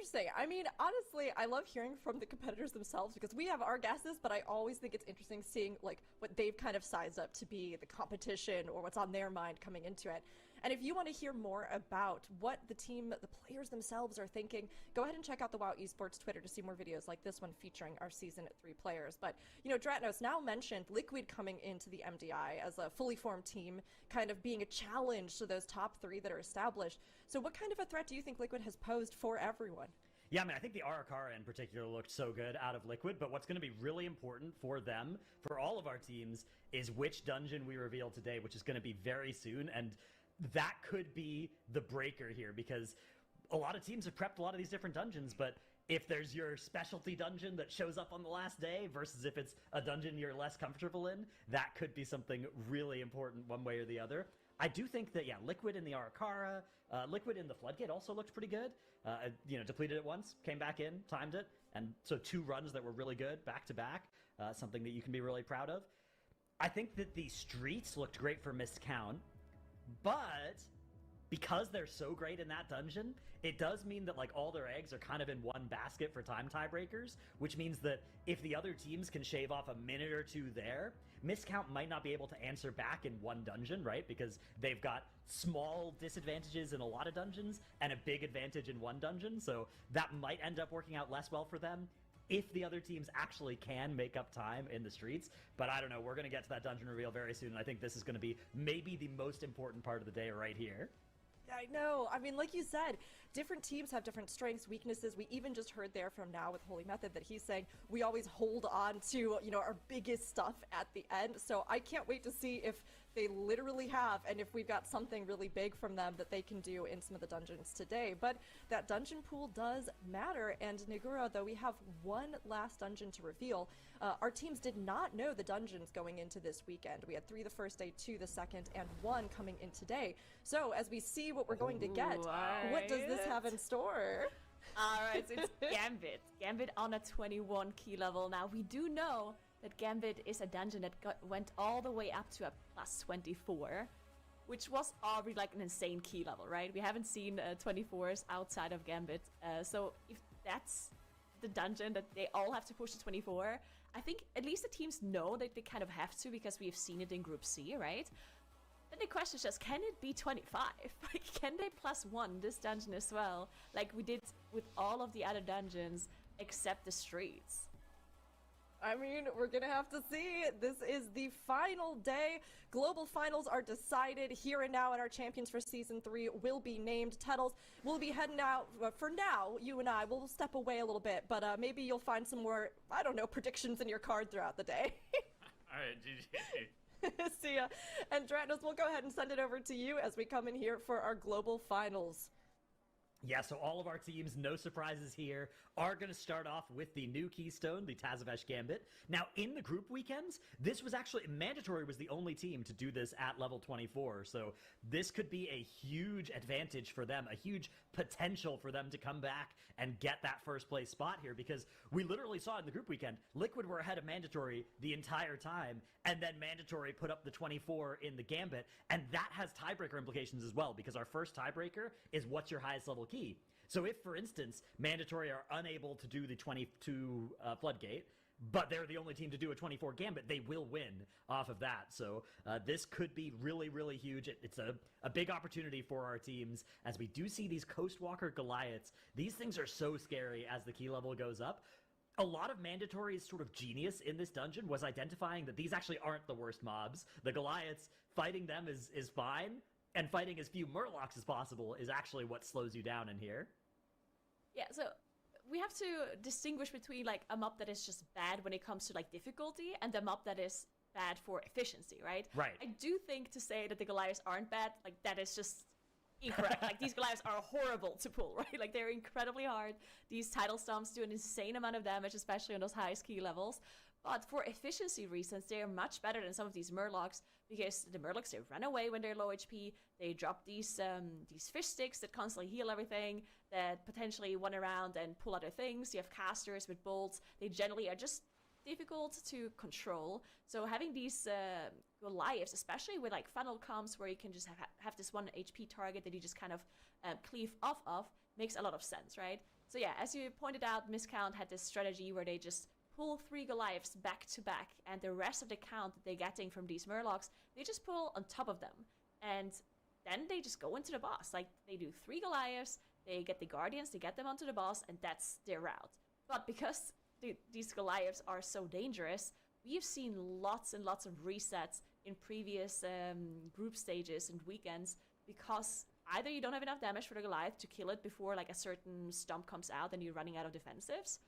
interesting. I mean, honestly, I love hearing from the competitors themselves because we have our guesses, but I always think it's interesting seeing like what they've kind of sized up to be the competition or what's on their mind coming into it. And if you want to hear more about what the team, the players themselves are thinking, go ahead and check out the WoW Esports Twitter to see more videos like this one featuring our season 3 players. But, you know, Dratnos now mentioned Liquid coming into the MDI as a fully formed team, kind of being a challenge to those top 3 that are established. So what kind of a threat do you think Liquid has posed for everyone? Yeah, I mean, I think the Arakawa in particular looked so good out of Liquid, but what's going to be really important for them, for all of our teams, is which dungeon we reveal today, which is going to be very soon, and that could be the breaker here, because a lot of teams have prepped a lot of these different dungeons, but if there's your specialty dungeon that shows up on the last day versus if it's a dungeon you're less comfortable in, that could be something really important one way or the other. I do think that, yeah, Liquid in the Arakawa, Liquid in the Floodgate also looked pretty good. Depleted it once, came back in, timed it, and so 2 runs that were really good, back-to-back, something that you can be really proud of. I think that the streets looked great for Miscount, but because they're so great in that dungeon, it does mean that like all their eggs are kind of in one basket for time tiebreakers, which means that if the other teams can shave off a minute or 2 there, Miscount might not be able to answer back in one dungeon, right? Because they've got small disadvantages in a lot of dungeons and a big advantage in one dungeon, so that might end up working out less well for them if the other teams actually can make up time in the streets. But I don't know, we're going to get to that dungeon reveal very soon, and I think this is going to be maybe the most important part of the day right here. I know. I mean, like you said, different teams have different strengths, weaknesses. We even just heard there from Now with Holy Method that he's saying we always hold on to, you know, our biggest stuff at the end. So I can't wait to see if they literally have, and if we've got something really big from them that they can do in some of the dungeons today. But that dungeon pool does matter. And Nagura, though we have one last dungeon to reveal, our teams did not know the dungeons going into this weekend. We had 3 the first day, 2 the second, and 1 coming in today. So as we see what we're going to get, what does this have in store? Alright, so it's Gambit. Gambit on a 21 key level. Now, we do know that Gambit is a dungeon that went all the way up to a plus 24, which was already like an insane key level, right? We haven't seen 24s outside of Gambit. So if that's the dungeon that they all have to push to 24, I think at least the teams know that they kind of have to because we've seen it in Group C, right? Then the question is just, can it be 25? Like, can they +1 this dungeon as well? Like we did with all of the other dungeons except the streets. I mean, we're gonna have to see. This is the final day. Global finals are decided here and now, and our champions for Season 3 will be named. Tettles, we'll be heading out. For now, you and I will step away a little bit, but maybe you'll find some more, I don't know, predictions in your card throughout the day. Alright, GG. See ya. And Dratnos, we'll go ahead and send it over to you as we come in here for our global finals. Yeah, so all of our teams, no surprises here, are going to start off with the new Keystone, the Tazavesh Gambit. Now, in the group weekends, this was actually, Mandatory was the only team to do this at level 24, so this could be a huge advantage for them, a huge potential for them to come back and get that first place spot here, because we literally saw in the group weekend, Liquid were ahead of Mandatory the entire time, and then Mandatory put up the 24 in the Gambit, and that has tiebreaker implications as well, because our first tiebreaker is what's your highest level key. So if, for instance, Mandatory are unable to do the 22 Floodgate, but they're the only team to do a 24 Gambit, they will win off of that. So this could be really, really huge. It's a big opportunity for our teams, as we do see these Coastwalker Goliaths. These things are so scary as the key level goes up. A lot of Mandatory's sort of genius in this dungeon was identifying that these actually aren't the worst mobs. The Goliaths, fighting them is fine, and fighting as few Murlocs as possible is actually what slows you down in here. Yeah, so we have to distinguish between like a mob that is just bad when it comes to like difficulty and the mob that is bad for efficiency, right? Right. I do think to say that the Goliaths aren't bad, like that is just incorrect. Like these Goliaths are horrible to pull, right? Like they're incredibly hard. These tidal stomps do an insane amount of damage, especially on those highest key levels. But for efficiency reasons, they're much better than some of these Murlocs, because the Murlocs, they run away when they're low HP. They drop these fish sticks that constantly heal everything, that potentially run around and pull other things. You have casters with bolts. They generally are just difficult to control. So having these Goliaths, especially with like funnel comps where you can just have this 1 HP target that you just kind of cleave off of, makes a lot of sense, right? So yeah, as you pointed out, Miscount had this strategy where they just pull 3 Goliaths back to back, and the rest of the count that they're getting from these Murlocs, they just pull on top of them. And then they just go into the boss. Like, they do 3 Goliaths, they get the Guardians, they get them onto the boss, and that's their route. But because these Goliaths are so dangerous, we've seen lots and lots of resets in previous group stages and weekends, because either you don't have enough damage for the Goliath to kill it before like a certain stomp comes out and you're running out of defensives,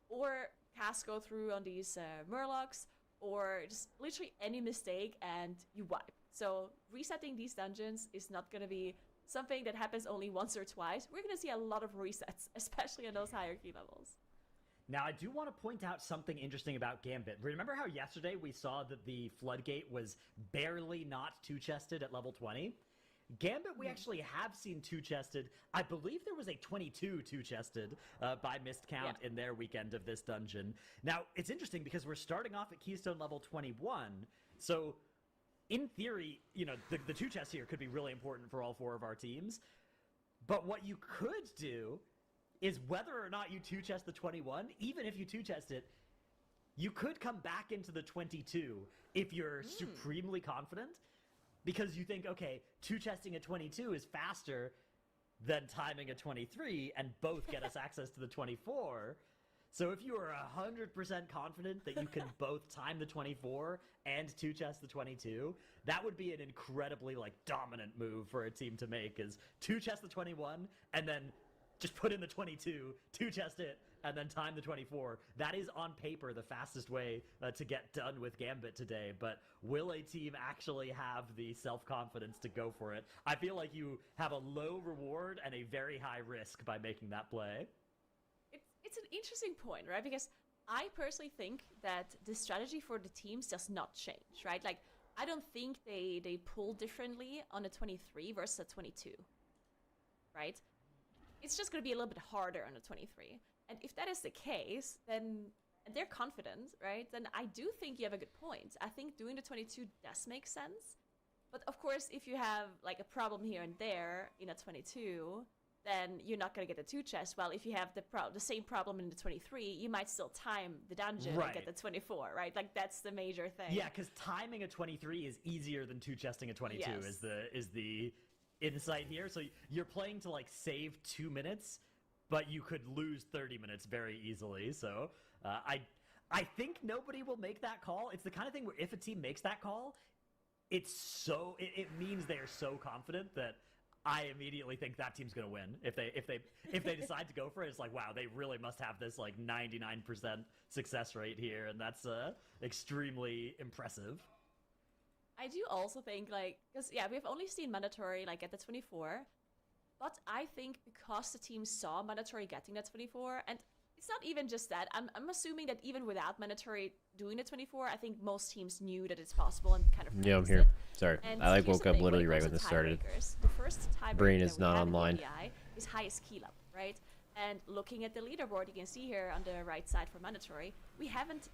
or casts go through on these Murlocs, or just literally any mistake and you wipe. So resetting these dungeons is not going to be something that happens only once or twice. We're going to see a lot of resets, especially in those higher key levels. Now, I do want to point out something interesting about Gambit. Remember how yesterday we saw that the Floodgate was barely not two-chested at level 20? Gambit, we actually have seen two-chested. I believe there was a 22 two-chested by missed count in their weekend of this dungeon. Now, it's interesting because we're starting off at Keystone level 21, so in theory, you know, the two chests here could be really important for all 4 of our teams. But what you could do is whether or not you two-chest the 21, even if you two-chest it, you could come back into the 22 if you're supremely confident, because you think, okay, two-chesting a 22 is faster than timing a 23, and both get us access to the 24. So if you are 100% confident that you can both time the 24 and two-chest the 22, that would be an incredibly, like, dominant move for a team to make, is two-chest the 21, and then just put in the 22, two-chest it, and then time the 24. That is, on paper, the fastest way to get done with Gambit today, but will a team actually have the self-confidence to go for it? I feel like you have a low reward and a very high risk by making that play. It's an interesting point, right? Because I personally think that the strategy for the teams does not change, right? Like, I don't think they pull differently on a 23 versus a 22, right? It's just going to be a little bit harder on a 23. And if that is the case, then, and they're confident, right? Then I do think you have a good point. I think doing the 22 does make sense. But of course, if you have like a problem here and there in a 22, then you're not going to get the two chest. Well, if you have the same problem in the 23, you might still time the dungeon and get the 24, right? Like, that's the major thing. Yeah, because timing a 23 is easier than two-chesting a 22 is the insight here. So you're playing to, like, save 2 minutes, but you could lose 30 minutes very easily. So I think nobody will make that call. It's the kind of thing where if a team makes that call, it means they are so confident that I immediately think that team's gonna win. If they decide to go for it, it's like, wow, they really must have this like 99% success rate here, and that's extremely impressive. I do also think, like, because we've only seen mandatory like at the 24, but I think because the team saw mandatory getting that 24, and it's not even just that. I'm assuming that even without mandatory doing the 24, I think most teams knew that it's possible and kind of I'm here. it. Sorry, And I like here's woke the up thing, literally when it right when comes this to started. tiebreakers, the first tiebreaker Brain that is we not have in online. ODI is highest key level, right? And looking at the leaderboard, you can see here on the right side for mandatory, we haven't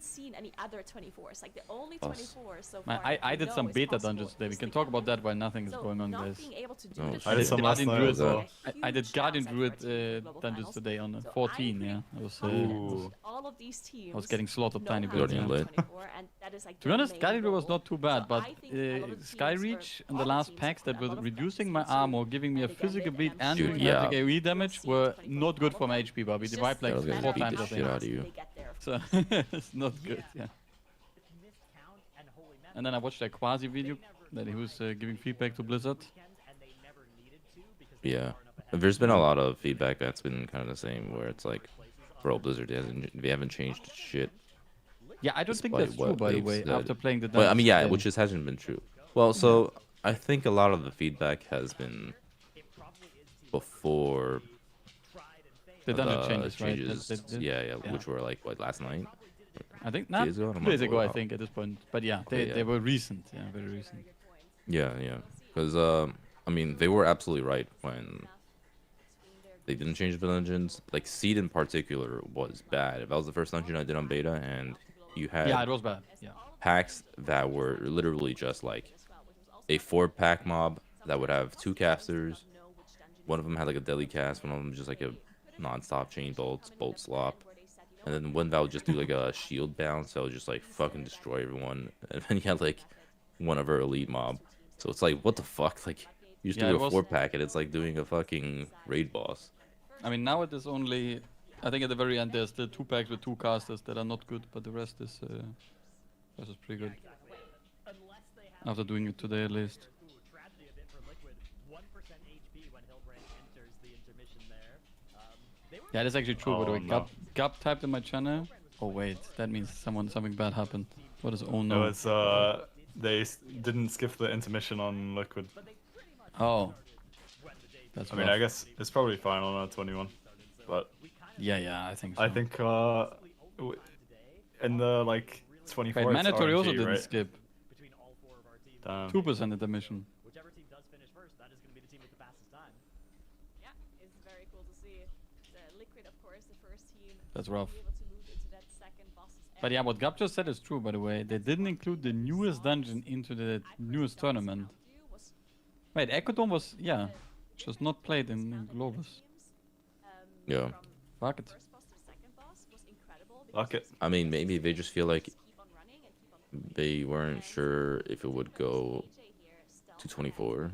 seen any other 24s. Like, the only 24s so far. I did some beta dungeons today. We can talk about that while nothing is going on, guys. I did some last night as well. I did Guardian Druid dungeons today on 14. Yeah, I was. All of these teams I was getting slaughtered tiny bit. Guardian Yeah. To be honest, Guardian Druid was not too bad, but Skyreach and the last packs that were reducing my armor, giving me a physical bleed and doing magic AoE damage were not good for my HP, but we wiped like 4 times I think. Shit out of you. So it's not good, yeah. And then I watched a Quasi video that he was giving feedback to Blizzard. Yeah, there's been a lot of feedback that's been kind of the same, where it's like, bro, Blizzard they haven't changed shit. Yeah, I don't think Despite that's what true, by the they've way, said. after playing the Well, I mean, yeah, dungeons which just hasn't been true. Well, so I think a lot of the feedback has been before the dungeon changes, right? Yeah, which were like, what, last night? I think, 2 days ago? 2 days ago, I think, at this point. But yeah, they were recent, yeah, very recent. Yeah, because, I mean, they were absolutely right when they didn't change the dungeons. Like, Seed in particular was bad. That was the first dungeon I did on beta, and you had Yeah, it was bad, yeah. packs that were literally just like a 4-pack mob that would have 2 casters. One of them had like a deadly cast, one of them just like a non-stop chain bolts, bolt slop. And then one Val would just do like a shield bounce that would just like fucking destroy everyone. And then you had like one of her elite mob. So it's like, what the fuck? Like, you just do a 4-pack and it's like doing a fucking raid boss. I mean, now it is only... I think at the very end there's still 2 packs with 2 casters that are not good, but the rest is pretty good. After doing it today at least. Yeah, that's actually true, by the way. No. Gab typed in my channel. Oh wait, that means something bad happened. What is oh no? No, it's they didn't skip the intermission on Liquid. Oh. That's I mean, I guess it's probably fine on 21, but yeah, I think so. I think in the like 24. Wait, mandatory RNG, also didn't right? skip. Damn. 2% intermission. Whichever team does finish first, that is going to be the team with the fastest time. Yeah, it's very cool to see. The Liquid, of course, the first team. That's rough. Be able to move into that second boss's But yeah, area. what Gab just said is true, by the way. They didn't include the newest dungeon into the newest tournament. Wait, Echo Dome was, yeah, just not played in Globus. Yeah. Fuck it. Fuck it. I mean, maybe they just feel like they weren't sure if it would go to 24.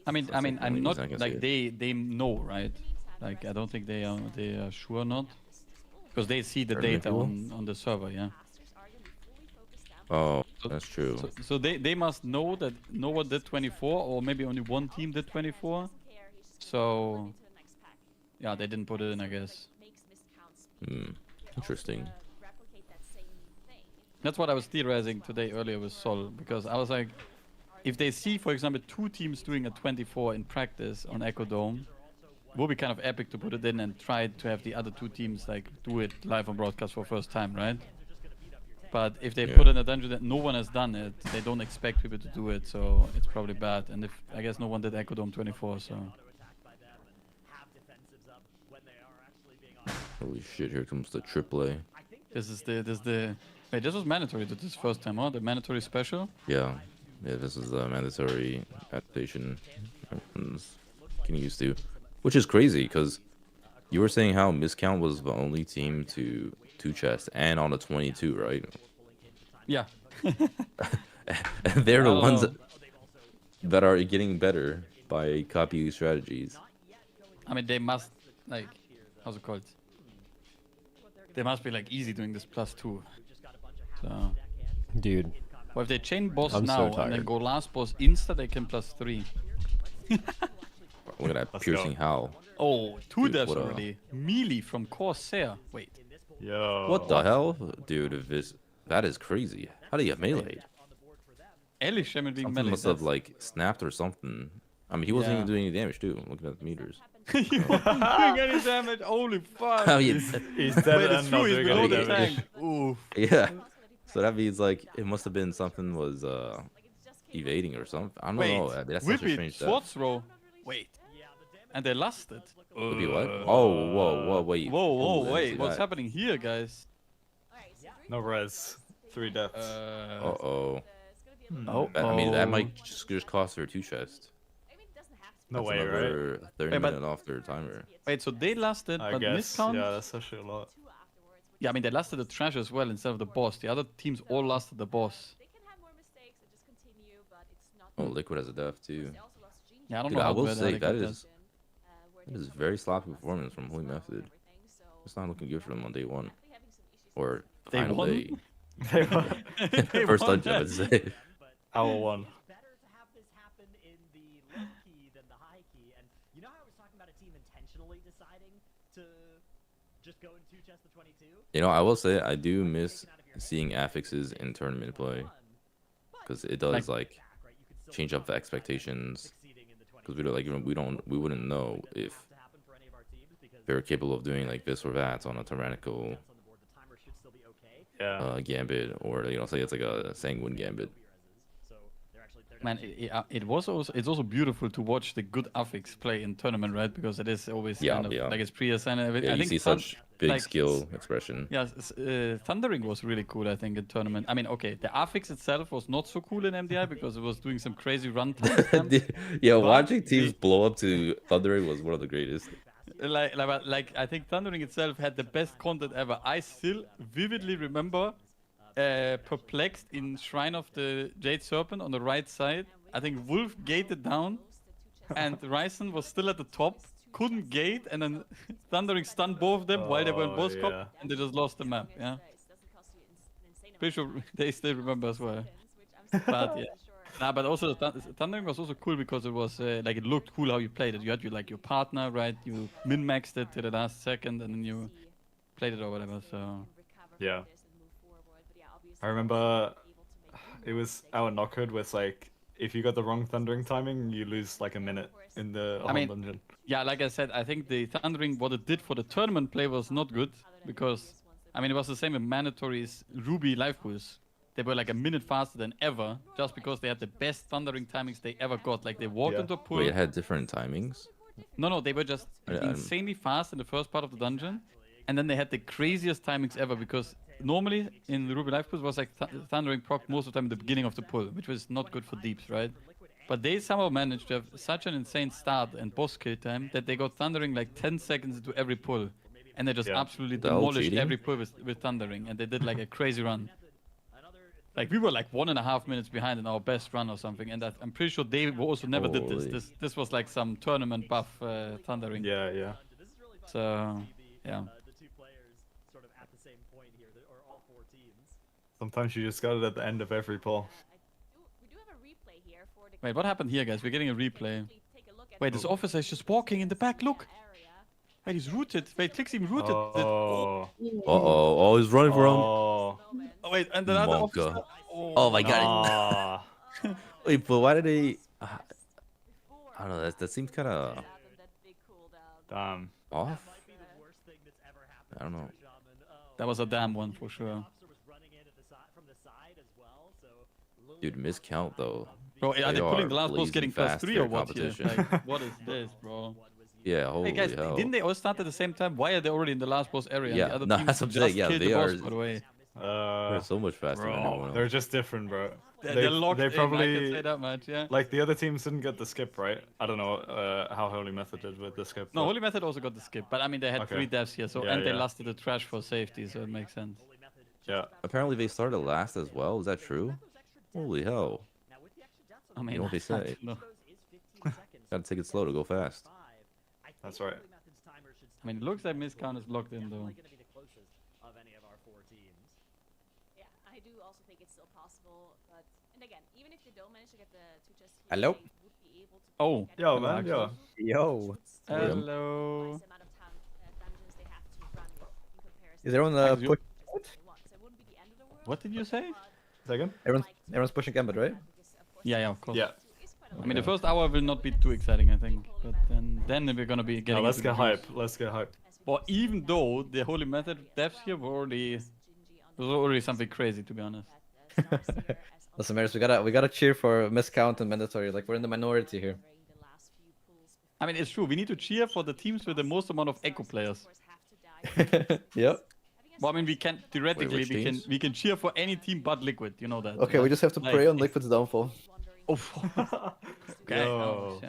I mean, I'm only not reason I can like see they know, right? Like I don't think they are sure not, because they see the Tournament data pool? on the server, yeah. Oh, that's true. So they must know that no one did 24, or maybe only one team did 24. So yeah, they didn't put it in, I guess. Interesting. That's what I was theorizing today earlier with Sol, because I was like, if they see, for example, 2 teams doing a 24 in practice on Echo Dome, it would be kind of epic to put it in and try to have the other 2 teams like do it live on broadcast for first time, right? But if they put in a dungeon that no one has done it, they don't expect people to do it, so it's probably bad. And if I guess no one did Echo Dome 24, so Holy shit! Here comes the AAA. this is the wait, this was mandatory to this first time, huh? The mandatory special. Yeah, this is the mandatory adaptation everyone's getting used to, which is crazy because you were saying how Miscount was the only team to 2 chests and on a 22, right? Yeah. And they're the ones that are getting better by copying strategies. I mean, they must like, how's it called? They must be like easy doing this +2. So. Dude. Well, if they chain boss I'm now so and then tired. go last boss insta, they can +3. Look at that Let's piercing go. howl. Oh, 2 Dude, deaths what a- already. Melee from Corsair. Wait. Yo. What the hell, dude? If this that is crazy. How do you get meleeed? Ellie Shaman being Something melee. must have like snapped or something. I mean, he wasn't even doing any damage too. Looking at the meters. Doing any damage? Holy fuck. Oh, yeah. He's dead Wait, it's and true, not he's doing below any the damage. tank. Oof. Yeah. So that means like it must have been something was evading or something. I don't Wait, know. That's such a Whippy, strange sword death. throw. Wait. And they lasted. Would be what? Oh, whoa, wait. Whoa, Ooh, wait. see What's that. happening here, guys? No res. 3 deaths. Uh-oh. Oh, I mean, that might just cost her 2 chests. No That's way, right? another 30 Wait, but- minutes off their timer. Wait, so they lasted, I but guess. miscount? Yeah, that's actually a lot. Yeah, I mean, they lasted the trash as well instead of the boss. The other teams all lasted the boss. Oh, Liquid has a death too. Yeah, I don't Dude, know I how will bad say Alec that got is very sloppy performance from Holy Method. It's not looking good for them on day 1 or Day final one? day. They First won dungeon, I that. would say. Hour 1. Better to have this happen in the low key than the high key. And you know how I was talking about a team intentionally deciding to just go in 2 chests to 22? You know, I will say I do miss seeing affixes in tournament play because it does like change up the expectations. Because we wouldn't know if they're capable of doing like this or that on a tyrannical Yeah. gambit, or say it's like a sanguine gambit. Man, it's also beautiful to watch the good affix play in tournament, right? Because it is always kind of like it's pre-assigned and everything. Yeah, I you think see such big like, skill expression. Yeah, Thundering was really cool, I think, in tournament. I mean, okay, the affix itself was not so cool in MDI because it was doing some crazy runtime. Yeah, watching teams blow up to Thundering was one of the greatest. like I think Thundering itself had the best content ever. I still vividly remember Perplexed in Shrine of the Jade Serpent on the right side. I think Wolf gated down, and Ryzen was still at the top, couldn't gate, and then Thundering stunned both of them while they were in boss cop, and they just lost the map. Yeah, pretty sure they still remember as well. But yeah. Nah, but also Thundering was also cool because it was like it looked cool how you played it. You had your partner, right? You min-maxed it to the last second, and then you played it or whatever. So yeah, I remember it was our knockhood was like if you got the wrong Thundering timing, you lose like a minute in the whole dungeon. Yeah, like I said, I think the Thundering what it did for the tournament play was not good because I mean it was the same with Mandatory's Ruby live pools. They were like a minute faster than ever, just because they had the best Thundering timings they ever got. Like they walked into a pool. Wait, it had different timings? No, they were just insanely fast in the first part of the dungeon, and then they had the craziest timings ever because normally in the Ruby live pools was like Thundering proc most of the time at the beginning of the pull, which was not good for deeps, right? But they somehow managed to have such an insane start and boss kill time that they got Thundering like 10 seconds into every pull, and they just absolutely demolished every pull with Thundering, and they did like a crazy run. Like we were like 1.5 minutes behind in our best run or something, and I'm pretty sure they also never did this. This was like some tournament buff Thundering. Yeah, yeah. So yeah. Sometimes you just got it at the end of every pull. Wait, what happened here, guys? We're getting a replay. Wait, this officer is just walking in the back. Look. Wait, he's rooted. Wait, Click's even rooted. Oh, oh, he's running for him. Oh, wait, and another officer. Oh my god. Wait, but why did they... I don't know, that seems kind of... off? I don't know. That was a damn one for sure. Dude, miscount though. Bro, are they pulling the last boss getting +3 or what here? Like, what is this, bro? Yeah, holy hey guys, hell. Didn't they all start at the same time? Why are they already in the last boss area? Yeah, and the other no, teams that's what I'm saying. Yeah, they boss, are. by the way. They're so much faster than everyone else. They're just different, bro. They're locked they in, probably, I can say that much, yeah. Like the other teams didn't get the skip, right? I don't know how Holy Method did with the skip. No, Holy Method also got the skip, but I mean they had 3 deaths here, so and they lasted the trash for safety, so it makes sense. Yeah. Apparently they started last as well. Is that true? Holy hell. I mean, you know what they say. Gotta take it slow to go fast. That's right. I mean, it looks like miscount is locked in though. Yeah, I do also think it's still possible, but and again, even if they don't manage to get the 2 chests, hello. Oh, yo man, yo. Yo. Hello. Is everyone push? What did you say? Second? Everyone's pushing Gambit, right? Yeah, of course. Yeah. I mean, the first hour will not be too exciting, I think, but then we're gonna be getting. No, let's get hype. Let's get hype. Well, even though the Holy Method deaths here were already something crazy, to be honest. Listen, Maris, we gotta cheer for miscount and mandatory. Like we're in the minority here. I mean, it's true. We need to cheer for the teams with the most amount of echo players. Yep. Well, I mean, we can theoretically we can cheer for any team but Liquid. You know that. Okay, we just have to pray on Liquid's downfall. Oh. Okay. Yo.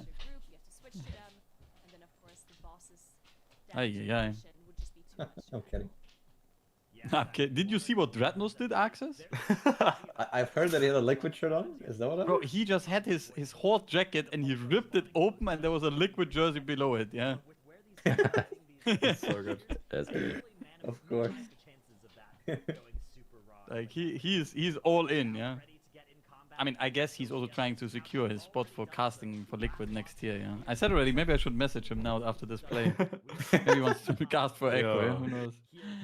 Aye. I'm kidding. Okay. Did you see what Dreadnought did, Axis? I've heard that he had a Liquid shirt on. Is that what? Bro, he just had his Horde jacket and he ripped it open and there was a Liquid jersey below it. Yeah. That's so good. That's good. Of course. Like he's all in, yeah. I mean, I guess he's also trying to secure his spot for casting for Liquid next year, yeah. I said already, maybe I should message him now after this play. Maybe he wants to cast for Echo, yeah? Who knows?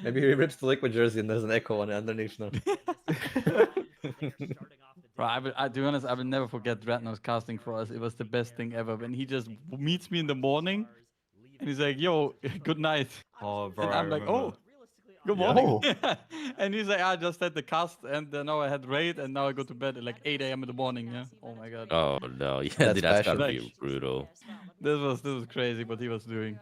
Maybe he rips the Liquid jersey and there's an Echo on it underneath now. Bro, to be honest, I will never forget Dreadnought casting for us. It was the best thing ever. When he just meets me in the morning and he's like, yo, good night. Oh, bro, and I'm like, oh. Good morning. And he's like, I just had the cast and now I had raid and now I go to bed at like 8 AM in the morning, yeah? Oh my god. Oh no, yeah, that's gotta be brutal. This was crazy what he was doing.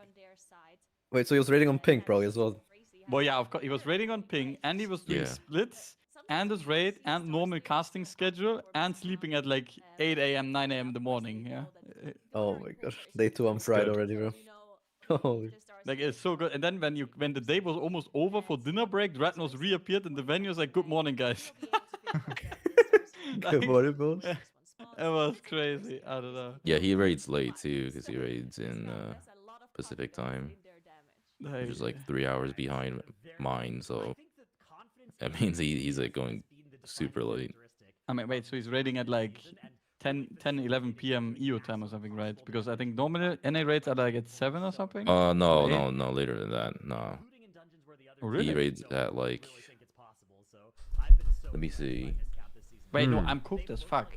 Wait, so he was raiding on pink, bro, as well? Well, yeah, of course, he was raiding on ping and he was doing splits and his raid and normal casting schedule and sleeping at like 8 AM, 9 AM in the morning, yeah? Oh my god. Day 2 on Friday already, bro. Holy. Like it's so good. And then when the day was almost over for dinner break, Dratnos reappeared in the venue. Was like, "Good morning, guys." Good morning, boss. It was crazy. I don't know. Yeah, he raids late too, because he raids in Pacific time, which is like 3 hours behind mine. So that means he's like going super late. I mean, wait, so he's raiding at like 10, 11 p.m. EU time or something, right? Because I think normally NA raids are like at 7 or something? No, later than that. No. Oh, really? He raids at like, let me see. Wait, no, I'm cooked as fuck.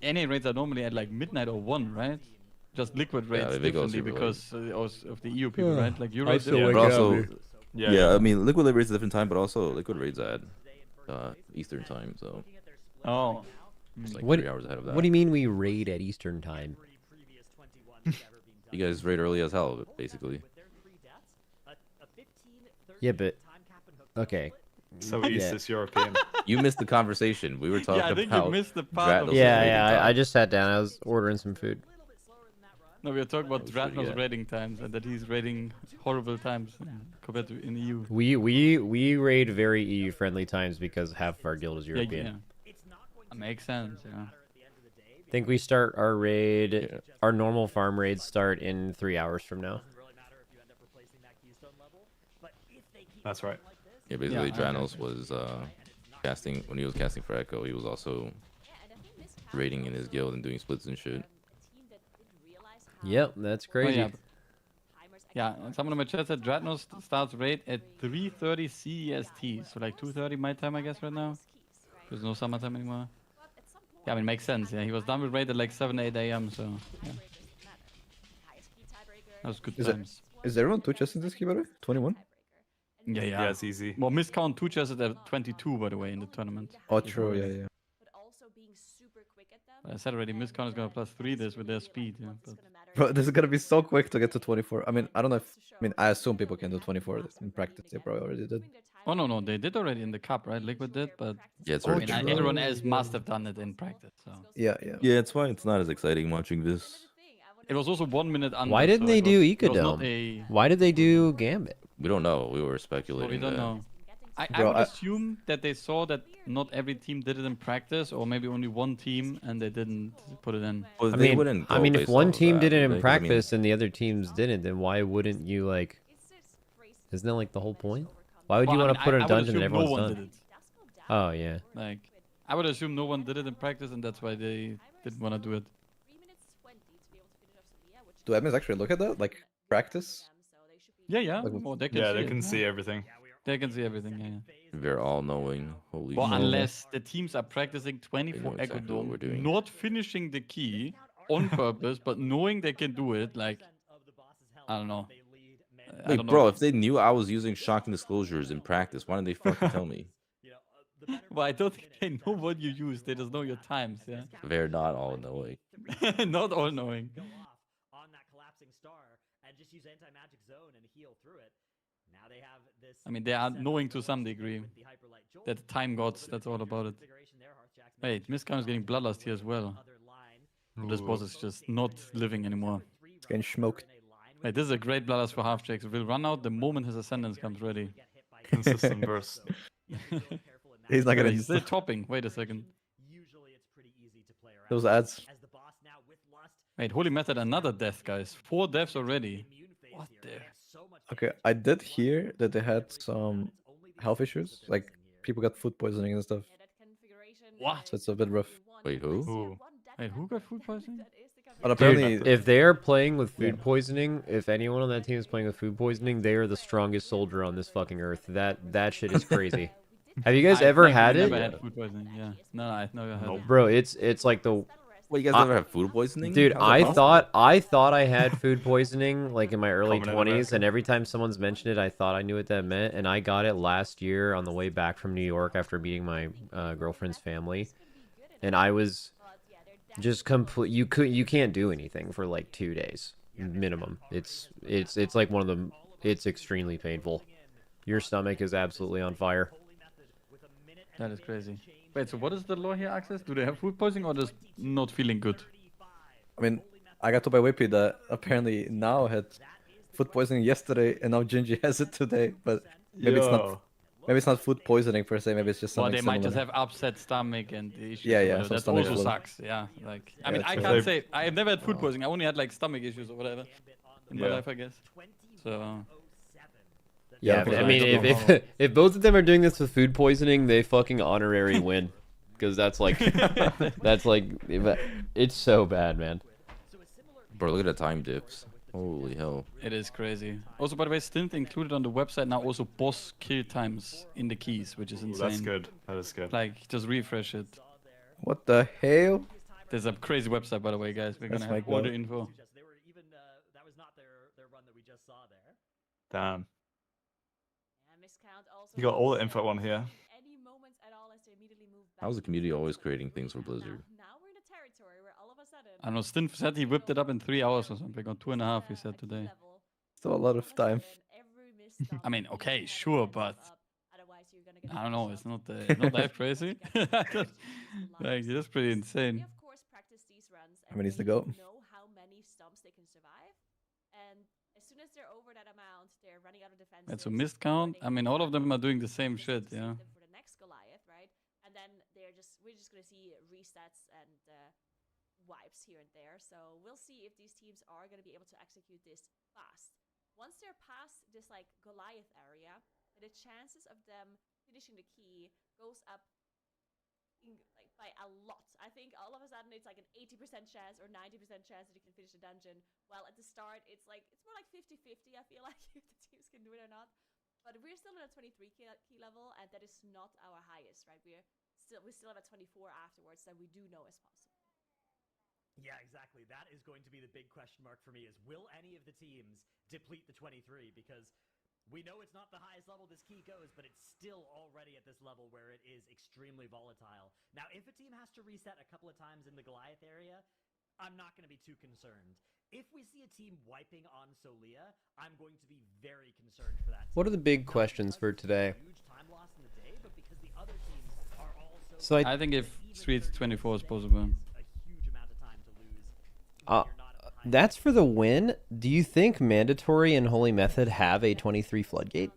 NA raids are normally at like midnight or 1, right? Just Liquid raids differently because of the EU people, right? Like you raids But also, yeah, I mean, Liquid raids at a different time, but also Liquid raids at Eastern time, so. Oh. It's like 3 hours ahead of that. What do you mean we raid at Eastern time? You guys raid early as hell, basically. Yeah, but okay. So East is European. You missed the conversation. We were talking I think about. you missed the part of I just sat down. I was ordering some food. No, we were talking about Dratnos raiding times and that he's raiding horrible times compared to in EU. We raid very EU friendly times because half of our guild is European. Yeah. That makes sense, yeah. I think we start our raid, our normal farm raids start in 3 hours from now. That's right. Yeah, basically, Dranos was casting when he was casting for Echo. He was also raiding in his guild and doing splits and shit. Yep, that's crazy. Oh, yeah, and someone in my chat said Dratnos starts raid at 3:30 CEST, so like 2:30 my time, I guess, right now. There's no summertime anymore. Yeah, I mean, makes sense. Yeah, he was done with raid at like 7, 8 a.m. So yeah, that was good times. Is everyone 2 chests in this key, by the way? 21? Yeah. Yeah, it's easy. Well, miscount 2 chests at 22, by the way, in the tournament. Oh, true. Yeah. I said already, miscount is gonna +3 this with their speed. Yeah, but... Bro, this is gonna be so quick to get to 24. I mean, I don't know if. I mean, I assume people can do 24 in practice. They probably already did. Oh no, they did already in the cup, right? Liquid did, but yeah, it's I mean, everyone else must have done it in practice. So yeah. It's why it's not as exciting watching this. It was also 1 minute under. Why didn't they do Ecodome? Why did they do Gambit? We don't know. We were speculating. We don't know. I would assume that they saw that not every team did it in practice, or maybe only one team, and they didn't put it in. Well, I mean, if one team did it in practice and the other teams didn't, then why wouldn't you like? Isn't that like the whole point? Why would you want to put in a dungeon that everyone's done? Oh yeah. Like, I would assume no one did it in practice, and that's why they didn't want to do it. Do admins actually look at that, like practice? Yeah. Like, Oh, they can Yeah, see they it. can see everything. They can see everything. Yeah. They're all knowing. Holy Well, shit. unless the teams are practicing 24 exactly Echo what we're Dome, doing. not finishing the key on purpose, but knowing they can do it, like, I don't know. I Like, don't know. bro, if they knew I was using shocking disclosures in practice, why didn't they fucking tell me? Well, I don't think they know what you use. They just know your times, yeah. They're not all knowing. Not all knowing. I mean, they are knowing to some degree. That the time gods, that's all about it. Wait, Miscount is getting bloodlust here as well. This boss is just not living anymore. It's getting smoked. Wait, this is a great bloodlust for half checks. It will run out the moment his ascendance comes ready. Consistent burst. He's not gonna. He's still topping. Wait a second. Those ads. Wait, Holy Method, another death, guys. 4 deaths already. What the? Okay, I did hear that they had some health issues, like people got food poisoning and stuff. What? So it's a bit rough. Wait, who? Ooh. Wait, who got food poisoning? But apparently, Dude, if they are playing with food poisoning, if anyone on that team is playing with food poisoning, they are the strongest soldier on this fucking earth. That shit is crazy. Have you guys ever had it? Never had food poisoning. Yeah. No, I've never had it. Bro, it's like the. Wait, you guys never have food poisoning? Dude, How's that I thought I had food poisoning like in my early Common in 20s, and every time someone's mentioned it, I thought I knew what that meant, and I got it last year on the way back from New York after meeting my girlfriend's family, and I was just complete. You can't do anything for like 2 days minimum. It's like one of the. It's extremely painful. Your stomach is absolutely on fire. That is crazy. Wait, so what is the law here, Access? Do they have food poisoning or just not feeling good? I mean, I got told by Whippy that apparently now had food poisoning yesterday, and now Gingy has it today. But maybe it's not. Maybe it's not food poisoning per se. Maybe it's just something. Well, they similar. might just have upset stomach and issues. Yeah. That also sucks. Yeah, like I mean, I can't say I have never had food poisoning. I only had like stomach issues or whatever in my life, I guess. So. Yeah, I mean, if both of them are doing this with food poisoning, they fucking honorary win, because that's like it's so bad, man. Bro, look at the time dips. Holy hell. It is crazy. Also, by the way, Stint included on the website now also boss kill times in the keys, which is insane. That's good. That is good. Like, just refresh it. What the hell? There's a crazy website, by the way, guys. We're gonna have all the info. That was not their run that we just saw there. Damn. You got all the info on here. How's the community always creating things for Blizzard? I don't know, Stint said he whipped it up in 3 hours or something, or 2.5, he said today. Still a lot of time. I mean, okay, sure, but I don't know, it's not that crazy. Like, it's pretty insane. How many needs to go? That's a missed count. I mean, all of them are doing the same shit, yeah. And then we're just gonna see resets and wipes here and there. So we'll see if these teams are gonna be able to execute this fast. Once they're past this like Goliath area, the chances of them finishing the key goes up by a lot. I think all of a sudden it's like an 80% chance or 90% chance that you can finish the dungeon. While at the start it's more like 50-50. I feel like if the teams can do it or not. But we're still at a 23 key level, and that is not our highest, right? We still have a 24 afterwards that we do know is possible. Yeah, exactly. That is going to be the big question mark for me: is will any of the teams deplete the 23? Because we know it's not the highest level this key goes, but it's still already at this level where it is extremely volatile. Now, if a team has to reset a couple of times in the Goliath area, I'm not going to be too concerned. If we see a team wiping on Solia, I'm going to be very concerned for that. What are the big questions for today? So I think if Streets 24 is possible. That's for the win. Do you think Mandatory and Holy Method have a 23 floodgate?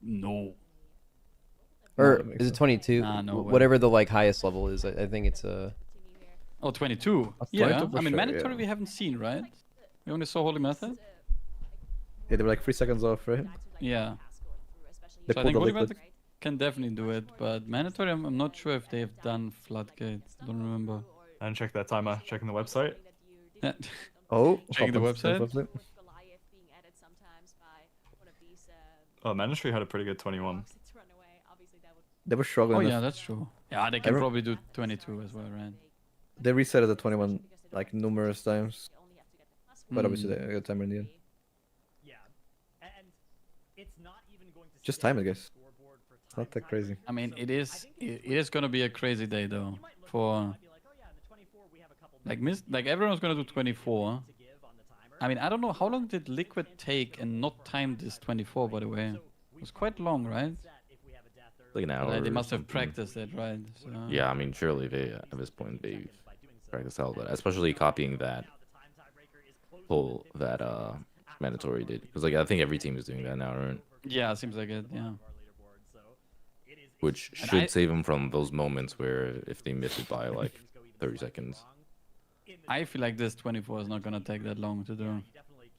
No. Or is it 22? Nah, no way. Whatever the like highest level is. I think it's a. Oh, 22. Yeah, I mean, Mandatory we haven't seen, right? We only saw Holy Method. Yeah, they were like 3 seconds off, right? Yeah. They So I think Holy Method can definitely do it, but Mandatory, I'm not sure if they've done Floodgate. Don't remember. And check that timer. Checking the website. Oh, checking the website. Oh, Mandatory had a pretty good 21. They were struggling. Oh yeah, that's true. Yeah, they can probably do 22 as well, right? They reset it at 21 like numerous times, but obviously they got timer in the end. Yeah, and it's not even going to just time, I guess. It's not that crazy. I mean, it is gonna be a crazy day though. For like everyone's gonna do 24. I mean, I don't know how long did Liquid take and not time this 24. By the way, it was quite long, right? Like an hour. They must have practiced it, right? So... Yeah, I mean, surely they at this point they practice hell that, especially copying that pull that Mandatory did, because like I think every team is doing that now, right? Yeah, it seems like it. Yeah. Which should save them from those moments where if they miss it by like 30 seconds. I feel like this 24 is not gonna take that long to do.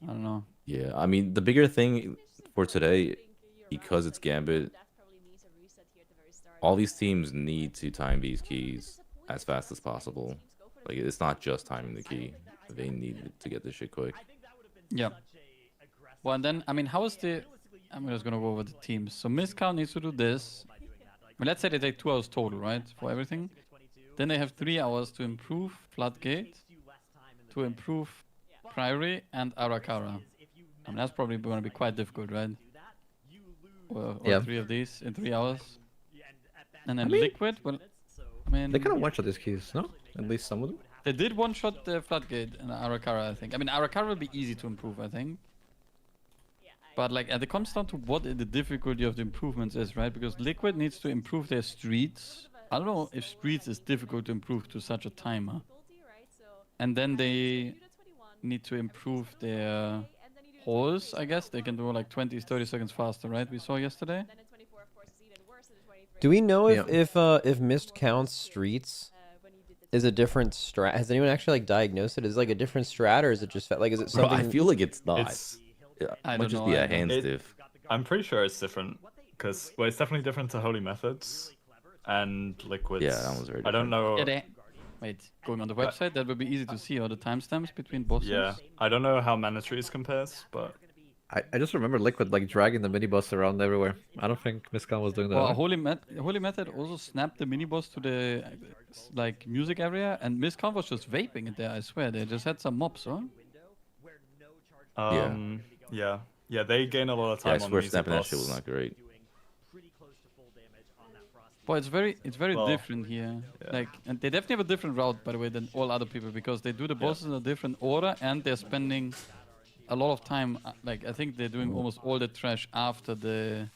I don't know. Yeah, I mean the bigger thing for today, because it's Gambit, all these teams need to time these keys as fast as possible. Like it's not just timing the key; they need to get this shit quick. Yeah. Well, and then I mean, how is the? I'm just gonna go over the teams. So Miscount needs to do this. Well, let's say they take 2 hours total, right, for everything. Then they have 3 hours to improve Floodgate, to improve Priory and Arakara. I mean, that's probably going to be quite difficult, right? Or yeah. 3 of these in 3 hours. And then Liquid, well, I mean... They kind of one-shot these keys, no? At least some of them? They did one-shot the Floodgate and Arakara, I think. I mean, Arakara will be easy to improve, I think. But like, it comes down to what the difficulty of the improvements is, right? Because Liquid needs to improve their streets. I don't know if streets is difficult to improve to such a timer. And then they need to improve their holes, I guess. They can do like 20, 30 seconds faster, right? We saw yesterday. Do we know if missed counts streets is a different strat? Has anyone actually like diagnosed it? Is it like a different strat, or is it just like is it something? Bro, I feel like it's not. I It might don't just know, be I a don't hand know. stiff. I'm pretty sure it's different because it's definitely different to Holy Methods and Liquids. Yeah, that was very I don't know. Yeah, wait, going on the website, that would be easy to see all the timestamps between bosses. Yeah, I don't know how Manatrees compares, but I just remember Liquid like dragging the mini boss around everywhere. I don't think Miscon was doing that. Well, right? Holy Method also snapped the mini boss to the like music area, and Miscon was just vaping it there. I swear, they just had some mobs, huh? Yeah, they gain a lot of Yeah, I time on swear music snapping that boss. shit was not great. But it's very Well, different here. yeah. Like, and they definitely have a different route, by the way, than all other people because they do the bosses in a different order, and they're spending a lot of time. Like, I think they're doing almost all the trash after the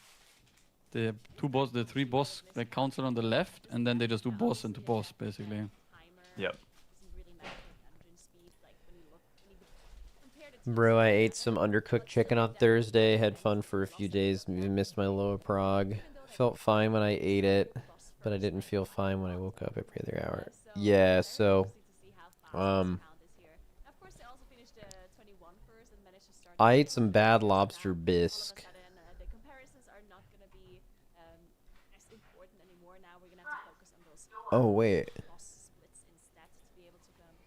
three boss like council on the left, and then they just do boss into boss basically. Yep. Bro, I ate some undercooked chicken on Thursday. Had fun for a few days. Missed my lower prog. Felt fine when I ate it, but I didn't feel fine when I woke up every other hour. Yeah, so I ate some bad lobster bisque. Oh wait.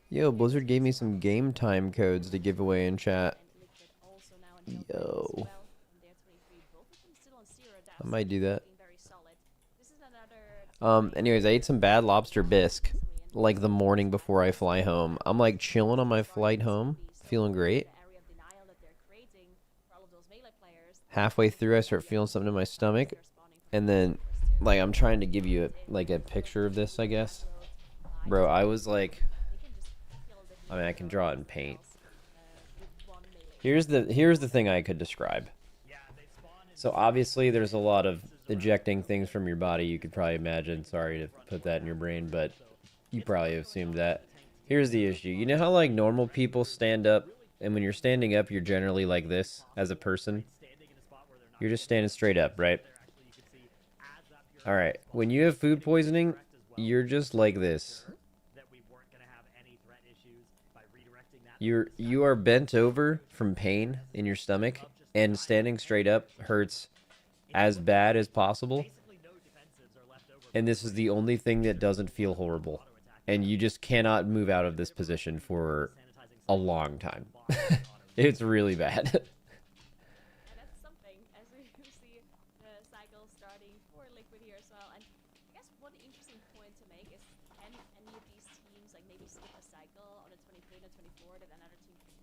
Yo, Blizzard gave me some game time codes to give away in chat. Yo. I might do that. Anyways, I ate some bad lobster bisque like the morning before I fly home. I'm like chilling on my flight home, feeling great. Halfway through, I start feeling something in my stomach, and then like I'm trying to give you a picture of this, I guess. Bro, I was like, I mean, I can draw it in paint. Here's the thing I could describe. So obviously there's a lot of ejecting things from your body, you could probably imagine. Sorry to put that in your brain, but you probably assumed that. Here's the issue. You know how like normal people stand up, and when you're standing up, you're generally like this as a person? You're just standing straight up, right? Alright, when you have food poisoning, you're just like this. You are bent over from pain in your stomach, and standing straight up hurts as bad as possible. And this is the only thing that doesn't feel horrible. And you just cannot move out of this position for a long time. It's really bad.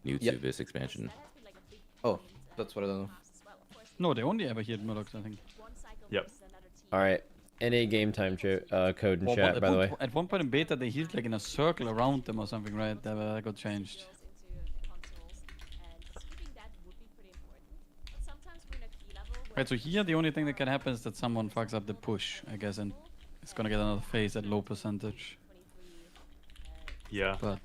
New to this expansion. Oh, that's what I don't know. No, they only ever heard Murlocs, I think. Yep. Alright, NA game time code in Well, chat, by the way. At one point in beta, they healed like in a circle around them or something, right? That got changed. Right, so here the only thing that can happen is that someone fucks up the push, I guess, and it's gonna get another phase at low percentage. Yeah. But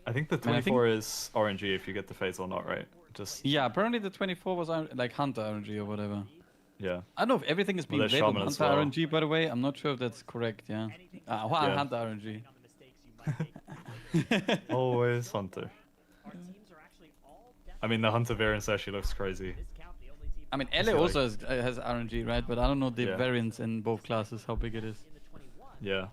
I think the 24 is RNG if you get the phase or not, right? Just yeah, apparently the 24 was like Hunter RNG or whatever. yeah. I don't know if everything is being there's labeled Shaman Hunter as well. RNG, by the way. I'm not sure if that's correct, yeah. Yeah. Hunter RNG. Always Hunter. I mean, the Hunter variance actually looks crazy. I mean, LA also has RNG, right? But I don't know the Yeah. variance in both classes, how big it is. Yeah.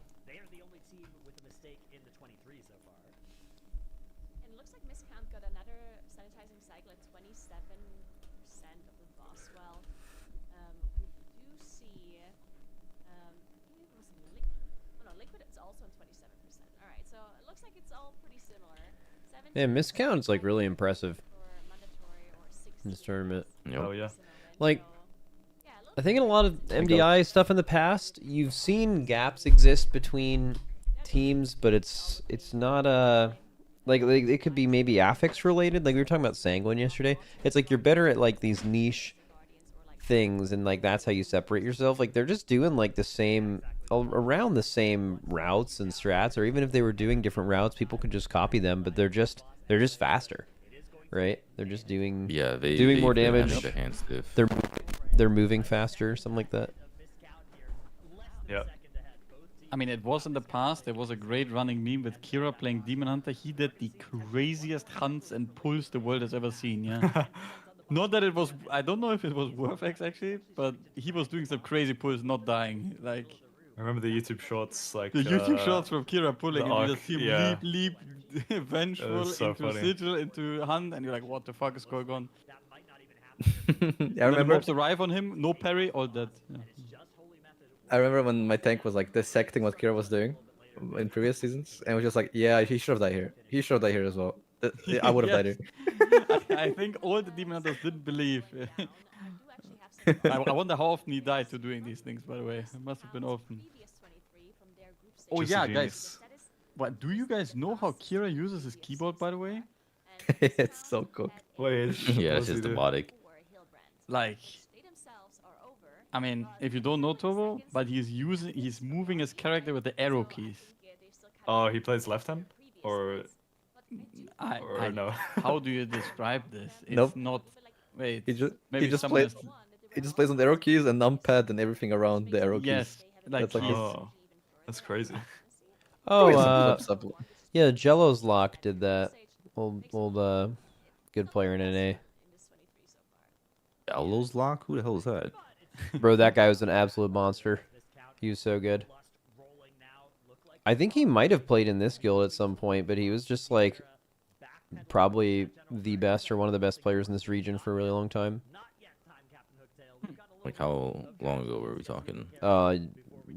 Yeah, miscount's like really impressive in this tournament. Yep. Oh yeah. Like, I think in a lot of MDI stuff in the past, you've seen gaps exist between teams, but it's not like it could be maybe affix related. Like we were talking about Sanguine yesterday. It's like you're better at like these niche things, and like that's how you separate yourself. Like they're just doing like the same around the same routes and strats, or even if they were doing different routes, people could just copy them. But they're just They're just faster, right? They're just doing they doing more they damage. make the hand stiff. They're moving faster, something like that. Yeah. I mean, it was in the past. There was a great running meme with Kira playing Demon Hunter. He did the craziest hunts and pulls the world has ever seen. Yeah. Not that it was. I don't know if it was worth X actually, but he was doing some crazy pulls, not dying. Like I remember the YouTube shorts, like the YouTube shots from Kira pulling, and you just see him yeah. leap, vengeful so into funny. sigil into hunt, and you're like, what the fuck is going on? I remember. The mobs arrive on him, no parry, all that. Yeah. I remember when my tank was like dissecting what Kira was doing in previous seasons, and was just like, yeah, he should have died here. He should have died here as well. I would have died here. I think all the Demon Hunters didn't believe. I wonder how often he died to doing these things, by the way. It must have been often. Oh Just yeah, a guys. What, do you guys know how Kira uses his keyboard, by the way? It's so cooked. Wait, Yeah, it's just demonic. Like, I mean, if you don't know Turbo, but he's moving his character with the arrow keys. Oh, he plays left hand? Or no? How do you describe this? It's Nope. not. Wait. He just maybe he just someone plays he just plays on the arrow keys and numpad and everything around the arrow keys. Yes, like That's like he's. Oh, that's crazy. Oh, Sub. yeah, Jello's Lock did that. Old good player in NA. Gallows Lock? Who the hell is that? Bro, that guy was an absolute monster. He was so good. I think he might have played in this guild at some point, but he was just like probably the best or one of the best players in this region for a really long time. Like how long ago were we talking?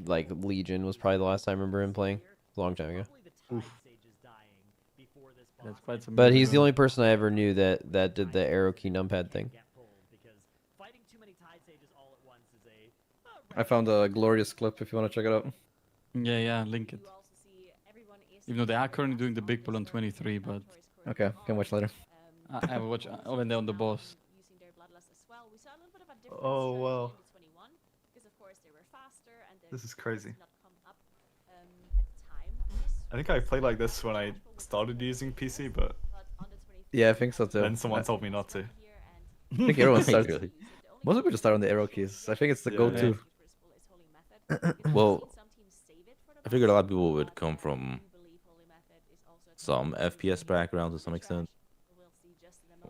Like Legion was probably the last time I remember him playing. A long time ago. That's quite some. But he's the only person I ever knew that did the arrow key numpad thing. I found a glorious clip if you want to check it out. Yeah, link it. Even though they are currently doing the big pull on 23, but Okay, can watch later. I will watch when they're on the boss. Oh, wow. This is crazy. I think I played like this when I started using PC, but Yeah, I think so too. then someone told me not to. I think everyone starts. Really? Most people just start on the arrow keys. I think it's the Yeah. go-to. Well, I figured a lot of people would come from some FPS background to some extent,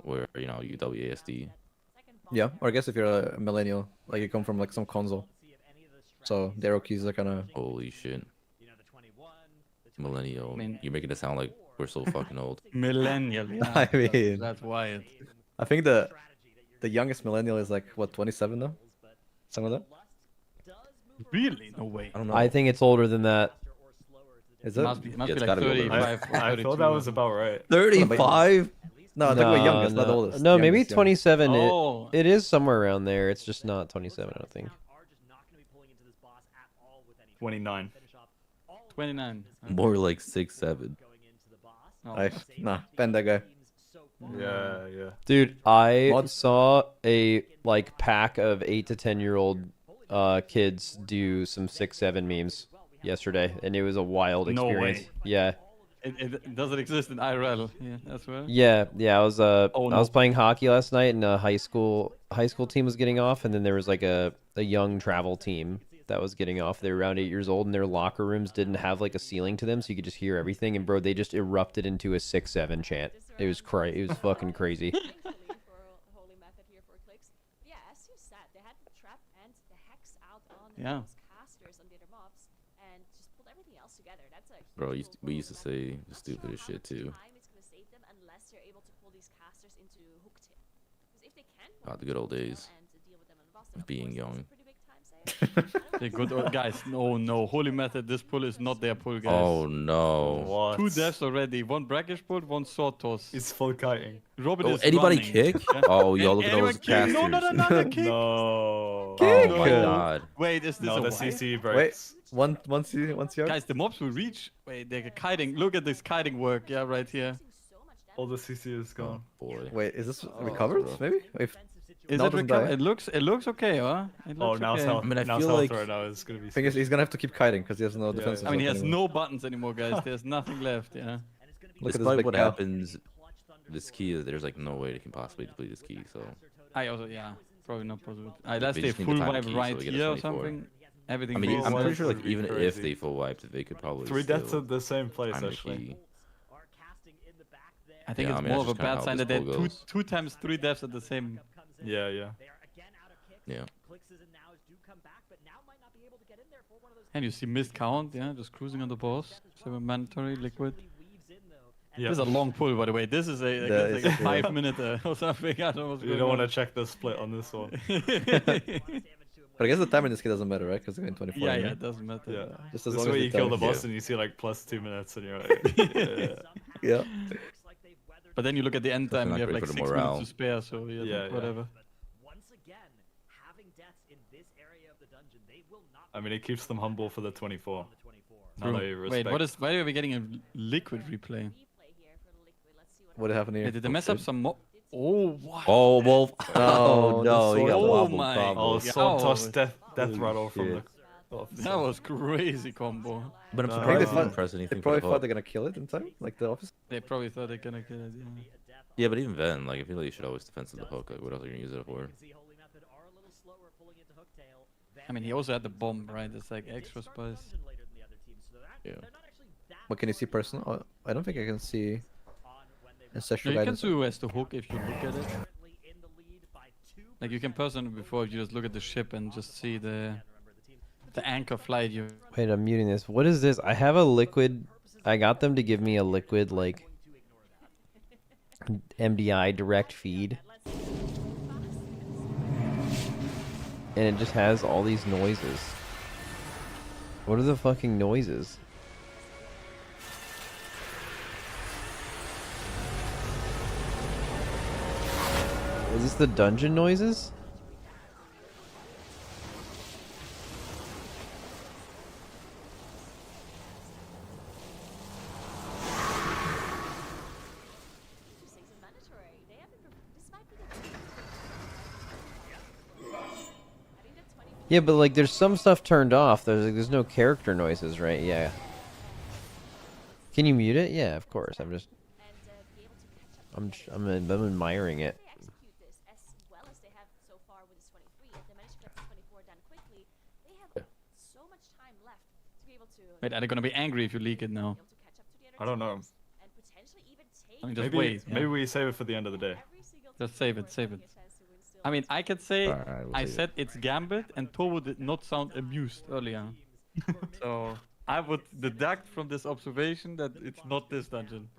where UWASD. Yeah, or I guess if you're a millennial, like you come from like some console, so the arrow keys are kind of. Holy shit. Millennial. I mean- You're making it sound like we're so fucking old. Millennial, yeah. I mean, That's wild. I think the youngest millennial is like what 27 now, something like that. Really? No way. I don't know. I think it's older than that. Is It it must be Yeah, like it's gotta be older. 35 or I 32. thought that was about right. 35? No, I think we're youngest, not the oldest. No, maybe Youngest. 27. Oh. It is somewhere around there. It's just not 27, I don't think. 29. 29. More like 6, 7. Oh. Nah, ban that guy. Yeah. Dude, I Mods? saw a like pack of 8 to 10-year-old kids do some 6-7 memes yesterday, and it was a wild No experience. way. Yeah. It doesn't exist in IRL. Yeah, that's right. Yeah. I was I no. was playing hockey last night, and a high school team was getting off, and then there was like a young travel team that was getting off. They were around 8 years old, and their locker rooms didn't have like a ceiling to them, so you could just hear everything. And bro, they just erupted into a 6-7 chant. It was it was fucking crazy. Yeah. Bro, we used to say the stupidest shit too. God, the good old days of being young. The good old guys. No. Holy Method, this pull is not their pull, guys. Oh no. What? 2 deaths already. 1 brackish pull, 1 sword toss. It's full kiting. Robert Oh, is anybody running. kick? Yeah. Oh, y'all look at Anyone those kick? casters. No, kick. No. Oh my No. god. Wait, is this No, a the wipe? CC Wait, breaks. once you. Guys, the mobs will reach. Wait, they're kiting. Look at this kiting work. Yeah, right here. All the CC is gone. Boy. Wait, is this recovered? bro. Maybe. If Is Now it doesn't recover? die. It looks okay, huh? It Oh, looks now okay. South. I mean, I now feel South like- right now is gonna be. thing is, he's gonna have to keep kiting because he has no defensive. I mean, he stuff has anymore. no buttons anymore, guys. There's nothing left. Yeah. Look at this Despite big what cow. happens this key, there's like no way they can possibly deplete this key. So I also, yeah, probably not possible. Unless They they just need the full time wipe key, so right we get a here or 24. something. Everything. I mean, Full I'm pretty wipe sure like would be even if crazy. they full wiped, they could probably 3 deaths still at the same place, time the actually. key. I think Yeah, it's I mean, more that's of a just kinda bad how sign this that they pool had goes. two times 3 deaths at the same. Yeah, yeah. Yeah. And you see missed count, yeah, just cruising on the boss. 7 mandatory liquid. Yeah. This is a long pull, by the way. This is a, I That guess, is like a true. 5 minute or something. I don't know what's You going don't want on. to check the split on this one. But I guess the timer in this case doesn't matter, right? Because they're going 24. Yeah, anyway. yeah, it doesn't matter. Yeah. Just as This long way as you they kill the time it. boss and you see like plus 2 minutes and you're like, yeah. Yeah. But then you look at the end time, Definitely you have not like great 6 for the minutes morale. to spare, so yeah, Yeah, yeah. whatever. I mean, it keeps them humble for the 24. Now True. they Wait, respect. why are we getting a liquid replay? What happened here? Wait, did they Oh, mess up shit. some more? Oh, what? Oh, Wolf. Oh, no, you got Oh wobbled. my Oh, God. sword toss Oh, death Holy rattle from the. shit. That was crazy combo. But I'm No, I think surprised they they thought, didn't press they anything for probably the thought hook. they're gonna kill it in time, like the opposite. They probably thought they're gonna kill it, yeah. Yeah, but even then, like I feel like you should always defense the hook. Like, what else are you gonna use it for? I mean, he also had the bomb, right? It's like extra spice. Yeah. What can you see personal? Oh, I don't think I can see ancestral You can guidance. see who has the hook if you look at it. Like you can personally before if you just look at the ship and just see the anchor flight. You Wait, I'm muting this. What is this? I have a liquid. I got them to give me a liquid like MDI direct feed. And it just has all these noises. What are the fucking noises? Is this the dungeon noises? Yeah, but like there's some stuff turned off. There's no character noises, right? Yeah. Can you mute it? Yeah, of course. I'm admiring it. wait, are they gonna be angry if you leak it now? I don't know. I mean, just Maybe wait. Yeah. maybe we save it for the end of the day. Just save it, save it. I mean, I can say Alright, we'll I save it. said it's Gambit, and Tovo did not sound amused earlier. So I would deduct from this observation that it's not this dungeon.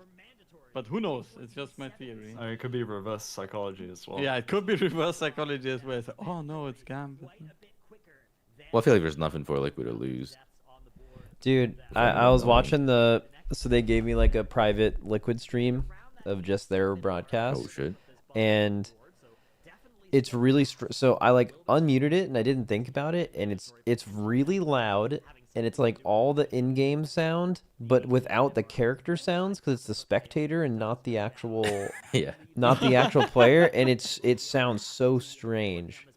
But who knows? It's just my theory. I mean, it could be reverse psychology as well. Yeah, it could be reverse psychology as well. It's like, oh no, it's Gambit. Well, I feel like there's nothing for Liquid to lose. Dude, I was watching the... So they gave me like a private Liquid stream of just their broadcast. Oh shit. And it's really... So I like unmuted it and I didn't think about it. And it's really loud. And it's like all the in-game sound, but without the character sounds, because it's the spectator and not the actual... Yeah. Not the actual player. And it sounds so strange.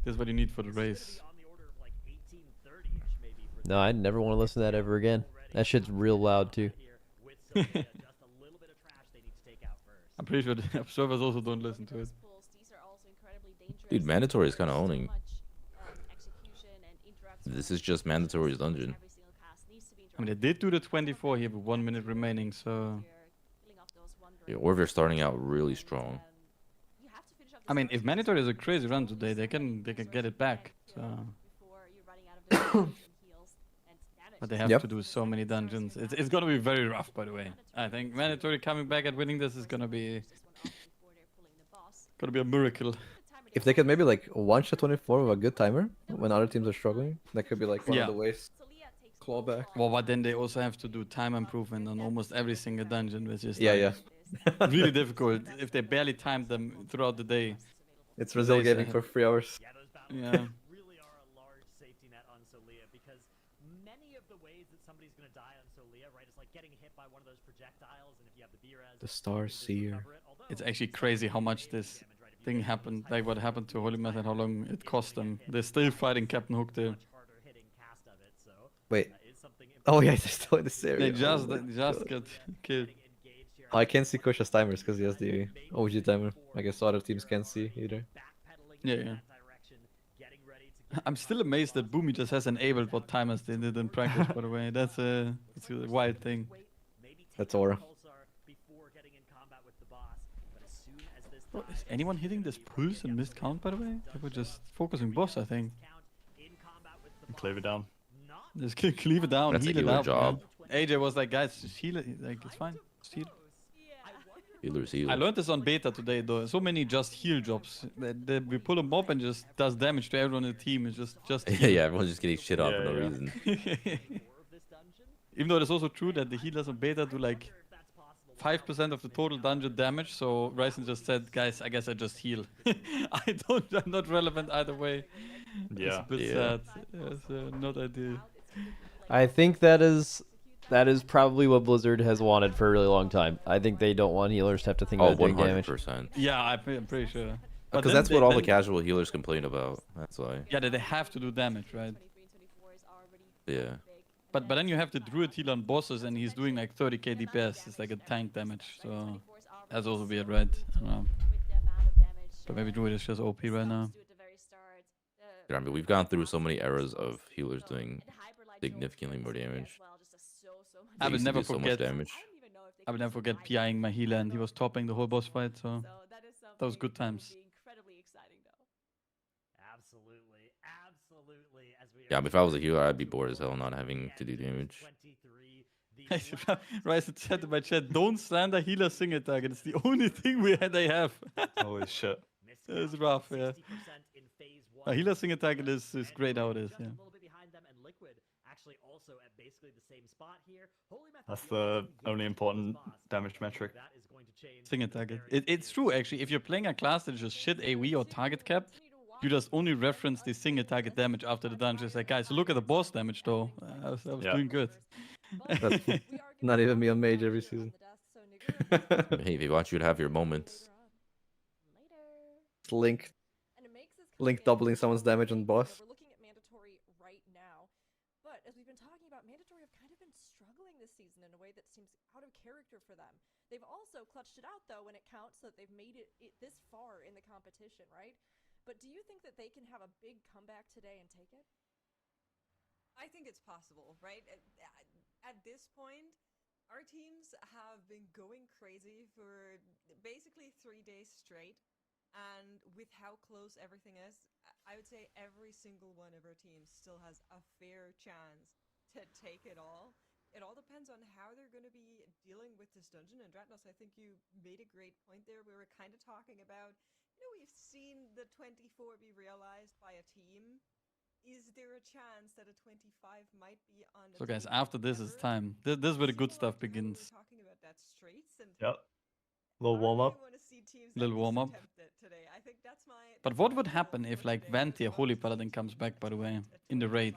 This is what you need for the race. No, I never want to listen to that ever again. That shit's real loud too. I'm pretty sure the observers also don't listen to it. Dude, Mandatory is kind of owning. This is just Mandatory's dungeon. I mean, they did do the 24 here with 1 minute remaining, so... Yeah, or they're starting out really strong. I mean, if Mandatory is a crazy run today, they can get it back. So. But they have Yep. to do so many dungeons. It's gonna be very rough, by the way. I think Mandatory coming back and winning this is gonna be a miracle. If they could maybe like one-shot 24 with a good timer when other teams are struggling, that could be like one Yeah. of the ways. Clawback. Well, but then they also have to do time improvement on almost every single dungeon, which is Yeah, like, yeah. really difficult if they barely timed them throughout the day. It's Brazil They gaming say- for 3 hours. Yeah. The Star Seer. It's actually crazy how much this thing happened, like what happened to Holy Method, how long it cost them. They're still fighting Captain Hook there. Wait, Oh yeah, they're still in this area. They Oh just my just God. got killed. Oh, I can't see Kusha's timers because he has the OG timer. I guess other teams can't see either. Yeah. I'm still amazed that Boomy just has enabled what timers they did in practice, by the way. That's a wild thing. That's aura. Oh, is anyone hitting this pulse and missed count, by the way? They were just focusing boss, I think. Cleave it down. Just cleave it down, That's a heal it healer up. job. Man. AJ was like, guys, just heal it. Like, it's fine. Just heal. Healers I heal. learned this on beta today, though. So many just heal jobs. That we pull a mob and just does damage to everyone in the team. It's just heal. Yeah, everyone's just getting shit up for no reason. Even though it's also true that the healers on beta do like 5% of the total dungeon damage, so Ryzen just said, guys, I guess I just heal. I'm not relevant either way. Yeah. It's a bit sad. It's not ideal. I think that is probably what Blizzard has wanted for a really long time. I think they don't want healers to have to think Oh, about doing damage. 100%. Yeah, I'm pretty sure. But Because then that's what all the then- casual healers complain about. That's why. Yeah, that they have to do damage, right? Yeah. But then you have the druid heal on bosses, and he's doing like 30k DPS. It's like a tank damage, so that's also weird, right? I don't know. But maybe druid is just OP right now. I mean, we've gone through so many eras of healers doing significantly more damage. I They will used to never do so much forget. damage. I will never forget PIing my healer, and he was topping the whole boss fight. So that was good times. Yeah, but if I was a healer, I'd be bored as hell not having to do damage. Ryzen said in my chat, don't slander healer single target. It's the only thing they have. Holy shit. It's rough, yeah. A healer single target is great how it is, yeah. That's the only important damage metric. Single target. It's true, actually. If you're playing a class that is just shit AoE or target cap, you just only reference the single target damage after the dungeon. It's like, guys, look at the boss damage, though. I was doing good. That's not even me on mage every season. Hey, they want you to have your moments. Link doubling someone's damage on boss. We're looking at mandatory right now, but as we've been talking about, mandatory have kind of been struggling this season in a way that seems out of character for them. They've also clutched it out though when it counts, so they've made it this far in the competition, right? But do you think that they can have a big comeback today and take it? I think it's possible, right? At this point, our teams have been going crazy for basically 3 days straight. And with how close everything is, I would say every single one of our teams still has a fair chance to take it all. It all depends on how they're going to be dealing with this dungeon. And Dratnos, I think you made a great point there. We were kind of talking about, we've seen the 24 be realized by a team. Is there a chance that a 25 might be on So guys, after this is time. This is where the good stuff begins. We're talking about that straights and Yep. Little warm up. Little warm up. But what would happen if like Vantir Holy Paladin comes back, by the way, in the raid?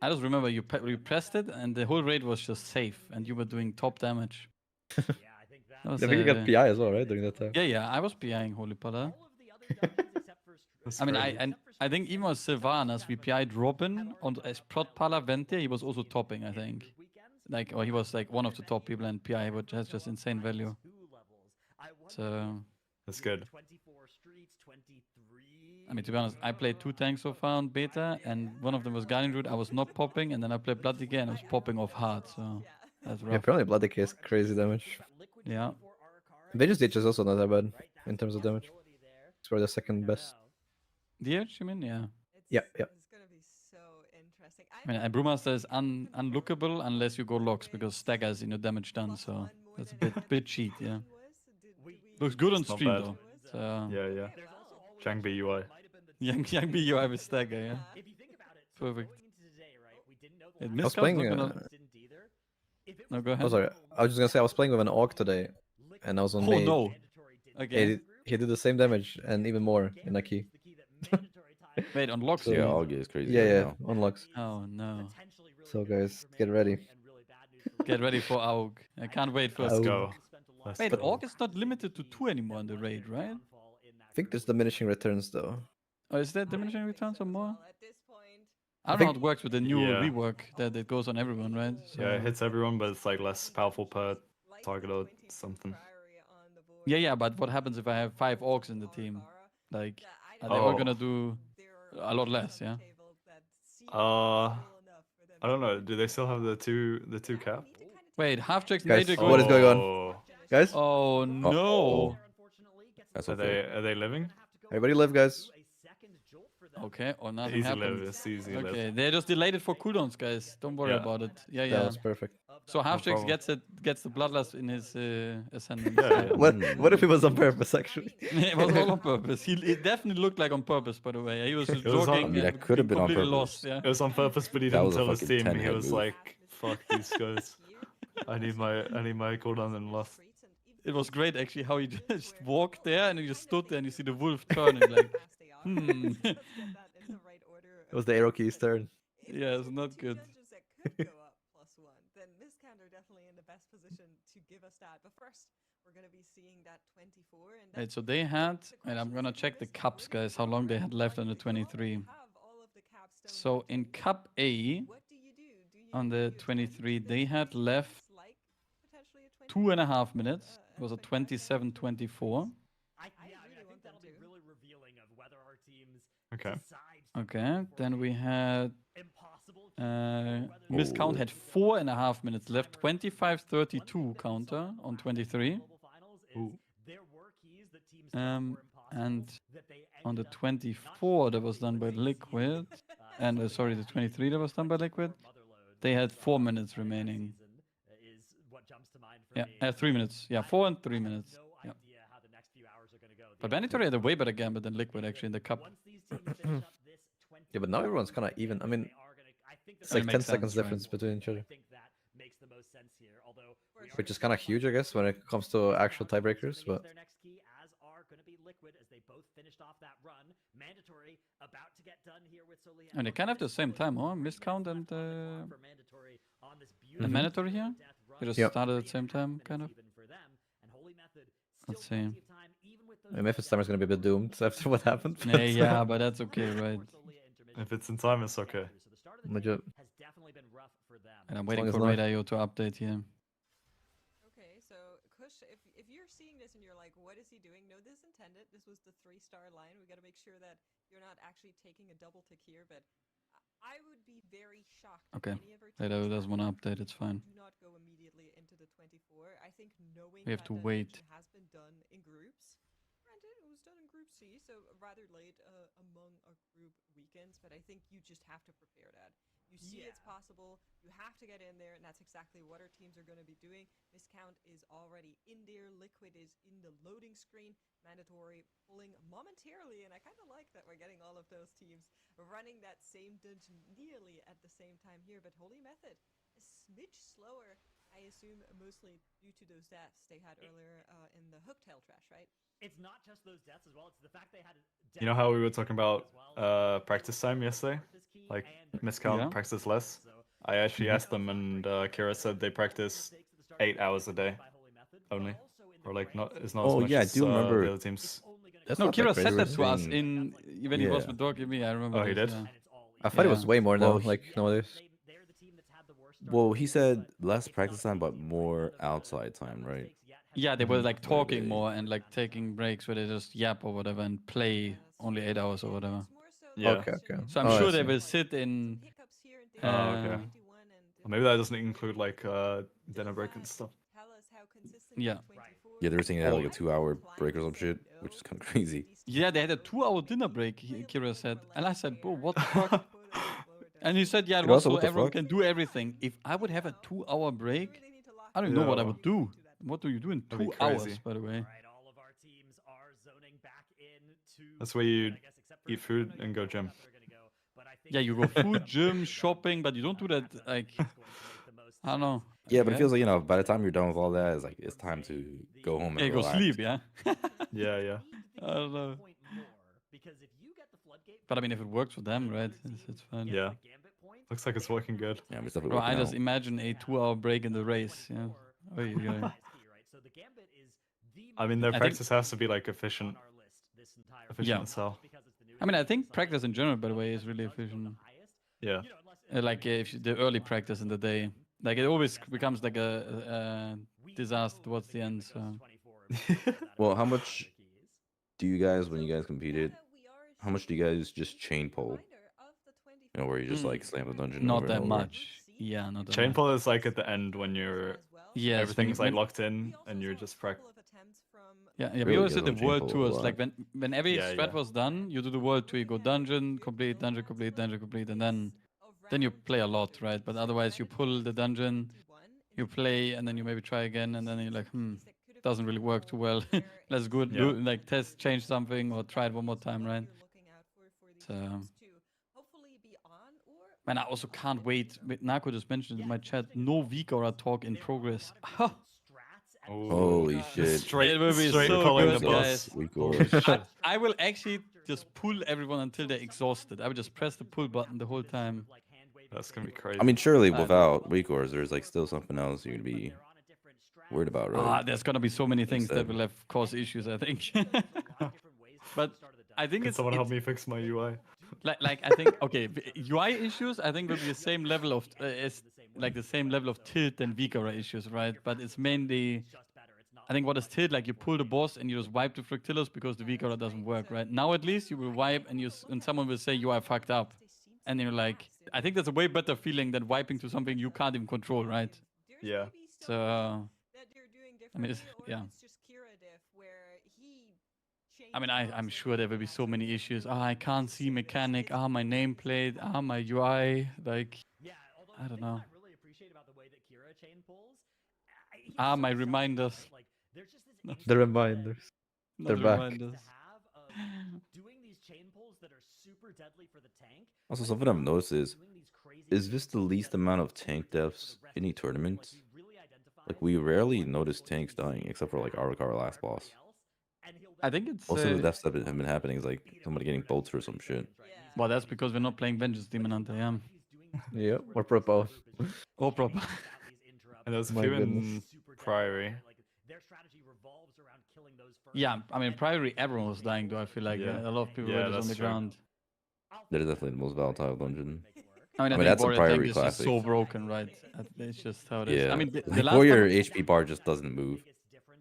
I just remember you pressed it and the whole raid was just safe and you were doing top damage. I think you got PI as well, right, during that time? Yeah, I was PIing Holy Paladin. I mean, I think even with Sylvanas, we PI'd Robin on as Prot Pala Ventia, he was also topping, I think. Like, or he was like one of the top people and PI, which has just insane value. So that's good. I mean, to be honest, I played 2 tanks so far on beta, and one of them was Guardian Root. I was not popping, and then I played Blood Decay, and I was popping off hard. So that's rough. Yeah, apparently Blood Decay is crazy damage. Yeah. Vengeance Ditch is also not that bad in terms of damage. It's for the second best. DH, you mean? Yeah. Yeah. It's going to be so interesting. I mean, and Brewmaster is unlookable unless you go locks, because stagger is damage done, so that's a bit cheat, yeah. Looks good on stream, though. So Yeah. Chang B UI. Young B UI with stagger, yeah. Perfect. I was playing. No, go ahead. Oh, sorry. I was just gonna say I was playing with an Orc today, and I was on mage. Oh no! Okay. He did the same damage and even more in a key. Wait, on locks? Yeah, Augie is crazy. Yeah, right now. on locks. Oh no! So guys, get ready. Get ready for AUG. I can't wait for. Let's go. Wait, Orc is not limited to 2 anymore in the raid, right? I think there's diminishing returns though. Or is there diminishing returns or more? At this point, I don't know how it works with the new Yeah. rework that it goes on everyone, right? So, Yeah, it hits everyone, but it's like less powerful per target or something. yeah, but what happens if I have 5 orcs in the team? Like, are they all Oh. gonna do a lot less, yeah? I don't know. Do they still have the two cap? Wait, half-tricks Guys, major what is going on? Oh. Guys, Oh no! That's Are okay. they living? everybody live, guys. Okay, or nothing Easy happened. live, it's easy Okay, live. they just delayed it for cooldowns, guys. Don't worry Yeah. about it. Yeah, That yeah. was perfect. So half-tricks problem. gets the bloodlust in his ascendant. Yeah, yeah. What if it was on purpose, actually? It was all on purpose. It definitely looked like on purpose, by the way. He was just It was joking. on- I mean, that could have been on completely purpose. lost, yeah. It was on purpose, but he That didn't was a tell his fucking team. He 10-head was move. like, "Fuck these guys. I need my cooldown and lost." It was great, actually, how he just walked there and he just stood there and you see the wolf turning like, It was the arrow key's turn. Yeah, it's not good. Then this counter definitely in the best position to give us that. But first, we're going to be seeing that 24. And Right, so they had, and I'm gonna check the cups, guys, how long they had left on the 23. So in Cup A, on the 23, they had left 2.5 minutes. It was a 27-24. I think that'll be really revealing of whether our teams Okay. Okay, then we had Miscount had 4.5 minutes left. 25-32 counter on 23. Ooh. And on the 24 that was done by Liquid, and sorry, the 23 that was done by Liquid, they had 4 minutes remaining. Yeah, 3 minutes. Yeah, 4 and 3 minutes. Yeah. But Banter had a way better gambit than Liquid actually in the cup. Yeah, but now everyone's kind of even. I mean, it's It like 10 makes seconds sense, right? difference between each other. Which is kind of huge, I guess, when it comes to actual tiebreakers. But And they kind of have the same time, huh? Miscount and mandatory here? They just Yep. started at the same time, kind of. Let's see. Memphis timer is going to be a bit doomed after what happened. Yeah, but that's okay, right? If it's in time, it's okay. Legit. And I'm As waiting long for as not- Raid.io to update here. Okay, so Kush, if you're seeing this and you're like, what is he doing? No, this is intended. This was the 3-star line. We got to make sure that you're not actually taking a double tick here, but I would be very shocked. if Okay, any of our Raid.io teams doesn't want to update, it's fine. do not go immediately into the 24. I think knowing We have that to the wait. dungeon has been done in groups. Granted, it was done in Group C, so rather late among our group weekends, but I think you just have to prepare that. You see it's possible, you have to get in there, and that's exactly what our teams are going to be doing. Miscount is already in there, Liquid is in the loading screen, Mandatory pulling momentarily, and I kind of like that we're getting all of those teams running that same dungeon nearly at the same time here, but Holy Method, a smidge slower, I assume mostly due to those deaths they had earlier in the Hooktail trash, right? It's not just those deaths as well, it's the fact they had You know how we were talking about practice time yesterday? Like Miscount Yeah. practice less? I actually asked them, and Kira said they practice 8 hours a day only. Or like not, it's not as Oh, much yeah, I as do remember. the other teams. That's No, not that Kira crazy. said We're that to us saying- when he was Yeah. with Dog and me. I remember. Oh, he this, did? yeah. I thought it was Yeah. way more now, Well, like nowadays. Well, he said less practice time, but more outside time, right? Yeah, they were like Where talking they- more and like taking breaks where they just yap or whatever and play only 8 hours or whatever. Yeah. Okay, okay. So I'm Oh, I sure they see. will sit in. Oh, okay. Uh, Or maybe that doesn't include like dinner break and stuff. Yeah. Yeah, they were saying they had like a 2-hour break or some shit, which is kind of crazy. Yeah, they had a 2-hour dinner break, Kira said. And I said, bro, what the fuck? And he said, yeah, it But was also, so what the everyone fuck? can do everything. If I would have a 2-hour break, I don't know what I Yeah. would do. What do you do in That'd be 2 hours, crazy. by the way? That's where you eat food and go gym. Yeah, you go food, gym, shopping, but you don't do that, like, I don't know. Yeah, but it Okay. feels like, you know, by the time you're done with all that, it's like it's time to go home and Yeah, go relax. sleep, yeah? Yeah, yeah. I don't know. But I mean, if it works for them, right? It's fine. Yeah. Looks like it's working good. Yeah, it's definitely Bro, I working just out. imagine a 2-hour break in the race, yeah. Oy, oy, oy. I mean, their I think- practice has to be like efficient Yeah. as hell. I mean, I think practice in general, by the way, is really efficient. Yeah. Like the early practice in the day. Like it always becomes like a disaster towards the end. So. Well, how much do you guys, when you guys competed, how much do you guys just chain pull? You know, where you just like slam the dungeon Not over that and over? much. Yeah, not that Chain much. pull is like at the end when you're everything's like when, locked in and you're just Yeah, Really? we always You did guys the don't chain world pull a tours. lot? Like when every Yeah, strat yeah. was done, you do the world tour, you go dungeon complete, dungeon complete, dungeon complete, and then you play a lot, right? But otherwise, you pull the dungeon, you play, and then you maybe try again, and then you're like, doesn't really work too well. Let's go do like test, change something, or try it one more time, right? So. Man, I also can't wait. Narco just mentioned in my chat, no weak aura talk in progress. Holy shit. It will be so pulling good, the boss. guys. I will actually just pull everyone until they're exhausted. I will just press the pull button the whole time. That's gonna be crazy. I mean, surely without weak auras, there's like still something else you'd be worried about, right? There's gonna be so many things that will have cause issues, I think. But I think Can someone help me fix my UI? Like I think okay, UI issues I think will be the same level of the same level of tilt than Vikara issues, right? But it's mainly I think what is tilt, like you pull the boss and you just wipe the Fructillus because the Vikara doesn't work, right? Now at least you will wipe and someone will say you are fucked up, and you're like, I think that's a way better feeling than wiping to something you can't even control, right? Yeah. So I mean, yeah. I mean, I'm sure there will be so many issues. I can't see mechanic. My nameplate. My UI. Like, I don't know. My reminders. The reminders. They're back. Also, something I've noticed is this the least amount of tank deaths in any tournament? Like, we rarely notice tanks dying, except for like our last boss. I think it's most of the deaths that have been happening is like somebody getting bolts or some shit. Well, that's because we're not playing Vengeance Demon Hunter, yeah. Yeah, or Propo. Or Propo. And there's a few in Priory. Yeah, I mean, Priory, everyone was dying, though. I feel like a lot of people were just on the ground. That is definitely the most volatile dungeon. I mean, that's a Priory is classic. so broken, right? It's just how it is. Yeah. I mean, the last Warrior HP bar just doesn't move.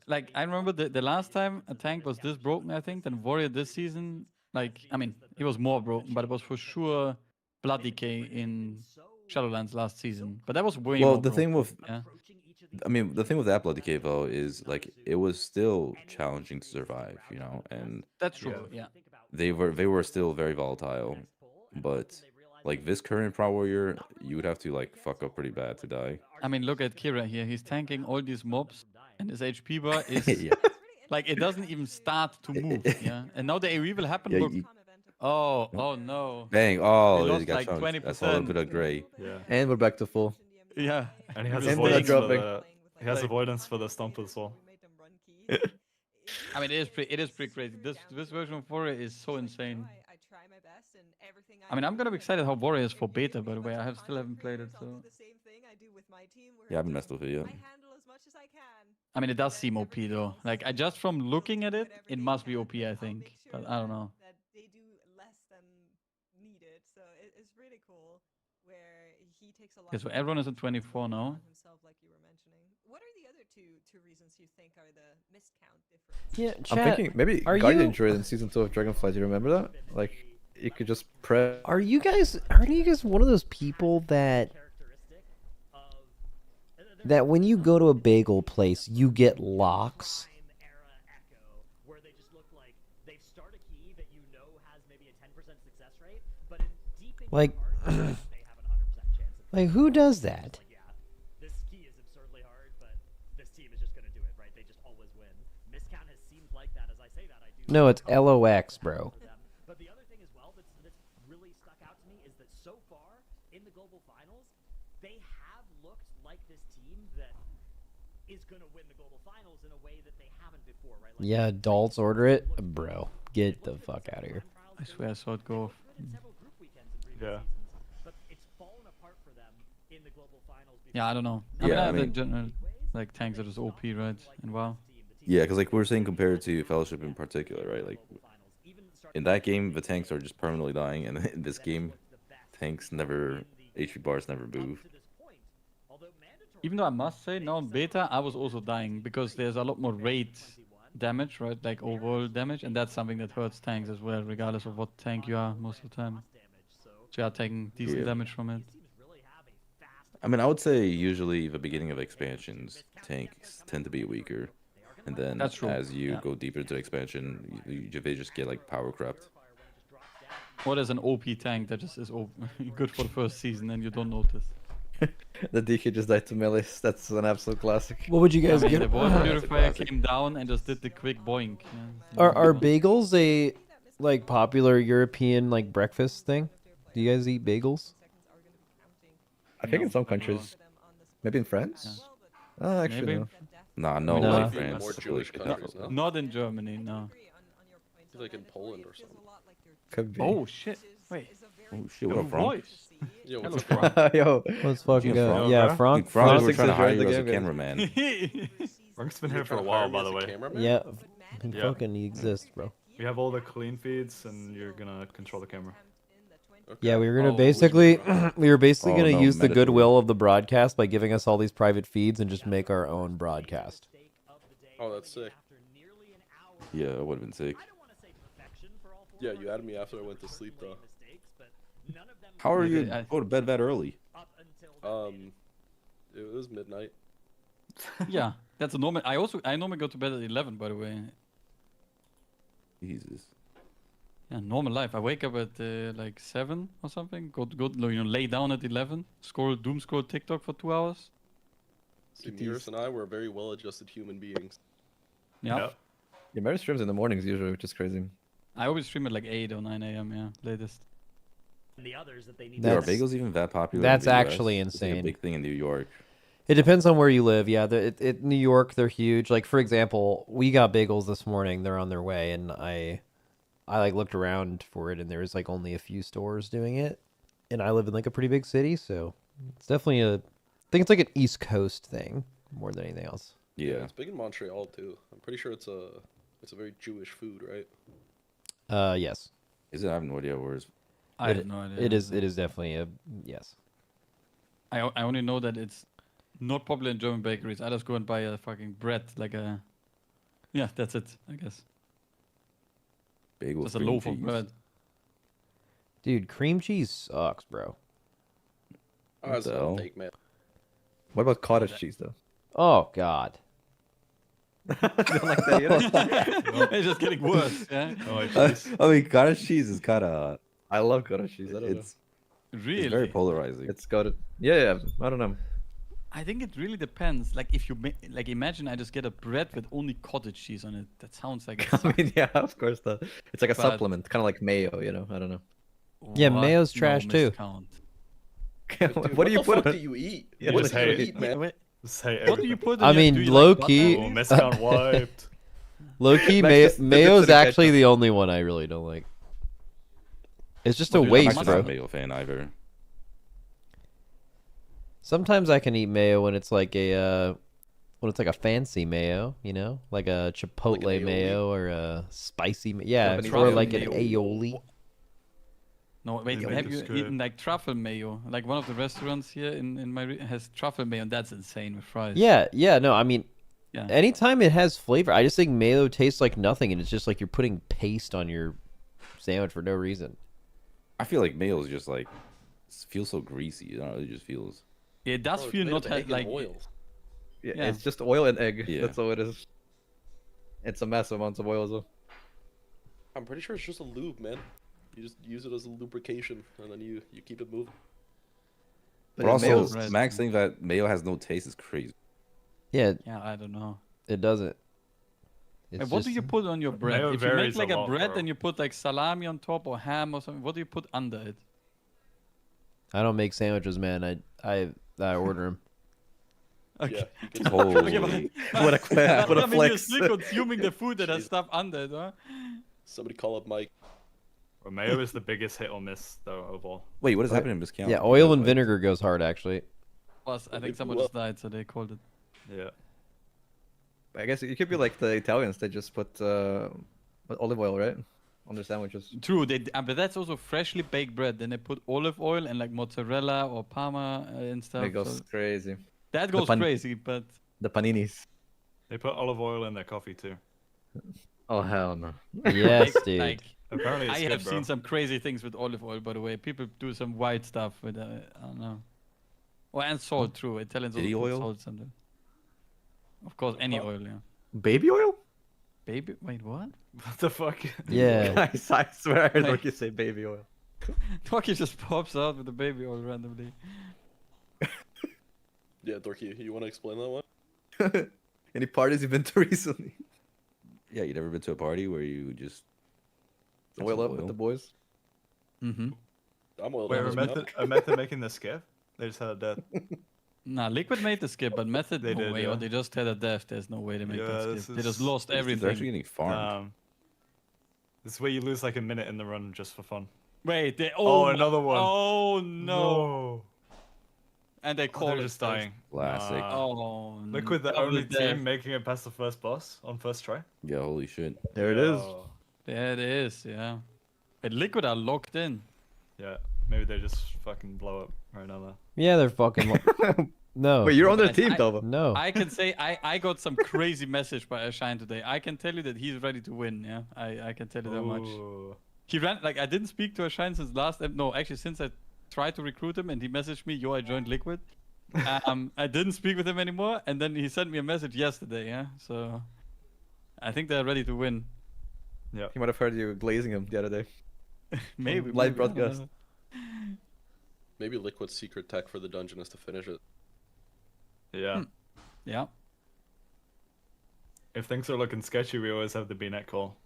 Like, I remember the last time a tank was this broken, I think, than Warrior this season. Like, I mean, it was more broken, but it was for sure Blood Decay in Shadowlands last season. But that was way more the thing broken. with... I mean, the thing with that Blood Decay, though, is, like, it was still challenging to survive, you know? And... That's true, yeah. They were still very volatile, but... Like, this current Pro Warrior, you would have to, like, fuck up pretty bad to die. I mean, look at Kira here. He's tanking all these mobs, and his HP bar is... Like, it doesn't even start to move, yeah? And now the AoE will happen. Yeah, oh no. Bang, we he lost got like chunked. 20%. That's a little bit of gray. Yeah. And we're back to full. Yeah. And he has And avoidance for dropping. he has avoidance for the stomp as well. I mean, it is pretty crazy. This version of Warrior is so insane. I mean, I'm gonna be excited how Warrior is for beta, by the way. I still haven't played it, so... Yeah, I haven't messed with it yet. I mean, it does seem OP, though. Like, just from looking at it, it must be OP, I think. But I don't know. Okay, so everyone is at 24 now. What are the other two reasons you think are the miscount difference? Yeah, I'm thinking maybe Guardian enjoyed in season 2 of Dragonflight. Do you remember that? Like, you could just press. Aren't you guys one of those people that when you go to a bagel place, you get locks? Like, like who does that? This key is absurdly hard, but this team is just going to do it, right? They just always win. Miscount has seemed like that. As I say that, I do. No, it's LOX, bro. But the other thing as well that's really stuck out to me is that so far in the global finals, they have looked like this team that is going to win the global finals in a way that they haven't before, right? Like, Yeah, adults order it, bro. Get the fuck out of here. I swear I saw it go off. Yeah. But it's fallen apart for them in the global finals. Yeah, I don't know. I mean, general, like, tanks are just OP, right? And WoW. Yeah, because like we were saying, compared to Fellowship in particular, right? Like in that game, the tanks are just permanently dying, and in this game, tanks never, HP bars never move. Even though I must say, now in beta, I was also dying because there's a lot more rate damage, right? Like overall damage, and that's something that hurts tanks as well, regardless of what tank you are most of the time. So you are taking decent damage from it. I mean, I would say usually the beginning of expansions, tanks tend to be weaker. And then as you go deeper into expansion, they just get like power crept. Or there's an OP tank that just is good for the first season and you don't notice. The DK just died to melee. That's an absolute classic. What would you guys get? The water purifier came down and just did the quick boink. Yeah. Are bagels a like popular European like breakfast thing? Do you guys eat bagels? I think in some countries. Maybe in France? Oh, actually Maybe. no. Nah, no, No. like France. More Jewish countries, no? Not in Germany, no. Like in Poland or something. Could be. Oh shit! Wait. Oh shit, what up, Frank? Yo, Hello, what's Frank. up? Yo, Let's fucking go. Frank? Yeah, Frank. Frank, we're Frank trying to hire enjoyed you the as a game, cameraman. Frank's been here You're for a trying to hire while, me by as the a way. cameraman? Yeah, Yeah. fucking exist, bro. We have all the clean feeds, and you're gonna control the camera. Okay. Yeah, we were gonna Oh, basically we were basically Oh, gonna no, use the mandatory. goodwill of the broadcast by giving us all these private feeds and just make our own broadcast. Oh, that's sick. Yeah, it would have been sick. Yeah, you added me after I went to sleep, though. How are you I- go to bed that early? It was midnight. Yeah, that's a normal. I normally go to bed at 11, by the way. Jesus. Yeah, normal life. I wake up at like 7 or something. Go lay down at 11. Doom scroll TikTok for 2 hours. See, Mirrors and I were very well-adjusted human beings. Yeah. Yep. Yeah, Mary streams in the mornings usually, which is crazy. I always stream at like 8 or 9 a.m. Yeah, latest. The others that they need. Are That's- bagels even that popular? that's in the US? actually It's like a insane. big thing in New York. It depends on where you live. Yeah, New York, they're huge. Like for example, we got bagels this morning. They're on their way, and I like looked around for it, and there was like only a few stores doing it. And I live in like a pretty big city, so it's definitely I think it's like an East Coast thing more than anything else. Yeah. It's big in Montreal, too. I'm pretty sure it's a very Jewish food, right? Yes. Is it? I have no idea where it's. I have no idea. It is definitely a yes. I only know that it's not popular in German bakeries. I just go and buy a fucking bread, like a. Yeah, that's it. I guess. Bagels. Just a cream loaf of cheese. bread. Dude, cream cheese sucks, bro. Oh, that's the a hell? take, man. What about cottage cheese though? Oh God. You don't like that either? It's just getting worse. Yeah. Oh, jeez. I mean, cottage cheese is kind of. I love cottage cheese. I don't It's Really. very polarizing. know. It's got it. Yeah, I don't know. I think it really depends. Like if you like, imagine I just get a bread with only cottage cheese on it. That sounds like. It I mean, yeah, of course. It's like a But- supplement, kind of like mayo. You know, I don't know. Yeah, What? mayo's No trash, too. miscount. Dude, what do you the put fuck on do you eat? Yeah, What just do you hate- eat, man? Say What do you put? In I your- mean, do you low like key- Oh, butter? miscount wiped. Low key, Max just dips mayo's it in actually ketchup. the only one I really don't like. It's just a Well, dude, waste, I'm actually not a bro. bagel fan either. Sometimes I can eat mayo when it's like a fancy mayo, you know, like a chipotle aioli? mayo or a spicy, yeah, Japanese or mayo. like an Mayo. aioli. No, wait. Yeah, Have that's you good. eaten like truffle mayo? Like one of the restaurants here in my has truffle mayo, and that's insane with fries. Yeah, no, I mean, Yeah. anytime it has flavor, I just think mayo tastes like nothing, and it's just like you're putting paste on your sandwich for no reason. I feel like mayo is just like feels so greasy. I don't know. It just feels. It does Oh, it's feel made not of egg and like. oil. Yeah, Yeah. it's just oil and egg. Yeah. That's all it is. It's a massive amount of oil as well. I'm pretty sure it's just a lube, man. You just use it as a lubrication, and then you keep it moving. But yeah, also, mayo's- Right. Max saying that mayo has no taste is crazy. Yeah, Yeah, I don't know. it doesn't. It's And what do just- you put on your bread? Mayo If you make varies a like a lot, bread bro. and you put like salami on top or ham or something, what do you put under it? I don't make sandwiches, man. I order them. Yeah. you can- Holy. What a what a I mean, you're flex. still consuming the food that has Jeez. stuff under it, huh? Somebody call up Mike. Well, mayo is the biggest hit or miss though overall. Wait, what is happening in this count? Yeah, oil and vinegar goes hard, actually. Plus, I Well, think they someone blew just died, so they called it. Yeah. I guess you could be like the Italians. They just put olive oil, right? on their sandwiches. True, but that's also freshly baked bread. Then they put olive oil and like mozzarella or parma and stuff. It goes crazy. That goes crazy, but the paninis. They put olive oil in their coffee too. Oh hell no. Yes, dude. Like, apparently, I it's have good, seen some crazy things with olive oil. By the way, people do some wild stuff with I don't know. Oh, and salt. True, Italians also put salt sometimes. Of course, any oil. Yeah. Baby oil? Baby? Wait, what? What the fuck? Yeah. Guys, I swear I heard Dorky say baby oil. Dorky just pops out with the baby oil randomly. Yeah, Dorky, you want to explain that one? Any parties you've been to recently? Yeah, you never been to a party where you just oil up with the boys? Mm-hmm. I'm oiled Wait, up. a method making the skip? They just had a death. Nah, Liquid made the skip, but Method, They no did, way. yeah. Or they just had a death. There's no way they make that this skip. They just is- lost They're everything. actually getting farmed. This is where you lose like a minute in the run just for fun. Wait, they another one. Oh no. And they call they're it just dying. Classic. Oh, Liquid, the double only death. team making it past the first boss on first try. Yeah, holy shit. There it is. Oh, There it is, yeah. But Liquid are locked in. yeah, maybe they just fucking blow up right now. Though. Yeah, they're fucking. No. Wait, you're on their Guys, team, Tova. No. I can say I got some crazy message by Ashine today. I can tell you that he's ready to win, yeah? I can tell you that much. Ooh. He ran, like, I didn't speak to Ashine since no, actually, since I tried to recruit him and he messaged me, yo, I joined Liquid. I didn't speak with him anymore, and then he sent me a message yesterday, yeah? So, I think they're ready to win. Yeah. He might have heard you glazing him the other day. Maybe. Live maybe, I don't broadcast. know. Maybe Liquid's secret tech for the dungeon is to finish it. Yeah. Yeah. If things are looking sketchy, we always have the B-net call.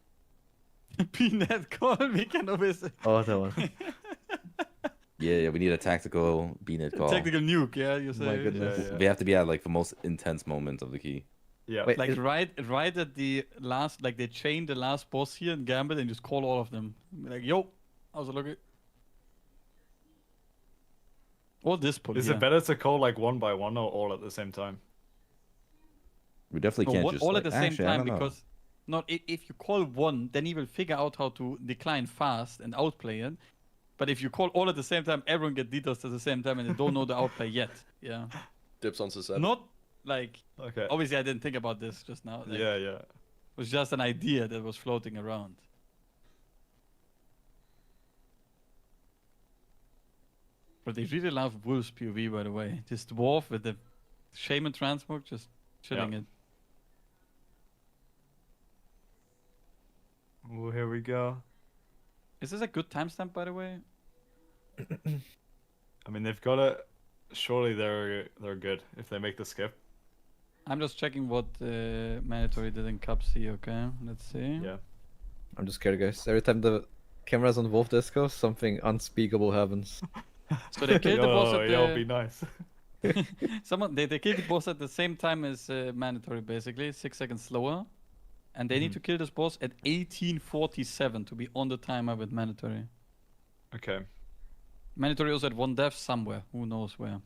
Peanut call, we can always... Oh, that one. Yeah, we need a tactical B-net call. Technical nuke, yeah, you say. My goodness. Yeah, yeah. We have to be at like the most intense moment of the key. Yeah. Wait, Like is- right at the last, like they chain the last boss here in Gambit and just call all of them. Be like, yo, how's it looking? Or this pull. Is yeah. it better to call like one by one or all at the same time? We definitely No, can't what- just all like, at the same actually, I time don't know. because if you call one, then he will figure out how to decline fast and outplay it. But if you call all at the same time, everyone get DDoS at the same time and they don't know the outplay yet. Yeah. Dips on Suzette. Not like Okay. obviously I didn't think about this just now. Like, Yeah, yeah. It was just an idea that was floating around. But they really love Wolves POV, by the way. This dwarf with the Shaman Transmog just chilling Yeah. it. Oh, here we go. Is this a good timestamp, by the way? I mean, they've got it. Surely they're good if they make the skip. I'm just checking what Mandatory did in Cup C, okay? Let's see. Yeah. I'm just scared, guys. Every time the camera's on Wolf Disco, something unspeakable happens. So they killed the boss at Yo, the... be nice. They killed the boss at the same time as Mandatory, basically, 6 seconds slower. And they need to kill this boss at 1847 to be on the timer with Mandatory. Okay. Mandatory also had 1 death somewhere, who knows where.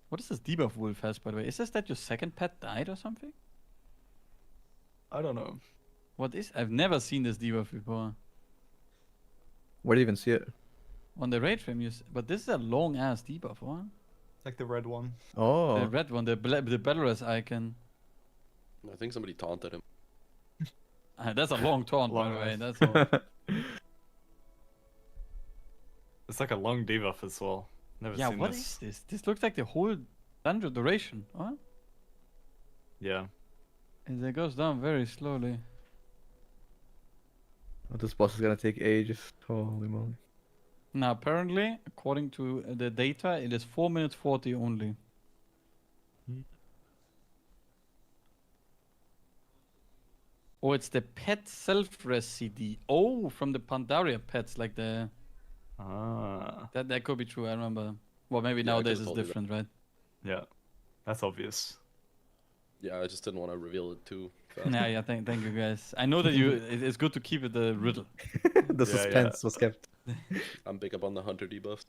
What is this debuff Wolf has, by the way? Is this that your second pet died or something? I don't know. What is? I've never seen this debuff before. Where do you even see it? On the raid frame, but this is a long ass debuff, what? It's like the red one. Oh. The red one, the Belarus icon. I think somebody taunted him. That's a long taunt, by Long the way. ass. That's all. It's like a long debuff as well. Never Yeah, seen what this. is this? This looks like the whole dungeon duration. What? Yeah. And it goes down very slowly. Oh, this boss is gonna take ages. Holy moly. Now, apparently, according to the data, it is 4 minutes 40 only. Oh, it's the pet self-res CD. Oh, from the Pandaria pets, like the... Ah. That could be true, I remember. Well, maybe Yeah, I nowadays could've it's told you that. different, right? Yeah. That's obvious. Yeah, I just didn't want to reveal it too fast. Yeah, thank you guys. I know that it's good to keep it a riddle. The suspense was kept. I'm big up on the hunter debuffs.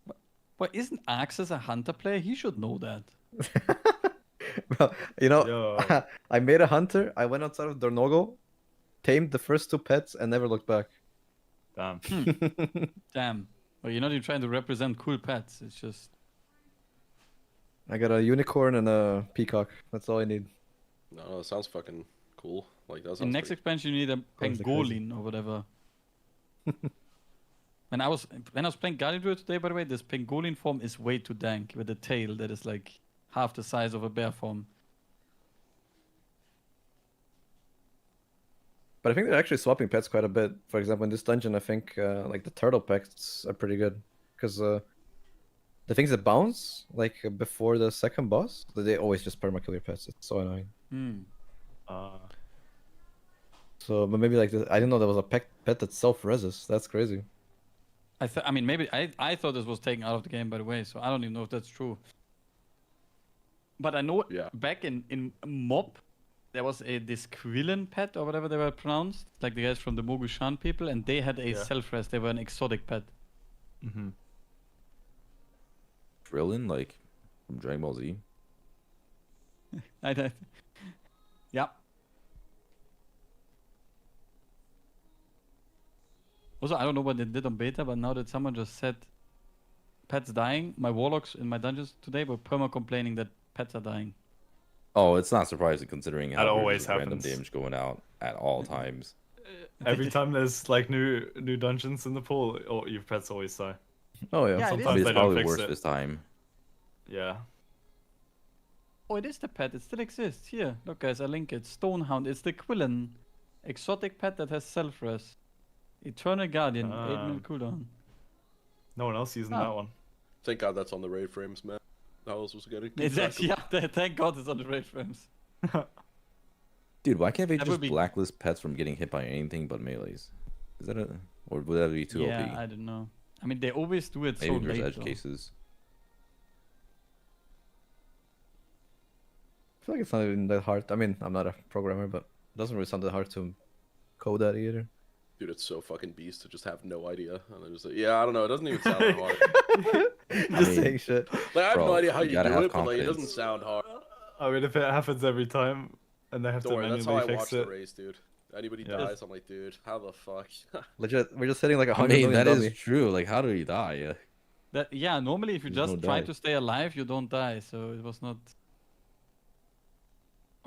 But isn't Axis a hunter player? He should know that. Well, you know, Yo. I made a hunter. I went outside of Dornogo, tamed the first 2 pets, and never looked back. Damn. Damn. Well, you're not even trying to represent cool pets. It's just. I got a unicorn and a peacock. That's all I need. No, it sounds fucking cool. Like that In sounds next pretty... expansion, you need a Coins are crazy. pangolin or whatever. When I was playing Guardian Druid today, by the way, this pangolin form is way too dank with a tail that is like half the size of a bear form. But I think they're actually swapping pets quite a bit. For example, in this dungeon, I think like the turtle pets are pretty good because the things that bounce like before the second boss, they always just permakill your pets. It's so annoying. So, but maybe like I didn't know there was a pet that self-reses. That's crazy. I mean, maybe I thought this was taken out of the game, by the way, so I don't even know if that's true. But I know back in Mob, there was this Krillin pet or whatever they were pronounced, like the guys from the Mogushan people, and they had a self-res. They were an exotic pet. Krillin, like from Dragon Ball Z. Yeah. Also, I don't know what they did on beta, but now that someone just said pets dying, my warlocks in my dungeons today were perma-complaining that pets are dying. Oh, it's not surprising considering That how there's always just random happens. damage going out at all times. Every time there's like new dungeons in the pool, or your pets always die. Oh yeah. Yeah, Sometimes I mean, they it's don't probably fix worse it. this time. Yeah. Oh, it is the pet. It still exists. Here, look, guys, I link it. Stonehound. It's the Quillen, exotic pet that has self-res. Eternal Guardian, 8-minute cooldown. No one else using that one. Thank God that's on the raid frames, man. How else was getting? It's actually, thank God it's on the raid frames. Dude, why can't they That just would be- blacklist pets from getting hit by anything but melees? Is that or would that be too Yeah, OP? I don't know. I mean, they always do it Maybe so there's late. edge though. cases. I feel like it's not even that hard. I mean, I'm not a programmer, but it doesn't really sound that hard to code that either. Dude, it's so fucking beast to just have no idea. And then just like, yeah, I don't know. It doesn't even sound that hard. Just saying shit. Like, I have Bro, no idea how you you gotta do have it, but like, it doesn't confidence. sound hard. I mean, if it happens every time, and they have Don't to worry, that's how manually I watch fix the it. race, dude. Anybody Yeah. dies, I'm like, dude, how the fuck? Legit, we're just hitting like I 100 mean, million that dummy. is true. Like, how do you die? Yeah, normally if you There's just no try die. to stay alive, you don't die. So it was not.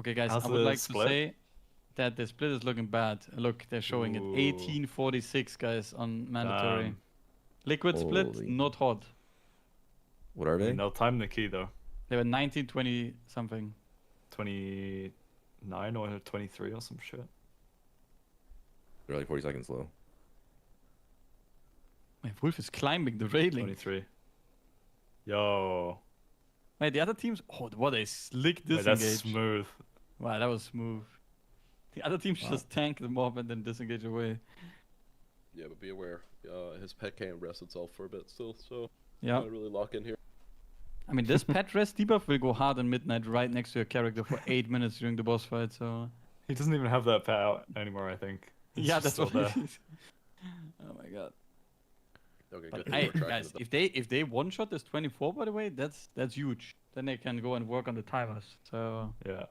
Okay, guys, How's I would the like split? to say that the split is looking bad. Look, they're showing it Ooh. 1846, guys, on mandatory. Damn. Liquid split, Holy. not hot. What are they? No time the key though. They were 1920 something. 29 or 23 or some shit. They're like 40 seconds low. My Wolf is climbing the railing. 23. Yo. Wait, the other teams. Oh, what a slick Wait, disengage. that's smooth. Wow, that was smooth. The other teams just tank the mob and then disengage away. Yeah, but be aware, his pet can't rest itself for a bit still, so Yeah. gotta really lock in here. I mean, this pet rest debuff will go hard on midnight right next to your character for 8 minutes during the boss fight, so. He doesn't even have that pet out anymore, I think. It's Yeah, just that's still what there. it is. Oh my god. Okay, But good. hey, We're tracking guys, it if they one shot this 24, by the way, that's huge. Then they can go and work on the timers. So Yeah.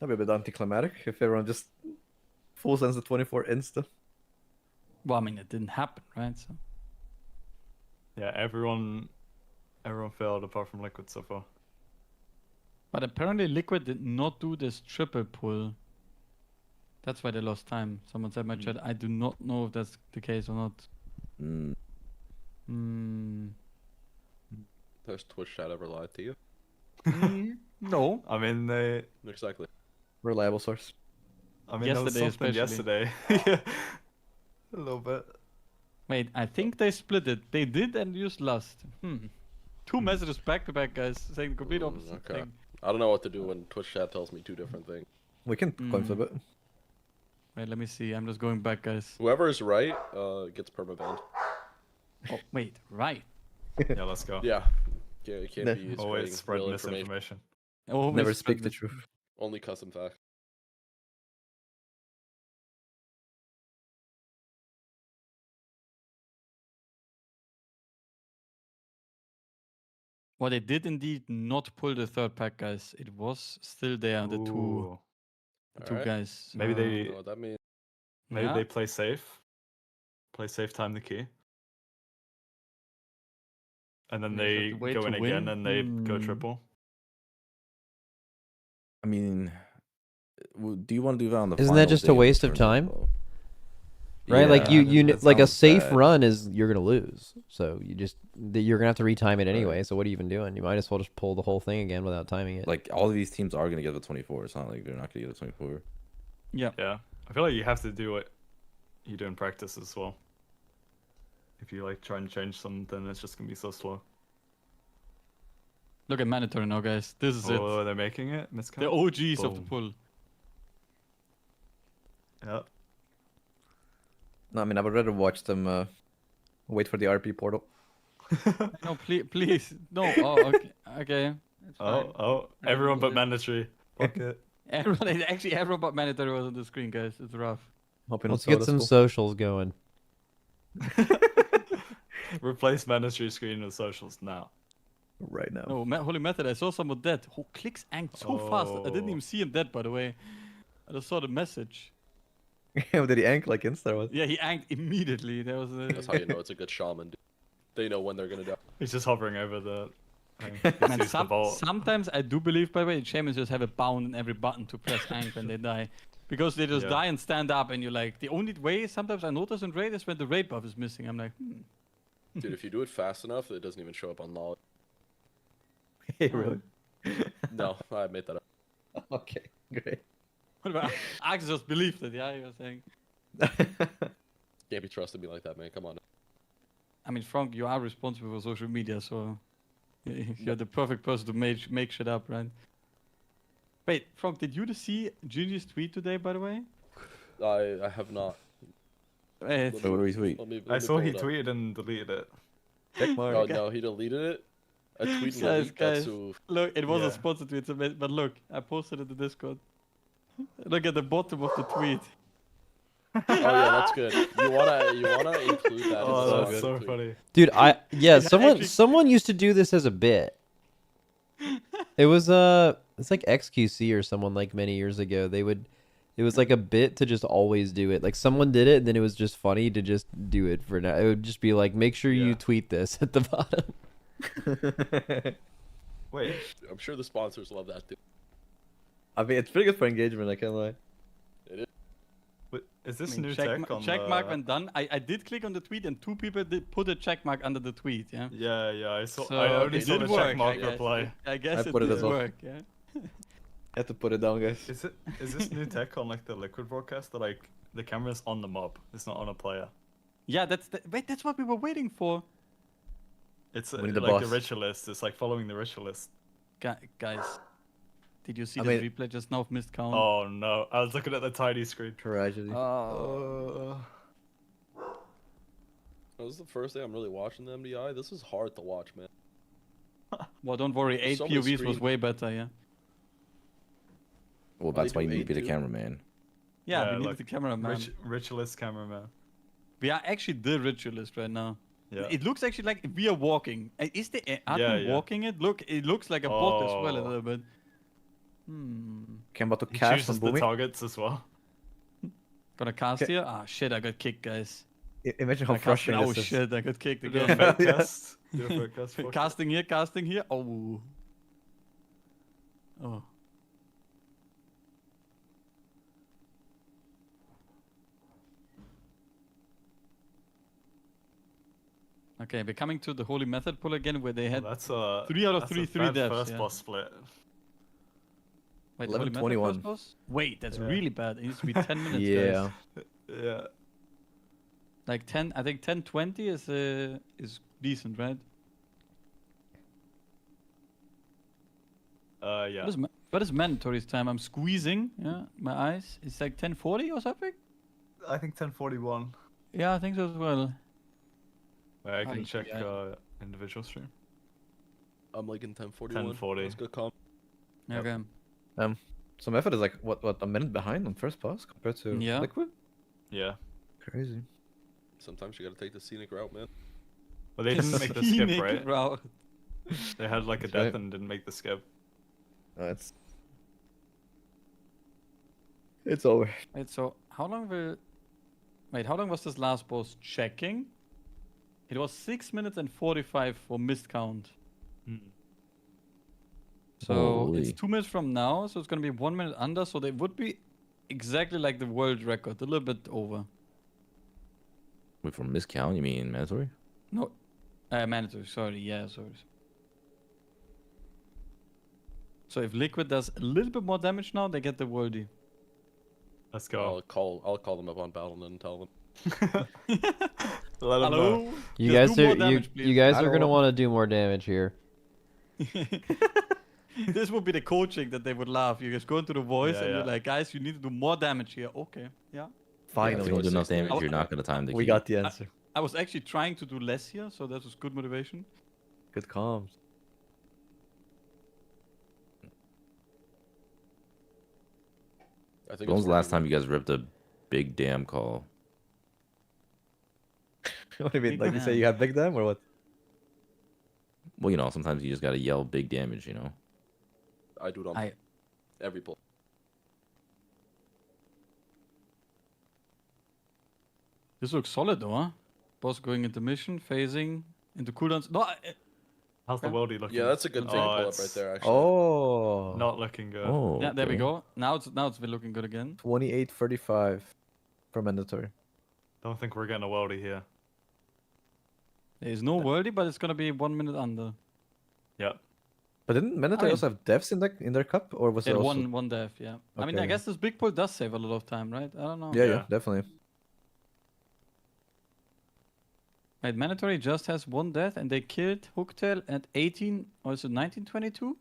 That'd be a bit anticlimactic if everyone just full sends the 24 insta. well, I mean, it didn't happen, right? So Yeah, everyone failed apart from Liquid so far. but apparently Liquid did not do this triple pull. That's why they lost time. Someone said in my chat. I do not know if that's the case or not. Mm. Has Twitch chat ever lied to you? No. I mean, they. Exactly. Reliable source. I mean, there was Yesterday something especially. yesterday. Yeah. A little bit. Wait, I think they split it. They did and used lust. Two messages back to back, guys, saying the complete opposite Okay. thing. I don't know what to do when Twitch chat tells me two different things. We can coin flip it. Wait, let me see. I'm just going back, guys. Whoever is right gets permabanned. Oh, wait, right. Yeah, let's go. Yeah. It can't be Always spread real information. misinformation. Always Never spread speak the mis- truth. Only custom facts. Well, they did indeed not pull the third pack, guys. It was still there, the two Alright. guys. Maybe I they don't know what that means. maybe Yeah. they play safe. Play safe, time the key. And then Maybe they that's the way go to in again win. and they go triple. I mean, do you want to do that on the Isn't that final just day a of the waste of tournament, time? though? Right? Like Yeah, you that like a sounds safe bad. run is you're gonna lose. So you're gonna have to retime it anyway. So what are you even doing? You might as well just pull the whole thing again without timing it. Like, all of these teams are gonna get the 24. It's not like they're not gonna get the 24. Yeah. Yeah. I feel like you have to do what you do in practice as well. If you like try and change something, it's just gonna be so slow. Look at mandatory now, guys. This is it. Oh, they're making it. Miscount. The OGs of the Boom. pull. Yeah. No, I mean I would rather watch them wait for the RP portal. No, please. No. Oh, okay. Okay. It's fine. Everyone but mandatory. Fuck it. Everyone but mandatory was on the screen, guys. It's rough. Hoping Let's get some socials going. Replace mandatory screen with socials now. Right now. No, Holy Method, I saw someone dead. Who clicks anked so fast? I didn't even see him dead, by the way. I just saw the message. Did he ank like Insta? Was? Yeah, he anked immediately. There was a... That's how you know it's a good shaman. Dude. They know when they're gonna die. He's just hovering over the. Man, sometimes I do believe, by the way, shamans just have a bound in every button to press ank when they die. Because they just die and stand up, and you're like, the only way sometimes I notice in raid is when the raid buff is missing. I'm like, Dude, if you do it fast enough, it doesn't even show up on knowledge. Hey, really? No, I made that up. Okay, great. What about I just believed it, yeah, you were saying. Can't be trusted me like that, man. Come on. I mean, Frank, you are responsible for social media, so you're the perfect person to make shit up, right? Wait, Frank, did you see Gingy's tweet today, by the way? I have not. Wait. So what do we tweet? I saw he tweeted and deleted it. Check mark. Oh no, he deleted it. A tweet and delete, that's who... Look, it was a sponsored tweet, but look, I posted it in the Discord. Look at the bottom of the tweet. Oh yeah, that's good. You wanna include that. Oh, that's so funny. Dude, someone used to do this as a bit. It was it's like XQC or someone like many years ago. It was like a bit to just always do it. Like someone did it and then it was just funny to just do it for now. It would just be like, make sure you tweet this at the bottom. Wait, I'm sure the sponsors love that too. I mean, it's pretty good for engagement, I can't lie. It is. But is this I mean, new tech on check mark when done. I did click on the tweet and 2 people did put a check mark under the tweet, yeah? Yeah, I saw. So I only it saw did the work, check mark I guess. reply. I guess I it put it did as well. work, yeah? Had to put it down, guys. Is this new tech on like the Liquid broadcast? That like the camera's on the mob, it's not on a player. Yeah, that's what we were waiting for. It's We need the like boss. the ritualist. It's like following the ritualist. Guys, did you see I the mean- replay just now of missed count? Oh no, I was looking at the tiny screen. Tragedy. This is the first day I'm really watching the MDI. This is hard to watch, man. Well, don't worry, 8 So many POVs was screens. way better, yeah? Well, they that's why do you need to be the 8-2? cameraman. Yeah, we need like the cameraman. Ritualist cameraman. We are actually the ritualist right now. Yeah. It looks actually like we are walking. Is the admin Yeah. walking it? Look, it looks like a bot as well a Oh. little bit. Came about to He cast chooses on the booming. targets as well. Gonna cast here? Ah, shit, I got kicked, guys. Imagine how I casted- frustrating Oh this is. shit, I got kicked Do a again. fake cast. Do a fake cast. Fuck. casting here. Oh. Oh. Okay, we're coming to the Holy Method pull again, where they had That's 3 out of that's 3 a 3 bad devs. first Yeah. boss split. Wait, 11, Holy Method 21. first boss? Wait, that's Yeah. really bad. It needs to be 10 minutes, Yeah. guys. Yeah. Like 10, I think 10:20 is decent, right? Yeah. What is mandatory's time? I'm squeezing, yeah, my eyes. It's like 10:40 or something? I think 10:41. Yeah, I think so as well. I can check yeah. Individual stream. I'm like in 10:41. 10:40. That's good comp. Okay. So Method is like what a minute behind on first pass compared to Yeah. Liquid. Yeah. Crazy. Sometimes you gotta take the scenic route, man. But they didn't make the skip, Scenic right? route. They had like a That's death right. and didn't make the skip. It's over. Wait, so how long will... Wait, how long was this last boss checking? It was 6 minutes and 45 for missed count. So it's Holy. 2 minutes from now, so it's gonna be 1 minute under, so they would be exactly like the world record, a little bit over. Wait, for miscount, you mean mandatory? No, mandatory, sorry, yeah, sorry. So if Liquid does a little bit more damage now, they get the worldie. Let's go. I'll call them up on Battle.net and tell them. Let them Hello? know. You Just guys do are more damage, you please. guys are gonna Hello. want to do more damage here. This would be the coaching that they would laugh. You just go into the voice Yeah, and you're yeah. like, guys, you need to do more damage here. Okay, yeah. Yeah, if Finally, you don't do enough 6 minutes. damage, you're not gonna time the we key. got the answer. I was actually trying to do less here, so that was good motivation. Good comms. I think When was it's the last working. time you guys ripped a big damn call? What do you mean? Big Like you say damn. you have big damn or what? Well, you know, sometimes you just gotta yell big damage, you know? I do it on I- every pull. This looks solid though, huh? Boss going into mission, phasing, into cooldowns. No, How's the Okay. worldie looking? Yeah, that's a good thing to pull up right it's there, actually. Oh. Not looking good. Oh, yeah, there we okay. go. Now it's looking good again. 28-35 for mandatory. Don't think we're getting a worldie here. There is no worldie, but it's gonna be 1 minute under. Yep. But didn't mandatory mean- also have devs in their cup, or was it It also? one dev, yeah. I mean, I Okay. guess this big pull does save a lot of time, right? I don't know. Yeah, Yeah. definitely. Right, mandatory just has one death, and they killed Hooktail at 18, or is it 1922?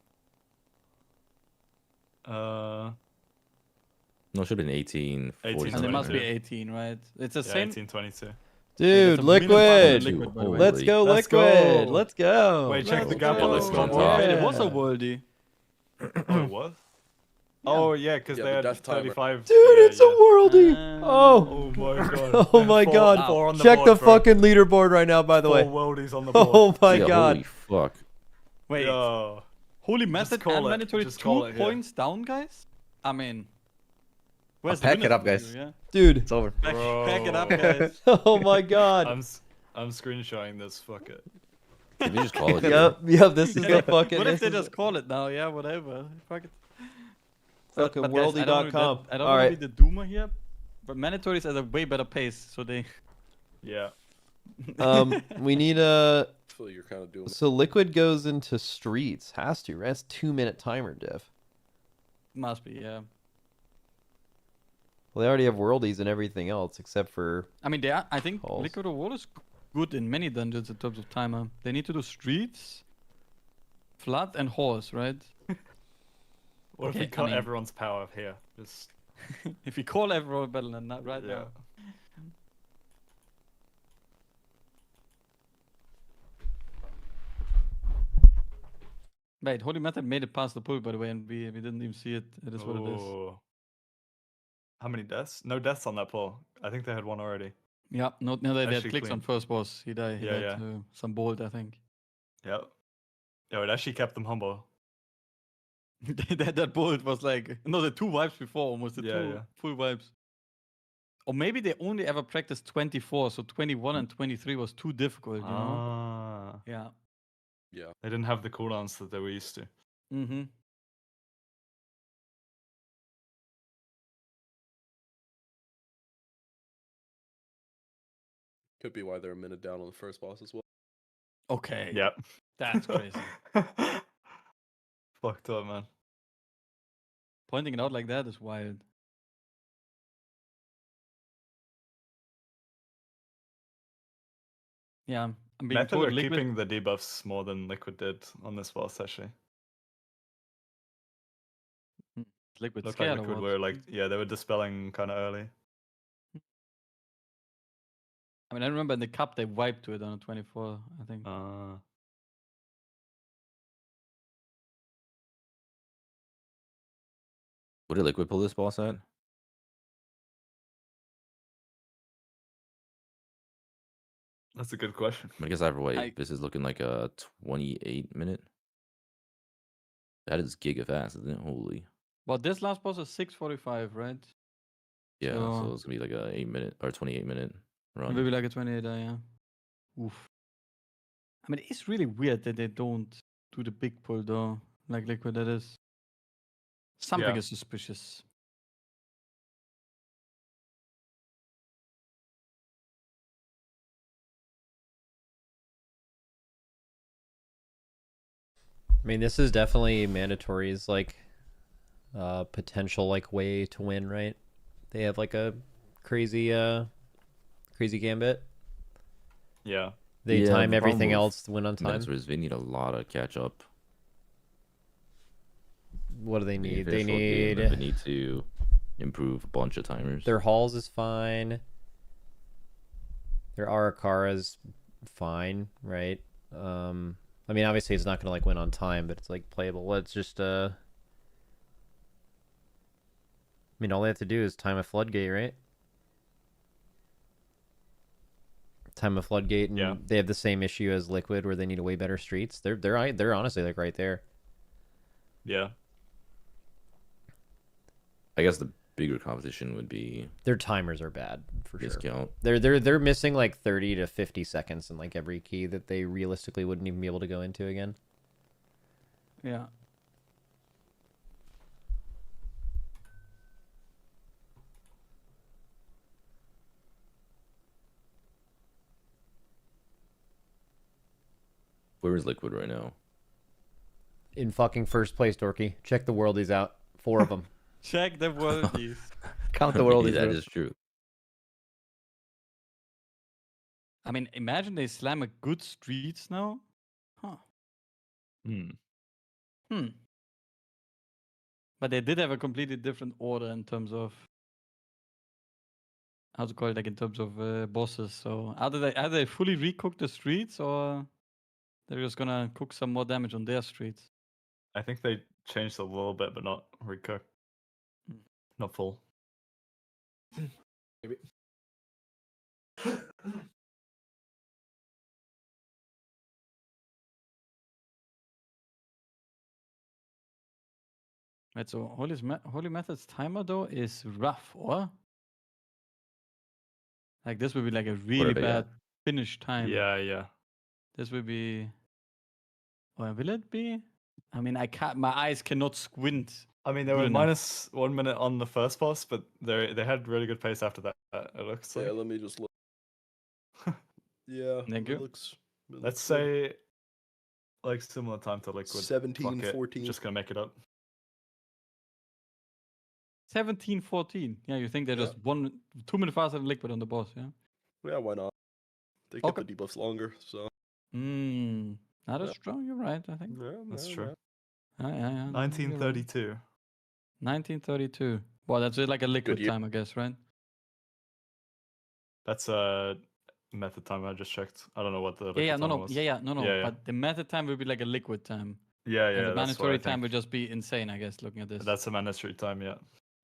Uh, No, it should have been 18. 18, And it must be 22. 18, right? It's the yeah, same. 1822. Dude, that's a minute faster Liquid! than Liquid, by the way. Let's go, Let's Liquid! go. Let's go! Wait, check Let's the gap on go. this one. top. Wait, it was a Yeah. worldie. Oh, it was? Oh, yeah, because Yeah, they the had death timer. 35. Dude, yeah, it's a worldie! Oh. Oh! Oh my god. Oh my god! Four on the Check board, the bro. fucking leaderboard right now, by the Four way. worldies on the board. Oh my Yeah, god. holy fuck. Wait, Yo. Holy Method call and it. mandatory Just call 2 it here. points down, guys? I mean, where's pack the it up, winner guys. for you, yeah? Dude. It's over. Pack it up, Bro. guys. Oh my god. I'm screenshotting this. Fuck it. Did you just call it? Yep, this is the fucking. What if this they is just call it now? Yeah, whatever. Fuck it. Fucking But guys, worldy.com. I don't All want right. to be the doomer here, but mandatory is at a way better pace, so they. Yeah. We need a. I feel you're kind of doing it. So Liquid goes into streets. Has to. Right? That's 2-minute timer diff. Must be, yeah. Well, they already have worldies and everything else except for. I mean, I think Calls. Liquid Wall is good in many dungeons in terms of timer. They need to do streets, flood, and horse, right? What if Okay, we I cut mean- everyone's power here? Just If you call everyone better than that right yeah. now. Wait, Holy Method made it past the pull, by the way, and we didn't even see it. It is what it is. Ooh. How many deaths? No deaths on that pull. I think they had one already. Yeah, no, they had Actually clicks on clean. first boss. He died. He Yeah, died yeah. to some bolt, I think. Yep. Yo, it actually kept them humble. that bolt was like no, the 2 wipes before almost the Yeah, 2 yeah. full wipes. Or maybe they only ever practiced 24, so 21 and 23 was too difficult, you know? Ah. Yeah. Yeah. They didn't have the cooldowns that they were used to. Mm-hmm. Could be why they're a minute down on the first boss as well. Okay. Yep. That's crazy. Fucked up, man. Pointing it out like that is wild. Yeah, I'm being Method told are Liquid. keeping the debuffs more than Liquid did on this boss, actually. Liquid Looked like scared or Liquid what? were like, yeah, they were dispelling kind of early. I mean, I remember in the cup they wiped to it on a 24, I think. What did Liquid pull this boss at? That's a good question. I guess either way, this is looking like a 28-minute. That is giga fast, isn't it? Holy. Well, this last boss is 6:45, right? Yeah, so it's gonna be like a 8-minute or 28-minute run. Maybe like a 28, yeah. Oof. I mean, it's really weird that they don't do the big pull though, like Liquid. That is something is suspicious. I mean, this is definitely mandatory's like potential like way to win, right? They have like a crazy gambit. Yeah. They time everything else to win on time. They need a lot of catch up. What do they need? They need to improve a bunch of timers. Their Halls is fine. Their Arakara's fine, right? I mean, obviously it's not gonna like win on time, but it's like playable. Let's just I mean, all they have to do is time a floodgate, right? Time a floodgate, and they have the same issue as Liquid, where they need a way better streets. They're honestly like right there. Yeah. I guess the bigger competition would be their timers are bad for discount. Sure. They're missing like 30 to 50 seconds in like every key that they realistically wouldn't even be able to go into again. Yeah. Where is Liquid right now? In fucking first place, Dorky. Check the worldies out. 4 of them. Check the worldies. Count the worldies. That is true. I mean, imagine they slam a good streets now. Huh. But they did have a completely different order in terms of how to call it, like in terms of bosses. So either they fully recook the streets, or they're just gonna cook some more damage on their streets. I think they changed a little bit, but not recook. Not full. Maybe. Right, so Holy Method's timer though is rough, or? Like this would be like a really bad finish time. Yeah. This would be. Or will it be? I mean, I can't. My eyes cannot squint. I mean, they were minus 1 minute on the first boss, but they had really good pace after that. It looks like. Yeah, let me just look. Yeah, Thank you. Let's say, like similar time to Liquid. 17-14. Just gonna make it up. 17-14. Yeah, you think they're just 2 minutes faster than Liquid on the boss, yeah? Yeah, why not? They kept the debuffs longer, so. That is true. You're right. I think That's true. Yeah. 1932. 1932. Well, that's like a Liquid time, I guess, right? That's a method time. I just checked. I don't know what the No. was. Yeah. But the method time would be like a Liquid time. Yeah. And the mandatory time would just be insane, I guess. Looking at this. That's a mandatory time. Yeah.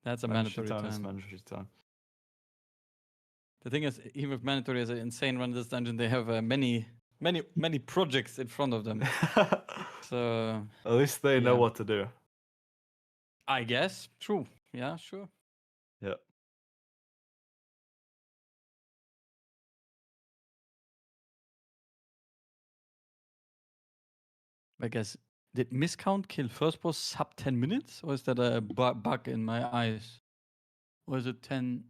That's a mandatory time. Is mandatory time. The thing is, even if mandatory is an insane run in this dungeon, they have many projects in front of them. So at least they know what to do. I guess. True. Yeah, sure. Yeah. I guess, did miscount kill first boss sub 10 minutes? Or is that a bug in my eyes? Or is it 10?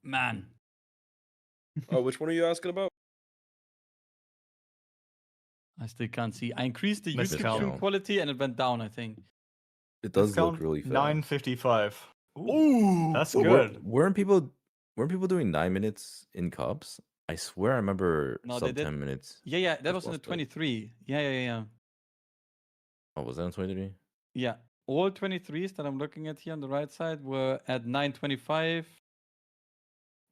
Man. Oh, which one are you asking about? I still can't see. I increased the YouTube stream quality and it went down, I think. It does look really fast. 9:55. Ooh, that's good. Weren't people doing 9 minutes in cups? I swear I remember sub 10 minutes. Yeah, that was in the 23. Yeah. Oh, was that in 23? Yeah. All 23s that I'm looking at here on the right side were at 9:25,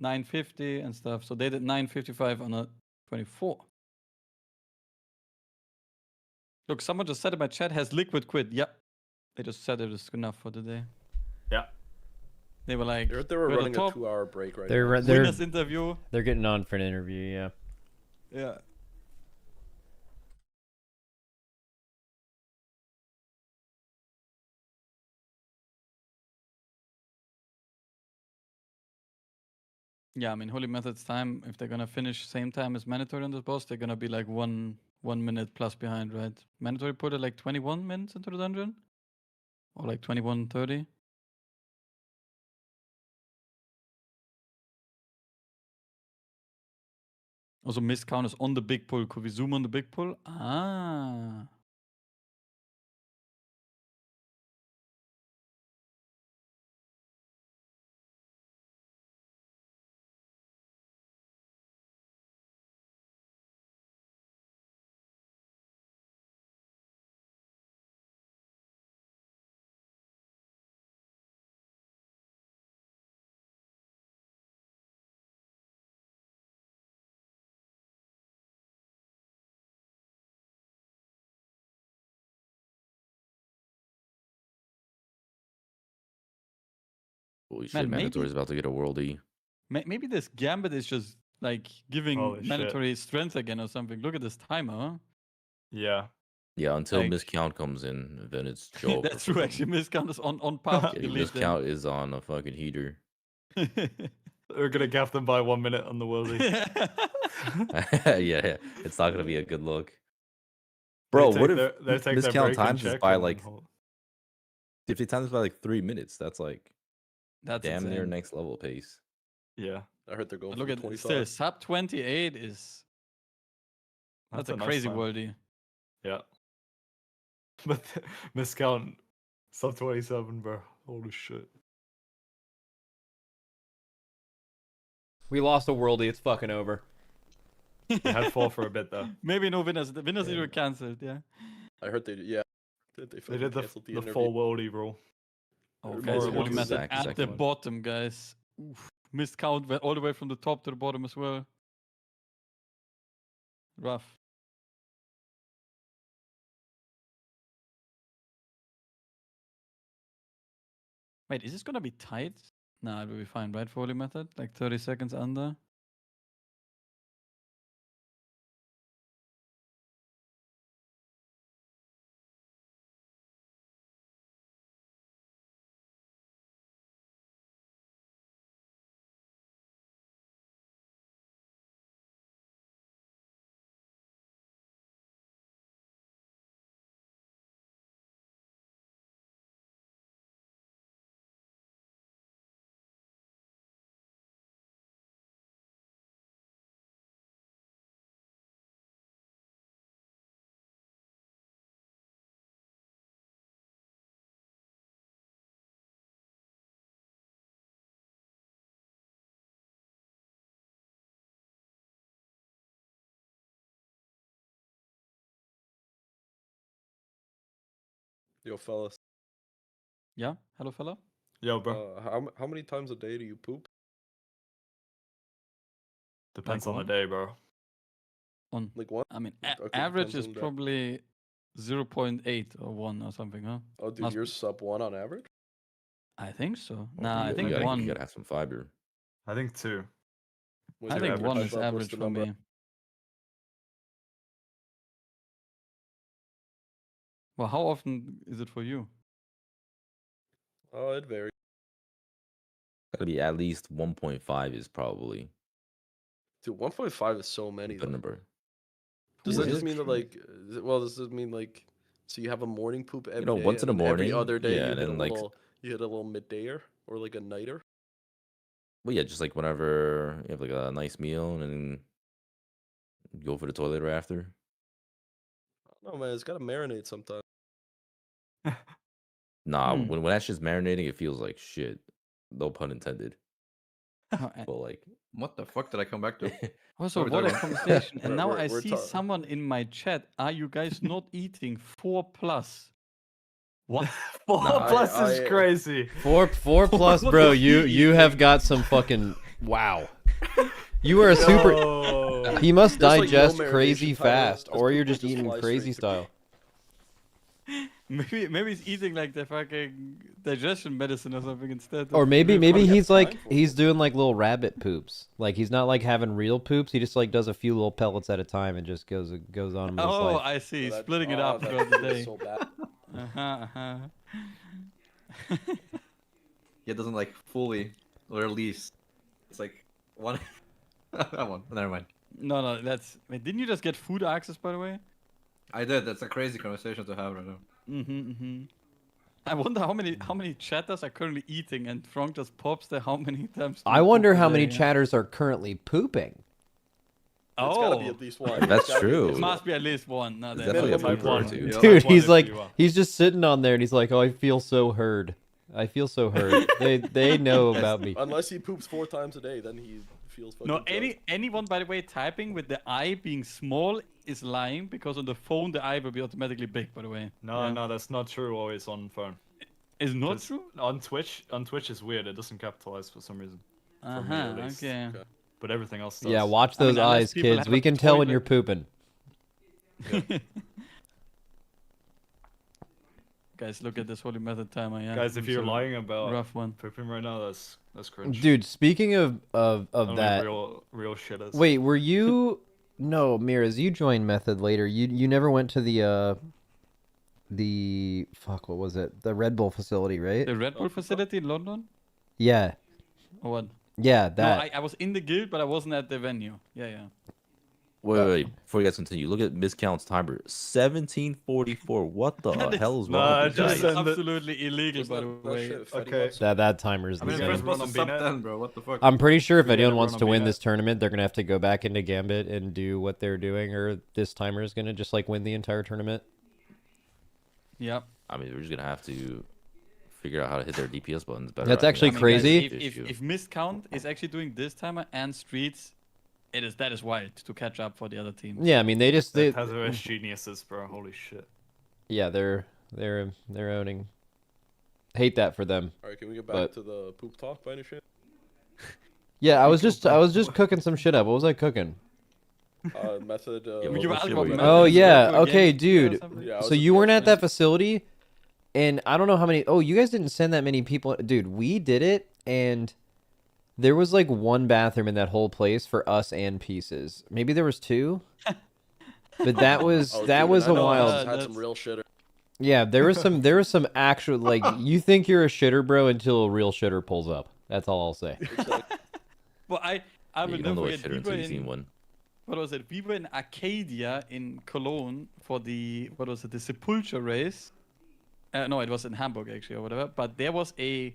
9:50 and stuff. So they did 9:55 on a 24. Look, someone just said in my chat, has Liquid quit? Yep. They just said it was enough for the day. Yeah. They were like, they were running a 2-hour break right now. Winners interview. They're getting on for an interview, yeah. Yeah. Yeah, I mean, Holy Method's time, if they're gonna finish same time as Mandatory on this boss, they're gonna be like one minute plus behind, right? Mandatory put it like 21 minutes into the dungeon? Or like 21:30? Also, missed count is on the big pull. Could we zoom on the big pull? Ah. Holy shit, Man, Mandatory's about to get a worldie. Maybe this Gambit is just like giving Holy shit. Mandatory strength again or something. Look at this timer, huh? Yeah. Yeah, until Like- miscount comes in, then it's joke. That's true, actually. Miscount is on par. Yeah, miscount is on a fucking heater. We're gonna gap them by 1 minute on the worldie. Yeah, it's not gonna be a good look. Bro, what if they take their miscount break and times is check by and like hold. if they times by like 3 minutes? That's like That's damn near insane. next level pace. Yeah. I heard they're going Look for at 25. still sub 28 is that's a nice crazy time. worldie. Yeah. But miscount sub 27, bro. Holy shit. We lost a worldie. It's fucking over. We had 4 for a bit though. Maybe no winners. The winners either cancelled, yeah. I heard they They fucking did the canceled the full interview. worldie rule. Oh, Or guys, more Holy than Method Zach, at the second. bottom, guys. Oof. Missed count went all the way from the top to the bottom as well. Rough. Wait, is this gonna be tight? Nah, it will be fine, right? For Holy Method? Like 30 seconds under? Yo, fellas. Yeah? Hello, fella? Yo, bro. How many times a day do you poop? Depends Like on one? the day, bro. On. Like what? I mean, Okay, average depends is on the day. probably 0.8 or 1 or something, huh? Oh, dude, Must you're be- sub 1 on average? I think so. Well, Nah, I you think gotta, 1. You gotta have some fiber. I think 2. What's I your think average? 1 is What's average the for number? me. Well, how often is it for you? Oh, it varies. Gotta be at least 1.5 is probably Dude, 1.5 is so many, the though. number. Does Yeah, that just it's mean that, true. like, does it mean, like, so you have a morning poop every know, day, once in the and then every morning, other day yeah, you and hit a then, like- you hit a little middayer or like a nighter? Well, yeah, just like whenever you have like a nice meal and then go for the toilet right after. No, man, it's got to marinate sometimes. Nah, Hmm. when that shit's marinating, it feels like shit. No pun intended. But like, What the fuck did I come back to? Also, What what are a we talking about? conversation. And now We're- I we're see ta- someone in my chat. Are you guys not eating 4+? What? 4 Nah, plus is I- crazy. 4 plus, What bro. is You he you have eating? got some fucking wow. You are a super. Yo. He must There's, like, no digest marination crazy time, fast, this or poop you're will just just eating fly crazy straight to- style. Maybe he's eating like the fucking digestion medicine or something instead. Or maybe probably he's have like time for he's doing like little rabbit poops. Like he's not like having real poops. He just like does a few little pellets at a time and just goes on with his Oh, life. I see. So that- Splitting it oh, up that throughout the feels day. so bad. It doesn't like fully release. It's like one. That one. Never mind. No, that's. Wait, didn't you just get food access, by the way? I did. That's a crazy conversation to have right now. I wonder how many chatters are currently eating, and Frank just pops there how many times. I wonder how many chatters are currently pooping. It's gotta be at least one. That's It's gotta be true. at It least must be at least one. No, There's there- definitely a Minimum pooper or one. two. Yeah. Dude, one he's if like you are. he's just sitting on there and he's like, "Oh, I feel so heard. I feel so heard. They know about me." Unless he poops 4 times a day, then he feels fucking No, drunk. anyone by the way typing with the I being small is lying, because on the phone the I will be automatically big. By the way. No, that's not true. Always on phone. Is not 'Cause true. On Twitch is weird. It doesn't capitalize for some reason. For me, at least. Okay. Okay. But everything else does. Yeah, watch I mean, those unless eyes, people kids. have We a can tell when toilet- you're pooping. Guys, look at this holy method timer. Yeah. Guys, if it's you're a lying about rough one. pooping right now, that's cringe. Dude, speaking of Only that, real shitters. wait, were you? No, Miraz, you joined Method later. You never went to the fuck, what was it? The Red Bull facility, right? The Red Bull facility in London. Yeah, Or what? yeah, No, that. I was in the guild, but I wasn't at the venue. Yeah. Wait. Before you guys continue, look at Miss Count's timer. 17:44. What the hell is Nah, wrong I with you just guys? said- absolutely illegal, by the way. Okay. That timer is I mean, insane. first run on BNet. bro. What the fuck? I'm pretty sure if We gotta anyone wants run to on win BNet. this tournament, they're gonna have to go back into Gambit and do what they're doing, or this timer is gonna just like win the entire tournament. Yep. I mean, we're just gonna have to figure out how to hit their DPS buttons better. That's I mean, actually that's the crazy. big issue. If Miscount is actually doing this timer and streets, that is wild to catch up for the other team. Yeah, I mean they Tazavesh geniuses, bro. Holy shit. yeah, they're owning. Hate that for them. Alright, can we get back But- to the poop talk by any chance? Yeah, I was just cooking some shit up. What was I cooking? Method. Yeah, You what were shit alcohol were you method, Oh you yeah, were okay, gaming or dude. something? Yeah, I was So at you the weren't at facility. that facility, and I don't know how many. Oh, you guys didn't send that many people. Dude, we did it, and there was like one bathroom in that whole place for us and pieces. Maybe there was 2, but that was Oh, that dude, was I a know wild. Had some real shitter. Yeah, there was some actual like you think you're a shitter, bro, until a real shitter pulls up. That's all I'll say. But I Yeah, will you don't know never what forget. shitter until you've seen one. What was it? We were in Arcadia in Cologne for the the Sepulture race. No, it was in Hamburg actually or whatever. But there was I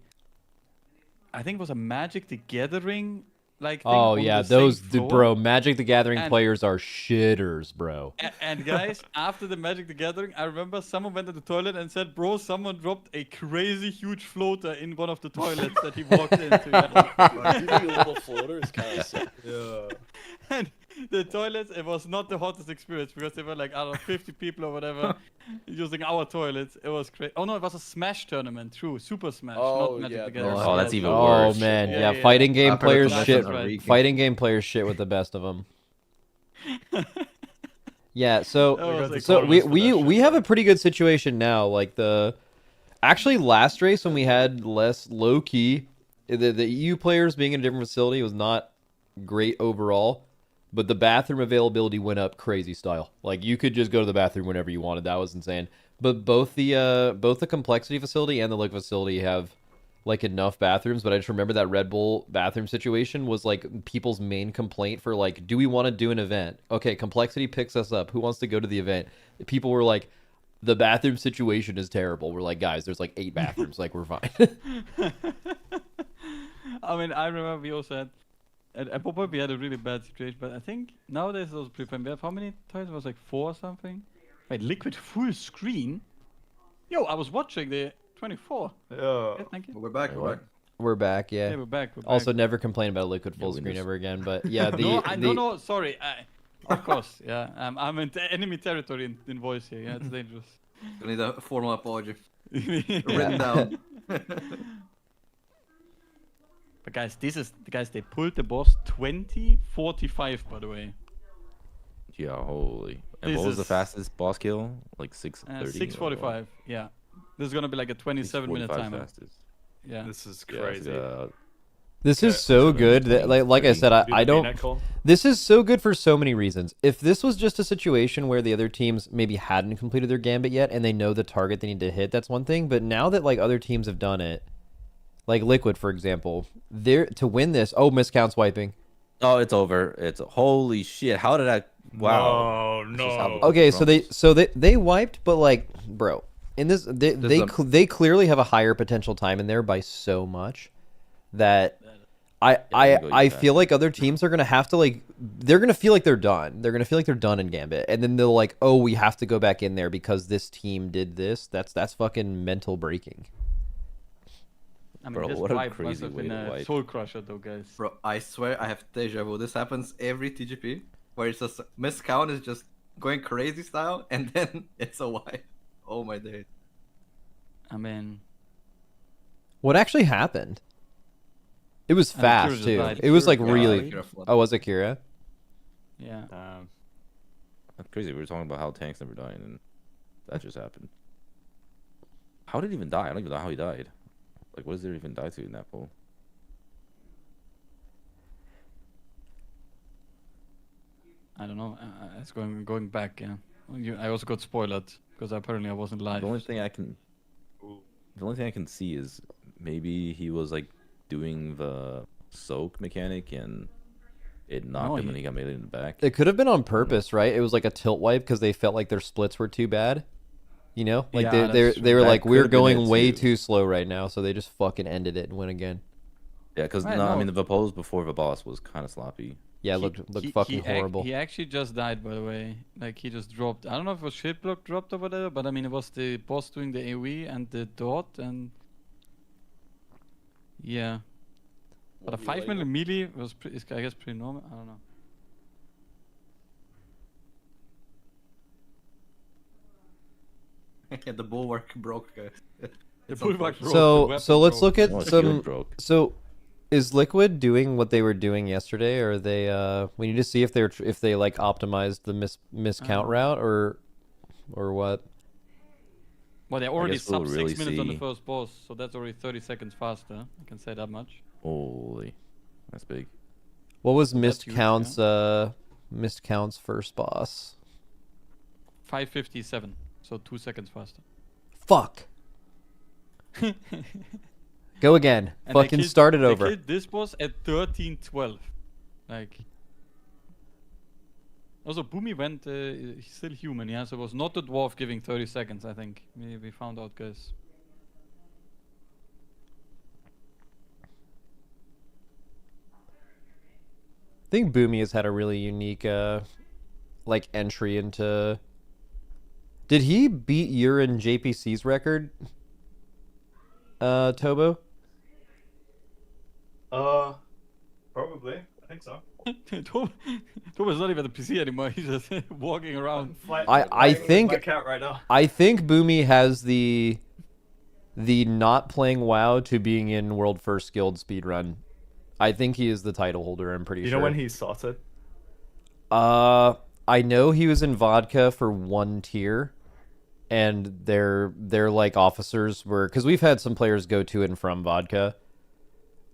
think it was a Magic the Gathering like. Thing Oh on yeah, the same those floor. bro, Magic the Gathering And- players are shitters, bro. And guys, after the Magic the Gathering, I remember someone went to the toilet and said, "Bro, someone dropped a crazy huge floater in one of the toilets that he walked into." Using a little floater is kind of sick. Yeah. And the toilets, it was not the hottest experience because there were like, I don't know, 50 people or whatever using our toilets. It was crazy. Oh no, it was a Smash tournament, true. Super Smash, Oh, not Magic yeah, the Gathering. Oh, that's even Oh worse. man, Yeah, yeah, fighting game I've heard players of shit. That's right. Fighting game players shit with the best of them. Yeah, so That was like so we for we that we shit, have bro. a pretty good situation now. Like actually last race when we had less low key, the EU players being in a different facility was not great overall, but the bathroom availability went up crazy style. Like you could just go to the bathroom whenever you wanted. That was insane. But both the complexity facility and the liquid facility have like enough bathrooms, but I just remember that Red Bull bathroom situation was like people's main complaint for like, do we want to do an event? Okay, complexity picks us up. Who wants to go to the event? People were like, the bathroom situation is terrible. We're like, guys, there's like 8 bathrooms. Like, we're fine. I mean, I remember we also had, at one point we had a really bad situation, but I think nowadays those pretty fine. We have how many toilets? It was like 4 or something. Wait, liquid full screen? Yo, I was watching the 24. Yeah. Yeah, thank you. We're back. We're back. We're back, yeah. Yeah, we're back. We're Also, back. never complain about liquid full screen Windows. ever again. But yeah, No, sorry. Of course, yeah. I'm in enemy territory in voice here. Yeah, it's dangerous. We need a formal apology. Yeah. Written down. But guys, they pulled the boss 20-45, by the way. Yeah, holy. And This what was the is- fastest boss kill? Like 6:30? 6:45. Yeah. This is gonna be like a 27-minute 6:45 timer. fastest. Yeah. This is Yeah, it's crazy. This is so good that, like I said, I don't. This is so good for so many reasons. If this was just a situation where the other teams maybe hadn't completed their gambit yet and they know the target they need to hit, that's one thing. But now that like other teams have done it, like Liquid for example, they're to win this. Oh, miscounts wiping. Oh, it's over. It's holy shit. How did I? Wow. No. Okay, so they wiped, but like, bro, in this they clearly have a higher potential time in there by so much that I feel like other teams are gonna have to like they're gonna feel like they're done. They're gonna feel like they're done in Gambit, and then they'll like, oh, we have to go back in there because this team did this. That's fucking mental breaking. I mean, Bro, this what a wipe crazy must have way been to a wipe. soul crusher though, guys. Bro, I swear I have deja vu. This happens every TGP, where it's just miscount is just going crazy style, and then it's a wipe. Oh my days. I mean, What actually happened? It was Kira fast just too. died. It was like Kira really. Kira flooded. Oh, was it Kira? yeah. That's crazy. We were talking about how tanks never die, and then that just happened. How did he even die? I don't even know how he died. Like, what does there even die to in that pool? I don't know. It's going back. Yeah. I also got spoiled because apparently I wasn't live. The only thing I can see is maybe he was like doing the soak mechanic and it knocked him and he got melee in the back. It could have been on purpose, right? It was like a tilt wipe because they felt like their splits were too bad. You know, like Yeah, they were That like, could we're have been going it way too. too slow right now, so they just fucking ended it and went again. Yeah, because Right, I no. mean the Vapose before the boss was kind of sloppy. Yeah, He- looked he- fucking he ac- horrible. He actually just died, by the way. Like he just dropped. I don't know if it was shit block dropped or whatever, but I mean it was the boss doing the AoE and the dot and yeah. But a 5 minute melee was is I guess pretty normal. I don't know. The bulwark broke, guys. The bulwark broke. the So weapon let's broke. look at Oh, it's some. good broke. So, is Liquid doing what they were doing yesterday, or are they? We need to see if they like optimized the miscount route, or what? Well, they're already guess we'll sub really 6 minutes on the see. first boss, so that's already 30 seconds faster. I can say that much. Holy, that's big. What was That's huge, miscount's first boss? 5:57, so 2 seconds faster. Fuck. Go again. And they Fucking killed- start it they over. killed this boss at 13:12. Like. Also, Boomy went. He's still human, yeah. So it was not the dwarf giving 30 seconds. I think we found out, guys. I think Boomy has had a really unique, like entry into. Did he beat Urine JPC's record? Tobo. Probably. I think so. Toba's not even a PC anymore. He's just walking around. I think my cat right now. I think Boomy has the not playing WoW to being in World First Guild speedrun. I think he is the title holder. I'm pretty You sure. know when he started? I know he was in vodka for 1 tier, and their like officers were because we've had some players go to and from vodka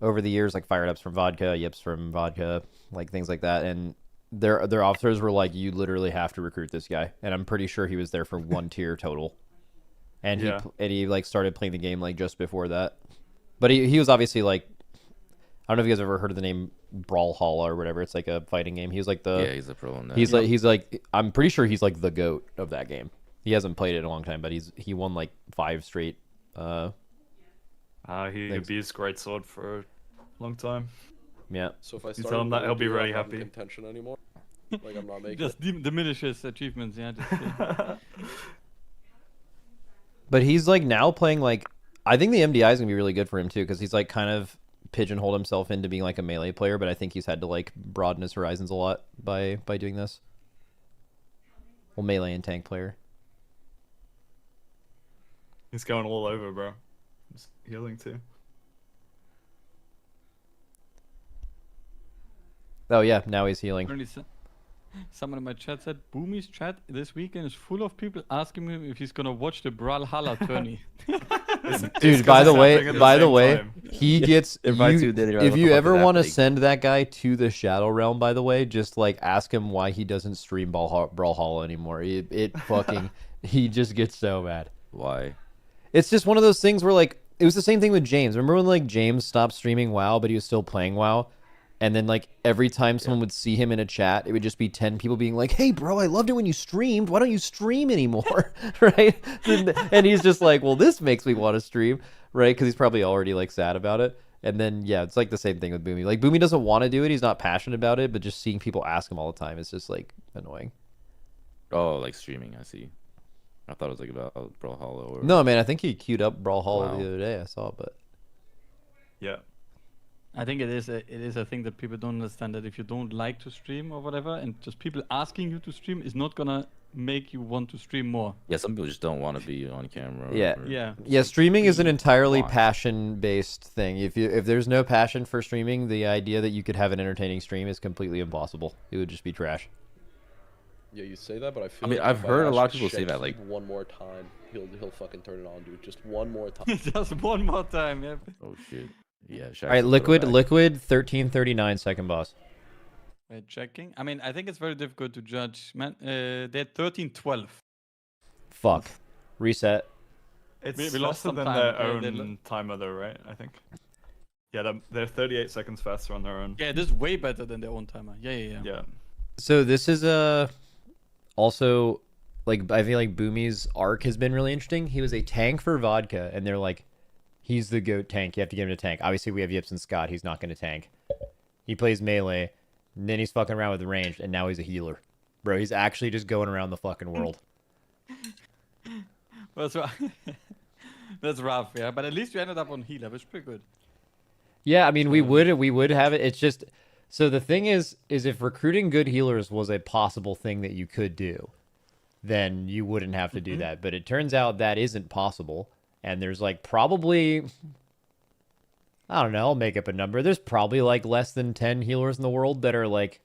over the years, like Fired Up's from vodka, Yips from vodka, like things like that, and their officers were like, you literally have to recruit this guy, and I'm pretty sure he was there for 1 tier total, and Yeah. he like started playing the game like just before that, but he was obviously like. I don't know if you guys ever heard of the name Brawlhalla or whatever. It's like a fighting game. He's like the Yeah, he's a pro in that. He's like I'm pretty sure he's like the GOAT of that game. He hasn't played it in a long time, but he won like 5 straight. He Thanks. abused Greatsword for a long time. Yeah. So if I You start tell him that, he'll be really I'm not in happy. contention anymore. Like I'm not making Just diminishes achievements, yeah. Just, But he's like now playing like I think the MDI is gonna be really good for him too because he's like kind of pigeonholed himself into being like a melee player, but I think he's had to like broaden his horizons a lot by doing this. Well, melee and tank player. He's going all over, bro. He's healing too. Oh yeah, now he's healing. Someone in my chat said, Boomy's chat this weekend is full of people asking him if he's gonna watch the Brawlhalla tourney. Dude, by the way, he gets. If you ever want to send that guy to the Shadow Realm, by the way, just like ask him why he doesn't stream Brawlhalla anymore. It fucking he just gets so mad. Why? It's just one of those things where like it was the same thing with James. Remember when like James stopped streaming WoW, but he was still playing WoW? And then, like, every time someone would see him in a chat, it would just be 10 people being like, hey, bro, I loved it when you streamed. Why don't you stream anymore? Right? And he's just like, well, this makes me want to stream, right? Because he's probably already, like, sad about it. And then, yeah, it's like the same thing with Boomy. Like, Boomy doesn't want to do it. He's not passionate about it. But just seeing people ask him all the time is just, like, annoying. Oh, like streaming, I see. I thought it was, like, about Brawlhalla. Or... No, man, I think he queued up Brawlhalla the other day. I saw it, but... Yeah. I think it is a thing that people don't understand, that if you don't like to stream or whatever, and just people asking you to stream is not gonna make you want to stream more. Yeah, some people just don't want to be on camera. Yeah. Streaming is an entirely passion-based thing. If there's no passion for streaming, the idea that you could have an entertaining stream is completely impossible. It would just be trash. Yeah, you say that, but I feel. I mean, like I've if heard a lot of ask people say Shaq that, like one more time, he'll fucking turn it on, dude. Just one more time. Just one more time, yeah. Oh shit. Yeah. All right, Liquid 1339 second boss. Wait, checking. I mean, I think it's very difficult to judge. Man, they're 13-12. Fuck. Reset. It's we lost faster some than time, their okay, own timer, though, right? I think. Yeah, they're 38 seconds faster on their own. Yeah, this is way better than their own timer. Yeah. So this is also, like, I feel like Boomy's arc has been really interesting. He was a tank for vodka, and they're like, he's the GOAT tank. You have to give him a tank. Obviously, we have Yips and Scott. He's not going to tank. He plays melee, and then he's fucking around with the ranged, and now he's a healer. Bro, he's actually just going around the fucking world. That's rough. That's rough, yeah. But at least you ended up on healer, which is pretty good. Yeah, I mean, we would have it. It's just... So the thing is if recruiting good healers was a possible thing that you could do, then you wouldn't have to do that. But it turns out that isn't possible. And there's like probably, I don't know, I'll make up a number. There's probably like less than 10 healers in the world that are like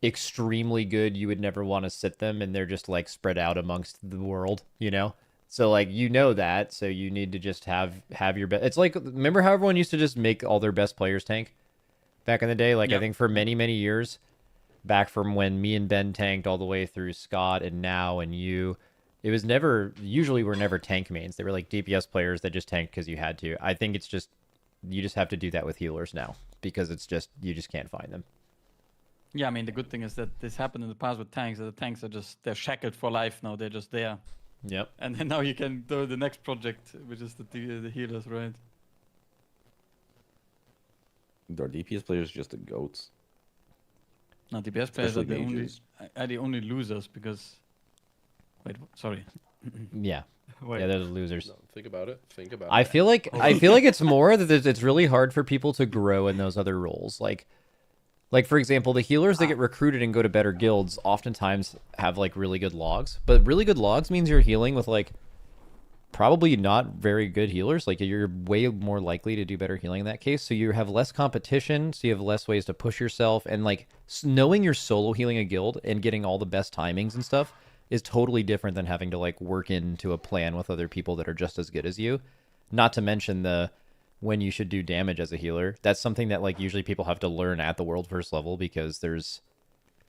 extremely good. You would never want to sit them, and they're just like spread out amongst the world, you know? So like, you know that, so you need to just have your best. It's like, remember how everyone used to just make all their best players tank back in the day? Like, yep. I think for many, many years, back from when me and Ben tanked all the way through Scott and now and you, it was never, usually we're never tank mains. They were like DPS players that just tanked because you had to. I think it's just, you just have to do that with healers now because it's just, you just can't find them. Yeah, I mean, the good thing is that this happened in the past with tanks. That the tanks are just, they're shackled for life now. They're just there. Yep. And then now you can do the next project, which is the healers, right? Are DPS players just the goats? No, DPS players are the only losers because... Wait, sorry. Yeah. Wait. Yeah, they're the losers. No, think about it. I feel like it's more that it's really hard for people to grow in those other roles. Like for example, the healers that get recruited and go to better guilds oftentimes have like really good logs. But really good logs means you're healing with like probably not very good healers. Like you're way more likely to do better healing in that case. So you have less competition, so you have less ways to push yourself, and like knowing you're solo healing a guild and getting all the best timings and stuff is totally different than having to like work into a plan with other people that are just as good as you. Not to mention the when you should do damage as a healer. That's something that like usually people have to learn at the world first level because there's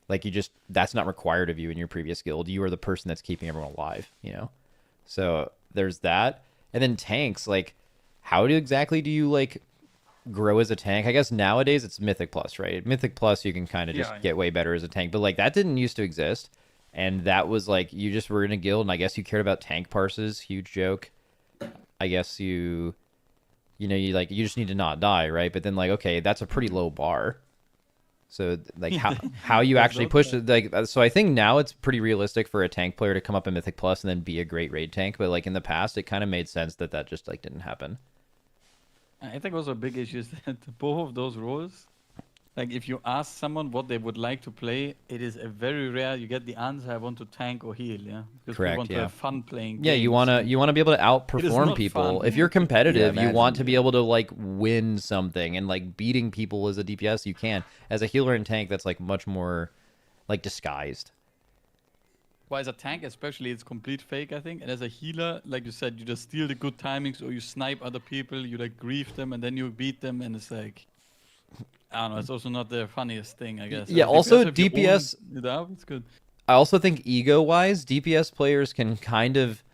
like that's not required of you in your previous guild. You are the person that's keeping everyone alive, you know? So there's that. And then tanks, like how exactly do you like grow as a tank? I guess nowadays it's Mythic Plus, right? Mythic Plus you can kind of just get way better as a tank, but like that didn't used to exist. And that was like, you just were in a guild, and I guess you cared about tank parses. Huge joke. I guess you just need to not die, right? But then like, okay, that's a pretty low bar. So like how you actually push it, like, so I think now it's pretty realistic for a tank player to come up in Mythic Plus and then be a great raid tank. But like in the past, it kind of made sense that just like didn't happen. I think also a big issue is that both of those roles, like if you ask someone what they would like to play, it is a very rare you get the answer, I want to tank or heal, yeah? Because correct, we want to have fun playing Yeah, games. you wanna be able to outperform people. Fun. If you're competitive, you want to be able to like win something, and like beating people as a DPS you can. As a healer and tank, that's like much more like disguised. Well, as a tank especially, it's complete fake, I think. And as a healer, like you said, you just steal the good timings, or you snipe other people, you like grief them, and then you beat them, and it's like, I don't know, it's also not the funniest thing, I guess. Yeah, also if you DPS own it up, it's good. I also think ego-wise, DPS players can kind of,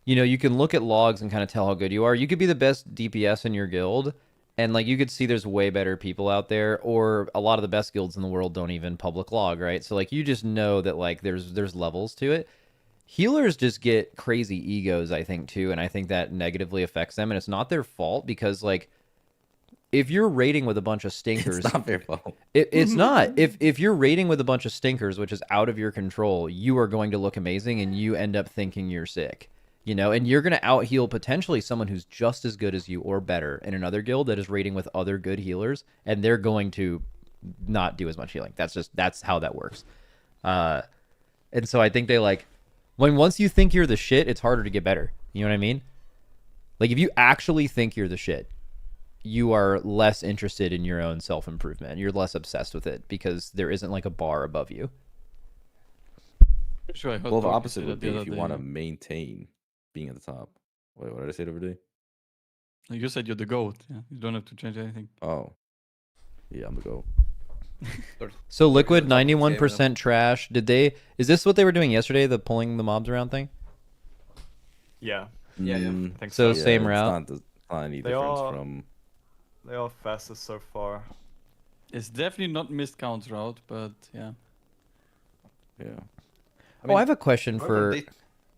you know, you can look at logs and kind of tell how good you are. You could be the best DPS in your guild, and like you could see there's way better people out there, or a lot of the best guilds in the world don't even public log, right? So like you just know that like there's levels to it. Healers just get crazy egos, I think, too, and I think that negatively affects them, and it's not their fault because like if you're raiding with a bunch of stinkers, It's not their fault. It's not. If you're raiding with a bunch of stinkers, which is out of your control, you are going to look amazing, and you end up thinking you're sick. You know, and you're going to out heal potentially someone who's just as good as you or better in another guild that is raiding with other good healers, and they're going to not do as much healing. That's how that works. And so I think they like once you think you're the shit, it's harder to get better. You know what I mean? Like if you actually think you're the shit, you are less interested in your own self-improvement. You're less obsessed with it because there isn't like a bar above you. Sure, Well, the opposite would be if you want to maintain being at the top. Wait, what did I say the other day? You said you're the GOAT. Yeah, you don't have to change anything. Oh. Yeah, I'm the GOAT. So Liquid 91% trash. Is this what they were doing yesterday, the pulling the mobs around thing? Yeah. Yeah. I think So so. same it's route? not any They difference are- from... They are fastest so far. It's definitely not missed counts route, but yeah. Yeah. I have a question whoever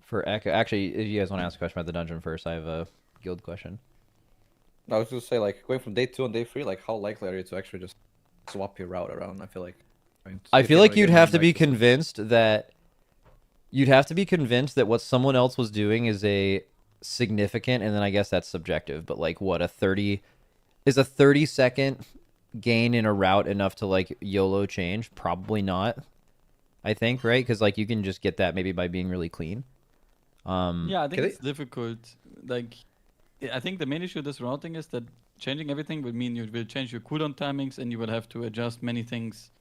for Echo. Actually, if you guys want to ask a question about the dungeon first, I have a guild question. I was gonna say, like, going from day 2 and day 3, like, how likely are you to actually just swap your route around? I feel like. I feel like you'd have to be convinced that what someone else was doing is a significant, and then I guess that's subjective, but like what, a 30-second gain in a route enough to like YOLO change? Probably not. I think, right? Because like you can just get that maybe by being really clean. Yeah, I think it's difficult. Like, I think the main issue with this routing is that changing everything will mean you will change your cooldown timings, and you will have to adjust many things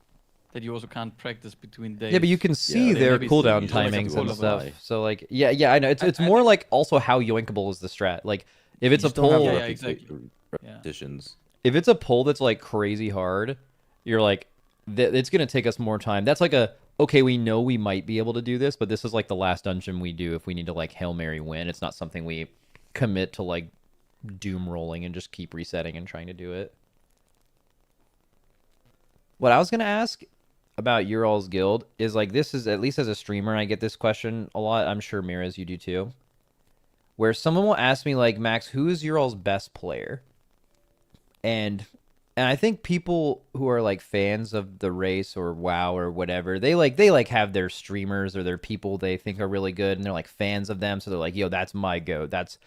that you also can't practice between days. Yeah, but you can see their cooldown timings and stuff. So like, yeah, I know. It's more like also how yoinkable is the strat. Like, if it's a pull, repetitions. If it's a pull that's like crazy hard, you're like, it's gonna take us more time. That's like okay, we know we might be able to do this, but this is like the last dungeon we do if we need to like Hail Mary win. It's not something we commit to like doom rolling and just keep resetting and trying to do it. What I was gonna ask about your all's guild is like, this is, at least as a streamer, I get this question a lot. I'm sure Miraz, you do too. Where someone will ask me like, Max, who is your all's best player? And I think people who are like fans of the race or WoW or whatever, they have their streamers or their people they think are really good, and they're like fans of them, so they're like, yo, that's my goat. That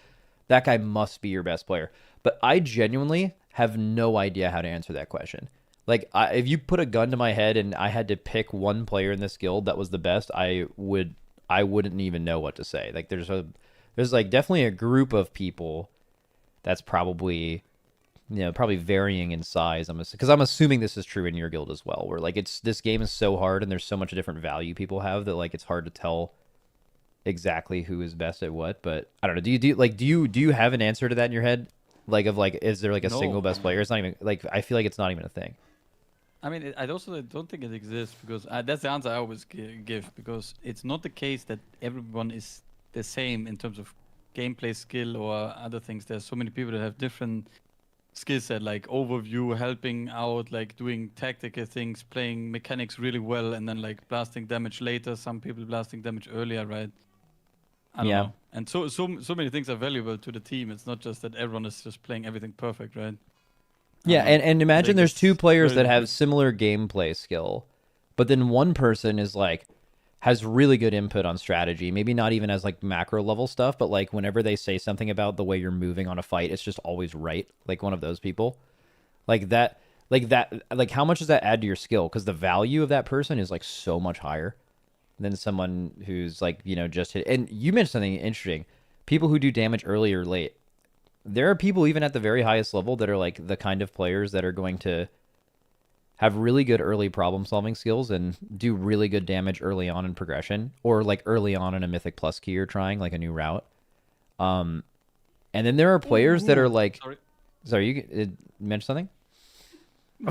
guy must be your best player. But I genuinely have no idea how to answer that question. Like, if you put a gun to my head and I had to pick one player in this guild that was the best, I wouldn't even know what to say. Like, there's like definitely a group of people that's probably, probably varying in size. Because I'm assuming this is true in your guild as well, where like this game is so hard and there's so much different value people have that like it's hard to tell exactly who is best at what. But I don't know. Do you have an answer to that in your head? Like, is there like a single best player? It's not even like, I feel like it's not even a thing. I mean, I also don't think it exists, because that's the answer I always give, because it's not the case that everyone is the same in terms of gameplay skill or other things. There's so many people that have different skill set, like overview, helping out, like doing tactical things, playing mechanics really well, and then like blasting damage later. Some people blasting damage earlier, right? I don't know. And so many things are valuable to the team. It's not just that everyone is just playing everything perfect, right? Yeah, and imagine there's two players that have similar gameplay skill, but then one person is like, has really good input on strategy, maybe not even as like macro level stuff, but like whenever they say something about the way you're moving on a fight, it's just always right. Like one of those people. Like how much does that add to your skill? Because the value of that person is like so much higher than someone who's like, just hit. And you mentioned something interesting. People who do damage early or late. There are people even at the very highest level that are like the kind of players that are going to have really good early problem solving skills and do really good damage early on in progression, or like early on in a Mythic Plus key you're trying, like a new route. And then there are players that are like, sorry, you mentioned something?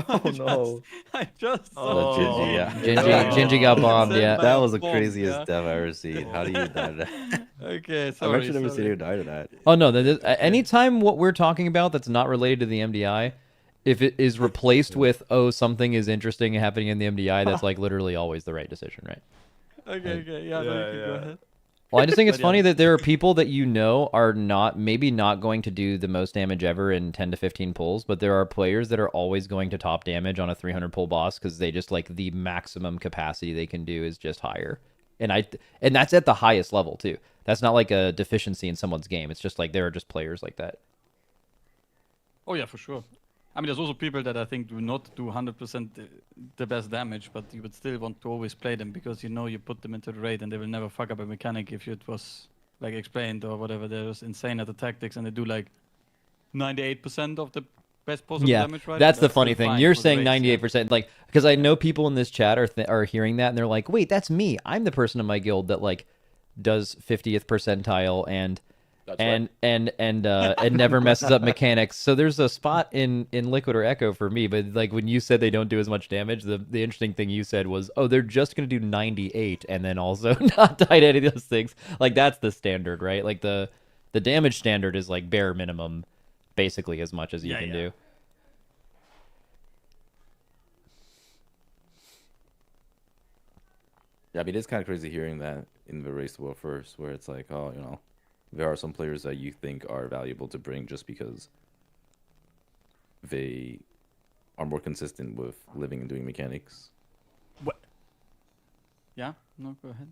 Oh no! I just Oh, Gingy, yeah. Gingy got bombed. Yeah, that was the craziest death I ever seen. How do you die to that? Okay, I've sorry. actually never seen you die to that. Oh no! Anytime what we're talking about that's not related to the MDI, if it is replaced with something is interesting happening in the MDI, that's like literally always the right decision, right? Okay, yeah, no, you can go ahead. Well, I just think it's funny that there are people that you know are maybe not going to do the most damage ever in 10 to 15 pulls, but there are players that are always going to top damage on a 300 pull boss because they just like the maximum capacity they can do is just higher. And that's at the highest level too. That's not like a deficiency in someone's game. It's just like there are just players like that. Oh yeah, for sure. I mean, there's also people that I think do not do 100% the best damage, but you would still want to always play them because you know you put them into the raid and they will never fuck up a mechanic if it was like explained or whatever. They're just insane at the tactics and they do like 98% of the best possible damage, right? That's the funny thing. You're saying 98%, like, because I know people in this chat are hearing that and they're like, wait, that's me. I'm the person in my guild that like does 50th percentile and never messes up mechanics. So there's a spot in Liquid or Echo for me, but like when you said they don't do as much damage, the interesting thing you said was, oh, they're just gonna do 98 and then also not die to any of those things. Like that's the standard, right? Like the damage standard is like bare minimum, basically as much as you can do. Yeah, I mean, it's kind of crazy hearing that in the race to world first, where it's like, oh, you know, there are some players that you think are valuable to bring just because they are more consistent with living and doing mechanics. What? Yeah? No, go ahead.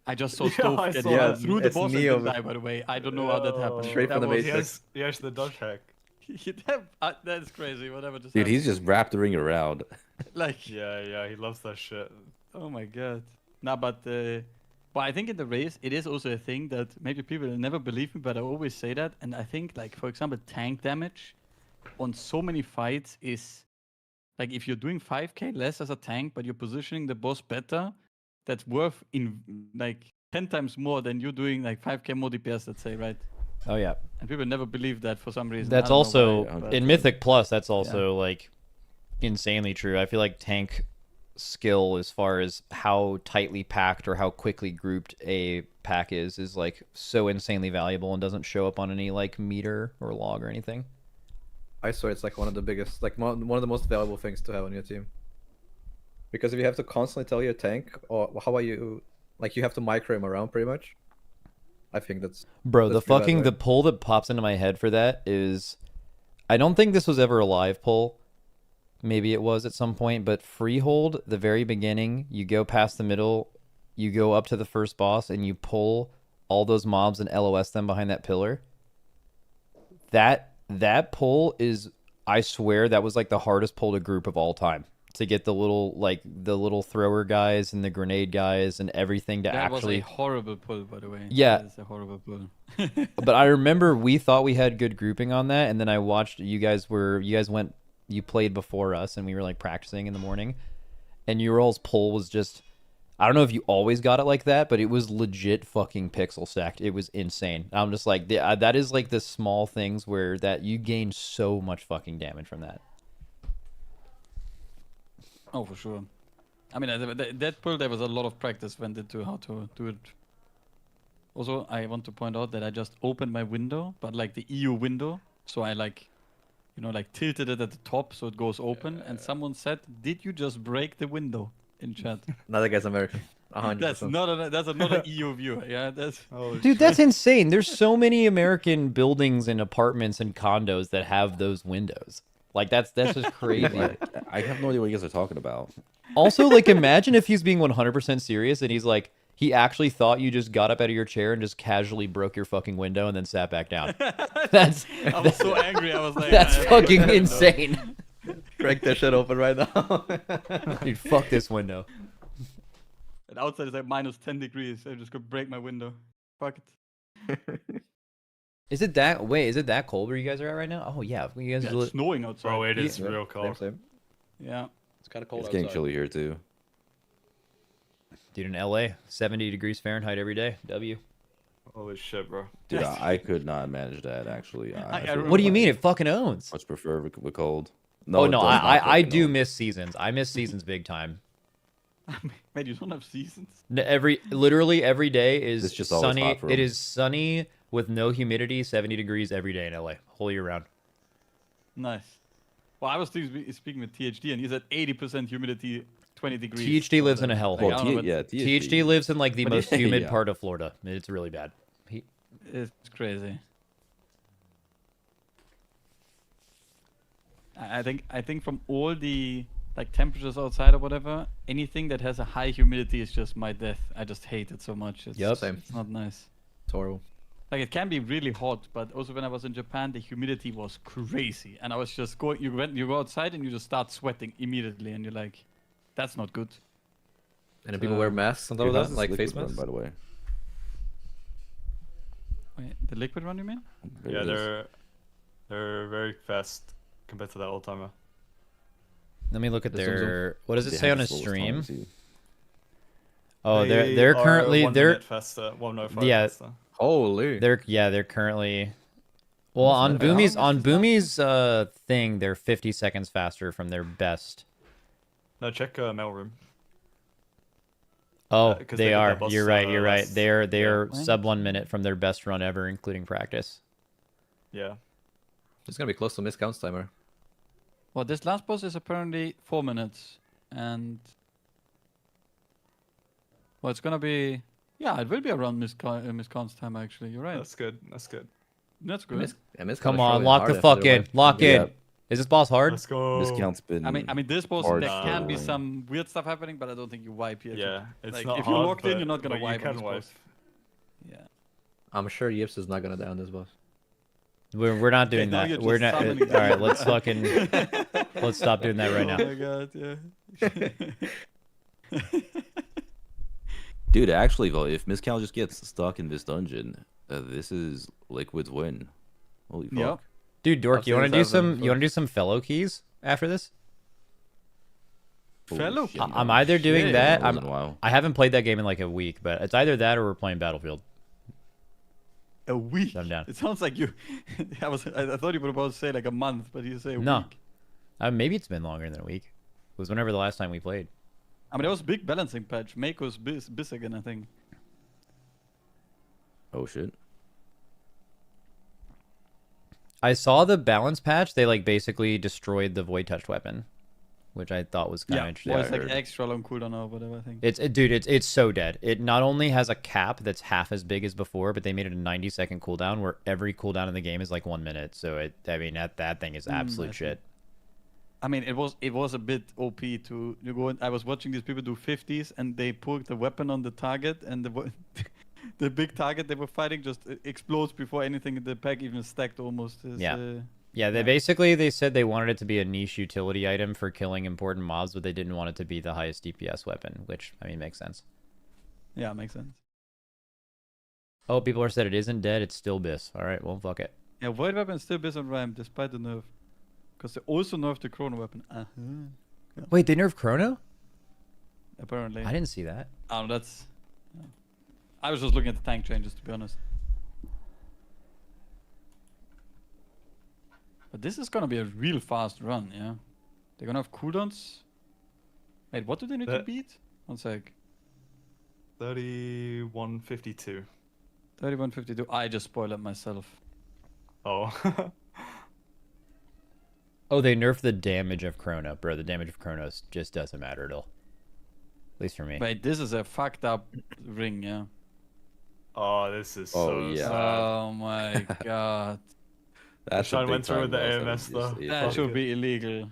I just saw Stove get through the boss and didn't die, by the way. I don't know how that happened. Straight from the basics. Yes, the dodge hack. That's crazy. Whatever just Dude, happened. he's just wrapped the ring around. Like, yeah, he loves that shit. Oh my god. Nah, but I think in the race, it is also a thing that maybe people will never believe me, but I always say that. And I think, like, for example, tank damage on so many fights is, like, if you're doing 5k less as a tank, but you're positioning the boss better, that's worth, like, 10 times more than you doing, like, 5k more DPS, let's say, right? Oh, yeah. And people never believe that for some reason. That's also, in Mythic Plus, that's also, like, insanely true. I feel like tank skill as far as how tightly packed or how quickly grouped a pack is like so insanely valuable and doesn't show up on any like meter or log or anything. I swear it's like one of the biggest, like one of the most valuable things to have on your team. Because if you have to constantly tell your tank, or how are you, like you have to micro him around pretty much. I think that's... Bro, that's the pull that pops into my head for that is... I don't think this was ever a live pull. Maybe it was at some point, but Freehold, the very beginning, you go past the middle, you go up to the first boss, and you pull all those mobs and LOS them behind that pillar. That pull is, I swear, that was like the hardest pull to group of all time. To get the little thrower guys and the grenade guys and everything to that actually... That was a horrible pull, by the way. Yeah. That is a horrible pull. But I remember we thought we had good grouping on that, and then I watched you played before us and we were like practicing in the morning, and your all's pull was just, I don't know if you always got it like that, but it was legit fucking pixel stacked. It was insane. I'm just like, that is like the small things where that you gain so much fucking damage from that. Oh, for sure. I mean, that pull, there was a lot of practice went into how to do it. Also, I want to point out that I just opened my window, but like the EU window, so I like, you know, like tilted it at the top so it goes open, and someone said, "Did you just break the window?" in chat. Another guy's American. 100%. That's another EU viewer. Yeah, that's. Dude, that's insane. There's so many American buildings and apartments and condos that have those windows. Like that's just crazy. I have no idea what you guys are talking about. Also, like, imagine if he's being 100% serious and he's like, he actually thought you just got up out of your chair and just casually broke your fucking window and then sat back down. I was so angry. I was like, that's fucking insane. Crack that shit open right now. Dude, fuck this window. And outside is like -10 degrees. I just could break my window. Fuck it. Is it that? Wait, is it that cold where you guys are at right now? Oh yeah, you guys. Yeah, it's snowing outside. Bro, it is Yeah, real cold. Same. Yeah. It's kind of cold It's outside. getting chilly here too. Dude, in LA, 70 degrees Fahrenheit every day. W. Holy shit, bro. Dude, I could not manage that actually. What do you mean? It fucking owns. Much prefer with cold. No, it no, does not I fucking do own. miss seasons. I miss seasons big time. Man, you don't have seasons. Literally every day is It's just always sunny. hot for It 'em. is sunny with no humidity, 70 degrees every day in LA, whole year round. Nice. Well, I was speaking with THD, and he said 80% humidity, 20 degrees. THD lives in a hellhole. Like, I don't know what- yeah, THD lives in like the But most yeah. humid Yeah. part of Florida. It's really bad. It's crazy. I think from all the like temperatures outside or whatever, anything that has a high humidity is just my death. I just hate it so much. It's, Yep. Same. It's not nice. It's horrible. Like it can be really hot, but also when I was in Japan, the humidity was crazy, and I was just going. You go outside and you just start sweating immediately, and you're like, that's not good. And then people wear masks on top of Dude, how's that, this like liquid face run, masks. by the way. Wait, the liquid one, you mean? There Yeah, it is. they're very fast compared to that old timer. Let me look at This their. What does it They say have on the his slowest stream? time, too. Oh, They they're are currently 1 minute faster. 1:05 Yeah. faster. Holy. they're currently. Well, on That's not bad. Boomy's thing, they're 50 seconds faster from their best. No, check Mailroom. Oh, 'cause they they did are. that boss, You're right. You're right. last- They're yeah. sub 1 minute from their best run ever, including practice. Yeah. It's gonna be close to miscounts timer. Well, this last boss is apparently 4 minutes, and well, it's gonna be. Yeah, it will be around miscons time actually. You're right. That's good. That's good. That's good. Come on, lock the fuck in. Lock Yeah. in. Is this boss hard? Let's go. Discount's been. I mean, this boss hard there can be to- some weird stuff happening, but I don't think you wipe here. Yeah, it's like, not if you're hard, locked in, but- you're not gonna but you wipe. on can this wipe. boss. Yeah. I'm sure Yips is not gonna die on this boss. We're not doing now that. you're We're just not. summoning All right, them. let's fucking. Let's stop doing that right now. Oh my god, yeah. Dude, actually, though, if Miscal just gets stuck in this dungeon, this is Liquid's win. Holy fuck. Yep. Dude, Dork, I've you seen want to this do happen some? You want to do some fellow keys after this? Holy Fellow shit, I'm no either doing shit. that. That wasn't a while. I haven't played that game in like a week, but it's either that or we're playing Battlefield. A week. I'm down. It sounds like you. I thought you were about to say like a month, but you say a No. week. Maybe it's been longer than a week. It was whenever the last time we played. I mean, there was a big balancing patch. Mako's bis again, I think. Oh shit. I saw the balance patch. They like basically destroyed the void touched weapon, which I thought was kind of interesting. Well, I it's like heard. extra long cooldown or whatever, I think. It's so dead. It not only has a cap that's half as big as before, but they made it a 90-second cooldown where every cooldown in the game is like 1 minute. So that thing is absolute I see. shit. I mean, it was a bit OP to you go. I was watching these people do 50s, and they put the weapon on the target, and the big target they were fighting just explodes before anything in the pack even stacked almost. Yeah. Yeah, they said they wanted it to be a niche utility item for killing important mobs, but they didn't want it to be the highest DPS weapon, which I mean makes sense. Yeah, makes sense. Oh, people are said it isn't dead. It's still bis. All right, well, fuck it. Yeah, void weapon is still based on rhyme despite the nerf, because they also nerfed the chrono weapon. Wait, they nerfed Chrono? Apparently. I didn't see that. Oh, that's. Yeah. I was just looking at the tank changes, to be honest. But this is gonna be a real fast run, yeah. They're gonna have cooldowns. Wait, what do they need to beat? One sec. 31:52. 31:52. I just spoiled it myself. Oh. Oh, they nerfed the damage of Chrono. Bro, the damage of Chronos just doesn't matter at all. At least for me. Wait, this is a fucked up ring, yeah. Oh, this is Oh, so yeah. sad. Oh my god. That's Sean a big went through time with the boss, AMS that though. was just- That fuck should it. be illegal.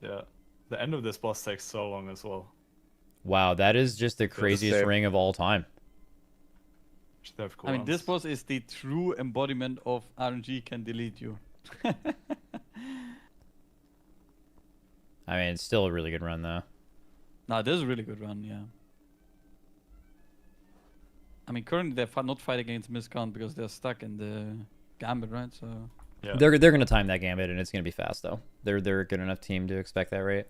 Yeah. The end of this boss takes so long as well. Wow, that is just the craziest same. ring of all time. Should have I mean, this cooldowns. boss is the true embodiment of RNG can delete you. I mean, it's still a really good run, though. Nah, this is a really good run, yeah. I mean, currently they're not fighting against miscount because they're stuck in the Gambit, right? So yeah. They're gonna time that Gambit, and it's gonna be fast though. They're a good enough team to expect that rate.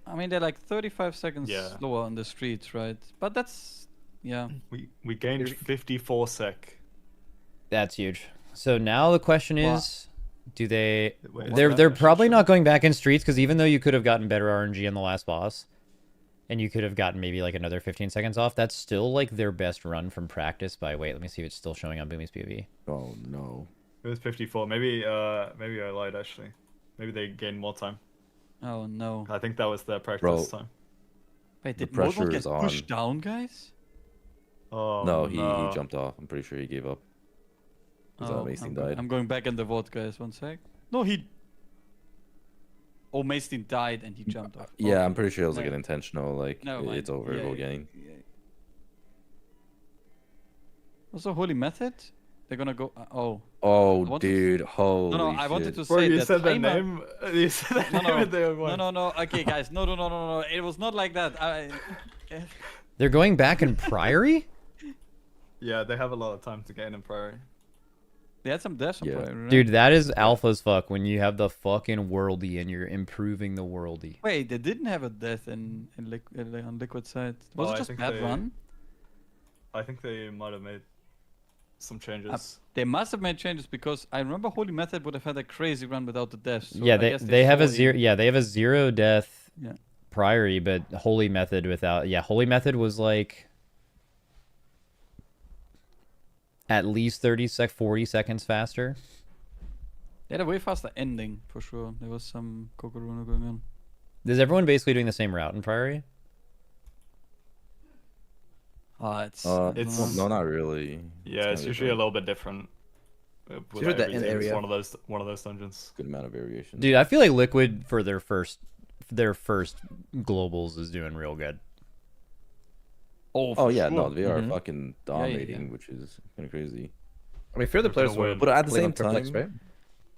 I mean, they're like 35 seconds slower on the streets, right? But that's We gained 54 sec. That's huge. So now the question is, do they? Wait, they're probably not going back in streets because even though you could have gotten better RNG on the last boss, and you could have gotten maybe like another 15 seconds off, that's still like their best run from practice by, wait, let me see if it's still showing on Boomy's PV. Oh, no. It was 54. Maybe I lied, actually. Maybe they gained more time. Oh, no. I think that was their practice time. Wait, The did Modron pressure get is on. pushed down, guys? Oh, No, he jumped off. I'm pretty sure he gave up. Mason died. I'm going back in the vote, guys. 1 sec. No, he... Oh, Mason died and he jumped off. Yeah, I'm pretty sure it was like an intentional, like, Never mind. it's over, we'll gain. Also, Holy Method? They're gonna go... Oh, dude, holy No, I wanted to say you that said their timer... name. You said their name and they won. No. Okay, guys. No. It was not like that. They're going back in Priory? Yeah, they have a lot of time to gain in Priory. They had some deaths on Priory, right? Dude, that is alpha as fuck when you have the fucking worldie and you're improving the worldie. Wait, they didn't have a death on Liquid side. Was it just bad run? I think they might have made some changes. They must have made changes because I remember Holy Method would have had a crazy run without the deaths. So yeah, they have a zero. Yeah, they have a 0 death Priory, but Holy Method without. Yeah, Holy Method was like at least 40 seconds faster. They had a way faster ending for sure. There was some Kokoruna going on. Is everyone basically doing the same route in Priory? It's no, not really. Yeah, it's usually a little bit different. Usually the end area. One of those dungeons. Good amount of variation. Dude, I feel like Liquid for their first globals is doing real good. Oh yeah, no, they are fucking dominating, which is kind of crazy. I mean, fear the players were, but at the same time, right?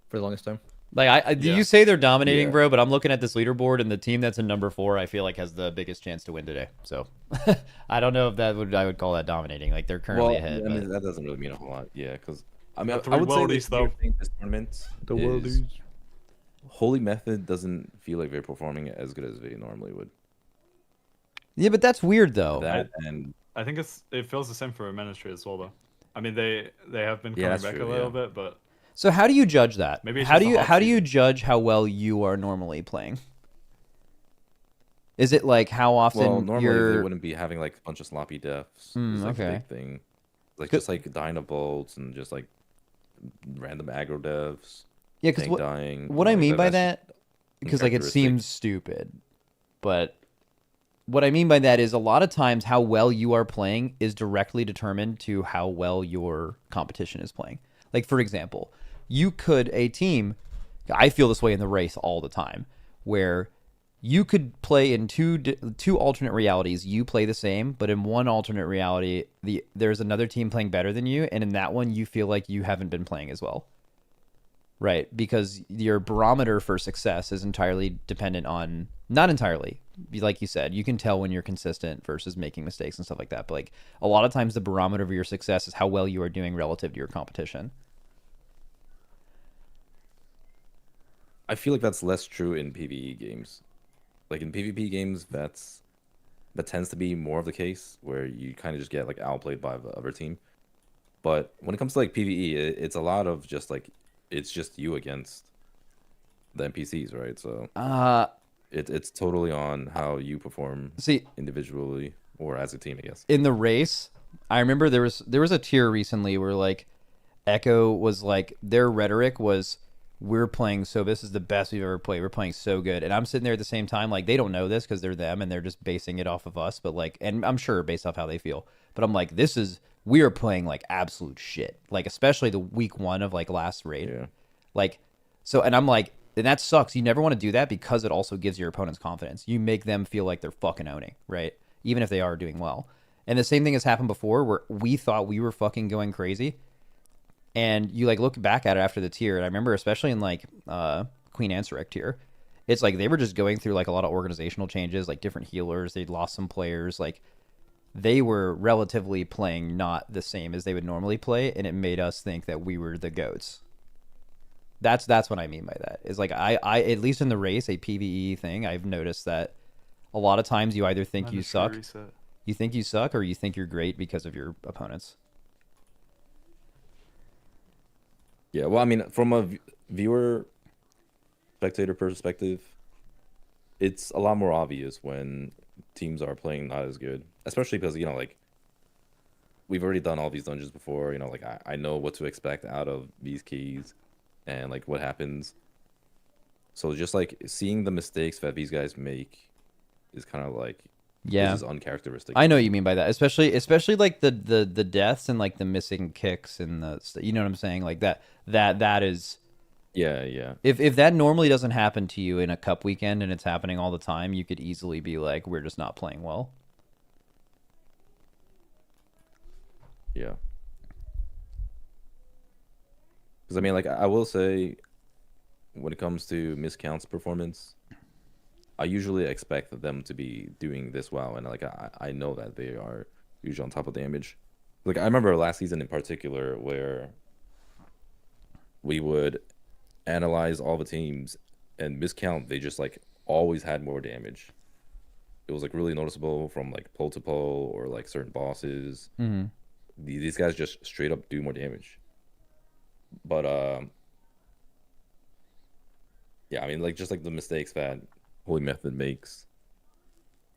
For the longest time. Like you say they're dominating, bro, but I'm looking at this leaderboard and the team that's in number 4, I feel like has the biggest chance to win today. So I don't know if I would call that dominating. Like they're currently ahead. I mean, that doesn't really mean a whole lot. Yeah, because I mean, I would say this tournament, the worldies. Holy Method doesn't feel like they're performing as good as they normally would. Yeah, but that's weird though. And I think it feels the same for Ministry as well, though. I mean, they have been coming back a little bit, but. So how do you judge that? Maybe how do you judge how well you are normally playing? Is it like how often normally you're... they wouldn't be having like a bunch of sloppy deaths. It's like a big thing. Like just like Dynabolts and just like random aggro devs. Yeah, because what I mean by that, because like it seems stupid, but what I mean by that is a lot of times how well you are playing is directly determined to how well your competition is playing. Like for example, a team, I feel this way in the race all the time, where you could play in two alternate realities. You play the same, but in one alternate reality, there's another team playing better than you, and in that one, you feel like you haven't been playing as well. Right, because your barometer for success is entirely dependent on, not entirely, like you said, you can tell when you're consistent versus making mistakes and stuff like that. But like a lot of times the barometer of your success is how well you are doing relative to your competition. I feel like that's less true in PvE games. Like in PvP games, that tends to be more of the case, where you kind of just get like outplayed by the other team. But when it comes to like PvE, it's a lot of just like, it's just you against the NPCs, right? So it's totally on how you perform individually or as a team, I guess. In the race, I remember there was a tier recently where like Echo was like, their rhetoric was, we're playing, so this is the best we've ever played. We're playing so good. And I'm sitting there at the same time, like, they don't know this because they're them and they're just basing it off of us. But like, and I'm sure based off how they feel. But I'm like, we are playing like absolute shit. Like, especially the week 1 of like last raid. Yeah. Like, so, and I'm like, and that sucks. You never want to do that because it also gives your opponents confidence. You make them feel like they're fucking owning, right? Even if they are doing well. And the same thing has happened before where we thought we were fucking going crazy. And you like look back at it after the tier, and I remember especially in like Queen Ansarek tier, it's like they were just going through like a lot of organizational changes, like different healers, they'd lost some players, like they were relatively playing not the same as they would normally play, and it made us think that we were the GOATs. That's what I mean by that. Is like I at least in the race, a PvE thing, I've noticed that a lot of times you either think you suck, or you think you're great because of your opponents. Yeah, well, I mean, from a viewer, spectator perspective, it's a lot more obvious when teams are playing not as good, especially because, you know, like, we've already done all these dungeons before, you know, like, I know what to expect out of these keys and, like, what happens. So just, like, seeing the mistakes that these guys make is kind of, like, yeah, this is uncharacteristic. I know what you mean by that, especially like the deaths and, like, the missing kicks and the, you know what I'm saying? Like, that is... Yeah. If that normally doesn't happen to you in a cup weekend and it's happening all the time, you could easily be like, we're just not playing well. Yeah. Because, I mean, like, I will say, when it comes to Miscount's performance, I usually expect them to be doing this well, and, like, I know that they are usually on top of damage. Like, I remember last season in particular where we would analyze all the teams, and Miscount, they just, like, always had more damage. It was, like, really noticeable from, like, pole to pole or, like, certain bosses. Mm-hmm. These guys just straight up do more damage. But yeah, I mean, like, just like the mistakes that Holy Method makes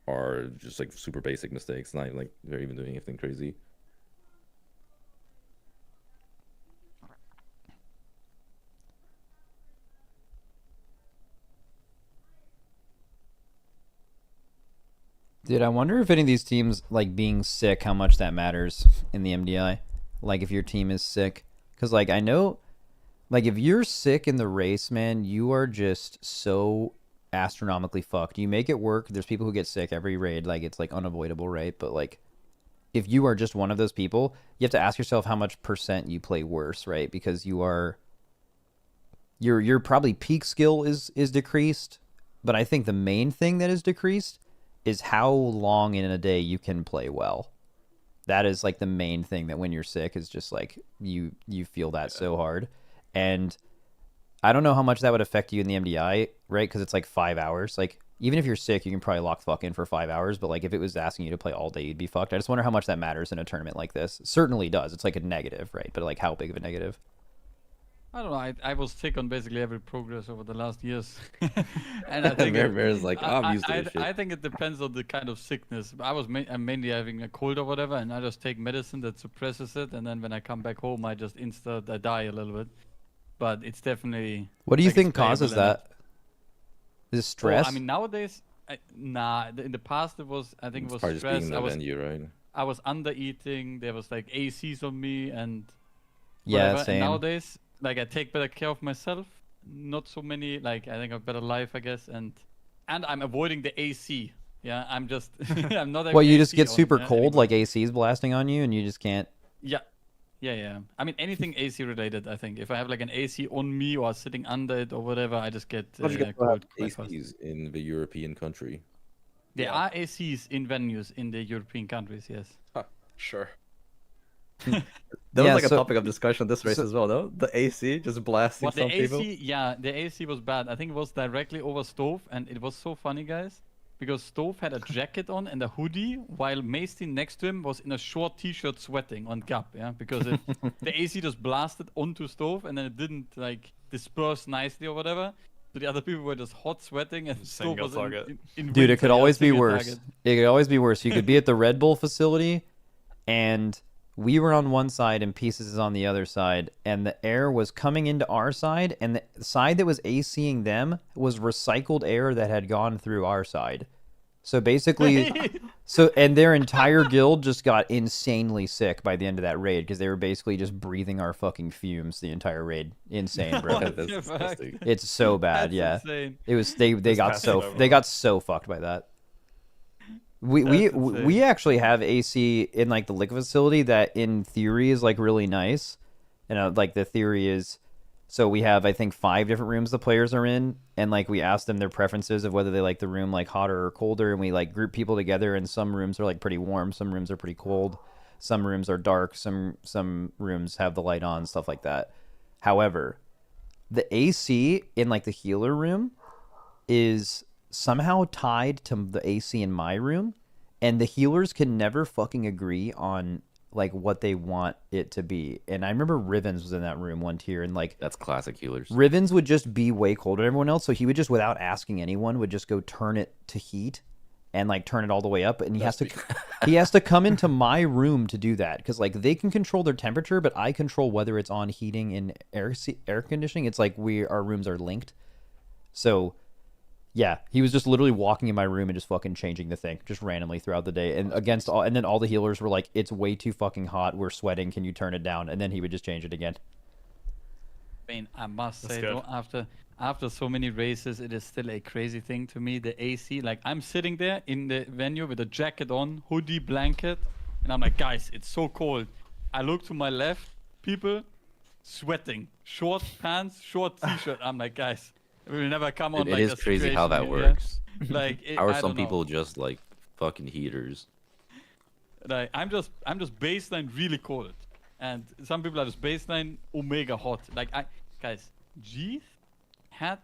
are just like super basic mistakes, not even like they're even doing anything crazy. Dude, I wonder if any of these teams, like, being sick, how much that matters in the MDI. Like, if your team is sick. Because, like, I know, like, if you're sick in the race, man, you are just so astronomically fucked. You make it work. There's people who get sick every raid. Like, it's, like, unavoidable, right? But, like, if you are just one of those people, you have to ask yourself how much % you play worse, right? Because you are... Your probably peak skill is decreased. But I think the main thing that is decreased is how long in a day you can play well. That is, like, the main thing, that when you're sick is just, like, you feel that so hard. And I don't know how much that would affect you in the MDI, right? Because it's, like, 5 hours. Like, even if you're sick, you can probably lock the fuck in for 5 hours. But, like, if it was asking you to play all day, you'd be fucked. I just wonder how much that matters in a tournament like this. It certainly does. It's, like, a negative, right? But, like, how big of a negative? I don't know. I was sick on basically every progress over the last years, and I think Bear's like, oh, I'm used to this shit. I think it depends on the kind of sickness. I'm mainly having a cold or whatever, and I just take medicine that suppresses it, and then when I come back home, I die a little bit. But it's definitely. What do you like, think causes that? Is it stress? Well, I mean, nowadays, in the past I think it was stress. Just being the venue, right? I was under eating. There was like ACs on me and. Yeah, whatever. same. And nowadays. Like, I take better care of myself. Not so many, like, I think I have a better life, I guess. And I'm avoiding the AC. Yeah, I'm just, I'm not... Well, you just get on, super yeah, cold, anymore. like AC's blasting on you, and you just can't... Yeah. I mean, anything AC related, I think. If I have, like, an AC on me or sitting under it or whatever, I just get How'd you get cold. ACs in the European country? There are ACs in venues in the European countries, yes. Huh, sure. That was like a topic of discussion this race as well, though. The AC just blasting some people. Yeah, the AC was bad. I think it was directly over Stove, and it was so funny, guys, because Stove had a jacket on and a hoodie, while Maestin next to him was in a short T-shirt sweating on Gap, yeah, because the AC just blasted onto Stove, and then it didn't like disperse nicely or whatever. So the other people were just hot sweating, and Stove was in Dude, it could always be worse. Target. It could always be worse. You could be at the Red Bull facility, and we were on one side and Pieces is on the other side, and the air was coming into our side, and the side that was ACing them was recycled air that had gone through our side. So basically, and their entire guild just got insanely sick by the end of that raid, because they were basically just breathing our fucking fumes the entire raid. Insane, bro. That's disgusting. It's so bad. That's yeah. insane. It was they got so fucked by that. We actually have AC in like the liquid facility that in theory is like really nice, and like the theory is So we have, I think, 5 different rooms the players are in, and like we asked them their preferences of whether they like the room like hotter or colder, and we like group people together. And some rooms are like pretty warm, some rooms are pretty cold, some rooms are dark, some rooms have the light on, stuff like that. However, the AC in like the healer room is somehow tied to the AC in my room, and the healers can never fucking agree on like what they want it to be. And I remember Rivens was in that room one tier, and like that's classic healers. Rivens would just be way colder than everyone else, so he would just, without asking anyone, would just go turn it to heat and like turn it all the way up. And he has to come into my room to do that, because like they can control their temperature, but I control whether it's on heating and air conditioning. It's like our rooms are linked. So yeah, he was just literally walking in my room and just fucking changing the thing just randomly throughout the day. And and then all the healers were like, "It's way too fucking hot. We're sweating. Can you turn it down?" And then he would just change it again. I mean, I must say though, after so many races, it is still a crazy thing to me. The AC, like I'm sitting there in the venue with a jacket on, hoodie, blanket, and I'm like, guys, it's so cold. I look to my left, people sweating, short pants, short t-shirt. I'm like, guys, we will never come on. It like is crazy how that here. works. Like, how are I some don't know. people just like fucking heaters? Like, I'm just baseline really cold, and some people are just baseline omega hot. Like guys, G had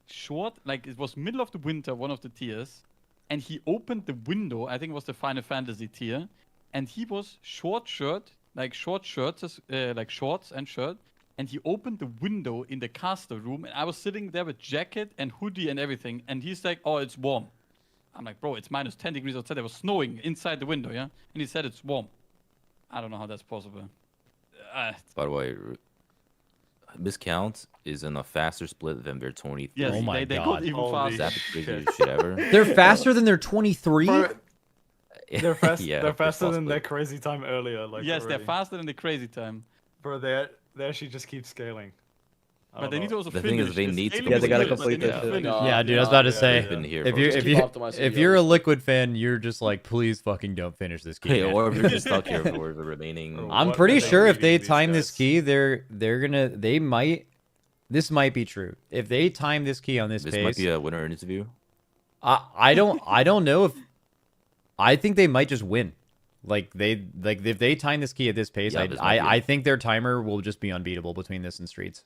short, like it was middle of the winter, one of the tiers, and he opened the window. I think it was the Final Fantasy tier, and he was short shirt, like short shirts, like shorts and shirt. And he opened the window in the caster room, and I was sitting there with jacket and hoodie and everything. And he's like, "Oh, it's warm." I'm like, "Bro, it's minus 10 degrees outside. It was snowing inside the window, yeah." And he said it's warm. I don't know how that's possible. By the way, Miscount is in a faster split than their 23. Yes, Oh my they God. got even faster. Is that the craziest shit ever? They're faster than their 23? They're fast. Yeah, they're faster than possibly. their crazy time earlier. Like Yes, already. they're faster than the crazy time. Bro, they actually just keep scaling. But they need to also The finish. thing is, they It's need to scaling Yeah, is they gotta good, but complete they need that to shit. finish. Yeah, dude, I was about to say, Been here if for- you're Just if keep you optimizing if the you're a others. Liquid fan, you're just like, please fucking don't finish this game. Hey, man." or if you're just stuck here for the remaining. I'm I'm What pretty are they sure if leading they these time this guys? key, they might. This might be true. If they time this key on this This pace, might be a winner interview. I don't know if. I think they might just win. Like if they time this key at this pace, Yeah, this might be I it. think their timer will just be unbeatable between this and Streets.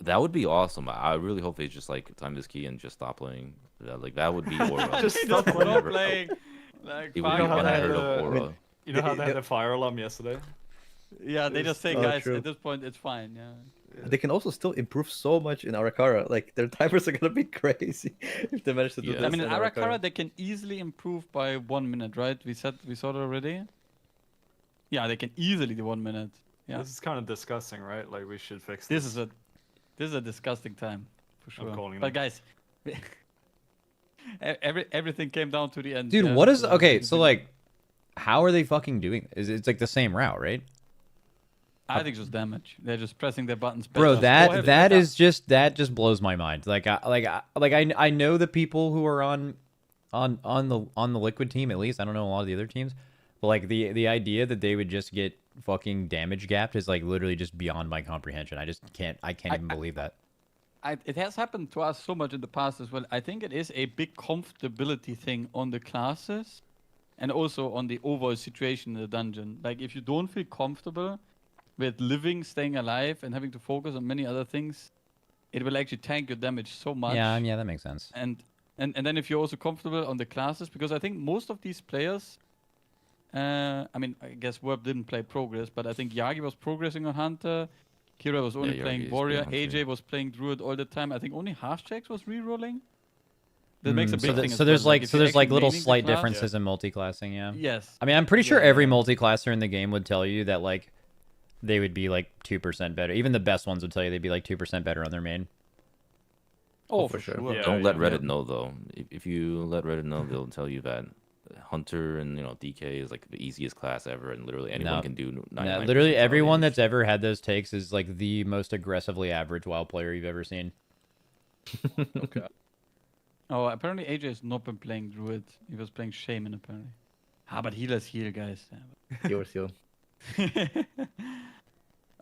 That would be awesome. I really hope they just like time this key and just stop playing. Like that would be aura. Just stop Stop playing. playing. Like, It would be know how they had unheard the- of aura. You know how they had the fire alarm yesterday? yeah, they just say, Oh, guys, true. at this point, it's fine. Yeah. They can also still improve so much in Arakara. Like their timers are gonna be crazy if they manage to do Yeah. this. I mean, in in Arakara, they can easily improve by 1 minute, right? We saw it already. Yeah, they can easily do 1 minute. Yeah. This is kind of disgusting, right? Like we should fix This this. is a disgusting time for sure. calling But them. guys, everything came down to the end. Dude, yeah, what is so okay? it's So been- like, how are they fucking doing? It's like the same route, right? I think just damage. They're just pressing their buttons. Bro, better. that just blows my mind. I know the people who are on the Liquid team, at least. I don't know a lot of the other teams, but like the idea that they would just get fucking damage gapped is like literally just beyond my comprehension. I can't even believe that. It has happened to us so much in the past as well. I think it is a big comfortability thing on the classes, and also on the overall situation in the dungeon. Like if you don't feel comfortable with living, staying alive, and having to focus on many other things, it will actually tank your damage so much. Yeah, that makes sense. And then if you're also comfortable on the classes, because I think most of these players, I mean, I guess Werb didn't play Progress, but I think Yagi was progressing on Hunter, Kira was only Yeah, playing Yagi is Warrior, playing Hunter. AJ was playing Druid all the time. I think only Half-Checks was re-rolling. That makes a big thing. So there's like if you're little actually maining the slight class- differences in multiclassing. Yeah. Yes. I mean, I'm pretty sure Yeah, every yeah. multiclasser in the game would tell you that like they would be like 2% better. Even the best ones would tell you they'd be like 2% better on their main. Oh, for sure. Yeah, Don't let yeah. Reddit know though. If you let Reddit know, they'll tell you that Hunter and DK is like the easiest class ever, and literally anyone No. can do. No, 99% literally everyone damage. that's ever had those takes is like the most aggressively average WoW player you've ever seen. Okay. Oh, apparently AJ has not been playing Druid. He was playing Shaman apparently. But healers heal, guys. Yours, yo.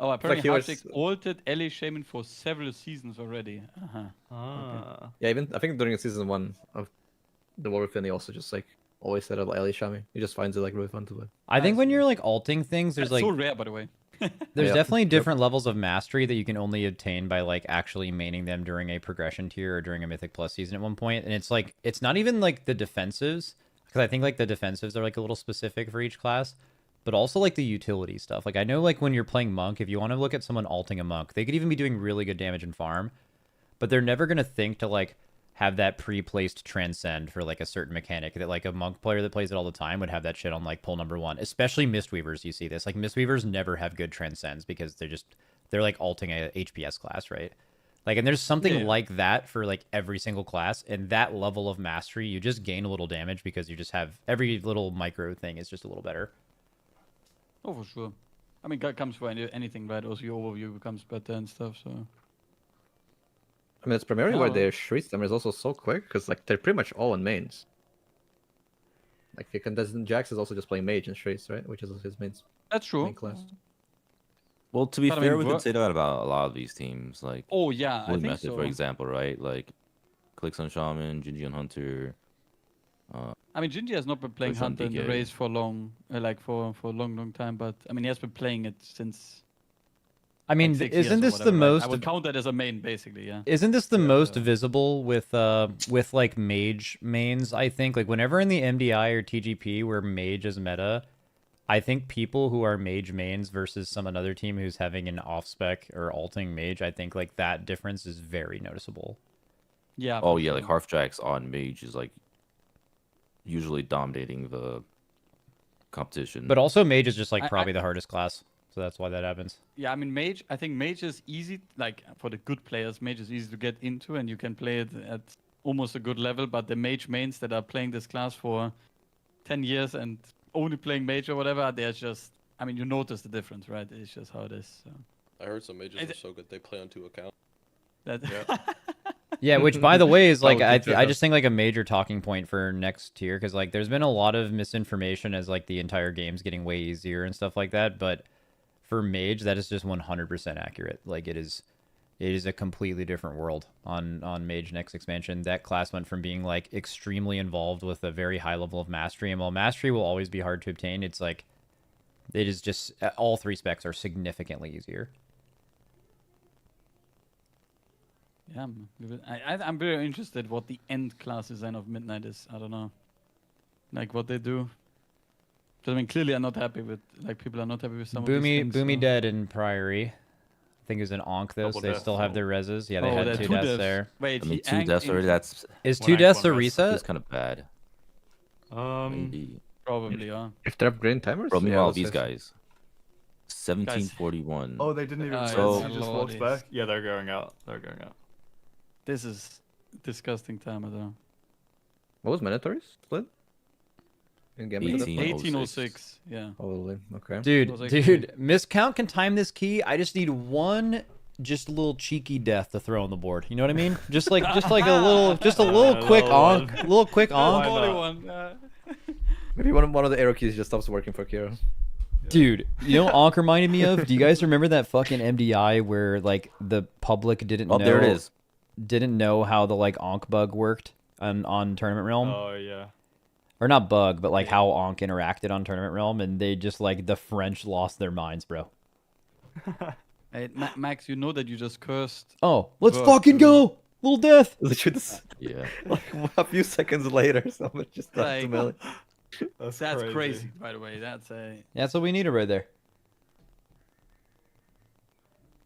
Oh, apparently he was- Heartsix ulted Ellie Shaman for several seasons already. Okay. Yeah, even I think during season 1 of the War Within, he also just like always said about Ellie Shami. He just finds it like really fun to play. I think when you're like alting things, there's That's like so rare, by the way. there's Yep. definitely different levels of mastery that you can only obtain by like actually maining them during a progression tier or during a Mythic Plus season at one point. And it's like it's not even like the defensives, because I think like the defensives are like a little specific for each class, but also like the utility stuff. Like I know like when you're playing Monk, if you want to look at someone alting a Monk, they could even be doing really good damage in farm, but they're never gonna think to like have that pre-placed transcend for like a certain mechanic that like a Monk player that plays it all the time would have that shit on like pull number 1. Especially Mistweavers, you see this. Like Mistweavers never have good transcends because they're like alting a HPS class, right? Like, and there's something like that for like every single class, and that level of mastery, you just gain a little damage because you just have every little micro thing is just a little better. Oh, for sure. I mean, that comes for anything, right? Also, your overview becomes better and stuff, so... I mean, it's primarily why Oh. their Shriek Stammer is also so quick, because like they're pretty much all in mains. Like you can, Jax is also just playing mage and Shrieks, right? Which is his main True. class. Well, to be But I fair, mean, we what- can say that about a lot of these teams, like Oh, yeah, I Holy think Method, so. for example, right? Like Clicks on Shaman, Gingy on Hunter. I mean, Gingy has not been playing Clicks on Hunter in the DK. race for long, like for a long time, but I mean, he has been playing it since... I mean, like 6 years isn't or this whatever, the right? most? I would count that as a main, basically, yeah. Isn't this the most visible with like mage mains? I think like whenever in the MDI or TGP where mage is meta, I think people who are mage mains versus some another team who's having an off spec or alting mage, I think like that difference is very noticeable. Yeah. Oh for yeah, sure. like Halfjack's on Mage is like usually dominating the competition. But also mage is just like I- probably the hardest class, so that's why that happens. Yeah, I mean, Mage, I think Mage is easy, like, for the good players, Mage is easy to get into, and you can play it at almost a good level, but the Mage mains that are playing this class for 10 years and only playing Mage or whatever, they're just, I mean, you notice the difference, right? It's just how it is. So. I heard some mages are so good they play on 2 accounts. That, Yeah, which by the way is like That would be I just think like a major talking point for next tier, because like there's been a lot of misinformation as like the entire game's getting way easier and stuff like that, but for mage that is just 100% accurate. Like it is a completely different world on mage next expansion. That class went from being like extremely involved with a very high level of mastery, and while mastery will always be hard to obtain, it's like it is just all 3 specs are significantly easier. Yeah, I'm very interested what the end class design of Midnight is. I don't know. Like what they do. 'Cause, I mean, clearly I'm not happy with, like, people are not happy with some of these things. Boomy so- dead in Priory. I think it was an Onk though, so Double they death, still have oh. their reses. Yeah, they Oh, had there are 2 2 deaths deaths. there. Wait, I mean, he 2 anked deaths in- already. That's Is One 2 ank, deaths one a res. reset? kind of bad. Maybe. Probably, yeah. If they have green timers, Bro, yeah, meanwhile, that's these it. guys. 1741. Oh, they didn't even Ah, res, so- he just walks back. Yeah, they're going out. They're going out. This is disgusting time at all. What was mandatory split? In Gambit? 1806, yeah. Probably. Okay. Dude, was actually- Miscount can time this key. I just need one just a little cheeky death to throw on the board. You know what I mean? Just like a little quick little onk. A little quick Why onk. not? Maybe one of the arrow keys just stops working for Kira. Dude, you know what onk reminded me of? Do you guys remember that fucking MDI where like the public didn't Oh, know there it is. didn't know how the like onk bug worked on Tournament Realm? Oh, yeah. Or not bug, but like how onk interacted on Tournament Realm, and they just like the French lost their minds, bro. Hey, Max, you know that you just cursed. Oh, let's Bug fucking to- go! Little death. Literally, this, Yeah. like a few seconds later, someone just stopped Like- melee. That's crazy, by the way. That's a... That's what we needed right there.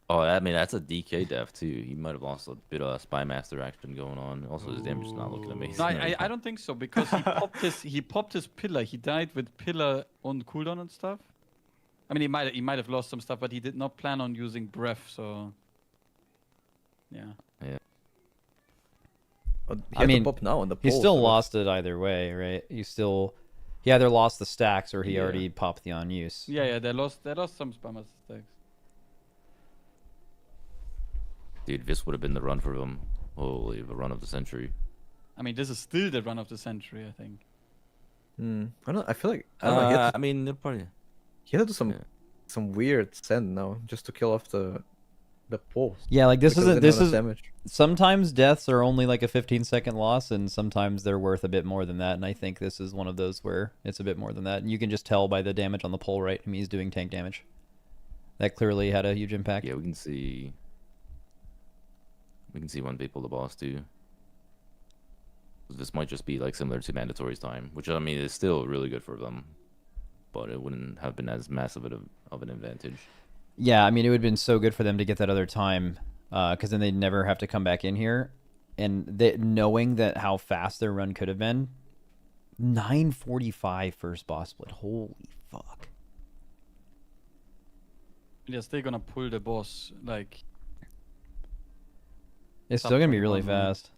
Oh, I mean, that's a DK dev, too. He might have lost a bit of Spy Master action going on. Also, his damage is not looking amazing. No, right I now. don't think so, because he popped his pillar. He died with pillar on cooldown and stuff. I mean, he might have lost some stuff, but he did not plan on using breath, so... Yeah. Oh, he I had to mean, pop now on the he pole, still so lost it either way, right? He either lost the stacks or he Yeah. already popped the on use. Yeah, they lost some spammers stacks. Dude, this would have been the run for him. Holy, the run of the century. I mean, this is still the run of the century, I think. I don't know. I feel like I don't know. He had to, I mean, they'll probably. he had to do some Yeah. some weird send now just to kill off the pulse. Yeah, like this isn't this is damage. Sometimes deaths are only like a 15-second loss, and sometimes they're worth a bit more than that. And I think this is one of those where it's a bit more than that. And you can just tell by the damage on the pole, right? I mean, he's doing tank damage. That clearly had a huge impact. Yeah, we can see. We can see when they pull the boss too. This might just be like similar to Mandatory's time, which I mean is still really good for them, but it wouldn't have been as massive of an advantage. Yeah, I mean, it would have been so good for them to get that other time, because then they'd never have to come back in here. And knowing that how fast their run could have been, 9:45 first boss split. Holy fuck. Yes, they're gonna pull the boss, like... It's still gonna be really fast.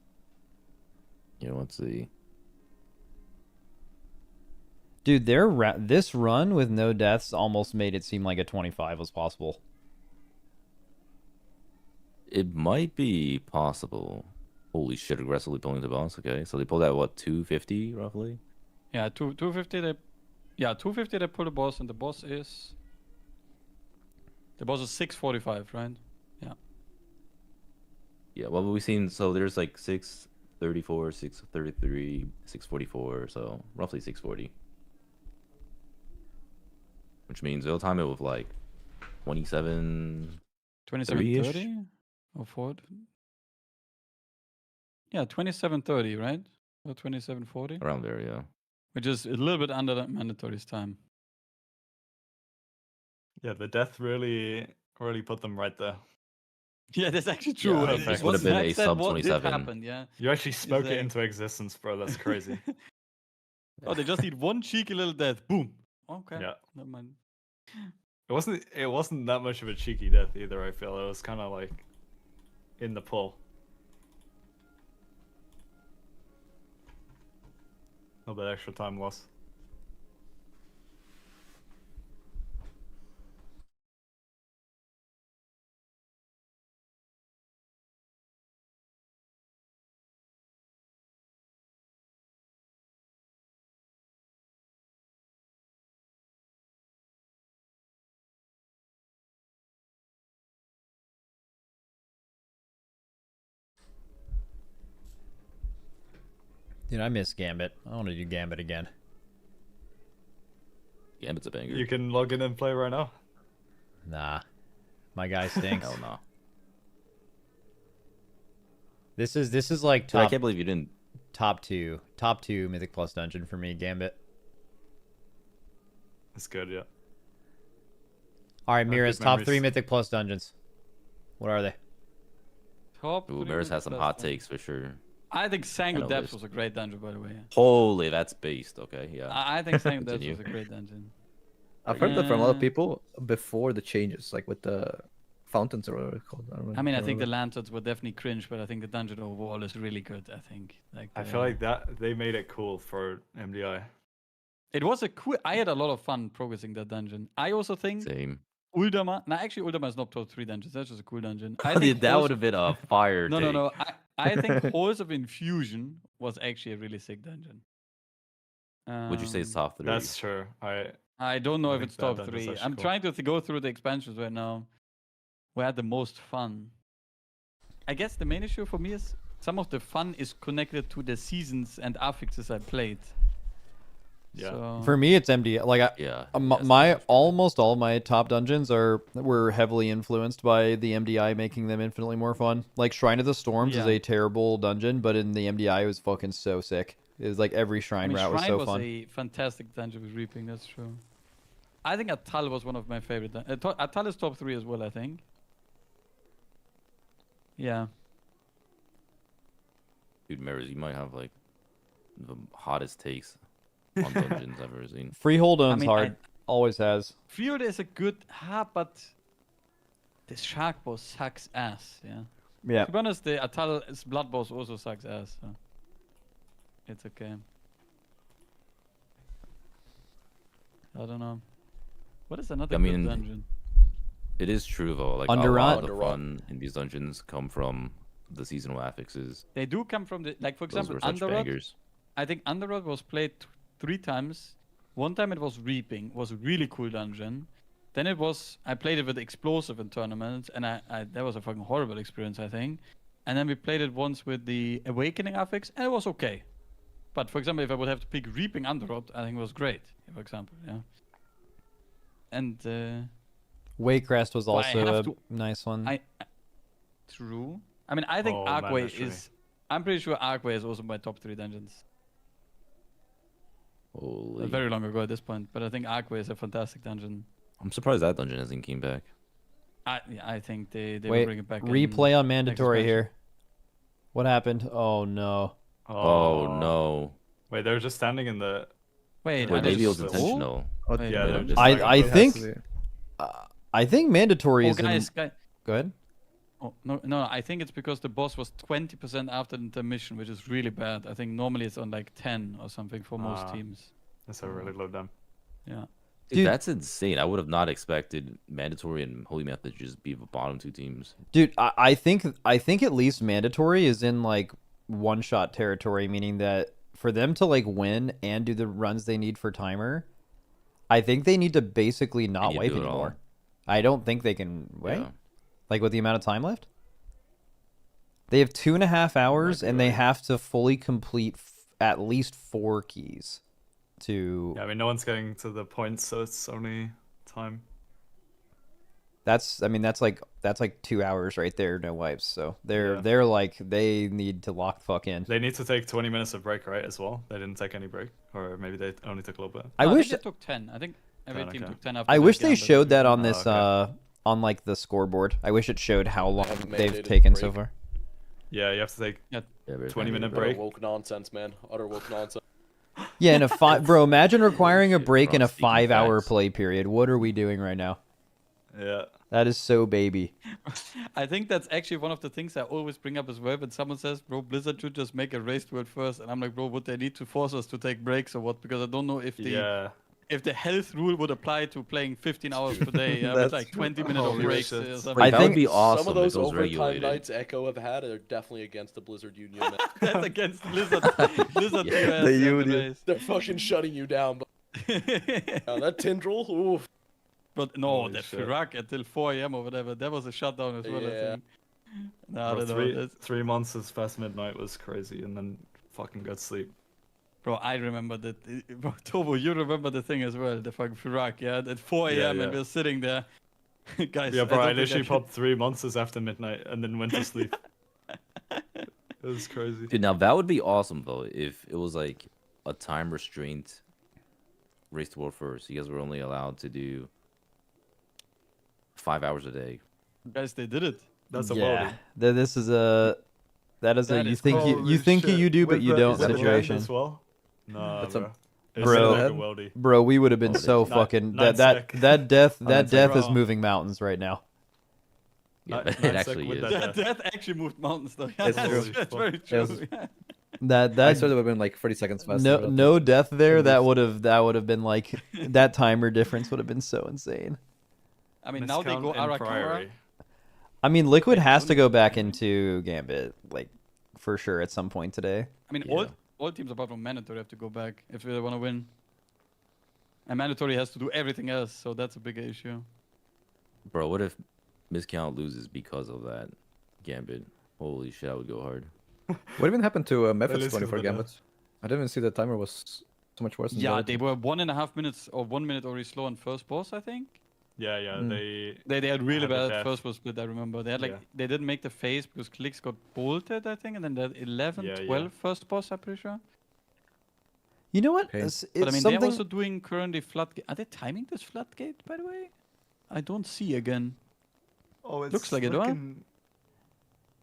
Yeah, let's see. Dude, this run with no deaths almost made it seem like a 25 was possible. It might be possible. Holy shit, aggressively pulling the boss. Okay, so they pulled out, what, 250 roughly? Yeah, 250 they... Yeah, 250 they pull the boss, and the boss is... The boss is 645, right? Yeah. Yeah, well, we've seen, so there's like 634, 633, 644, so roughly 640. Which means they'll time it with like 27... 2730? Or 40? Yeah, 2730, right? Or 2740? Around there, yeah. Which is a little bit under that mandatory's time. Yeah, the death really put them right there. Yeah, that's actually true. Yeah, this would have been a sub 27. Happen, yeah. You actually spoke it into existence, bro. That's crazy. Oh, they just need one cheeky little death. Boom. Okay. Yeah. Never mind. It wasn't that much of a cheeky death either, I feel. It was kind of like in the pull. A little bit extra time loss. Dude, I miss Gambit. I want to do Gambit again. Gambit's a banger. You can log in and play right now. Nah. My guy stinks. Hell no. This is like Dude, I can't believe you didn't. Top two Mythic Plus dungeon for me, Gambit. That's good, yeah. All right, Mira's top 3 Mythic Plus dungeons. What are they? Top. Ooh, Maris has some hot takes for sure. I think Sanguine Depths was a great dungeon, by the way. Holy, that's based. Okay, yeah. I think Sanguine Depths was a great dungeon. I've heard that from a lot of people before the changes, like with the fountains or whatever it's called. I mean, I think the lanterns were definitely cringe, but I think the dungeon overall is really good. I think. Like, I feel like that they made it cool for MDI. It was a cool. I had a lot of fun progressing that dungeon. I also think. Same. Uldama. No, actually, Uldama is not top 3 dungeons. That's just a cool dungeon. I think that would have been a fire. No. I think Halls of Infusion was actually a really sick dungeon. Would you say it's top 3? That's true. I don't know if it's top 3. I'm trying to go through the expansions right now. We had the most fun. I guess the main issue for me is some of the fun is connected to the seasons and affixes I played. Yeah. So... For me, it's MD. Like, almost all my top dungeons were heavily influenced by the MDI, making them infinitely more fun. Like, Shrine of the Storms is a terrible dungeon, but in the MDI, it was fucking so sick. It was like every Shrine route was so fun. Shrine was a fantastic dungeon with Reaping, that's true. I think Atal was one of my favorite. Atal is top 3 as well, I think. Yeah. Dude, Maris, you might have like the hottest takes on dungeons I've ever seen. Freehold owns hard. Always has. Freehold is a good but the shark boss sucks ass, yeah. Yeah. To be honest, the Atal's blood boss also sucks ass, so it's okay. I don't know. What is another good dungeon? It is true though. Like a lot of the fun in these dungeons come from the seasonal affixes. They do come from the for example, Underrot. I think Underrot was played 3 times. One time it was Reaping, was a really cool dungeon. Then it was, I played it with explosive in tournaments, and I that was a fucking horrible experience, I think. And then we played it once with the Awakening affix, and it was okay. But for example, if I would have to pick Reaping Underrot, I think it was great, for example, yeah. And Wakecrest was also a nice one. True. I mean, I think Arcway is, I'm pretty sure Arcway is also my top 3 dungeons. Holy. Very long ago at this point, but I think Arcway is a fantastic dungeon. I'm surprised that dungeon hasn't came back. I think they will Wait, bring it back. replay on mandatory here. What happened? Oh no. Oh no. Wait, they were just standing in the. Wait, maybe it was intentional. Yeah, I think mandatory is. Guys, Go ahead. Oh, no, I think it's because the boss was 20% after the intermission, which is really bad. I think normally it's on like 10 or something for most teams. That's a really low down. Yeah. Dude, that's insane. I would have not expected mandatory and holy method to just be the bottom 2 teams. Dude, I think at least mandatory is in like one-shot territory, meaning that for them to like win and do the runs they need for timer, I think they need to basically not wipe anymore. I don't think they can wait. Yeah. Like with the amount of time left, they have 2.5 hours, and they have to fully complete at least 4 keys. Yeah, I mean, no one's getting to the points, so it's only time. That's like 2 hours right there, no wipes. So they're like, they need to lock the fuck in. They need to take 20 minutes of break, right? As well. They didn't take any break, or maybe they only took a little bit. I wish they took 10. I think every team took 10. After I wish they showed that on this on like the scoreboard. I wish it showed how long they've taken so far. Yeah, you have to take 20-minute break. Utter woke nonsense, man. Utter woke nonsense. Yeah, in a bro, imagine requiring a break in a 5-hour play period. What are we doing right now? Yeah. That is so baby. I think that's actually one of the things I always bring up as well. When someone says, bro, Blizzard should just make a race to it first. And I'm like, bro, would they need to force us to take breaks or what? Because I don't know if the health rule would apply to playing 15 hours per day with like 20-minute breaks or something. That would be awesome. Some of those if it was overtime regulated. nights Echo have had are definitely against the Blizzard Union. Man. That's against Blizzard. Blizzard Yeah. US The union. They're fucking shutting you down. That Tindril, oof. But no, that Firak until 4 AM or whatever, that was a shutdown as well, I think. No, I don't know. 3 months as past midnight was crazy, and then fucking got sleep. Bro, I remember that. Bro, Tobo, you remember the thing as well, the fuking Firak, yeah? At 4 AM and we're sitting there. Guys, yeah, bro, I literally popped 3 months after midnight and then went to sleep. It was crazy. Dude, now that would be awesome, though, if it was like a time restraint race to world first. You guys were only allowed to do 5 hours a day. Guys, they did it. That's a worldie. This is a... That is a you think you do, but you don't situation. As well? No, bro, we would have been so fucking that death is moving mountains right now. Yeah, it actually is. That death actually moved mountains, though. Yeah, that's very true. That I sort of have been like 30 seconds faster. No death there. That would have been like that timer difference would have been so insane. I mean, now they go Arakara. I mean, Liquid has to go back into Gambit, like for sure at some point today. I mean, all teams apart from Mandatory have to go back if they want to win. And Mandatory has to do everything else, so that's a big issue. Bro, what if Miscount loses because of that Gambit? Holy shit, I would go hard. What even happened to Method's 24 Gambit? I didn't even see the timer was so much worse than yeah, they were 1.5 minutes or 1 minute already slow on first boss, I think. Yeah, they had really bad first boss split, I remember. They had like they didn't make the phase because clicks got bolted, I think, and then they had 12 first boss, I'm pretty sure. You know what? But I mean, they're also doing currently Floodgate. Are they timing this Floodgate, by the way? I don't see again. Oh, it looks like it, huh?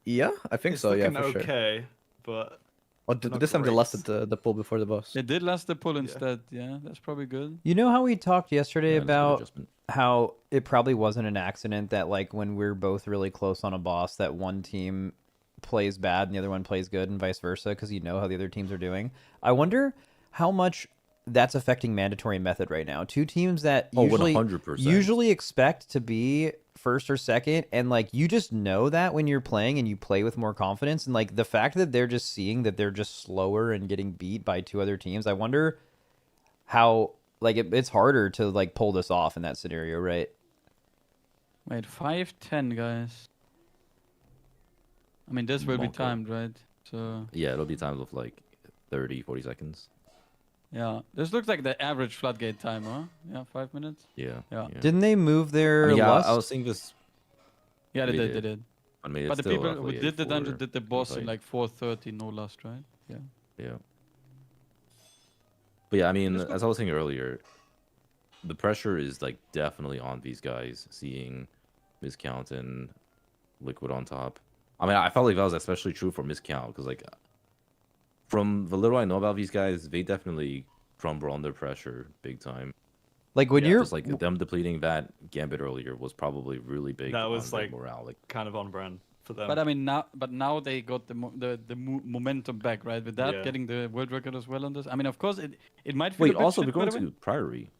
Yeah, I think so. Yeah, for okay, but. Oh, this time they lasted the pull before the boss. They did last the pull instead. Yeah, that's probably good. You know how we talked yesterday about how it probably wasn't an accident that like when we're both really close on a boss that one team plays bad and the other one plays good and vice versa because you know how the other teams are doing. I wonder how much that's affecting Mandatory Method right now. Two teams that usually expect to be first or second, and like you just know that when you're playing and you play with more confidence, and like the fact that they're just seeing that they're just slower and getting beat by two other teams, I wonder how like it's harder to like pull this off in that scenario, right? Wait, 5:10, guys. I mean, this will be timed, right? So. Yeah, it'll be timed with like 30, 40 seconds. Yeah, this looks like the average floodgate time, huh? Yeah, 5 minutes. Yeah. Didn't they move their lust? I was thinking this. Yeah, they did. I mean, but the people who did the dungeon did the boss in like 4:30, no lust, right? Yeah. Yeah. But yeah, I mean, as I was saying earlier, the pressure is like definitely on these guys, seeing Miscount and Liquid on top. I mean, I felt like that was especially true for Miscount because, like, from the little I know about these guys, they definitely crumble under pressure big time. Like when you're just like them depleting that Gambit earlier was probably really big. That was like morale, like kind of on brand for them. But I mean now they got the momentum back, right? With that getting the world record as well on this. I mean, of course it might feel. Wait, also we're going to Priory.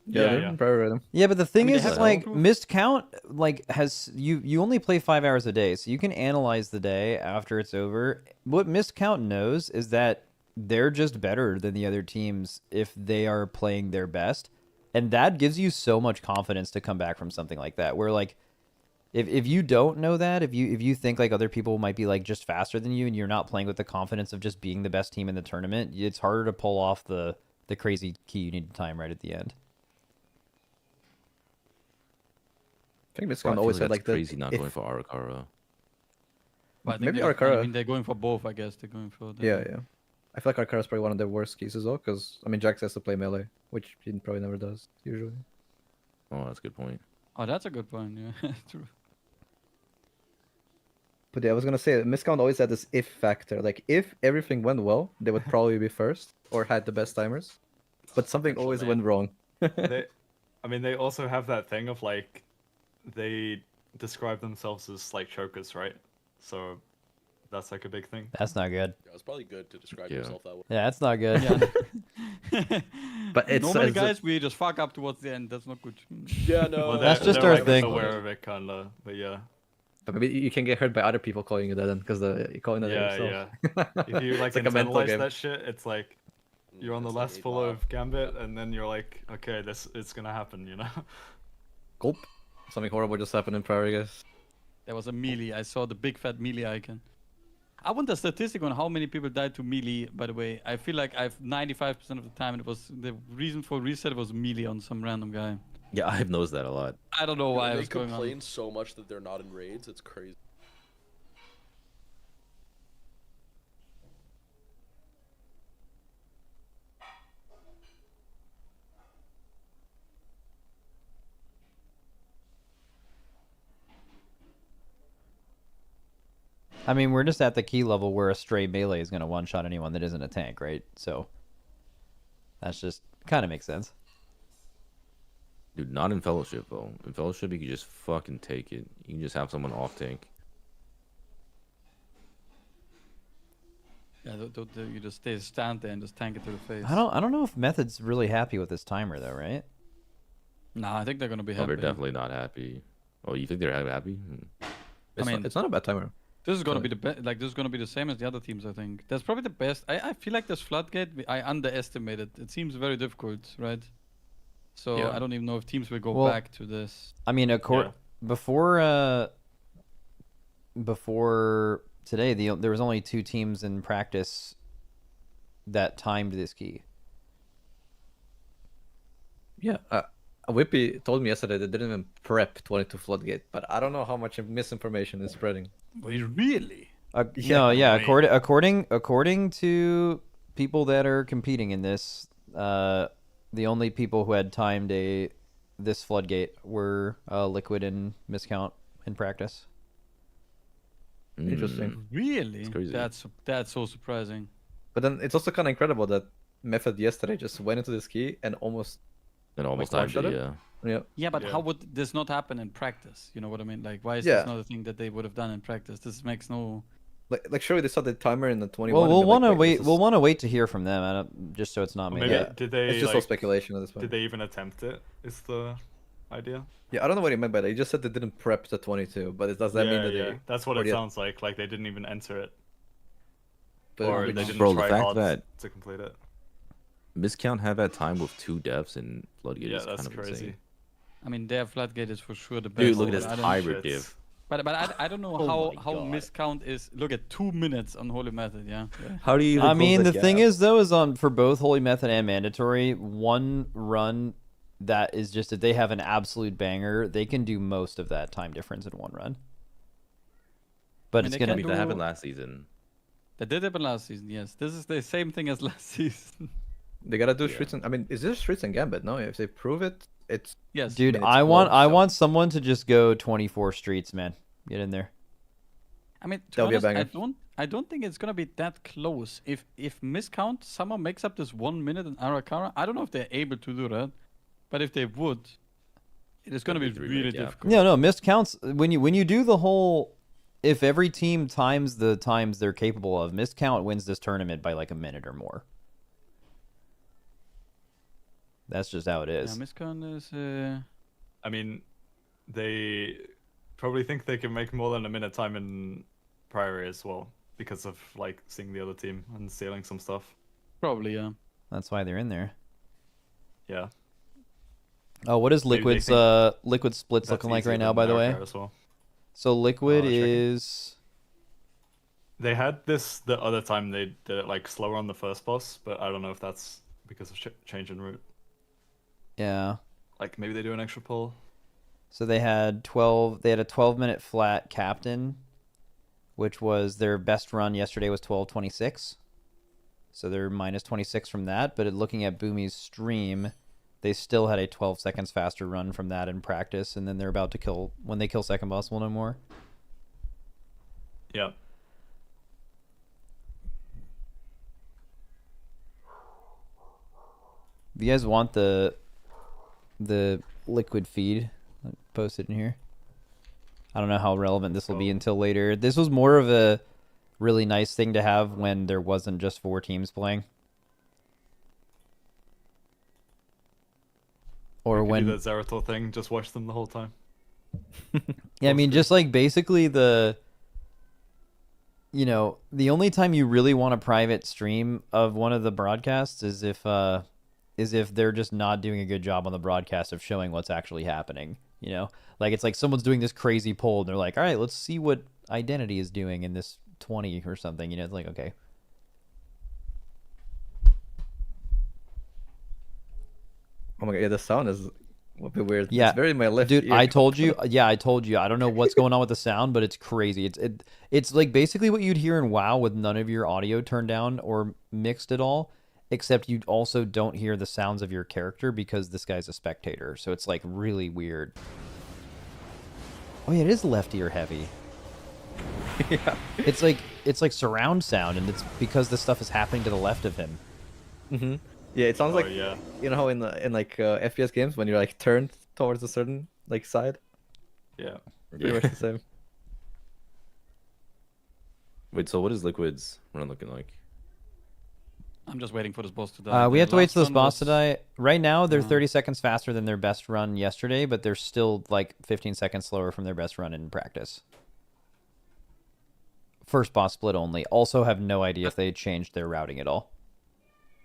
Yeah, but the thing is, like missed count, like you only play 5 hours a day, so you can analyze the day after it's over. What missed count knows is that they're just better than the other teams if they are playing their best, and that gives you so much confidence to come back from something like that. Where like, if you don't know that, if you think like other people might be like just faster than you, and you're not playing with the confidence of just being the best team in the tournament, it's harder to pull off the crazy key you need to time right at the end. I think Miscount always had like the crazy not going for Arakara. But maybe Arakara. I mean, they're going for both. I guess they're going for. Yeah. I feel like Arakara is probably one of their worst keys as well, because I mean Jax has to play melee, which he probably never does usually. Oh, that's a good point. Oh, that's a good point. Yeah, true. But yeah, I was gonna say Miscount always had this if factor. Like if everything went well, they would probably be first or had the best timers. But something always went wrong. They also have that thing of like, they describe themselves as like chokers, right? So that's like a big thing. That's not good. Yeah, it's probably good to describe yourself that way. Yeah, that's not good. Yeah. But it's normally, guys, we just fuck up towards the end. That's not good. Yeah, no. Well, that's just our thing. Aware of it, kinda, but yeah. But maybe you can get hurt by other people calling you that then, because you're calling that yourself. Yeah. If you like it's like a mental internalize game. that shit, it's like you're on the last full of Gambit, and then you're like, okay, it's gonna happen, you know? Gulp. Something horrible just happened in Prairie, guys. There was a melee. I saw the big fat melee icon. I want a statistic on how many people died to melee, by the way. I feel like I've 95% of the time it was the reason for reset was melee on some random guy. Yeah, I've noticed that a lot. I don't know why it was They going on. complain so much that they're not in raids, it's crazy. I mean, we're just at the key level where a stray melee is going to one-shot anyone that isn't a tank, right? So that's just kind of makes sense. Dude, not in Fellowship, though. In Fellowship, you can just fucking take it. You can just have someone off tank. Yeah, you just stand there and just tank it to the face. I don't know if Method's really happy with this timer, though, right? Nah, I think they're going to be happy. Oh, they're definitely not happy. Oh, you think they're happy? It's not a bad timer. This is gonna be the best. Like this is gonna be the same as the other teams. I think that's probably the best. I feel like this floodgate I underestimated. It seems very difficult, right? So Yeah. I don't even know if teams will go Well, back to this. I mean, before today, there was only 2 teams in practice that timed this key. Yeah. Whippy told me yesterday they didn't even prep 22 Floodgate, but I don't know how much misinformation is spreading. Wait, really? According to people that are competing in this, the only people who had timed this Floodgate were Liquid and Miscount in practice. Interesting. Really? crazy. That's so surprising. But then it's also kind of incredible that Method yesterday just went into this key and almost Almost like, actually, one-shot yeah. it. Yeah, but how would this not happen in practice? You know what I mean? Like, why is this not a thing that they would have done in practice? This makes no. Like surely they saw the timer in the 21. Well, we'll want to wait. We'll want to wait to hear from them, just so it's not made. Maybe did they? It's just like, all speculation at this point. Did they even attempt it? Is the idea? Yeah, I don't know what he meant by that. He just said they didn't prep the 22, but does that mean that they? That's what it sounds like. Like they didn't even enter it, But or they didn't Bro, the try fact hard that to complete it. Miscount had that time with 2 deaths in Floodgate Yeah, is that's kind of crazy. insane. I mean, their flat gate is for sure the best. Dude, look at this but I don't- hybrid div. But I don't know Oh how my God. miscount is. Look at 2 minutes on Holy Method, yeah. How do you even I mean, close the that thing gap? is, though, is on for both Holy Method and Mandatory, one run that is just if they have an absolute banger, they can do most of that time difference in one run. But I mean, it's they gonna I be mean, that happened last season. That did happen last season, yes. This is the same thing as last season. They gotta do Yeah. streets and I mean, is this streets and gambit? No, if they prove it, it's Yes. dude. it's I want close, so- want someone to just go 24 streets, man. Get in there. I mean, to That'll be be a honest, banger. I don't think it's gonna be that close. If miscount somehow makes up this 1 minute in Arakara, I don't know if they're able to do that, but if they would, it is gonna be That'd be 3 really minutes, yeah. difficult. No, missed counts when you do the whole. If every team times the times they're capable of, missed count wins this tournament by like a minute or more. That's just how it Yeah, is. miscount is. I mean, they probably think they can make more than a minute time in Priory as well because of like seeing the other team and stealing some stuff. Probably, yeah. That's why they're in there. Yeah. Oh, what is Maybe they Liquid's think Liquid splits that's looking like easier right now? than By the way, America as well. so Liquid checking. is. They had this the other time they did it like slower on the first boss, but I don't know if that's because of change in route. Yeah. Like maybe they do an extra pull. So they had 12. They had a 12-minute flat captain, which was their best run yesterday was 12:26. So they're minus 26 from that. But looking at Boomy's stream, they still had a 12 seconds faster run from that in practice, and then they're about to kill when they kill second boss. We'll know more. Yeah. If you guys want the Liquid feed, I'll post it in here. I don't know how relevant this will be until later. This was more of a really nice thing to have when there wasn't just 4 teams playing. Or When when do the Zeratul thing, just watch them the whole time. yeah, I mean, just like basically the only time you really want a private stream of one of the broadcasts is if they're just not doing a good job on the broadcast of showing what's actually happening. You know, like it's like someone's doing this crazy poll and they're like, all right, let's see what Identity is doing in this 20 or something. You know, it's like, okay. Oh my god, yeah, the sound is a bit weird. Yeah, It's very my left dude. ear. I told you. Yeah, I told you. I don't know what's going on with the sound, but it's crazy. It's like basically what you'd hear in WoW with none of your audio turned down or mixed at all, except you also don't hear the sounds of your character because this guy's a spectator. So it's like really weird. Oh yeah, it is left ear heavy. Yeah. It's like surround sound, and it's because this stuff is happening to the left of him. Mm-hmm. Yeah, it sounds Oh, like yeah. you know how in like FPS games when you're like turned towards a certain like side. Yeah. Pretty much the same. Wait, so what is Liquid's run looking like? I'm just waiting for this boss to die. We The have to wait last for this one boss to was- die. Right now, they're 30 seconds faster than their best run yesterday, but they're still like 15 seconds slower from their best run in practice. First boss split only. Also have no idea if they changed their routing at all.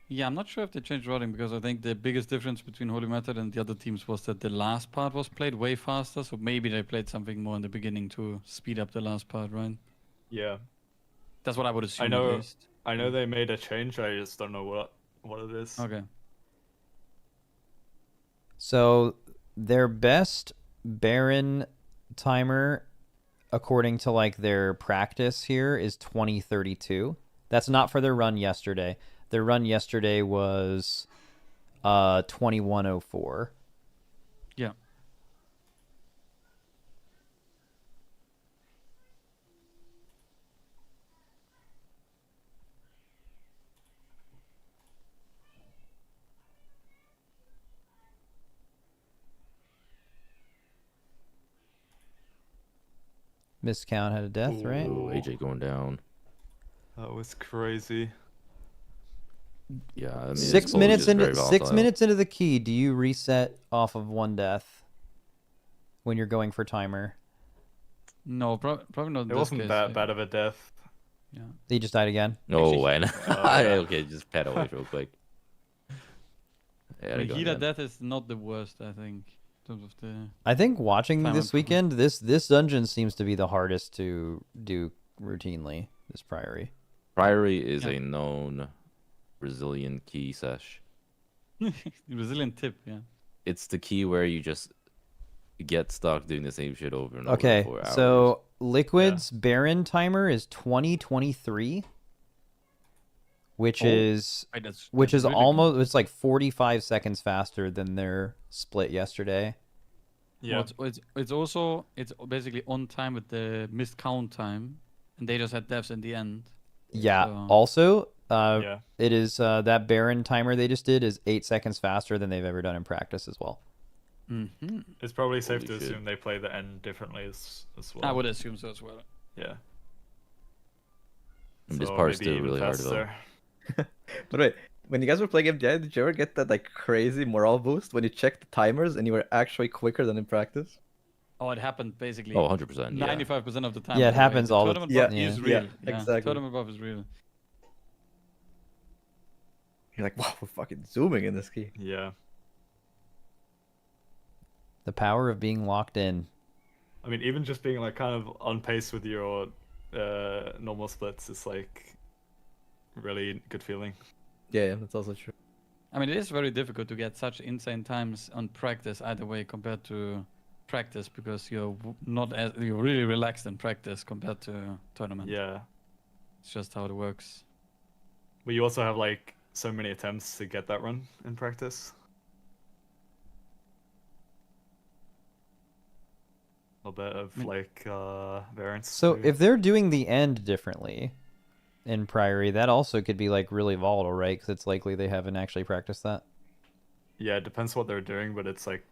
Yeah, I'm not sure if they changed routing because I think the biggest difference between Holy Method and the other teams was that the last part was played way faster. So maybe they played something more in the beginning to speed up the last part, right? Yeah. That's what I would assume. I At know. least. I know they made a change. I just don't know what it is. Okay. So their best Baron timer, according to like their practice here, is 20:32. That's not for their run yesterday. Their run yesterday was 21:04. Yeah. Miscount had a death, right? Ooh, AJ going down. That was crazy. Yeah, I mean, 6 Exposed minutes is into very 6 volatile. minutes into the key, do you reset off of 1 death when you're going for timer? No, probably not. In It this wasn't case, that yeah. bad of a death. Yeah. He just died again. No, and yeah. okay, just pet away real quick. Yeah, I mean, go Healer again. death is not the worst, I think. In terms of the I think watching time this on- weekend, this dungeon seems to be the hardest to do routinely. This Priory. Priory is Yeah. a known Brazilian key sesh. Brazilian tip, yeah. It's the key where you just get stuck doing the same shit over and Okay, over for hours. so Liquid's Baron timer is 2023, which is Wait, that's which is really good. almost it's like 45 seconds faster than their split yesterday. Yeah. Well, it's also basically on time with the missed count time, and they just had deaths in the end. Yeah. So- Also, Yeah. it is that Baron timer they just did is 8 seconds faster than they've ever done in practice as well. Mm-hmm. It's probably safe Holy to shit. assume they play the end differently as well. I would assume so as well. Yeah. And this So part's maybe still even really hard to faster. But wait, when you guys were playing MDI, did you ever get that like crazy morale boost when you checked the timers and you were actually quicker than in practice? Oh, it happened basically. Oh, 100%. Yeah. 95% of the time. Yeah, it by the way. happens The all the- tournament Yeah, buff is yeah, real. Yeah, exactly. Tournament buff is real. You're like, wow, we're fucking zooming in this key. Yeah. The power of being locked in. I mean, even just being like kind of on pace with your normal splits is like really good feeling. Yeah, that's also true. I mean, it is very difficult to get such insane times on practice either way compared to practice because you're you're really relaxed in practice compared to tournament. Yeah. It's just how it works. But you also have like so many attempts to get that run in practice. A bit of like variance. So too. if they're doing the end differently in Priory, that also could be like really volatile, right? Because it's likely they haven't actually practiced that. Yeah, it depends what they're doing, but it's like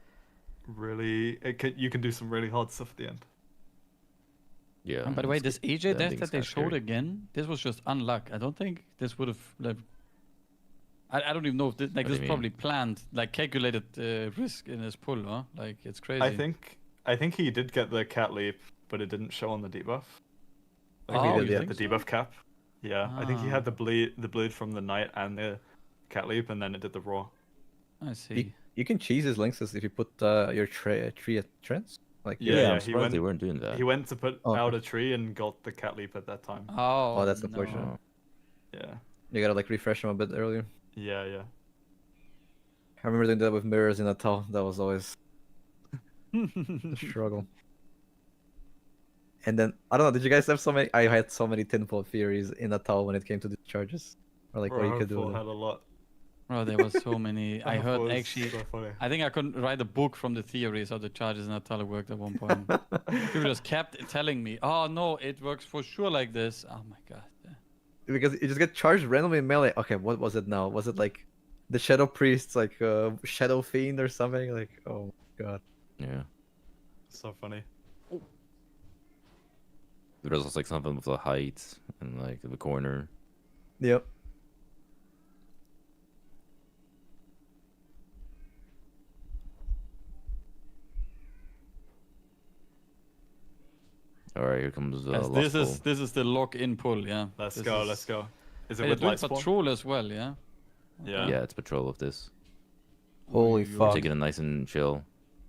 really you can do some really hard stuff at the end. Yeah. And by the way, it's- this AJ the death ending's that they kinda showed scary. again, this was just unluck. I don't think this would have like. I don't even know if this, like What do this you probably planned, like calculated risk in his pull, huh? Like it's crazy. I think he did get the cat leap, but it didn't show on the debuff. Like Oh, he you did think the so? debuff cap. Yeah, I think he Ah. had the bleed from the knight and the cat leap, and then it did the raw. I see. You can cheese his links if you put your tree at trends. Like Yeah, I'm he surprised went. they weren't doing that. He went to put Oh, out okay. a tree and got the cat leap at that time. Oh, that's no. unfortunate. Yeah, You gotta like refresh him a bit earlier. yeah. I remember doing that with mirrors in Natal. That was always a struggle. And then I don't know. Did you guys have so many? I had so many tinfoil theories in Natal when it came to the charges, or like what you could do. Bro, With had it. a lot. Oh, there was so many. I heard Was actually. so funny. I think I couldn't write a book from the theories how the charges in Atala worked at one point. People just kept telling me, "Oh no, it works for sure like this." Oh my god. Yeah. Because you just get charged randomly in melee. Okay, what was it now? Was it like the Shadow Priest, like Shadow Fiend or something? Like, oh my god. Yeah. So funny. There was also like something with the height and like the corner. Yep. All right, here comes Yes, Lost this is the lock-in pull, yeah. Let's This go. is- Let's go. Is it And with it's doing light spawn? patrol as well, yeah. Yeah. Yeah, it's patrol of this. Holy fuck! Taking it nice and chill.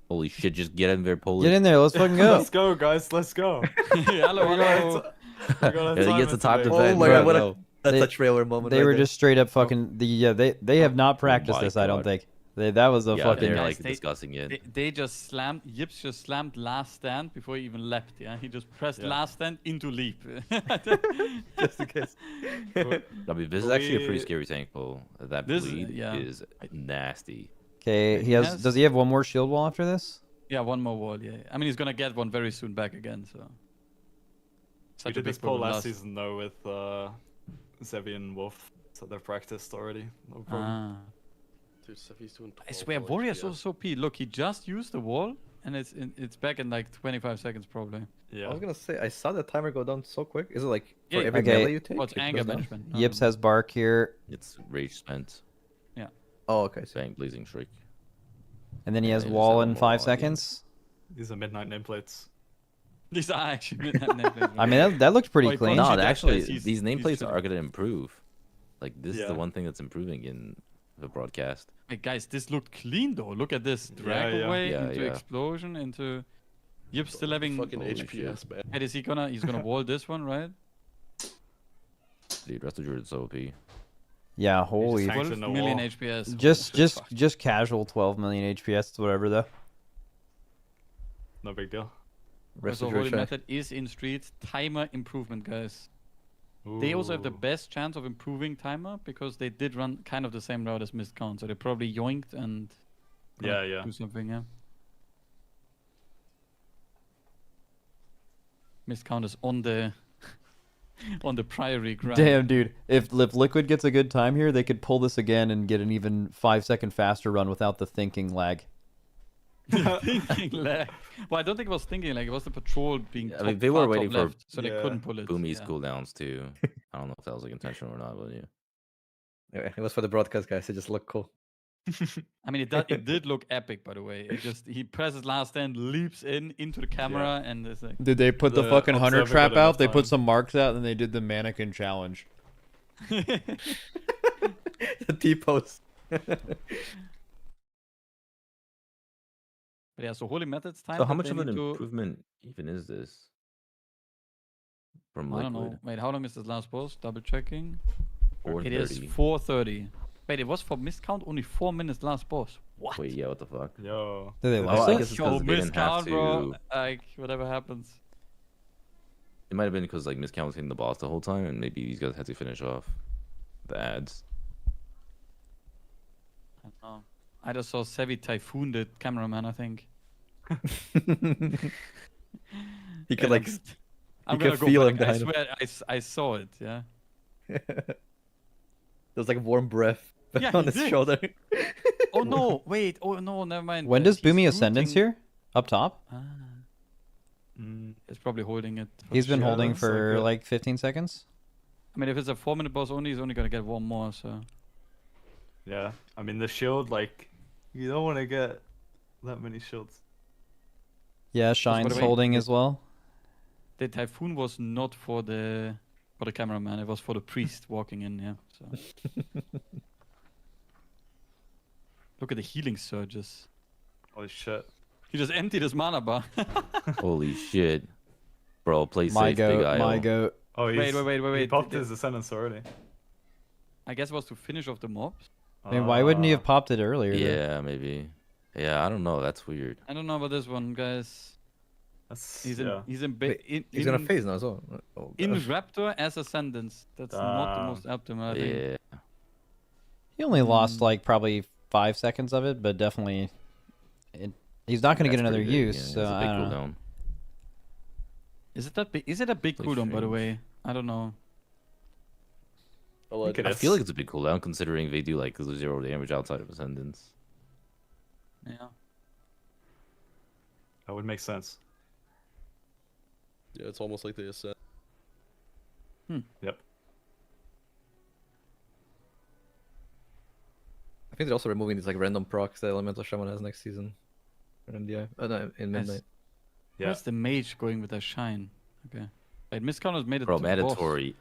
Holy shit, just get in there, Polish. Get in there. Let's fucking go. Let's go, guys. Let's go. Hello, hello. Yeah, he gets the top today. Oh defense. my god, what a bro. that's They- a trailer moment. They right were there. just straight up fucking. They have not practiced my this. I don't God. think. That was a Yeah, fucking. they're Guys, like they- discussing it. They just slammed. Yips just slammed last stand before he even leapt. Yeah, he just pressed Yeah. last stand into leap. just in case. I mean, this is actually a pretty scary tank pull. That This- bleed yeah. is nasty. Okay, he has. Does he have one more shield wall after this? Yeah, one more wall. Yeah, I mean he's gonna get one very soon back again. So. We Such a did big this poll problem last season though with Zevi and Wolf, so they're practiced already. No problem. Ah. Dude, Steffi's doing I 12 swear, points, Warrior's yeah. also P. Look, he just used the wall, and it's back in like 25 seconds probably. Yeah. I was gonna say I saw the timer go down so quick. Is it like for Yeah, every okay. melee you take? Oh, it's it anger goes down? management. No, Yips no, no. has bark here, It's rage spent. Oh, okay. So Bang, blazing shriek. and then he has Yeah, just wall have in one 5 wall at the end. seconds. These are midnight nameplates. These are actually. I mean, that looked pretty Oh, he clean. punched No, it they back, actually, guys. He's- these he's nameplates chilling. are going to improve. Like, this is the Yeah. one thing that's improving in the broadcast. Hey guys, this looked clean though. Look at this. Drag away into Yeah. explosion into. Yip still having fucking HPS, man. Hey, he's gonna wall this one, right? Dude, Rest of Druid's OP. Yeah, holy. 12 million HPS. Just casual 12 million HPS, whatever though. No big deal. So Holy Method is in streets. Timer improvement, guys. Ooh. They also have the best chance of improving timer because they did run kind of the same route as Missed Count, so they probably yoinked and do something, yeah. Missed Count is on the on the priory grind. Damn, dude. If Liquid gets a good time here, they could pull this again and get an even 5-second faster run without the thinking lag. Thinking lag. Well, I don't think it was thinking lag. It was the patrol being. I mean, they were waiting for left, so they couldn't pull it. Boomy's cooldowns too. I don't know if that was like intentional or not, but yeah. Yeah, it was for the broadcast, guys. It just looked cool. I mean, it did look epic, by the way. He presses last stand, leaps into the camera, and it's like. Did they put the fucking hunter trap out? They put some marks out, and they did the mannequin challenge. The T-pose. But yeah, so Holy Method's time. So how much of an improvement even is this? From Liquid? I don't know. Wait, how long is this last boss? Double checking. 4:30. It is 4:30. Wait, it was for Missed Count only 4 minutes last boss. What? Wait, yeah, what the fuck? Yo. Did they Oh, lose I it? guess it's Yo, 'cause they Missed didn't have Count, bro. to. Like, whatever happens. It might have been because like Missed Count was hitting the boss the whole time, and maybe these guys had to finish off the ads. I don't know. I just saw Savvy Typhoon, the cameraman, I think. He could like. I'm you gonna could go feel back. him I behind him. swear, I saw it. Yeah. There's like warm breath Yeah, on he his did. shoulder. Oh no! Wait. Oh no! Never mind. When does He's Boomy Ascendance shooting- here? Up top? It's probably holding it. for He's been sure. holding Looks for it. like 15 seconds. I mean, if it's a 4-minute boss only, he's only gonna get one more. So. Yeah, I mean the shield, like, you don't want to get that many shields. Yeah, by Shine's the way, holding as well. The Typhoon was not for the cameraman. It was for the priest walking in. Yeah. So. Look at the healing surges. Holy shit. He just emptied his mana bar. Holy shit, bro! Play My safe, big goat, my IO. goat. Oh, Wait. He He popped his Ascendance already. I guess it was to finish off the mobs. I mean, why wouldn't he have popped it earlier? then? Yeah, maybe. Yeah, I don't know. That's weird. I don't know about this one, guys. He's in. Yeah. He's in. Wait, he's gonna phase now as well. Oh, In gosh. Raptor as Ascendance. That's not the most optimal. I think. Yeah. He only lost like probably 5 seconds of it, but definitely. He's not going to get That's another pretty big, use, yeah, so it's a I big don't know. cooldown. Is it that big? Is it a big Like cooldown, by the strange. way? I don't know. I'll let- Okay, I feel like it's a big cooldown considering they do like 0 damage outside of Ascendance. Yeah. That would make sense. Yeah, it's almost like they ascend. Yep. I think they're also removing these like random procs that Elemental Shaman has next season. In MDI. No, in Midnight. Yeah. Where's the mage going with a shine? Okay. Wait, Miscount has made it Bro, to the boss. mandatory.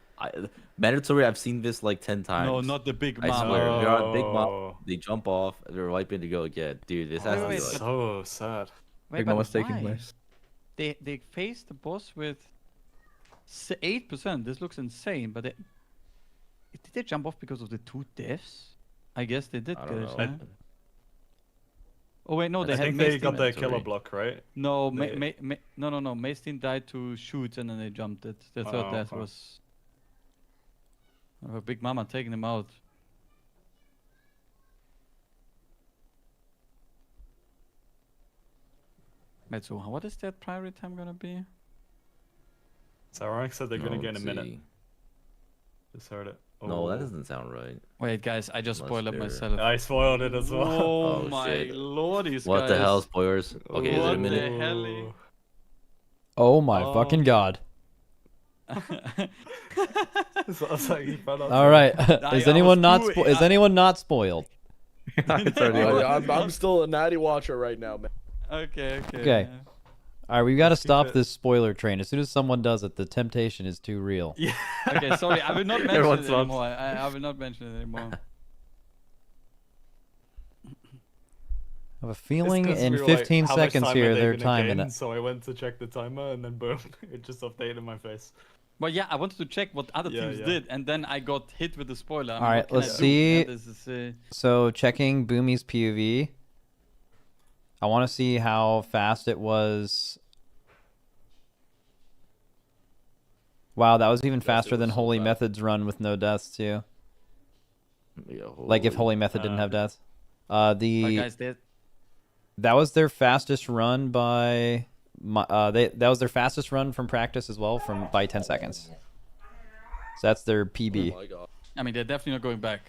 Mandatory. I've seen this like 10 times. No, not the big I mama. swear, they're on big Oh. mom. They jump off. They're wiping to go again, dude. This has to be wait, like. So sad. Wait, Big but Mama's taking why? place. They faced the boss with 8%. This looks insane, but did they jump off because of the 2 deaths? I guess they did, I don't guys. know. Huh? Oh wait, no, they I had think they Mace got Team- the Mandatory. killer block, right? No, They- no. Mace Team died to shoot and then they jumped it. The third Oh, death okay. was Big Mama taking them out. Wait, so what is that priority time gonna be? Saronic said they're gonna No, get in a let's minute. see. Just heard it. No, that Oh. doesn't sound right. Wait, guys, I just Unless spoiled it they're- myself. I spoiled it as well. Oh, Oh, my shit. lordies, What guys. the hell, spoilers? Okay, is it What a minute? the hell? Oh my fucking god. So I was like, he fell off. All right. I Is anyone was not too- is anyone not spoiled? It's already I'm still a natty watcher right now, man. Okay. Okay. All right, we got to stop it- this spoiler train. As soon as someone does it, the temptation is too real. Yeah. Okay, sorry, I will not mention Everyone it stops. anymore. I will not mention it anymore. I have a feeling 'cause in we were 15 like, how much seconds time are here they they're gonna timing gain? it. So I went to check the timer, and then boom, it just updated in my face. Well, yeah, I wanted to check what other Yeah, teams yeah. did, and then I got hit with the spoiler. I mean, All right, what can let's I do? see. Yeah, this is, So checking Boomy's POV. I want to see how fast it was. Wow, that was even faster than Holy Method's run with no deaths too. Yeah, Like if Holy Method didn't have deaths. guys, That was their fastest run by that was their fastest run from practice as well, by 10 seconds. So that's their PB. Oh my god. I mean, they're definitely not going back,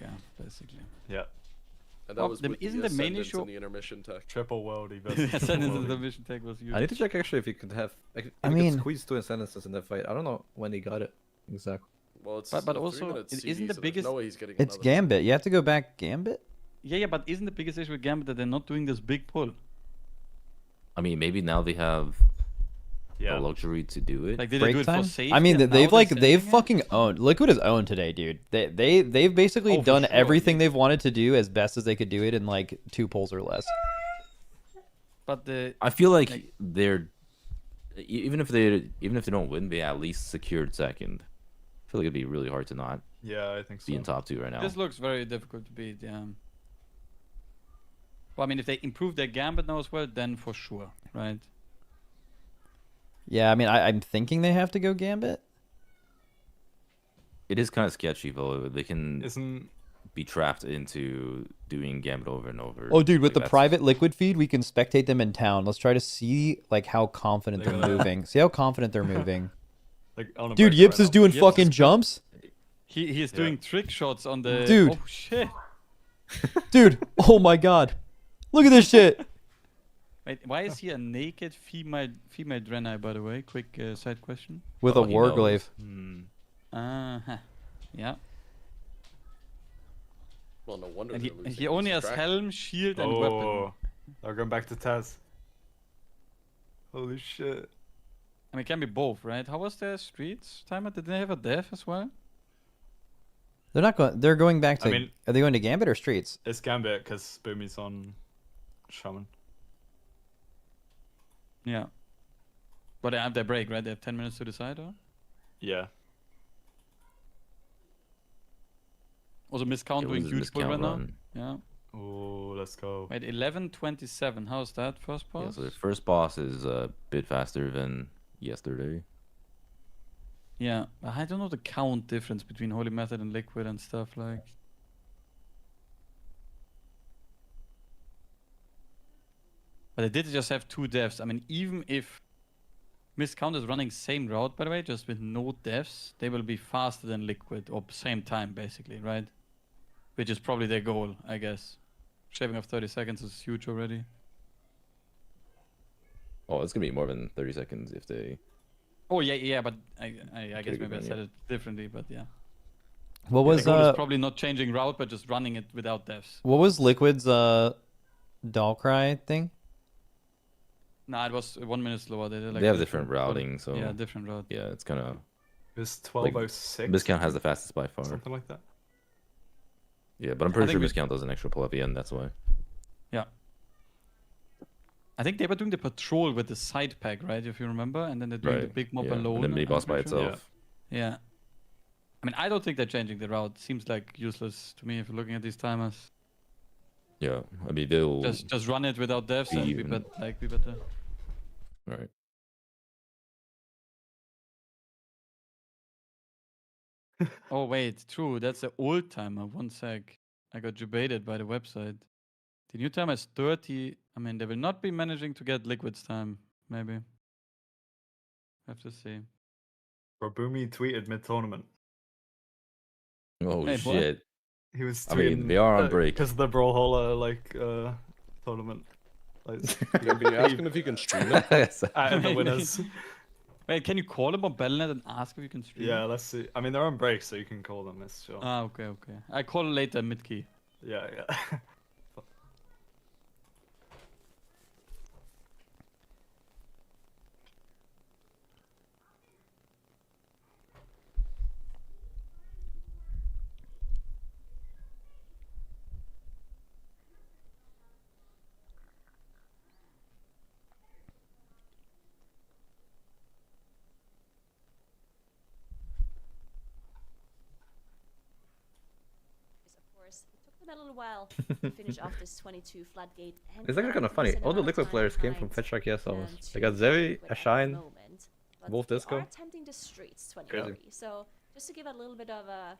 basically. Yeah. And that Well, was the- with isn't the the main Ascendants issue- and the intermission tech. Triple worldy The versus Ascendance triple of the worldy. mission tech was huge. I need to check actually if you could have. Like, if I you mean- could squeeze 2 Ascendances in that fight. I don't know when he got it exactly. Well, it's But a also, 3-minute it CD, isn't the so there's biggest- No way he's getting It's another. Gambit. You have to go back Gambit? Yeah, but isn't the biggest issue with Gambit that they're not doing this big pull? I mean, maybe now they have Yeah. the luxury to do it. Like, did they do Break it time? for safety? I mean, and they've now like they're they've sending it? fucking owned. Liquid is owned today, dude. They've basically Oh, for done sure. everything they've wanted to do as best as they could do it in like 2 pulls or less. But the I feel like they're even if they don't win, they at least secured second. I feel like it'd be really hard to not Yeah, I think so. be in top 2 right now. this looks very difficult to beat. Yeah. Well, I mean, if they improve their Gambit now as well, then for sure, right? Yeah, I mean, I'm thinking they have to go Gambit. It is kind of sketchy though. They can Isn't be trapped into doing Gambit over and over. Oh, dude, with Like, the that's- private Liquid feed, we can spectate them in town. Let's try to see like how confident They're they're gonna- moving. See how confident they're moving. like on a Dude, break Yips right is now. doing Yips fucking is- jumps. He is doing trick shots on the. Dude. Oh shit! Dude, oh my god. Look at this shit. Wait, why is he a naked female Draenei? By the way, quick side question. With Oh, a he Warglaive. knows. Huh. Yeah. Well, no wonder And they're he losing. he only He's has tracked. helm, shield, and weapon. Oh, they're going back to Taz. Holy shit. I mean, it can be both, right? How was their streets timer? Did they have a dev as well? They're not going. They're going back to. I mean- Are they going to Gambit or Streets? It's Gambit because Boomy's on Shaman. Yeah. But they have their break, right? They have 10 minutes to decide, or? Yeah. Also, Miscount It doing was a huge pull miscount right now. run. Yeah. Oh, let's go. Wait, 11:27. How's that first Yeah, pass? so the first boss is a bit faster than yesterday. Yeah, but I don't know the count difference between Holy Method and Liquid and stuff like. But they did just have 2 deaths. I mean, even if Miscount is running same route, by the way, just with no deaths, they will be faster than Liquid, or same time, basically, right? Which is probably their goal, I guess. Shaving off 30 seconds is huge already. Oh, it's gonna be more than 30 seconds if they. Oh, yeah, but I guess a good maybe I run, said yeah. it differently, but yeah. What The was goal is probably not changing route, but just running it without deaths. what was Liquid's doll cry thing? Nah, it was 1 minute slower. They, did, like, They have a different routing, so Yeah, different route. yeah, it's kind of. It's 12:06. Miscount has the fastest by far. Something like that. Yeah, but I'm I pretty sure think Miscount does an extra pull at the end. That's why. Yeah. I think they were doing the patrol with the side pack, right? If you remember, and then they're doing the Right. big mob yeah. alone. And then mini I'm boss by pretty sure. itself. Yeah. I mean, I don't think they're changing the route. Seems like useless to me if you're looking at these timers. Yeah, I mean they'll. Just run it without devs and be even. be better. Right. Oh wait, true. That's the old timer. One sec. I got debated by the website. The new timer is 30. I mean, they will not be managing to get Liquid's time. Maybe. Have to see. Bro, Boomy tweeted mid-tournament. Oh Hey, what? shit! He was I mean, tweeting they are on break. because of the Brawlhalla tournament. Like, You're gonna be asking if you can stream it. and the winners. Wait, can you call him on Battle.net and ask if you can stream? Yeah, let's see. I mean, they're on break, so you can call them. It's sure. Ah, okay. I call later mid key. Yeah. a little while to finish off this 22 Floodgate. And It's actually kind of funny. All the Liquid players came from Fetch Shark, yes, almost. They got Zevi, Ashine, Wolf Disco. Are attempting the streets 20. So just to give a little bit of a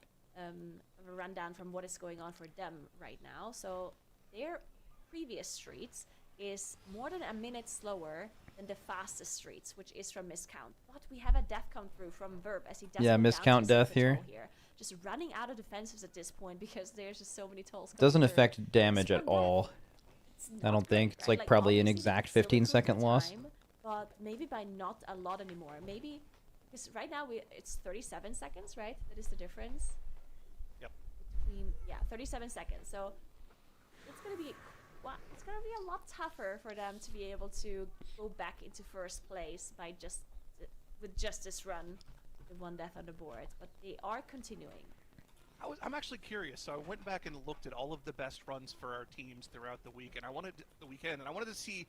rundown from what is going on for them right now. So their previous streets is more than a minute slower than the fastest streets, which is from Miscount. But we have a death count through from Verb as he does Miscount death here. Just running out of defensives at this point because there's just so many tolls. Doesn't affect damage at all. I don't think. It's like probably an exact 15-second loss. But maybe by not a lot anymore. Maybe because right now it's 37 seconds, right? That is the difference. Yep. Between 37 seconds. So it's gonna be a lot tougher for them to be able to go back into first place by with just this run. The one death on the board, but they are continuing. I'm actually curious, so I went back and looked at all of the best runs for our teams throughout the week, and I wanted to see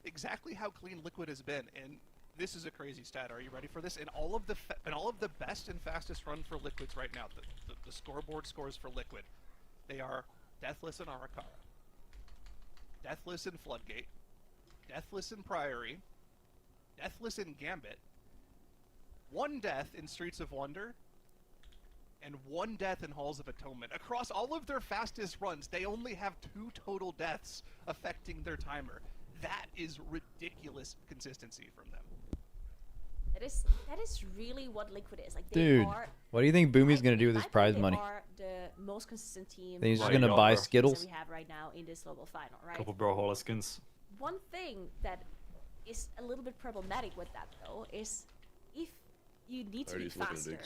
exactly how clean Liquid has been. And this is a crazy stat. Are you ready for this? In all of the best and fastest run for Liquids right now, the scoreboard scores for Liquid, they are deathless in Arakara, deathless in Floodgate, deathless in Priory, deathless in Gambit, 1 death in Streets of Wonder, and 1 death in Halls of Atonement. Across all of their fastest runs, they only have 2 total deaths affecting their timer. That is ridiculous consistency from them. That is really what Liquid is. Like, dude, what do you think Boomy's gonna do with his prize money? They are the most consistent team. Then he's just gonna buy Skittles. That we have right now in this global final, right? Couple Brawlhalla skins. One thing that is a little bit problematic with that though is if you need to be faster,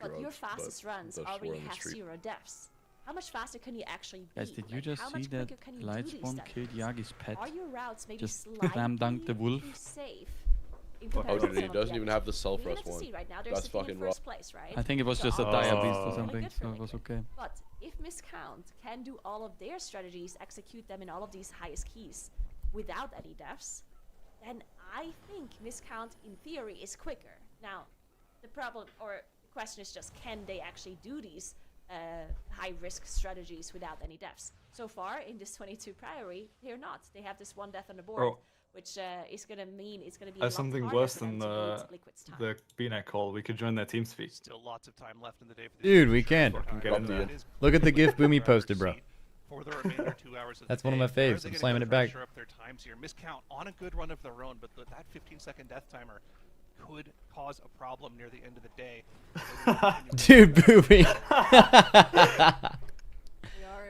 but your fastest runs already have 0 deaths. How much faster can you actually be? Guys, did you just see that Lightspawn killed Yagi's pet? Are your routes maybe just slam dunked the wolf? Safe? Oh, dude, he doesn't even have the self-rest one. That's fucking rough. Right? I think it was just a dire beast or something, so it was okay. But if Miscount can do all of their strategies, execute them in all of these highest keys without any deaths, then I think Miscount in theory is quicker. Now, the problem or the question is just, can they actually do these high-risk strategies without any deaths? So far, in this 22 Priory, they're not. They have this 1 death on the board, which is going to mean it's going to be as something worse than the BNet call. We could join their team speak. Still lots of time left in the day for dude, we can. Look at the GIF Boomy posted, bro. For the remainder 2 hours of That's the one of my faves. I'm slamming it back. Up their times here. Miscount on a good run of their own, but that 15-second death timer could cause a problem near the end of the day. Dude, Boomy.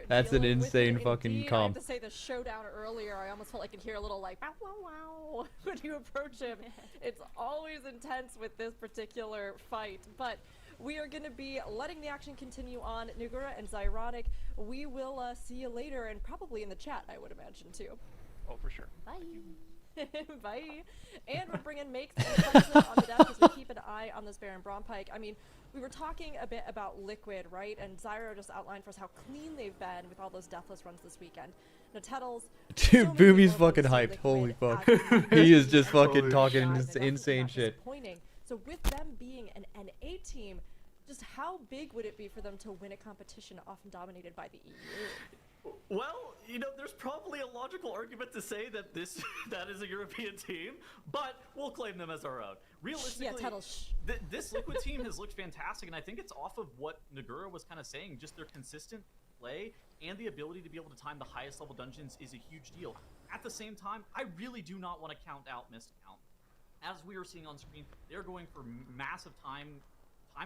That's an insane fucking comp. I have to say the showdown earlier, I almost felt like I could hear a little like, wow, wow, wow, when you approach him. It's always intense with this particular fight, but we are going to be letting the action continue on. Nugura and Zyronic, we will see you later, and probably in the chat, I would imagine, too. Oh, for sure. Bye. Bye. And we're bringing Makes and President on the deck as we keep an eye on this Baron Bromspike. I mean, we were talking a bit about Liquid, right? And Zyro just outlined for us how clean they've been with all those deathless runs this weekend. Now, Tettles, dude, Boomy's fucking hyped. Holy fuck. He is just fucking talking insane shit. So with them being an NA team, just how big would it be for them to win a competition often dominated by the EU? Well, you know, there's probably a logical argument to say that that is a European team, but we'll claim them as our own. Realistically, this Liquid team has looked fantastic, and I think it's off of what Nagura was kind of saying. Just their consistent play and the ability to be able to time the highest level dungeons is a huge deal. At the same time, I really do not want to count out Miscount. As we are seeing on screen, they're going for massive time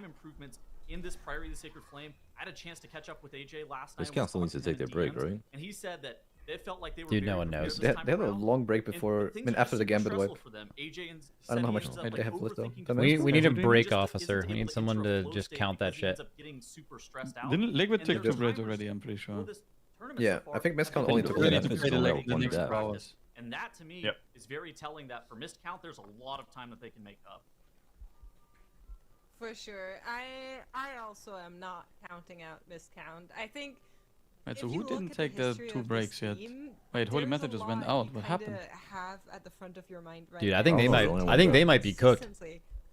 improvements in this Priory of the Sacred Flame. I had a chance to catch up with AJ last night. Miscount still needs to take their break, right? And he said that it felt like they were dude, no one knows. They had a long break before, I mean, after the Gambit wipe. I don't know how much time they have left though. We need a break officer. We need someone to just count that shit. Didn't Liquid take 2 breaks already? I'm pretty sure. Yeah, I think Miscount only took 1 death. And that to me is very telling that for Miscount, there's a lot of time that they can make up. For sure. I also am not counting out Miscount. I think. Right, so who didn't take the 2 breaks yet? Wait, Holy Method just went out. What happened? Have at the front of your mind, right? Dude, I think they might. I think they might be cooked.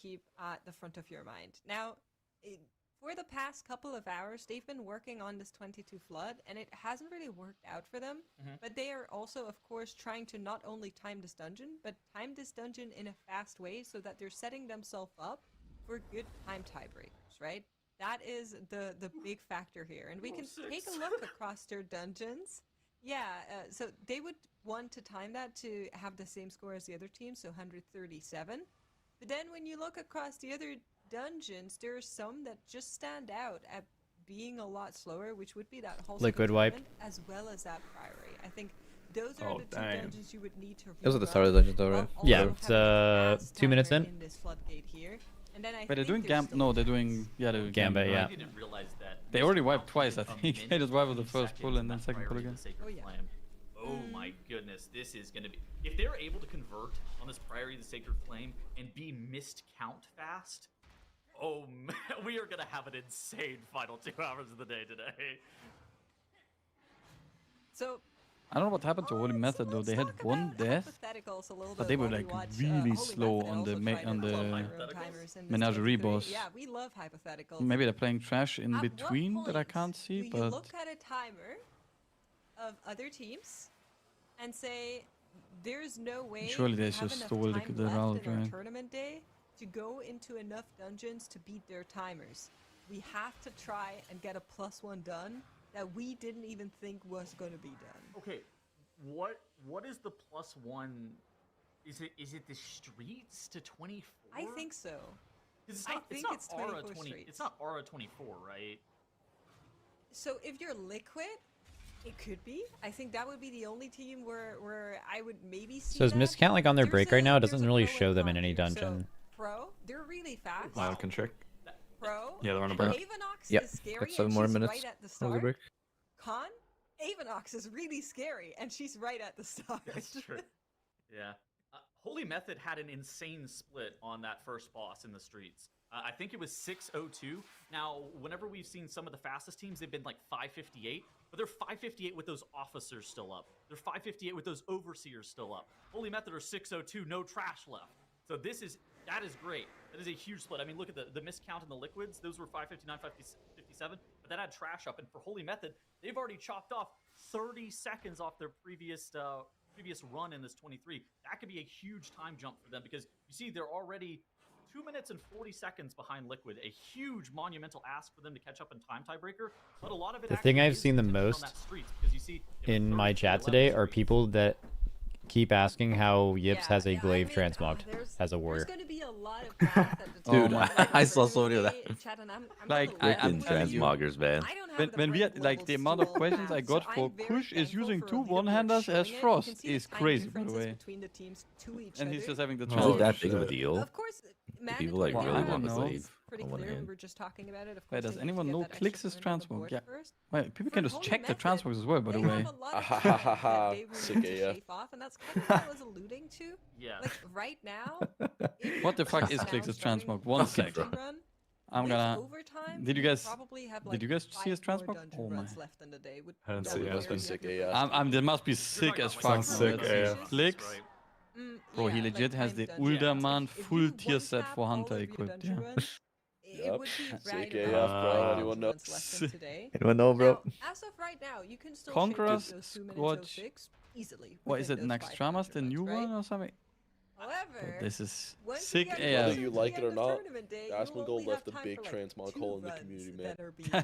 keep at the front of your mind. Now, for the past couple of hours, they've been working on this 22 Flood, and it hasn't really worked out for them. But they are also, of course, trying to not only time this dungeon, but time this dungeon in a fast way so that they're setting themselves up for good time tiebreakers, right? That is the big factor here. And we can take a look across their dungeons. Yeah, so they would want to time that to have the same score as the other team, so 137. But then when you look across the other dungeons, there are some that just stand out at being a lot slower, which would be that whole Liquid wipe, as well as that Priory. I think those are the two dungeons you would need to. Those are the start of the dungeons, though, right? Yeah, it's 2 minutes in. This floodgate here. And then Wait, they're doing No, they're doing Gambit, Gambit, yeah. I didn't realize that. They already wiped twice, I think. They just wiped with the first pull and then second pull again. Oh my goodness, this is gonna be. If they're able to convert on this Priory of the Sacred Flame and be missed count fast, oh man, we are gonna have an insane final 2 hours of the day today. So I don't know what happened to Holy Method though. They had one death, but they were like really slow on the Menagerie boss. Yeah, we love hypotheticals. Maybe they're playing trash in between that I can't see, do but you look at a timer of other teams and say there's no way surely we they have just enough stole time the left route, in our right? tournament day to go into enough dungeons to beat their timers. We have to try and get a +1 done that we didn't even think was going to be done. Okay, what is the +1? Is it the streets to 24? I think so. It's I not, think it's it's not Aura 24 20. streets. It's not Aura 24, right? So if you're Liquid, it could be. I think that would be the only team where I would maybe see. So is that. miscount like on their break right now? It doesn't there's a really pro show and them con in any here. dungeon. So, Pro, they're really fast. Wow, can trick. Pro, Yeah, they're on a break. Avanox Yep, is scary got 7 and more she's minutes right at the of the start. break. Con, Avanox is really scary and she's right at the start. That's true. Yeah. Holy Method had an insane split on that first boss in the streets. I think it was 6:02. Now, whenever we've seen some of the fastest teams, they've been like 5:58, but they're 5:58 with those officers still up. They're 5:58 with those overseers still up. Holy Method are 6:02, no trash left. So that is great. That is a huge split. I mean, look at the miscount in the liquids. Those were 5:59, 5:57, but that had trash up. And for Holy Method, they've already chopped off 30 seconds off their previous run in this 23. That could be a huge time jump for them because you see they're already 2 minutes and 40 seconds behind Liquid. A huge monumental ask for them to catch up in time tiebreaker. But a lot of it. The thing I've seen the most in my chat today are people that keep asking how Yips has a glaive transmogged as a warrior. There's going to be a lot of path at the Dude, top. I saw so many of that. Chat, and I'm Like, Freaking transmoggers, man. I don't have when we had like the amount of questions I got for Kush is using 2 one-handers as Frost is crazy, by the way. And he's just having the Is challenge. it that big of a deal? Of course, People like Well, really I want the don't know. glaive pretty on one clear. We hand. were just talking about it. Of Wait, course, does they need to anyone get know that clicks extra is point on the transmog? board Yeah. first. Wait, people can just Holy check the Method, transmogs as well, by the they way. have a lot of shit that they will Sick need to AF. shave off, and that's kind of what I was alluding to. Yeah. Like right now. What the fuck is clicks is transmog? One sec. I'm gonna. Did you guys? Did you guys see his transmog? Oh my. I didn't see it. Must be sick AF. They must be sick as fuck. Sounds sick, now. yeah. Clicks. Bro, he legit has the Uldaman full tier set for Hunter equipped. Yeah. Yep. Sick AF, bro. Anyone know? Anyone know, bro? Now, as of right now, you can still Conqueror's shave those 2 minutes Squatch. 06 easily. What is it? within those Naxxramas, the 500 new runs, one right? or something? However, This is once sick you get AF. Whether you like it or not, Asmongold Asmongold left a big transmog hole in the community, man.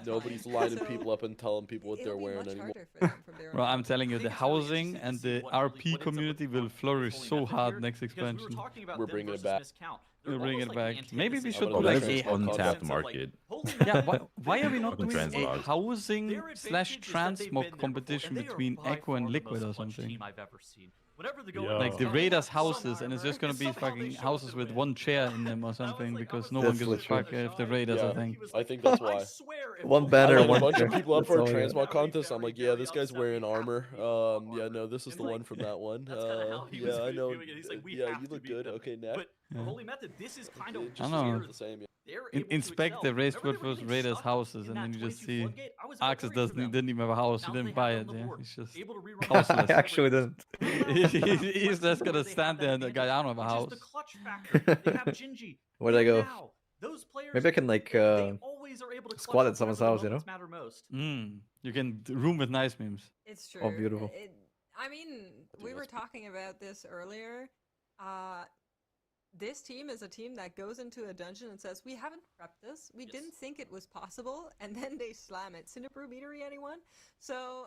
Nobody's timed. lining So people up and telling people what they're it'll be wearing much anymore. harder for them from there on Bro, out. I'm telling you, the housing and the RP community will flourish Holy so Method hard here, next because we were expansion. talking about We're them bringing it versus back. miscount. We'll They're bring almost it like back. the Maybe we antithesis should of do I'm like gonna a. say untapped sense of, like, market. Holy Yeah, Method, why are we not Fucking doing a transmog. housing their slash advantage is that they've transmog been there before, competition and they are between by Echo and far the Liquid most or clutch something? team I've ever seen. Whenever they go Yeah. Like the against Raiders somehow- houses, and it's just gonna be somehow they fucking show houses the with win. one chair in them or something like, because I no was one That's gives a fuck literally if the Raiders Yeah. are thing. I think that's why. One I banner, like a one bunch of chair. people up for a That's all you transmog contest. I'm like, yeah, this guy's wearing armor. Yeah, no, this is the one from that one. That's kinda how he was Yeah, I know. doing it. He's like, we Yeah, have you to look beat good. them. Okay, Nat. But for Holy Method, this is kind of Just I know. the same. Yeah. they're able to Inspect excel. the Whenever Raceward they were versus getting Raiders stuck houses, in and that then you just 22 see floodgate, I was Arxis rooting for them. didn't even have a house. He Now didn't they buy have it. on the Yeah, board, he's just able to rerun houseless. I actually didn't. He's just gonna stand there and the guy, I don't have a which is house. the clutch factor. They have Gingy. Where'd I go? Now, those players, Maybe I can like they always are able to squat clutch at someone's whenever house, the you know? moments matter most. You can room with nice memes. It's true. Oh, beautiful. I mean, we were talking about this earlier. This team is a team that goes into a dungeon and says, we haven't prepped this. We didn't think it was possible. And then they slam it. Cinebrew metery, anyone? So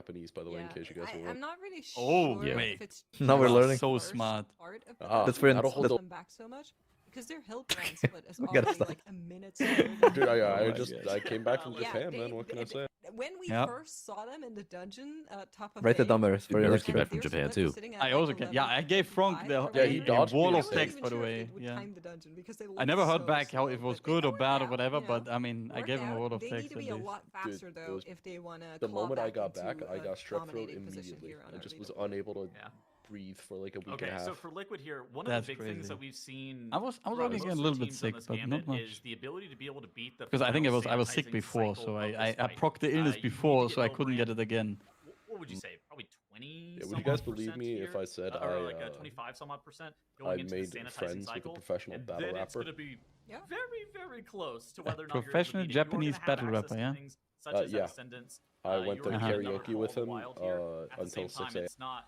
Japanese, by the way, in case you guys were I'm wondering. not really Oh, sure yeah. if it's Now we're just learning. the So first smart. part of the Ah, That's game brilliant. that that'll hold holds up. them back so much because their hill brand split is We gotta already stop. like a minute slower. Dude, I Oh my just gosh. I came back from Yeah, Japan, man. What can I say? When we Yep. first saw them in the dungeon, top of Write it A, down, Maris, for your Barris next came game. back from their Japan split was too. sitting at, I like, also can. Yeah, I gave Frank 11.5 the or Yeah, he whatever. dodged wall me of the text, same. by the Sure if way. it would Yeah. time the dungeon because they I never looked heard so back how slow, it was but they good or worked bad or out, whatever, you know, but I mean, I worked gave him a out. word of They text need to at be a least. lot faster Dude, it though was- if they want to. The moment I got back, I a got strep throat dominating position immediately. here on I our just was leaderboard. unable to Yeah. breathe for like a week Okay, and a half. so for Liquid here, one of That's the big crazy. things that we've seen I was throughout only most getting a of the little bit teams on sick, this but not Gambit much. is the ability to be able to beat the Because I think I final was sick sanitizing before, cycle so of I this fight. procced the illness You need to before, get so I low couldn't get brand. it again. What would you say? Probably 20. Yeah, would some you guys odd believe percent me if here? I said or I, like 25 some odd percent I going into the made sanitizing friends with a cycle? professional And battle then it's rapper? going to be Yeah. very, very close to whether or not Professional you're able to beat it. Japanese You are gonna have battle access rapper, to yeah? things such as Yeah. Ascendance. I went you to are gonna get another karaoke Call with of the him Wild here. At the until same time, 6 a.m. it's not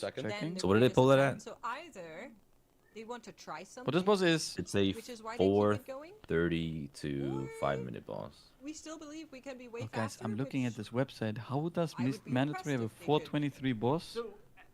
second. Checking. So what did they pull that at? So either they want to try something. But this boss is... It's a which is why they keep it going, 4:30 to 5-minute boss. we still believe we can be way Oh, guys, faster. I'm looking at which this website. How does I would be Mandatory have a impressed if they could. 423 boss? So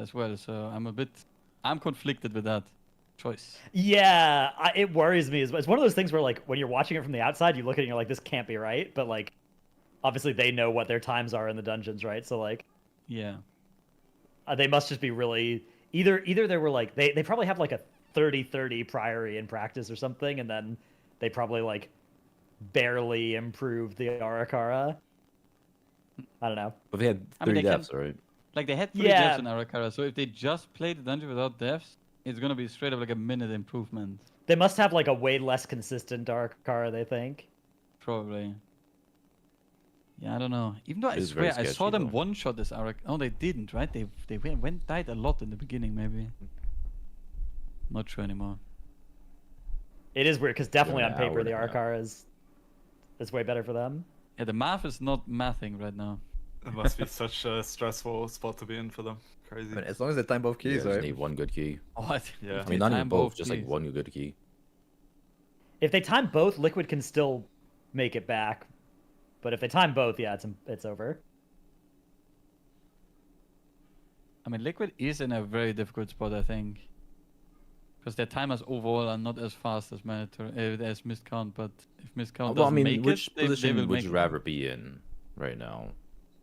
as well, so I'm conflicted with that choice. Yeah, it worries me. It's one of those things where, like, when you're watching it from the outside, you look at it and you're like, this can't be right. But, like, obviously they know what their times are in the dungeons, right? So, like, yeah, they must just be really either they were like they probably have like a 30-30 Priory in practice or something, and then they probably like barely improved the Arakara. I don't know. But they had 3 deaths, right? Like they had 3 deaths in Arakara, so if they just played the dungeon without deaths, it's gonna be straight up like a minute improvement. They must have like a way less consistent Arakara, they think. Probably. Yeah, I don't know. Even though I swear I saw them one-shot this Arak. Oh, they didn't, right? They died a lot in the beginning, maybe. Not sure anymore. It is weird because definitely on paper the Arakara is way better for them. Yeah, the math is not mathing right now. It must be such a stressful spot to be in for them. Crazy. I mean, as long as they time both keys, Just right? need one good key. Oh, I mean, not even both, just like one good key. If they time both, Liquid can still make it back. But if they time both, yeah, it's over. I mean, Liquid is in a very difficult spot, I think. Because their timers overall are not as fast as as Miscount, but if Miscount doesn't make which it, position they will would make you rather be in right now?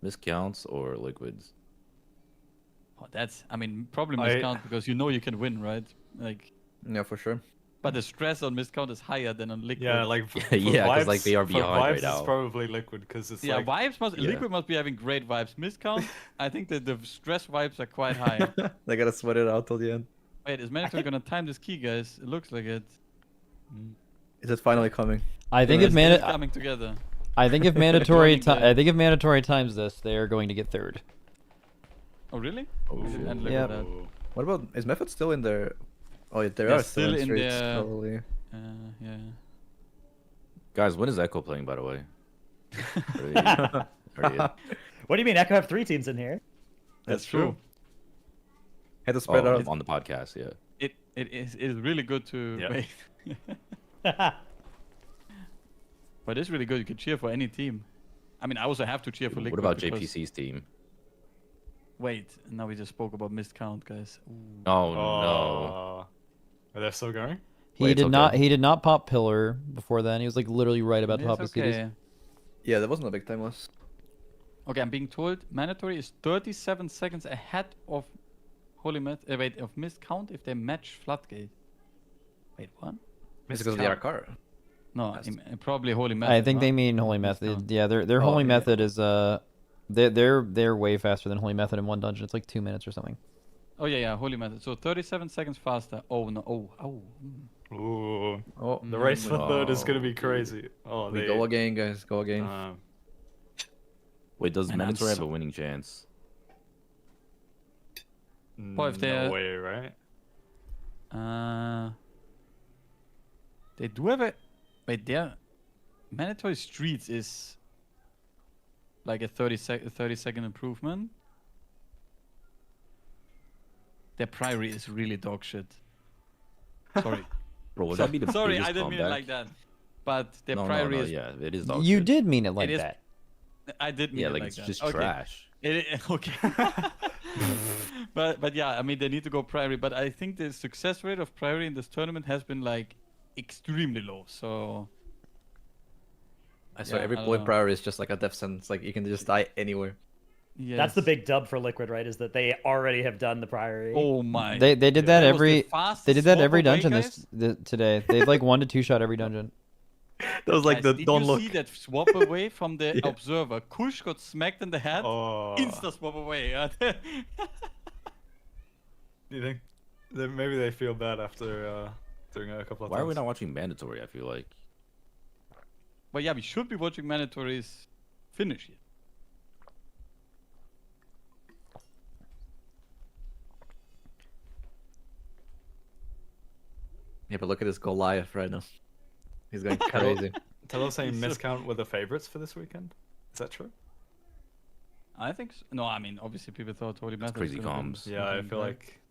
Miscounts or Liquids? Oh, that's, I mean, probably Miscount because you know you can win, right? Like. Yeah, for sure. But the stress on Miscount is higher than on Liquid. Yeah, like yeah, because like they are behind vibes, right now. It's probably Liquid because it's yeah, like Liquid must be having great vibes. Miscount, I think that the stress vibes are quite high. They gotta sweat it out till the end. Wait, is Mandatory gonna time this key, guys? It looks like it. Is it finally coming? I think if coming together. I think if mandatory times this, they are going to get third. Oh really? Oh, and look yeah. at that. What about is Method still in there? Oh, yeah, they They're are still in streets, there. probably. Yeah. Guys, when is Echo playing, by the way? What do you mean? Echo have 3 teams in here. That's true. Had to spread out on the podcast, yeah. It is really good to wait. But it's really good. You can cheer for any team. I mean, I also have to cheer for Liquid. What about JPC's team? Wait, now we just spoke about missed count, guys. Ooh. Oh no. Are they still going? He did not pop pillar before then. He was like literally right about to pop the CDs. Yeah, there wasn't a big time loss. Okay, I'm being told Mandatory is 37 seconds ahead of of missed count if they match Floodgate. Wait, what? It's because of the Arakara. No, probably Holy Method. I think they mean Holy Method. Yeah, their Holy Method is they're way faster than Holy Method in one dungeon. It's like 2 minutes or something. Oh yeah, Holy Method. So 37 seconds faster. Oh no. Ooh. Oh, the race for third is gonna be crazy. Oh, we go again, guys. Go again. Wait, does Mandatory have a winning chance? Well, if no way, right? They do have a. Wait, their Mandatory Streets is like a 30-second improvement. Their Priory is really dog shit. Sorry. Bro, would that be the Sorry, I biggest didn't mean it comeback? like that. But their No, Priory is. Yeah, it is dog You shit. did mean it like that. I did mean it like it's that. just Okay. trash. Okay. but yeah, I mean they need to go Priory, but I think the success rate of Priory in this tournament has been like extremely low. So I swear every point Priory is just like a death sentence. Like you can just die anywhere. Yes. That's the big dub for Liquid, right? Is that they already have done the Priory. Oh my! They did that every swap dungeon away, today. They like 1 to 2 shot every dungeon. That was like Guys, the don't look. Did you see that swap away from the observer? Kush got smacked in the head. Insta swap away. Do you think maybe they feel bad after doing a couple of Why times? are we not watching Mandatory? I feel like. Well, yeah, we should be watching Mandatory's finish here. Yeah, but look at this Goliath right now. He's going crazy. Tell us saying miscount were the favorites for this weekend. Is that true? I think so. No, I mean obviously people thought Holy Method. Crazy comms. Yeah, I feel like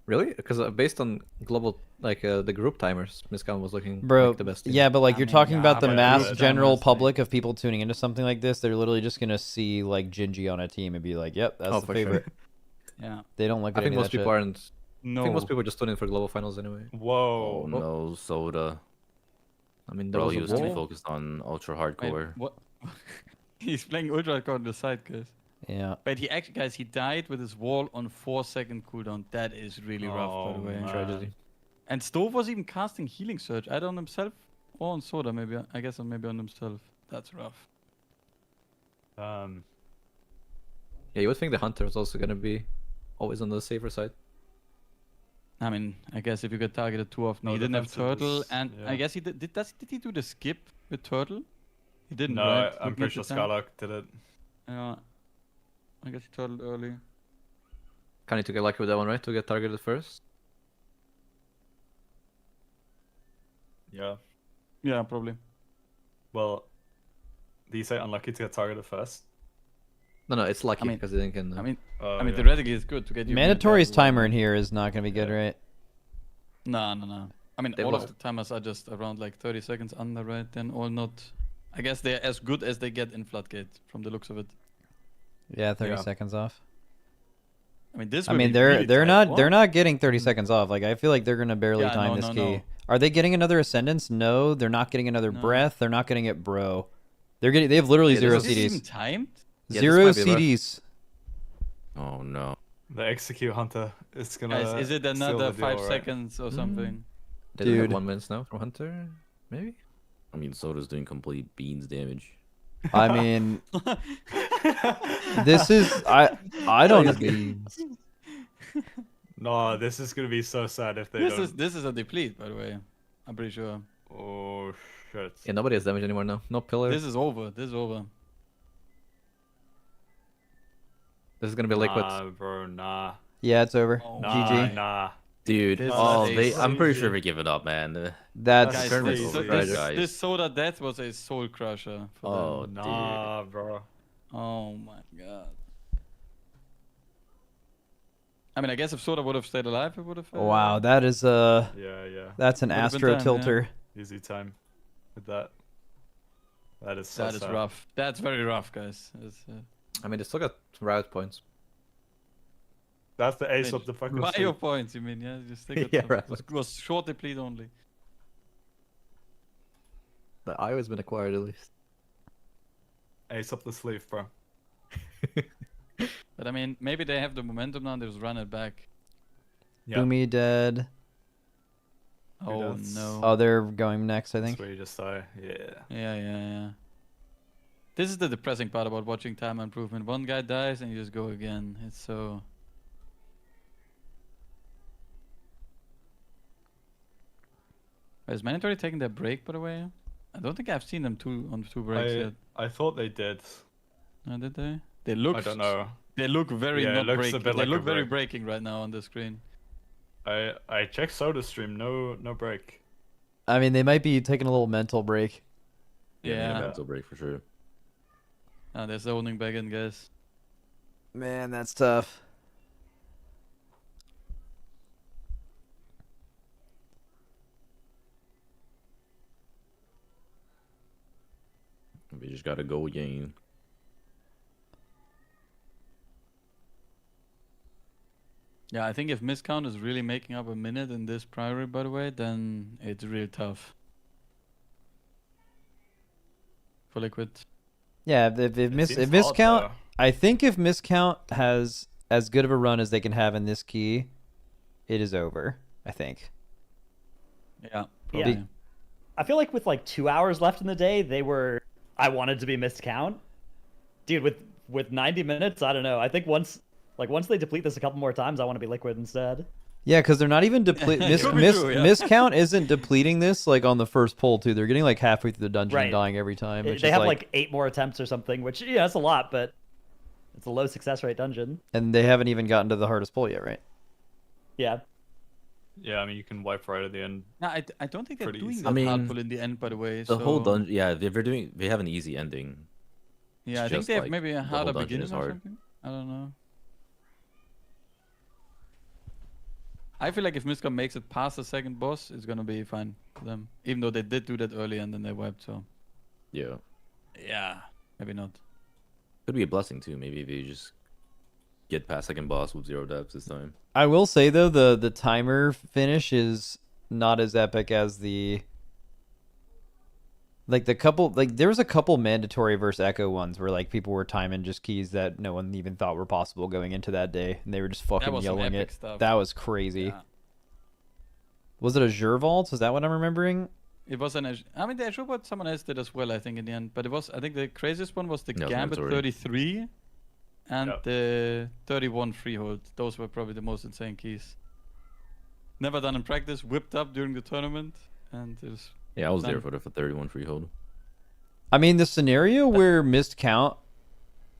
Really? Because based on global, like the group timers, Miscount was looking Bro, like the best team. yeah, but like you're talking about the but mass group general timers, public of people tuning into something like this. They're literally just gonna see like Gingy on a team and be like, "Yep, that's the for favorite." Sure. Yeah. They don't look I at think any of most that people shit. aren't. No. I think most people are just tuning in for global finals anyway. Whoa. Oh no, Soda. I mean, there Bro, was he a was too wall. focused on ultra Wait, hardcore. what? He's playing ultra hardcore on the side, guys. Yeah. But he actually, guys, he died with his wall on 4-second cooldown. That is really rough, by the way. man. Tragedy. And Stove was even casting Healing Surge, either on himself or on Soda, maybe. I guess maybe on himself. That's rough. Yeah, you would think the Hunter is also gonna be always on the safer side. I mean, I guess if you get targeted too often, No, he didn't have defensive Turtle, is- and yeah. I guess he did. Did he do the skip with Turtle? He didn't. No, right? I'm With pretty sure Mid-attack? Scarlock did it. Yeah. I guess he turtled early. Kind of to get lucky with that one, right? To get targeted first. Yeah. Yeah, probably. Well, do you say unlucky to get targeted first? No, it's lucky I mean- because they can. I mean, Oh, I mean, yeah. theoretically, it's good to get you. Mandatory's timer in here is not going to be good, Yeah. right? No. I mean, They've all of lost- the timers are just around like 30 seconds under, right? Then all not. I guess they're as good as they get in Floodgate from the looks of it. Yeah, 30 Yeah. seconds off. I mean, this. I will mean, be they're really they're tight. not they're What? not getting 30 seconds off. Like I feel like they're gonna barely Yeah, time no, this no, key. no. Are they getting another Ascendance? No, they're not getting another No. Breath. They're not getting it, bro. They have literally Yeah, zero this Is this CDs. even timed? Yeah, this Zero might be rough. CDs. Oh no. The execute hunter is gonna. Guys, is it seal another the 5 deal, right? seconds or something? They don't have Dude. 1 minute now from Hunter, maybe. I mean, Soda's doing complete beans damage. I mean, this is I don't know. No, this is gonna be so sad if they don't. This is a deplete, by the way. I'm pretty sure. Oh shit. Yeah, nobody has damage anymore now. No pillar. This is over. This is over. This is gonna be liquid. Nah, bro, nah. Yeah, it's over. Oh, Nah, GG. nah. Dude, This oh, is I'm pretty crazy. sure we're giving up, man. That's Guys, Tournement's this, over, this, guys. this Soda death was a soul crusher. For Oh, them. Nah, bro. Oh my god. I mean, I guess if Soda would have stayed alive, it would have. wow. That is Yeah, that's an Would've been Astro time, yeah. tilter. Easy time with that. That is so That is sad. rough. That's very rough, guys. I mean, they still got riot points. That's the ace of the fucking Bio sleep. points, you mean? Yeah, just think Yeah, it right. was short deplete only. The eye has been acquired at least. Ace up the sleeve, bro. But I mean, maybe they have the momentum now. They just run it back. Yeah. Boomy dead. Oh that's- no. Oh, they're going next, I That's think. where you just die. Yeah. Yeah. This is the depressing part about watching time improvement. One guy dies and you just go again. It's so. Is Mandatory taking their break, by the way? I don't think I've seen them on two breaks yet. I thought they did. Oh, did they? They look. I don't know. They look very Yeah, it not looks a breaking. bit They like a look very break. breaking right now on the screen. I checked Soda stream. No break. I mean, they might be taking a little mental break. Yeah. Mental break for sure. Oh, they're zoning back in, guys. Man, that's tough. We just gotta go again. Yeah, I think if miscount is really making up a minute in this priory, by the way, then it's real tough for Liquid. Yeah, if It miss seems if odd, miscount, though. I think if miscount has as good of a run as they can have in this key, it is over. I think. Yeah. Yeah. Probably. I feel like with like 2 hours left in the day, I wanted to be missed count. Dude, with 90 minutes, I don't know. I think once they deplete this a couple more times, I want to be Liquid instead. Yeah, because they're not even depleting. Could be true, yeah. Miscount isn't depleting this like on the first pull too. They're getting like halfway through the dungeon and Right. dying every time. Which They is have like, like 8 more attempts or something, which yeah, that's a lot, but it's a low success rate dungeon. and they haven't even gotten to the hardest pull yet, right? Yeah. Yeah, I mean you can wipe right at the end. No, I don't think they're Pretty doing easy. that I mean, hard pull in the end, by the way. The whole so- dungeon, yeah, they have an easy ending. Yeah, I It's think just they have like maybe a the whole harder dungeon beginning is or hard. something. I don't know. I feel like if Miska makes it past the second boss, it's gonna be fine for them. Even though they did do that early and then they wiped, so Yeah, yeah, maybe not. could be a blessing too. Maybe if you just get past second boss with 0 depths this time. I will say though the timer finish is not as epic as the Like there was a couple mandatory versus Echo ones where like people were timing just keys that no one even thought were possible going into that day, and they were just fucking yelling it. Stuff. That was crazy. Yeah. Was it Azure Vault? Is that what I'm remembering? It was an Azure. I mean, the Azure Vault someone else did as well, I think, in the end. But it was, I think the craziest one was the Gambit 33 and the 31 Freehold. Those were probably the most insane keys. Never done in practice, whipped up during the tournament, and it was... Yeah, I was there for the 31 Freehold. I mean, the scenario where missed count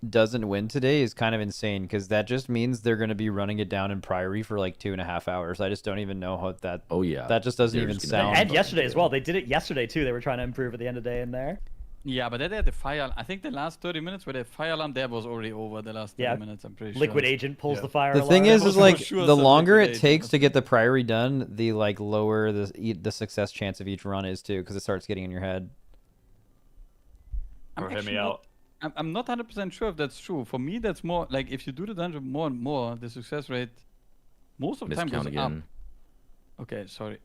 doesn't win today is kind of insane because that just means they're going to be running it down in Priory for like 2.5 hours. I just don't even know how that. Oh yeah, that just doesn't even sound. And yesterday as well. They did it yesterday too. They were trying to improve at the end of the day in there. Yeah, but they had the fire. I think the last 30 minutes where the fire alarm there was already over. The last 30 minutes, I'm pretty sure. Liquid Agent pulls the fire The alarm. thing is like sure the some longer Liquid it takes to get the Priory done, the like lower the success chance of each run is too, because it starts getting in your head. Or hear me out. I'm not 100% sure if that's true. For me, that's more like if you do the dungeon more and more, the success rate most of the time goes up. Okay, sorry.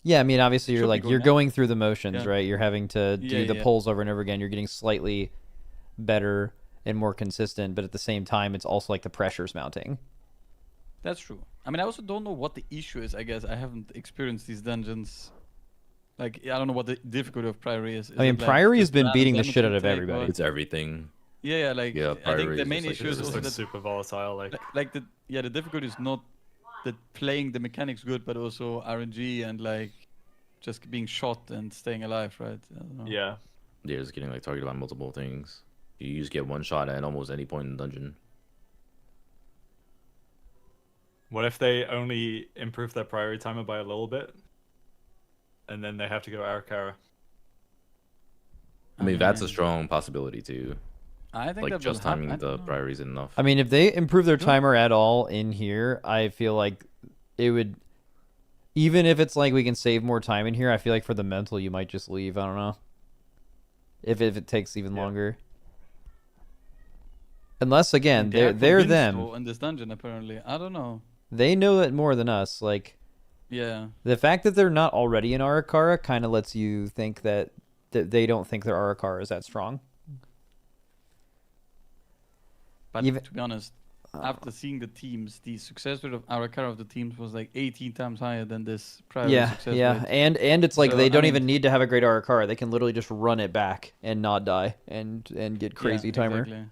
Yeah, I mean, obviously you're Should be you're going going through the motions, Yeah. right? You're having to do the pulls over and over again. You're getting slightly better and more consistent, but at the same time, it's also like the pressure's mounting. That's true. I mean, I also don't know what the issue is, I guess. I haven't experienced these dungeons. Like, I don't know what the difficulty of Priory is. I mean, Priory has been beating the shit out of everybody. It's everything. Yeah, like, Yeah, I think Priory the is main just, like, issue is it's also just, that super volatile. like the difficulty is not that playing the mechanics good, but also RNG and like just being shot and staying alive, right? I don't know. Yeah. Yeah, just getting like targeted by multiple things. You just get one shot at almost any point in the dungeon. What if they only improve their priority timer by a little bit, and then they have to go Arakara? I mean, that's a strong possibility too. I think like that just will happen. timing I the don't know. priorities enough. I mean, if they improve their timer at all in here, I feel like it would. Even if it's like we can save more time in here, I feel like for the mental, you might just leave. I don't know. If it takes even longer. Unless again, they're convinced, them. though, in this dungeon apparently. I don't know. They know it more than us. Like, Yeah. the fact that they're not already in Arakara kind of lets you think that they don't think their Arakara is that strong. But Even- to be honest, after seeing the teams, the success rate of Arakara of the teams was like 18 times higher than this prior success rate. and it's like So, they I don't mean- even need to have a great Arakara. They can literally just run it back and not die and get crazy Yeah, timer. exactly.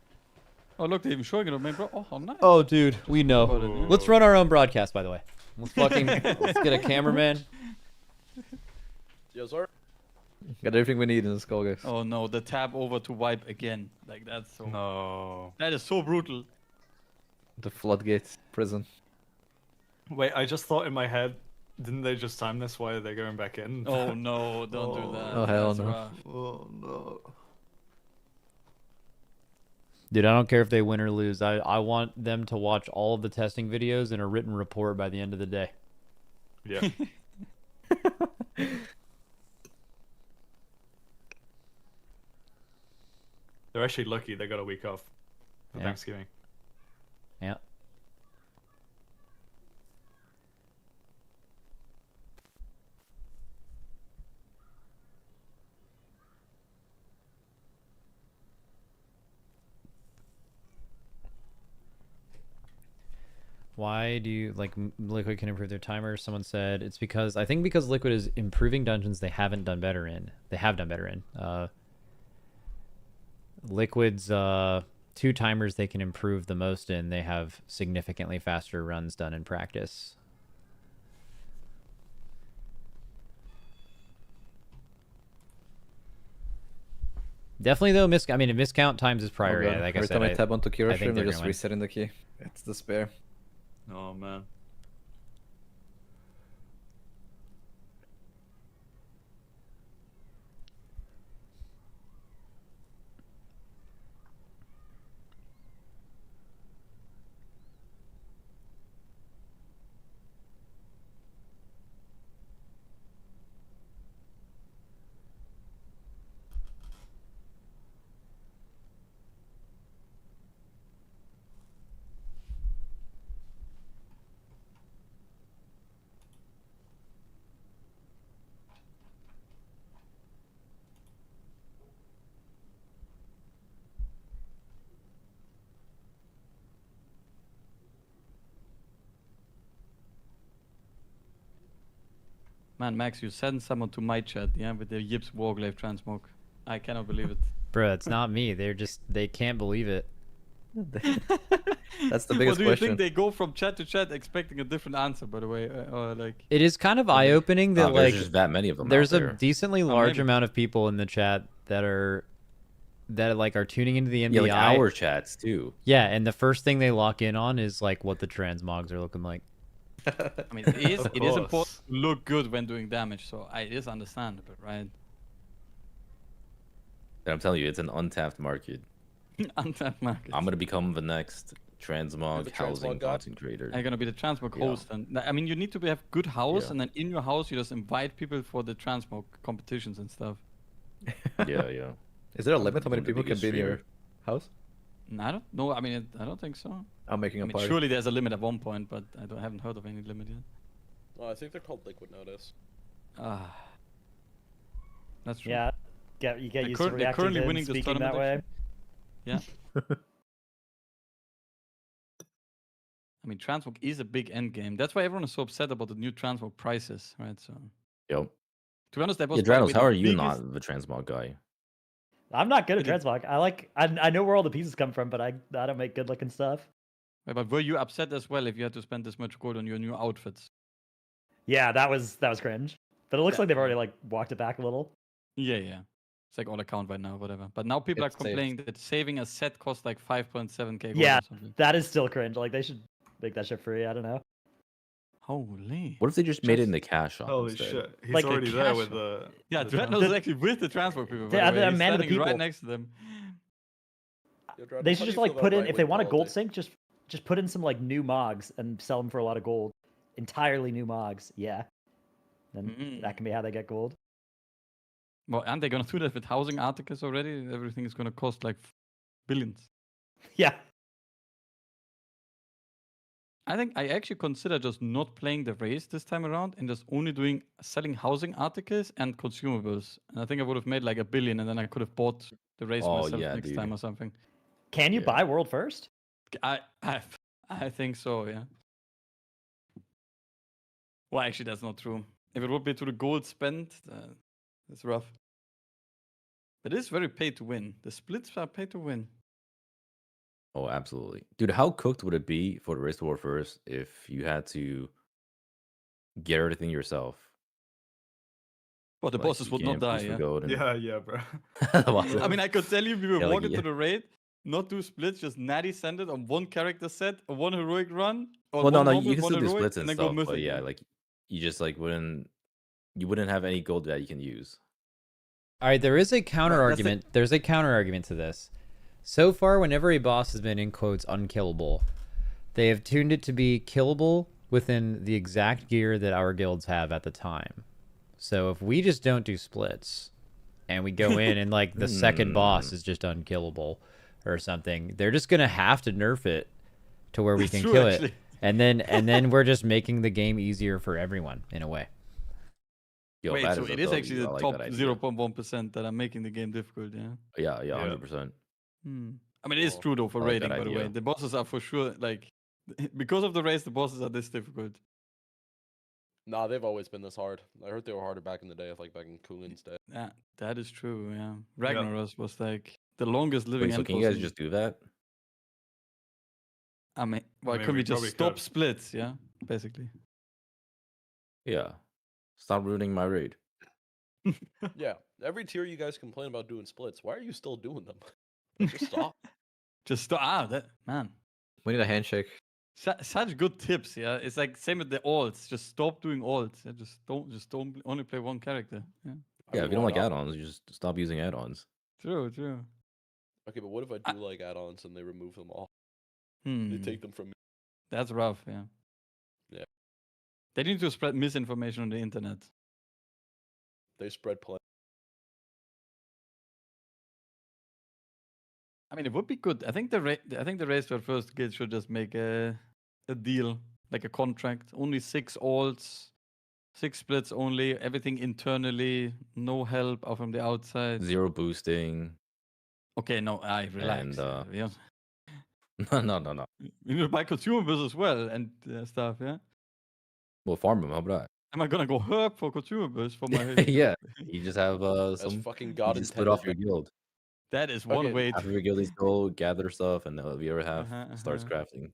Oh look, they're even showing it on main bro. Oh, how nice. Oh, dude, we know. Oh, dude. Let's run our own broadcast, by the way. Let's fucking let's get a cameraman. Yes, sir. Got everything we need in this call, guys. Oh no, the tab over to wipe again. Like that's so. No. That is so brutal. The floodgates prison. Wait, I just thought in my head, didn't they just time this? Why are they going back in? Oh no, don't do that. Oh, hell That's no. rough. Oh no. Dude, I don't care if they win or lose. I want them to watch all of the testing videos and a written report by the end of the day. Yeah. They're actually lucky they got a week off for Yeah. Thanksgiving. Yeah. Why do you like Liquid can improve their timer? Someone said it's because I think because Liquid is improving dungeons they haven't done better in. They have done better in. Liquid's 2 timers they can improve the most in. They have significantly faster runs done in practice. Definitely though, I mean, miscount times is priority. Oh, God. Like Every I said, time I tab onto I Kira think they're they're just gonna win. resetting the key. It's despair. Oh man. Man, Max, you send someone to my chat, yeah, with the Yips Warglaive transmog. I cannot believe it. Bro, it's not me. They can't believe it. That's the biggest Well, do you question. think they go from chat to chat expecting a different answer, by the way? Or like... It is kind of eye-opening that, like, there's just that many of them there's out a there. decently large amount of people in the chat that are tuning into the MDI. Yeah, like our chats, too. Yeah, and the first thing they lock in on is, like, what the transmogs are looking like. I mean, it is important to look good when doing damage, so it is understandable, right? I'm telling you, it's an untapped market. Untapped market. I'm gonna become the next transmog housing content creator. I'm gonna be the transmog host, and I mean, you need to have good house, and then in your house you just invite people for the transmog competitions and stuff. Yeah. Is there a limit how many people can be in your house? I don't know. I mean, I don't think so. I'm making a party. Surely there's a limit at one point, but I haven't heard of any limit yet. Oh, I think they're called Liquid nowadays. That's true. Yeah, you get used to reacting they're currently to winning this speaking tournament. that way. Yeah. I mean, transmog is a big end game. That's why everyone is so upset about the new transmog prices, right? So. Yep. To be honest, that was. Yeah, Dranos, how are you not the transmog guy? I'm not good at transmog. I know where all the pieces come from, but I don't make good looking stuff. Right, but were you upset as well if you had to spend this much gold on your new outfits? Yeah, that was cringe. But it looks like they've already like walked it back a little. Yeah. It's like on account right now, whatever. But now people are complaining that saving a set costs like 5.7k. Yeah, or something. that is still cringe. Like they should make that shit free. I don't know. Holy. What if they just made it in the cash shop Holy instead? shit. He's Like already there with the... Yeah, Dreadnought is actually with the transport people. Yeah, He's I'm man of the standing people. right next to them. They should just like put in, if they want a gold sync, just put in some like new mogs and sell them for a lot of gold. Entirely new mogs, yeah. Then that can be how they get gold. Well, aren't they gonna do that with housing articles already? Everything is gonna cost like billions. Yeah. I think I actually consider just not playing the race this time around and just only selling housing articles and consumables. And I think I would have made like $1 billion, and then I could have bought the race myself next time or something. Can you buy world first? I think so, yeah. Well, actually, that's not true. If it would be to the gold spent, it's rough. But it is very pay to win. The splits are pay to win. Oh, absolutely. Dude, how cooked would it be for the race to war first if you had to get everything yourself? Well, the bosses would not die, yeah? Yeah, bro. I mean, I could tell you, we were walking to the raid, not do splits, just natty send it on one character set, or one heroic run, or well, no, normal, you can still do heroic, splits and then stuff, go but yeah, like, you just, like, wouldn't have any gold that you can use. All right, there is a counter argument. There's a counter argument to this. So far, whenever a boss has been, in quotes, unkillable, they have tuned it to be killable within the exact gear that our guilds have at the time. So if we just don't do splits, and we go in and, like, the second boss is just unkillable or something, they're just going to have to nerf it to where we can kill it. And then we're just making the game easier for everyone, in a way. Yo, wait, so it is actually the top that 0.1% that are making the game difficult, yeah? Yeah, 100%. I mean, it is true, though, for raiding, by the way. The bosses are for sure, like, because of the race, the bosses are this difficult. Nah, they've always been this hard. I heard they were harder back in the day, like back in Kulin's day. Yeah, that is true, yeah. Ragnaros was, like, the longest living so can you guys just do that? I mean, well, could we just stop splits, yeah? Basically. Yeah. Stop ruining my raid. Yeah, every tier you guys complain about doing splits. Why are you still doing them? Just stop. Just stop. That man. We need a handshake. Such good tips, yeah. It's like same with the alts. Just stop doing alts. Yeah? Just don't only play one character. Yeah. Yeah, if you don't like add-ons, you just stop using add-ons. True. Okay, but what if I do like add-ons and they remove them all? They take them from me. That's rough, yeah. Yeah. They need to spread misinformation on the internet. They spread plenty. I mean, it would be good. I think the race to our first guild should just make a deal, like a contract. Only 6 alts, 6 splits only. Everything internally, no help from the outside. 0 boosting. Okay, no, I relax. And, yeah. No. You need to buy consumables as well and stuff, yeah. Well, farm them. How about that? Am I gonna go herb for consumables for my? Yeah, you just have As some. fucking You God just split intended. off your guild. That is one Okay, way Half to. of your guildies go gather stuff, and the other half starts crafting.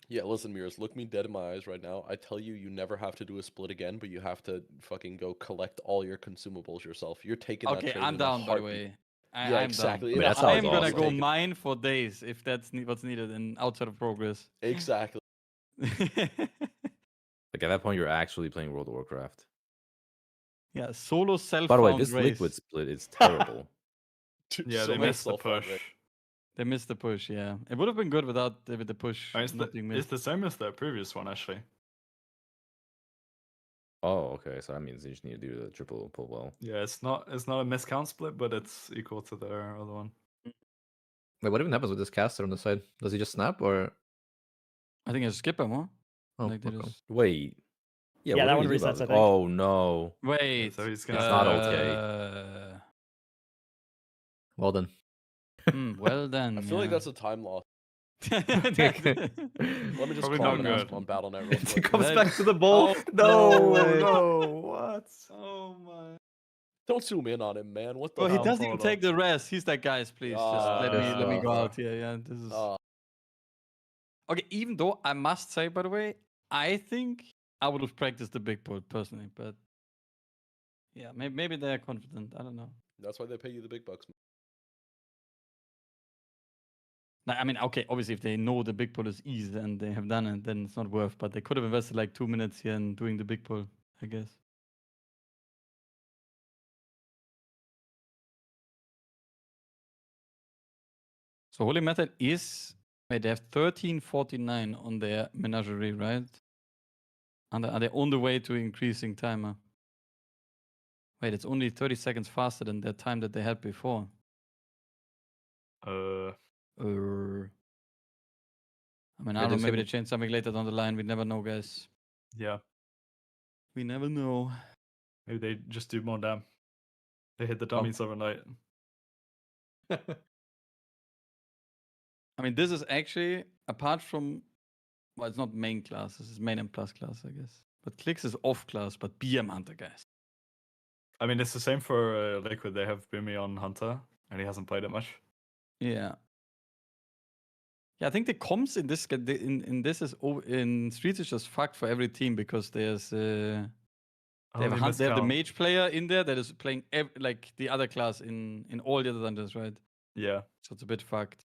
Yeah, listen, Mirrors, look me dead in my eyes right now. I tell you, you never have to do a split again, but you have to fucking go collect all your consumables yourself. You're taking that Okay, trade I'm in a down, by the heartbeat. way. Yeah, I'm exactly. down. In a that sounds I'm gonna awesome. go Take it. mine for days if that's what's needed in outside of progress. Exactly. Like at that point, you're actually playing World of Warcraft. Yeah, solo self. By the way, this liquid split is terrible. Dude, Yeah, so they many missed the self-found push. raid. They missed the push. Yeah, it would have been good without with the push It's not being it's missed. the same as the previous one, actually. Oh, okay. So that means you just need to do the triple pull well. Yeah, it's not a miscount split, but it's equal to the other one. Wait, what even happens with this caster on the side? Does he just snap or? I think I skip him, huh? Oh, Like they okay. just... Wait. Yeah, what that do one we do about resets, this? I think. Oh no. Wait. So he's gonna That's not okay. Well done. Well done. I feel like that's a time loss. Let Let me just Probably call not it out good. on Battle.net real He quick. comes That- back to the ball. Oh, no way. no, what? Oh my. Don't zoom in on him, man. What the Oh, he hell? doesn't even hold take the rest. He's like, guys, please, just let me go Ah. out here. Yeah, this is... Okay, even though I must say, by the way, I think I would have practiced the big pull personally, but yeah, maybe they're confident. I don't know. that's why they pay you the big bucks. I mean, okay, obviously, if they know the big pull is easy and they have done it, then it's not worth. But they could have invested like 2 minutes here in doing the big pull, I guess. So Holy Method is... Wait, they have 1349 on their menagerie, right? And are they on the way to increasing timer? Wait, it's only 30 seconds faster than the time that they had before. I mean, I don't know, maybe they change something later down the line. We never know, guys. Yeah. We never know. Maybe they just do more damn. They hit the dummies overnight. I mean, this is actually, apart from... Well, it's not main class. This is main and plus class, I guess. But Clicks is off class, but BM Hunter, guys. I mean, it's the same for Liquid. They have Boomy on Hunter, and he hasn't played it much. Yeah. Yeah, I think the comms in this in this is in Streets is just fucked for every team because there's they have the mage player in there that is playing like the other class in all the other dungeons, right? Yeah. So it's a bit fucked.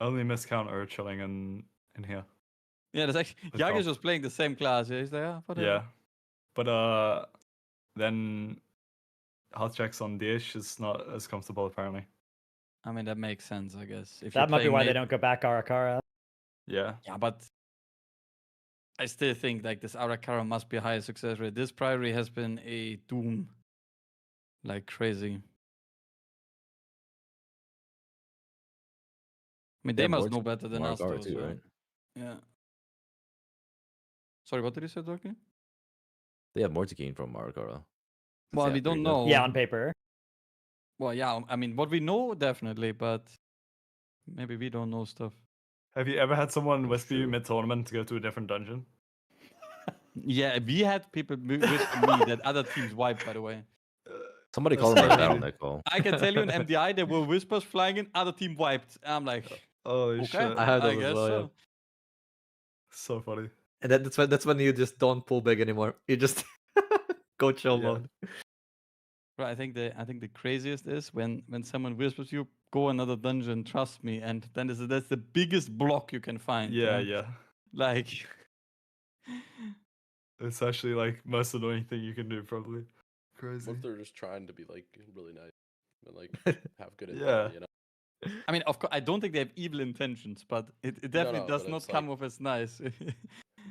Only miscount are chilling in here. Yeah, there's actually Yag is just playing the same class. Yeah, he's there. Yeah, but then health checks on Dish is not as comfortable apparently. I mean, that makes sense, I guess. If that might be why they don't go back Arakara. Yeah. Yeah, but I still think like this Arakara must be a higher success rate. This Priory has been a doom like crazy. I mean, they must know better than us, though. Too, right? Yeah. Sorry, what did you say, Dorky? They have more to gain from Arakara. Well, we don't know. Yeah, on paper. Well, yeah, I mean, what we know, definitely, but maybe we don't know stuff. Have you ever had someone whisper you mid-tournament to go to a different dungeon? Yeah, we had people whisper me that other teams wiped, by the way. Somebody called them a Battle.net call. I can tell you in MDI, there were whispers flying in, other team wiped. I'm like, oh, okay, shit. I have those guess as well, so. yeah. So funny. And that's when you just don't pull big anymore. You just go chill mode. Right, I think the craziest is when someone whispers you, go another dungeon, trust me, and then that's the biggest block you can find. Yeah, you know? yeah. Like, it's actually like most annoying thing you can do, probably. Crazy. What if they're just trying to be like really nice and like have good Yeah. intent, you know? I mean, of course, I don't think they have evil intentions, but it definitely does but not it's come like- off as nice.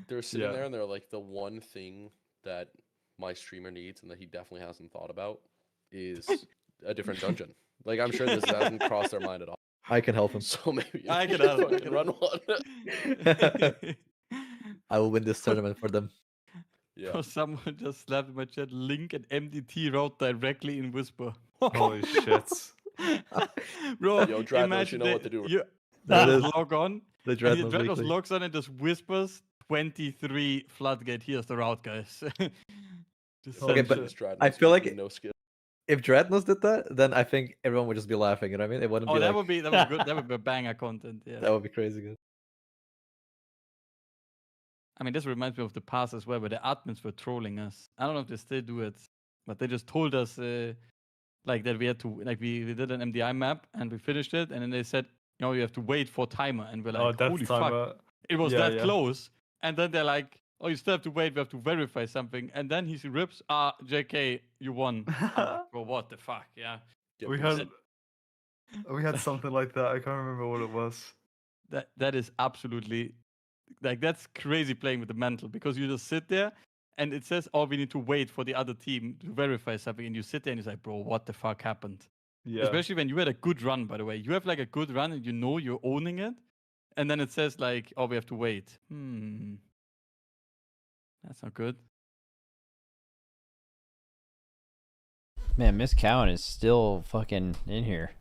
They're sitting Yeah. there and they're like, the one thing that my streamer needs and that he definitely hasn't thought about is a different dungeon. Like, I'm sure this hasn't crossed their mind at all. I can help him. So maybe I you can help him, I fucking can run help one. I will win this tournament for them. Yeah. Or someone just slapped in my chat, link and MDT route directly in Whisper. Holy shit. Bro, Yo, Dreadnought, imagine you know what to do. You That is log on, the and the Dreadnought Dreadnought weekly. logs on and just whispers 23 floodgate. Here's the route, guys. Okay, but I feel like no skill. if Dreadnoughts did that, then I think everyone would just be laughing. You know what I mean? It wouldn't be that like... would be good. That would be banger content. Yeah. That would be crazy good. I mean, this reminds me of the past as well, where the admins were trolling us. I don't know if they still do it, but they just told us like that we had to, like we did an MDI map and we finished it, and then they said, you know, you have to wait for timer, and we're like, holy fuck, it was that close. And then they're like, oh, you still have to wait, we have to verify something. And then he rips, JK, you won. I'm like, bro, what the fuck, yeah. We had something like that. I can't remember what it was. That is absolutely, like, that's crazy playing with the mental, because you just sit there and it says, oh, we need to wait for the other team to verify something, and you sit there and you're like, bro, what the fuck happened? Yeah. Especially when you had a good run, by the way. You have like a good run and you know you're owning it, and then it says like, oh, we have to wait. That's not good. Man, Miss Cowan is still fucking in here.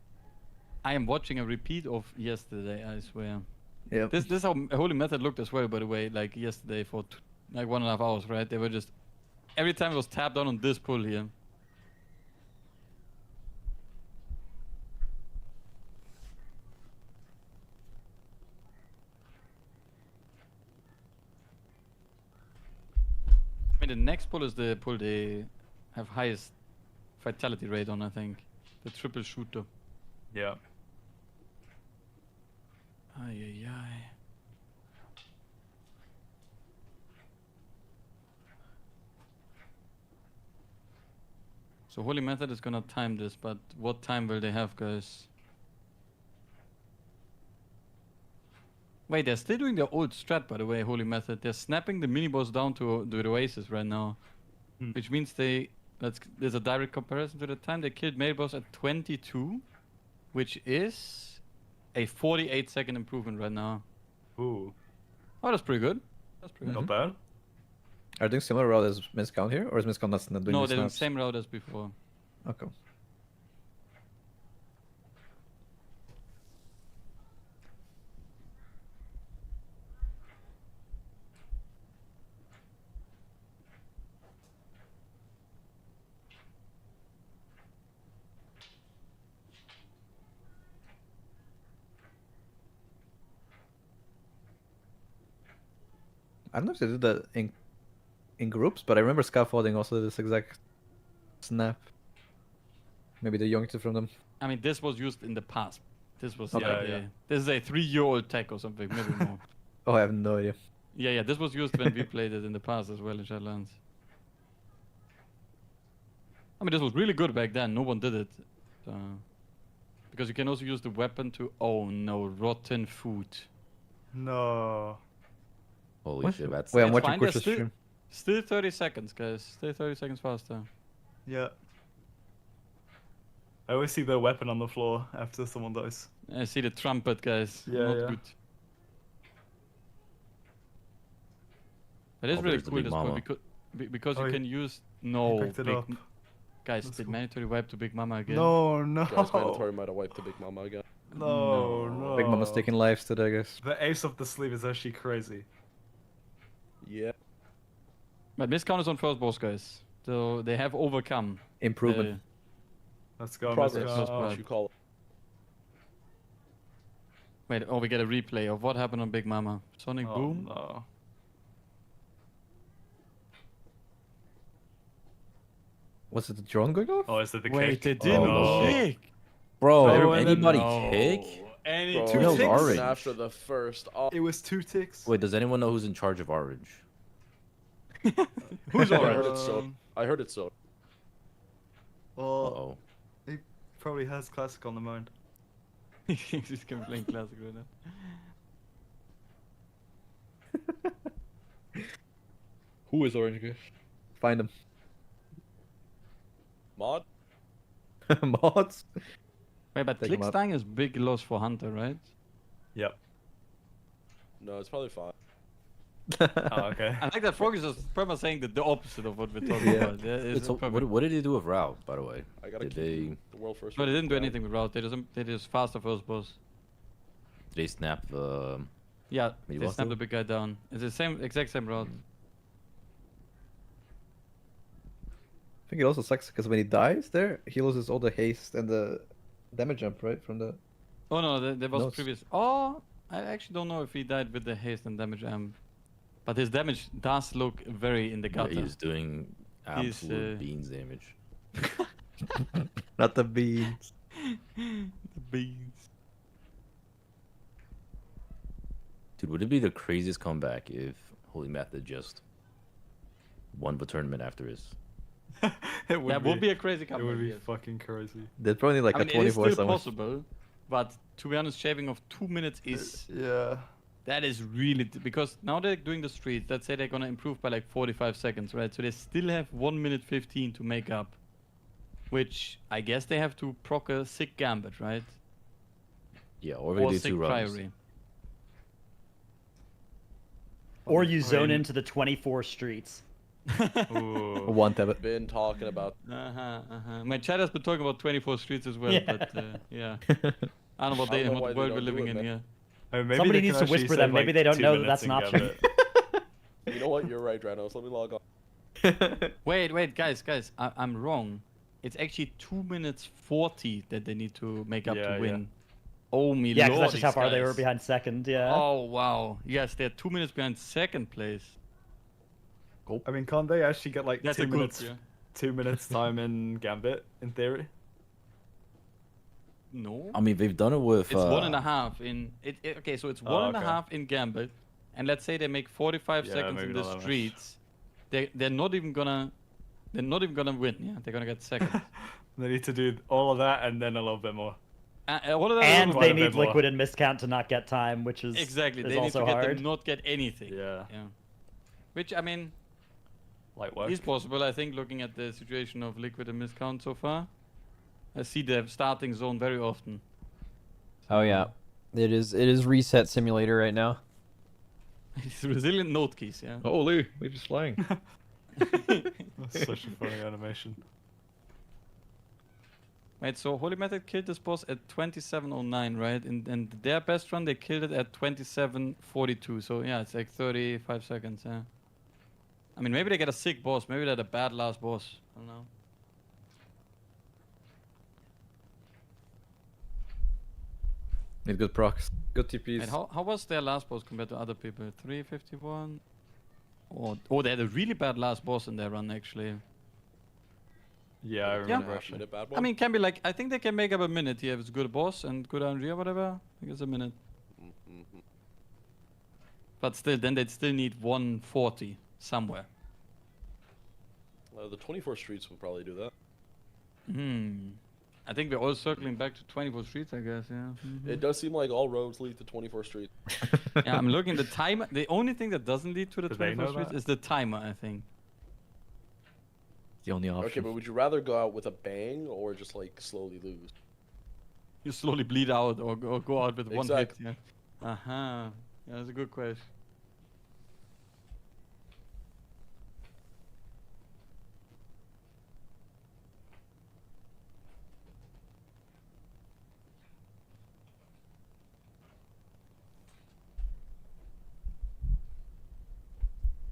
I am watching a repeat of yesterday, I swear. Yeah. This is how Holy Method looked as well, by the way, like yesterday for like 1.5 hours, right? They were just, every time it was tapped on this pull here. I mean, the next pull is the pull they have highest vitality rate on, I think. The triple shooter. Yeah. Ay. So Holy Method is gonna time this, but what time will they have, guys? Wait, they're still doing their old strat, by the way, Holy Method. They're snapping the mini-boss down to the Oasis right now. Which means there's a direct comparison to the time they killed main boss at 22, which is a 48-second improvement right now. Ooh. Oh, that's pretty good. That's pretty Not good. bad. Are they doing similar route as Miscount here, or is Miscount not doing No, the they're doing the snaps? same route as before. Okay. I don't know if they did that in groups, but I remember Scaffolding also did this exact snap. Maybe they yoinked it from them. I mean, this was used in the past. This was Okay. This is a 3-year-old tech or something, maybe more. Oh, I have no idea. Yeah, this was used when we played it in the past as well in Shadowlands. I mean, this was really good back then. No one did it. Because you can also use the weapon to... Oh no, rotten food. No. Holy shit, that's... Wait, I'm It's watching fine, there's Kush's stream. Still 30 seconds, guys. Still 30 seconds faster. Yeah. I always see the weapon on the floor after someone dies. I see the trumpet, guys. Yeah, Not yeah. good. But it's really there's the cool Big this Mama. point because Oh, you he- can use... No, picked it big... up. Guys, That's did cool. mandatory wipe to Big Mama again? No. Guys, mandatory might have wiped the Big Mama again. No. Big Mama's taking lives today, I guess. The ace of the sleeve is actually crazy. Yeah. But Miscount is on first boss, guys. So they have overcome. Improvement. Let's go, Progress, Let's go. what you call it. Wait, oh, we get a replay of what happened on Big Mama. Sonic Oh, Boom. no. Was it the drone going off? Oh, is it the Wait, kick? they didn't no. kick. Bro, Oh, and then- anybody No. kick? Any Bro, Two hell's ticks? Orange? after the first... Oh, It was 2 ticks. Wait, does anyone know who's in charge of Orange? Who's I orange? heard it so. I heard it so. Well, Uh-oh. he probably has classic on the mind. He's playing classic right now. Who is orange, guys? Find him. Mod? Mods? Wait, but Take him out. Clickstein is big loss for Hunter, right? Yep. No, it's probably fine. Oh, okay. I like that Frog is just perma saying the opposite of what we're talking Yeah. about. Yeah, it's What, perfect. what did they do with Rao, by the way? I gotta Did keep the world first. No, they didn't do down. anything with route. They just faster first boss. they snap the... Yeah, Maybe they also? snapped the big guy down. It's the exact same route. I think it also sucks because when he dies there, he loses all the haste and the damage jump, right? From the. Oh no, there was notes. previous. Oh, I actually don't know if he died with the haste and damage amp, but his damage does look very in the gutter. Yeah, he's doing absolute beans damage. Not the beans. The beans. Dude, would it be the craziest comeback if Holy Method just won the tournament after his? That would be a crazy It comeback. would be yes. fucking crazy. They'd probably need like I a mean, it is 24 still somewhere. possible, but to be honest, shaving off 2 minutes is Yeah. that is really because now they're doing the streets. Let's say they're gonna improve by like 45 seconds, right? So they still have 1 minute 15 to make up, which I guess they have to proc a sick Gambit, right? Yeah, or they do sick 2 runs. Priory. Or you zone into the 24 streets. One tab it. Been talking about. My chat has been talking about 24 streets as well, Yeah. but yeah. I don't know what, I don't know what why they world we're don't do living it, in man. here. I mean, maybe Somebody they needs can to actually whisper save, them. Maybe like, they don't 2 know that minutes that's an in option. Gambit. You know what? You're right, Dranos. Let me log on. Wait, guys, I'm wrong. It's actually 2 minutes 40 that they need to make up Yeah, to yeah. win. Oh me Yeah, because lord, that's just how these far they were guys. behind second. Yeah. Oh wow. Yes, they're 2 minutes behind second place. I mean, can't they actually get like That's 2 a good, minutes? yeah. 2 minutes time in Gambit, in theory. No. I mean, they've done it with. It's 1.5 in okay, so it's Oh, one and a okay. half in Gambit, and let's say they make 45 Yeah, seconds maybe in the not that much. streets. They're not even gonna win. Yeah, they're gonna get second. They need to do all of that and then a little bit more. All of that And is quite they a need bit more. Liquid and Miscount to not get time, which is exactly. is They need also to get hard. them not get anything. Yeah. Yeah. Which I mean Light work. is possible. I think looking at the situation of Liquid and Miscount so far, I see the starting zone very often. Oh yeah, it is reset simulator right now. It's resilient note keys. Yeah. Holy, we're just flying. That's such a funny animation. Right, so Holy Method killed this boss at 27:09, right? And their best run, they killed it at 27:42. So yeah, it's like 35 seconds. Yeah. I mean, maybe they get a sick boss. Maybe they're a bad last boss. I don't know. Need good procs, good TPs. And how was their last boss compared to other people? 351. Oh, they had a really bad last boss in their run actually. Yeah, I remember Yeah. actually. Minute bad I one? mean, can be like I think they can make up a minute here if it's good boss and good RNG or whatever. I guess a minute. Mhm. But still, then they'd still need 140 somewhere. The 24 streets will probably do that. I think we're all circling back to 24 streets, I guess. Yeah. It does seem like all roads lead to 24 streets. Yeah, I'm looking the timer. The only thing that doesn't lead to the Do they 24 know streets that? is the timer, I think. The only option. Okay, but would you rather go out with a bang or just like slowly lose? You slowly bleed out or go out with one hit. Exactly. Yeah. Yeah, that's a good question.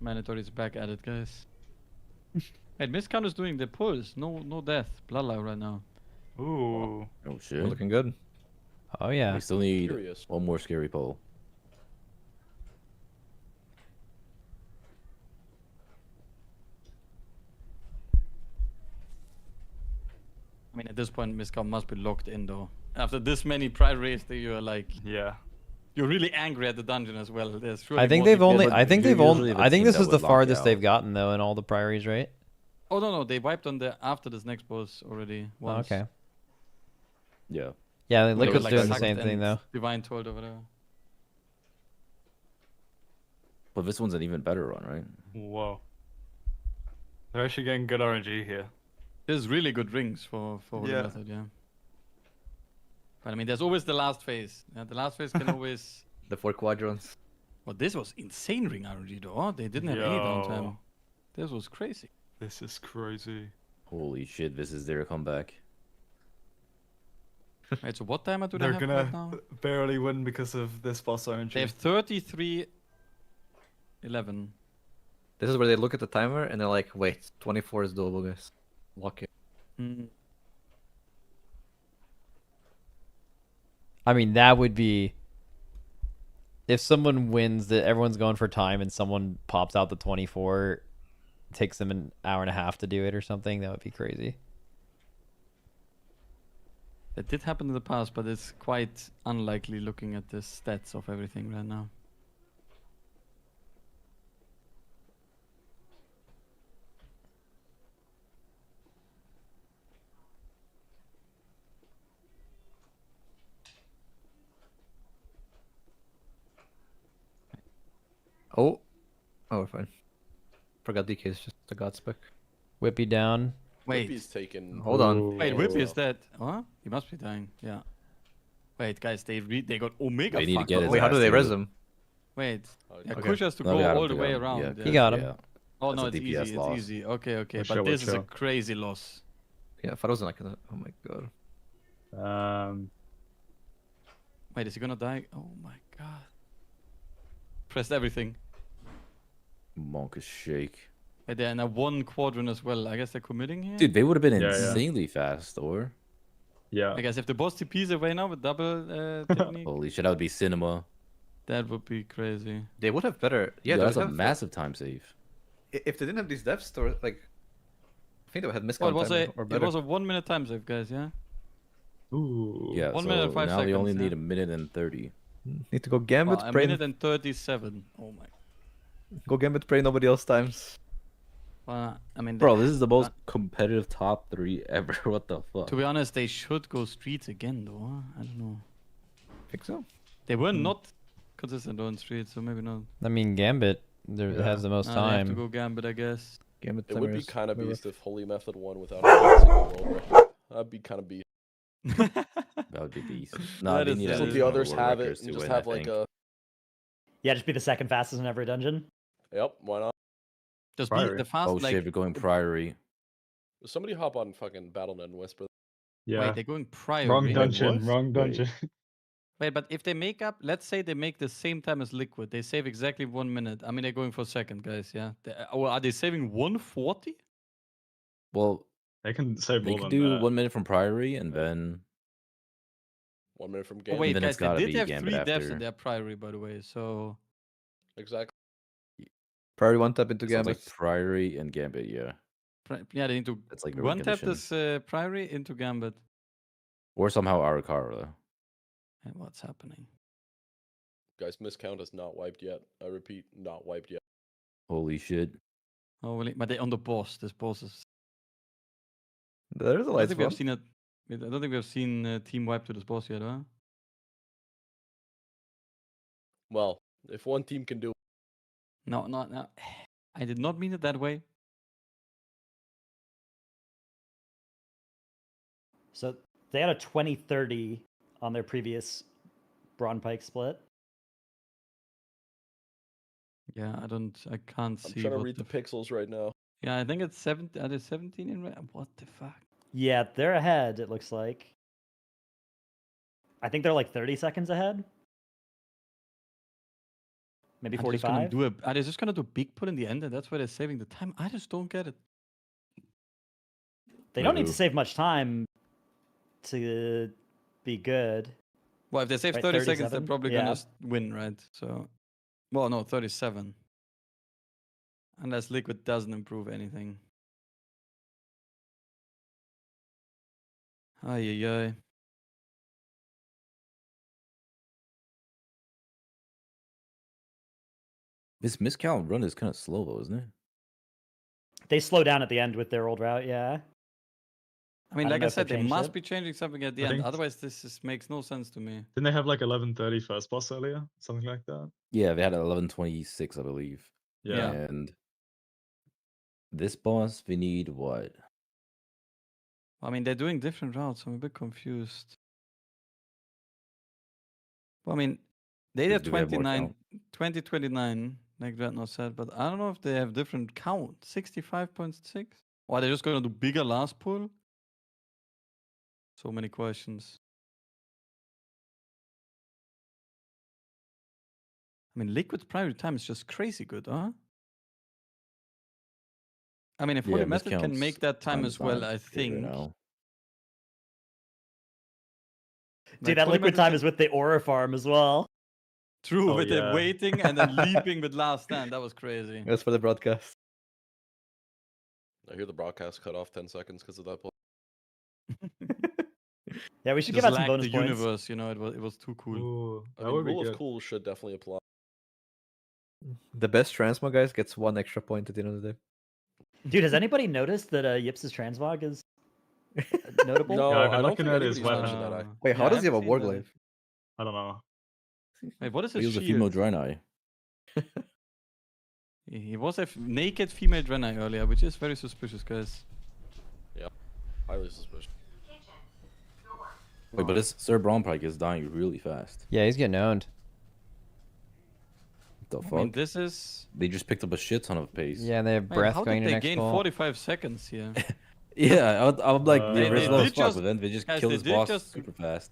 Mandatory is back at it, guys. Wait, Miscount is doing the pulls. No death. Bloodline right now. Ooh. Oh shit. Looking good. Oh yeah. We still need Curious. one more scary pull. I mean, at this point, Miscount must be locked in, though. After this many pride raids, you are like, Yeah. you're really angry at the dungeon as well. There's surely I think more they've people- only. but I think you're they've only. usually the I think team this that is the would lock farthest out. they've gotten though in all the priories, right? Oh no, they wiped on the after this next boss already. Oh, Once. okay. Yeah. Yeah, They Liquid's were, doing the sucked same thing and though. Divine told or whatever. But this one's an even better run, right? Whoa. They're actually getting good RNG here. There's really good rings for Holy Yeah. Method, yeah. But I mean, there's always the last phase. Yeah, the last phase can always. The 4 quadrants. Well, this was insane ring RNG though. They didn't have any downtime. Yo. This was crazy. This is crazy. Holy shit, this is their comeback. Right, so what timer do they They're have gonna right now? barely win because of this boss RNG. They have 33-11. This is where they look at the timer and they're like, wait, 24 is doable, guys. Lock it. I mean, that would be if someone wins that everyone's going for time and someone pops out the 24, it takes them an hour and a half to do it or something. That would be crazy. That did happen in the past, but it's quite unlikely looking at the stats of everything right now. Oh, we're fine. Forgot DK is just the god spec. Whippy down. Wait. Whippy's taken. Hold on. Wait, Whippy is dead. Huh? He must be dying. Yeah. Wait, guys, they got Omega. They need to get fucked his Wait, how do ass they too. res him? Wait. Yeah, Okay. Kush has to No, go we got him, all the we way got him. around. Yeah, Yeah. He got him. Yeah. Oh That's no, a it's DPS easy. loss. It's easy. Okay, okay. We're But sure, this we're is a sure. crazy loss. Yeah, if I wasn't like, oh my god. Wait, is he gonna die? Oh my god. Pressed everything. Monkish shake. Wait, they're in a 1 quadrant as well. I guess they're committing here. Dude, they would have been Yeah, yeah. insanely fast, or? Yeah. I guess if the boss TPs away now with double technique, Holy shit, that would be cinema. that would be crazy. They would have better. Yeah, Yeah, they that's would a have, massive time save. If they didn't have these deaths, or like, I think they would have miscount Well, it was time or it better. was a 1 minute time save, guys. Yeah. Ooh. Yeah, 1 so minute and 5 now they only seconds, need yeah. a minute and 30. Need to go Gambit, Well, a pray. minute and 37. Oh my. Go Gambit, pray nobody else times. I mean, Bro, this is the most competitive top 3 ever. What the fuck? to be honest, they should go streets again, though. Huh? I don't know. Think so? They were not consistent on streets, so maybe not. I mean, Gambit has the most They have to time. go Gambit, I guess. Gambit It would be timers, kind of maybe. beast if Holy Method won without a single roll. That'd be kind of beast. That would be beast. No, That they is- need that at So is least the one of others world have it records and to just win, I have like think. a. Yeah, just be the second fastest in every dungeon. Yep, why not? Just be Priory. the fast, Oh like. shit, we're going Priory. Somebody hop on fucking Battle.net and whisper. Yeah. Wait, they're going prior. Wrong really? dungeon. what? Wrong Wait. dungeon. Wait, but if they make up, let's say they make the same time as Liquid, they save exactly 1 minute. I mean, they're going for second, guys. Yeah. Or are they saving 140? Well, They can save they more could than do that. 1 minute from Priory and then 1 minute from Oh, game. wait, then guys, it's they gotta did be have Gambit 3 deaths after. in their Priory, by the way. So Exactly. Priority one tap into it sounds Gambit. like Priory and Gambit, yeah. yeah, they need to That's like the one tap condition. this Priory into Gambit. Or somehow Arakara. And what's happening? Guys, miscount is not wiped yet. I repeat, not wiped yet. Holy shit. Oh, really? But they on the boss. This boss is. There's a I don't light think we have one. seen it. I don't think we have seen team wipe to this boss yet, huh? Well, if one team can do it, No, no. I did not mean it that way. So they had a 20-30 on their previous Braun Pike split. Yeah, I can't I'm see. trying to what read the pixels right now. Yeah, I think it's 17. Are they 17 in red? What the fuck? Yeah, they're ahead, it looks like. I think they're like 30 seconds ahead. Maybe Are they just gonna 45. are they just gonna do a big pull in the end, and that's why they're saving the time? I just don't get it. They don't need to Ooh. save much time to be good. Well, if they save Right, 30 seconds, they're 37? probably Yeah. gonna win, right? So, well, no, 37. Unless Liquid doesn't improve anything. Ay, ay, ay. This miscount run is kind of slow though, isn't it? They slow down at the end with their old route, yeah. I mean, I don't like know I if said, they've they changed must it. be changing something at the I end. think- Otherwise, this just makes no sense to me. Didn't they have like 11:30 first boss earlier? Something like that. Yeah, they had 11:26, I believe. Yeah. And this boss, we need what? I mean, they're doing different routes. I'm a bit confused. Well, I mean, they Do have we have more 29, 2029, like Dreadnought said, but I don't know if they have different count. 65.6? Or are they just going to do bigger last pull? So many questions. I mean, Liquid's primary time is just crazy good, huh? I mean, if Yeah, Holy Method can miscounts make that time as well, not I great think. right now. Dude, that Holy liquid Method time can- is with the Aura farm as well. True, Oh, with the yeah. waiting and then leaping with last stand. That was crazy. That's for the broadcast. I hear the broadcast cut off 10 seconds because of that play. Yeah, we should Just give out some lagged bonus the points. universe, you know, it was too cool. Ooh, I that mean, would be rule of good. cool should definitely apply. The best transmo guys gets 1 extra point at the end of the day. Dude, has anybody noticed that Yips' transmog is notable? No, Yeah, I've been I don't looking think at his anybody's weapon. mentioned that. Wait, Yeah, how I does he have a haven't seen that. warglaive? I don't know. Wait, what is He his was a female shield? Draenei. He was a naked female Draenei earlier, which is very suspicious, guys. Highly suspicious. Wait, but this Sir Braunpike is dying really fast. Yeah, he's getting owned. What the I fuck? mean, this is... They just picked up a shit ton of pace. Yeah, and they have Man, breath how going did to they next gain ball. 45 seconds here? Yeah, I'm like, They they're slow did as fuck, just- but then they just guys, kill they this did boss just- super fast.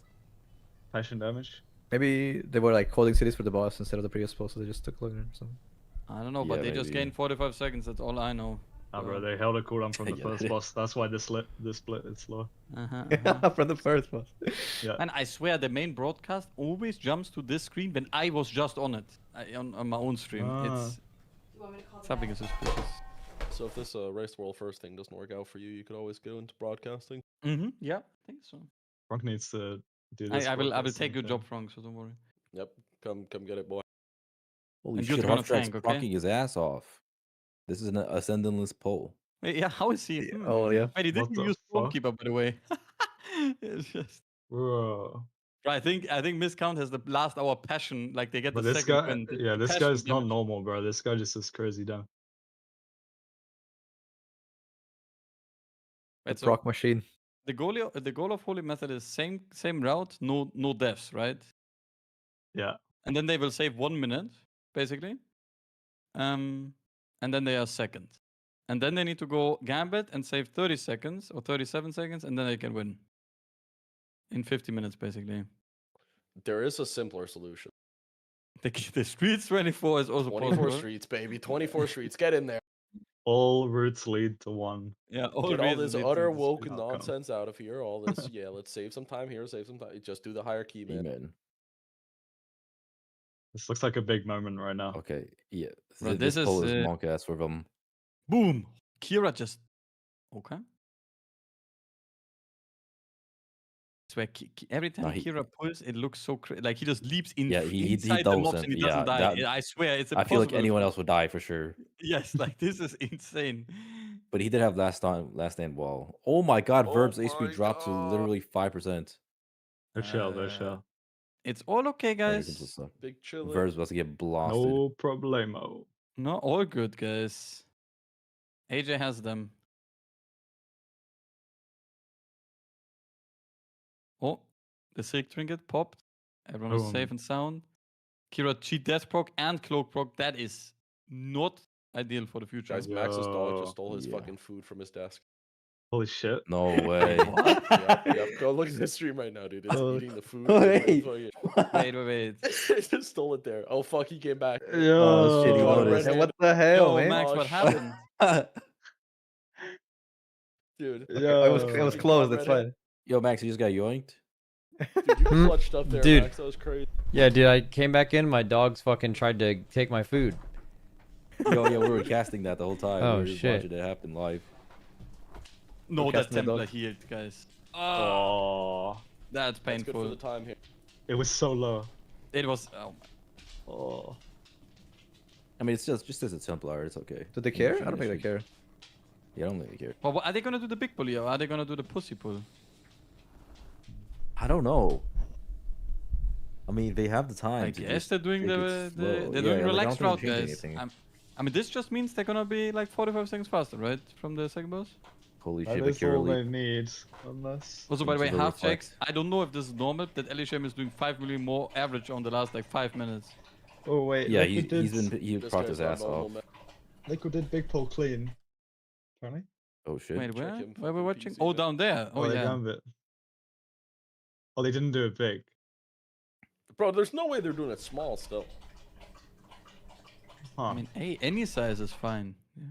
Passion damage. Maybe they were like holding cities for the boss instead of the previous boss, so they just took longer or something. I don't know, but Yeah, they just maybe. gained 45 seconds, that's all I know. Ah, bro, they held a cooldown from the Yeah, first they- boss. That's why this split is slow. From the first boss. Yeah. And I swear, the main broadcast always jumps to this screen when I was just on it, on my own stream. It's something is suspicious. So if this race the world first thing doesn't work out for you, you could always go into broadcasting. Mm-hmm. Yeah, I think so. Frank needs to do this. I will broadcasting take your thing. job, Frank, so don't worry. Yep, come get it, boy. Holy And you're shit, gonna Hot Track's tank, okay? rocking his ass off. This is an ascendantless pole. Wait, yeah, how is he? Oh, yeah. Wait, he What didn't the use fuck? Stormkeeper, by the way. It's just... Bro. I think Miscount has the last hour passion, like they get But the this second guy, win. yeah, The this passion guy's not damage. normal, bro. This guy just is crazy down. The Wait, so proc machine. the goal of Holy Method is same route, no deaths, right? Yeah. And then they will save 1 minute, basically. And then they are second. And then they need to go Gambit and save 30 seconds or 37 seconds, and then they can win. In 50 minutes, basically. There is a simpler solution. The Streets 24 is also 24 possible. streets, baby. 24 streets. Get in there. All routes lead to one. Yeah, Get all reasons this lead to utter this woke outcome. nonsense out of here. All this, yeah, let's save some time here, save some time. Just do the hierarchy, man. Amen. This looks like a big moment right now. Okay, yeah. Bro, This this pole is, is monk ass for them. Boom! Kira just... Okay. I swear, every time Kira pulls, it looks so crazy. Like he just leaps in he inside the does mobs and- and he yeah, doesn't die. that- I swear, it's I impossible. feel like anyone else would die for sure. Yes, like this is insane. But he did have last stand wall. Oh my god, Oh Verb's my HP dropped to literally 5%. They're chill, they're chill. It's all okay, Yeah, he can guys. still suck. Big chiller. Verb's about to get blasted. No problemo. No, all good, guys. AJ has them. Oh, the Silk Trinket popped. Everyone is safe and sound. Kira cheat death proc and cloak proc. That is not ideal for the future. Guys, Max's dog just stole his Yeah. fucking food from his desk. Holy shit. No way. Yep. Go look at the stream right now, dude. It's Oh, eating the food. wait. Wait. It just stole it there. Oh fuck, he came back. Oh, shit, he God, noticed. red-handed. What the hell, Yo, man? Max, Oh, what shit. happened? Dude. I was close, that's fine. Yo, Max, you just got yoinked? Dude, you clutched up there, Dude. Max. That was crazy. Yeah, dude, I came back in. My dogs fucking tried to take my food. Yo, yeah, we were casting that the whole time. Oh, we were just shit. watching it happen live. No, that casting the Templar dog. healed, guys. Oh, That's That's good for painful. the time here. it was so low. It was. Oh, Oh. I mean, it's just as a Templar, it's okay. Do they care? I don't think they care. Yeah, I don't think they care. well, are they gonna do the big pull or are they gonna do the pussy pull? I don't know. I mean, they have the time. I to guess just they're doing take it the slow. they're Yeah, doing like, I don't relaxed think route, they're changing guys. anything. I mean, this just means they're gonna be like 45 seconds faster, right, from the second boss. Holy That shit, is all they Curly. need. Unless... Also, by the way, Into the half checks. reflex. I don't know if this is normal that Elisham is doing 5 million more average on the last like 5 minutes. Oh wait, Yeah, Liquid he's did... been he This propped guy's his not ass normal, off. man. Liquid did big pull clean. Tourney? Oh shit. Wait, where? him Where we're fucking watching? PC, Oh, man. down there. Oh, they yeah. Gambit. Oh, they didn't do it big. Bro, there's no way they're doing it small still. Huh. I mean, hey, any size is fine. Yeah.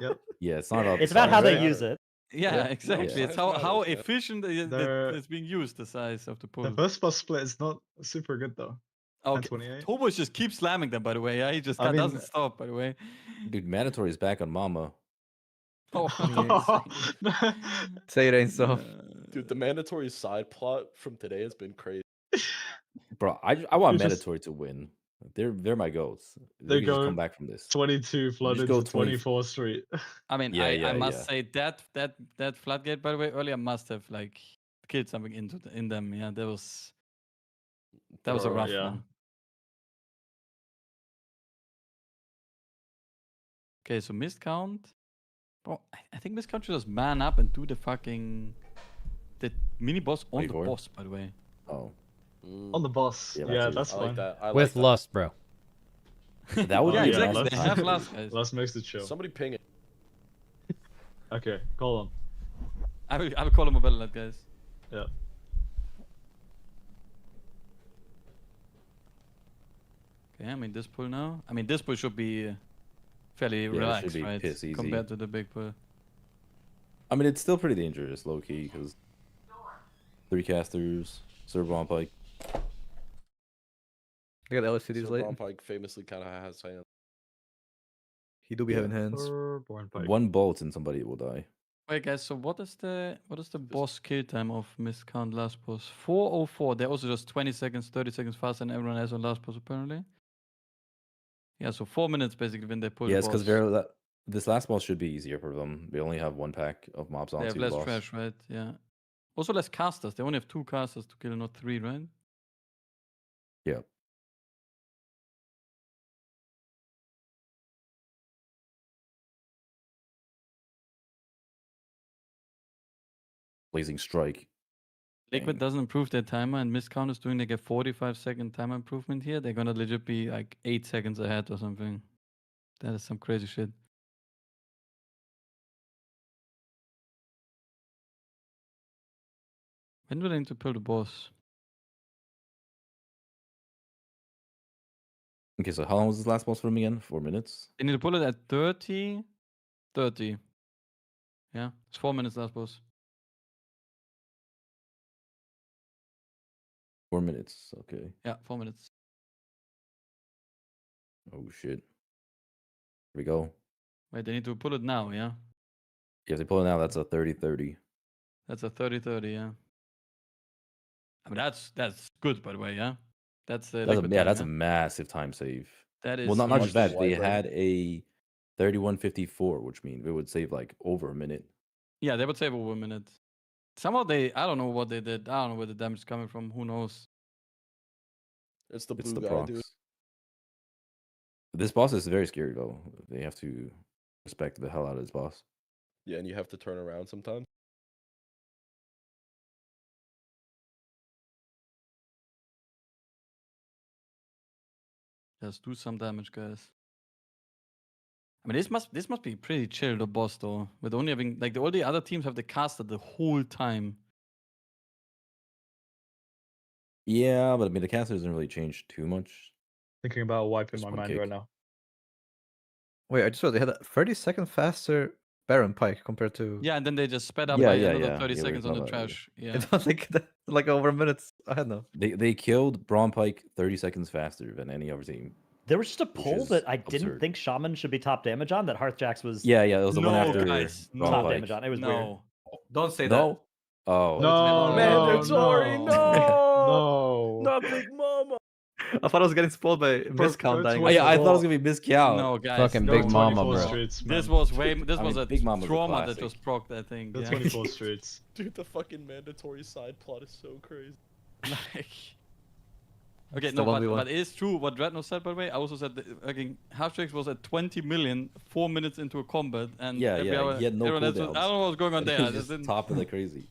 Yep. Yeah, it's not about. It's about how they Right. use it. Yeah, exactly. Yeah. It's how Matters, yeah. efficient it's being used, the size of the pull. The first boss split is not super good though. Okay. 1028. Tobos just keeps slamming them, by the way. Yeah, he just doesn't stop, by the way. Dude, mandatory is back on Mama. Oh, Say it ain't so. Dude, the mandatory side plot from today has been crazy. Bro, I want You just- mandatory to win. They're my goats. They They can just go come back from this. 22 flooded go to 24th Street. I mean, Yeah, I must yeah. say that floodgate, by the way, earlier must have like killed something in them. Yeah, that was a Bro, rough yeah. one. Okay, so missed count. Bro, I think missed count should just man up and do the mini boss on the 24? boss, by the way. Oh, On the boss. Yeah, Yeah, that's that's I fine. like that. I With like that. lust, bro. that would Yeah, be exactly. nice. They have last, guys. Last makes it chill. Somebody ping it. Okay, call on. I will call him a battle lad, guys. Yeah. Okay, I mean this pull now. I mean this pull should be fairly it should relaxed, be right? piss easy. Compared to the big pull. I mean, it's still pretty dangerous, low key, because 3 casters, server on pike. I got LSCDs So late. Braun Pike famously kind of has hands. He do be having hands. Born Pike. 1 bolt and somebody will die. Wait, guys. So what is the boss kill time of miscount last boss? 4:04. They're also just 20 seconds, 30 seconds faster than everyone else on last boss apparently. Yeah, so 4 minutes basically when they pull. Yeah, the it's because boss. this last boss should be easier for them. They only have 1 pack of mobs on They have to less boss. trash, right? Yeah. Also less casters. They only have 2 casters to kill, not 3, right? Yeah. Blazing Strike. Liquid Dang. doesn't improve their timer, and miscount is doing like a 45-second timer improvement here. They're gonna legit be like 8 seconds ahead or something. That is some crazy shit. When do they need to pull the boss? Okay, so how long was this last boss for them again? 4 minutes? They need to pull it at 30. 30. Yeah, it's 4 minutes last boss. 4 minutes, okay. Yeah, 4 minutes. Oh shit. Here we go. Wait, they need to pull it now, yeah? Yeah, if they pull it now, that's a 30-30. That's a 30-30, yeah. I mean, that's good, by the way, yeah? That's the That's a, liquid yeah, time, that's a massive time save. That is Well, not huge. just that. They Library. had a 31:54, which means it would save like over a minute. Yeah, they would save over a minute. Somehow I don't know what they did. I don't know where the damage is coming from. Who knows? It's the It's blue the guy, dude. procs. This boss is very scary though. They have to respect the hell out of this boss. Yeah, and you have to turn around sometimes. Just do some damage, guys. I mean, this must be pretty chill, the boss, though. With only having, like, all the other teams have the caster the whole time. Yeah, but I mean the caster doesn't really change too much. Thinking about wiping Just my one mind kick. right now. Wait, I just saw they had a 30-second faster Baron Pike compared to. Yeah, and then they just sped up Yeah, by yeah, another yeah. 30 Yeah, we seconds on saw the that, yeah. trash. Yeah. It was like over a minute ahead now. They killed Braun Pike 30 seconds faster than any other team. There was just a pull is that I didn't absurd. think Shaman should be top damage on, that Hearthjacks was Yeah, it was the one No, after guys, Braun top Pike. damage on. It was weird. No. Don't say No? Oh. No, Mandatory, no. Not Big Mama. I thought I was getting spoiled by miscount dying. Oh, yeah, I thought it was gonna be miscount. No, guys. Fucking no. Big Mama, 24 bro. Streets, This man. was way. This I was mean, a Big Mama's a trauma that classic. just procced that thing. The Yeah. 24 Streets. Dude, the fucking mandatory side plot is so crazy. Like. Okay, It's no, the but 1v1. it is true what Dreadnought said, by the way. I also said that fucking Half-Tracks was at 20 million 4 minutes into a combat, and Yeah, every yeah, hour, he had no everyone else was, cooldowns. I don't know what was going on there. I He's just just didn't, topping like crazy.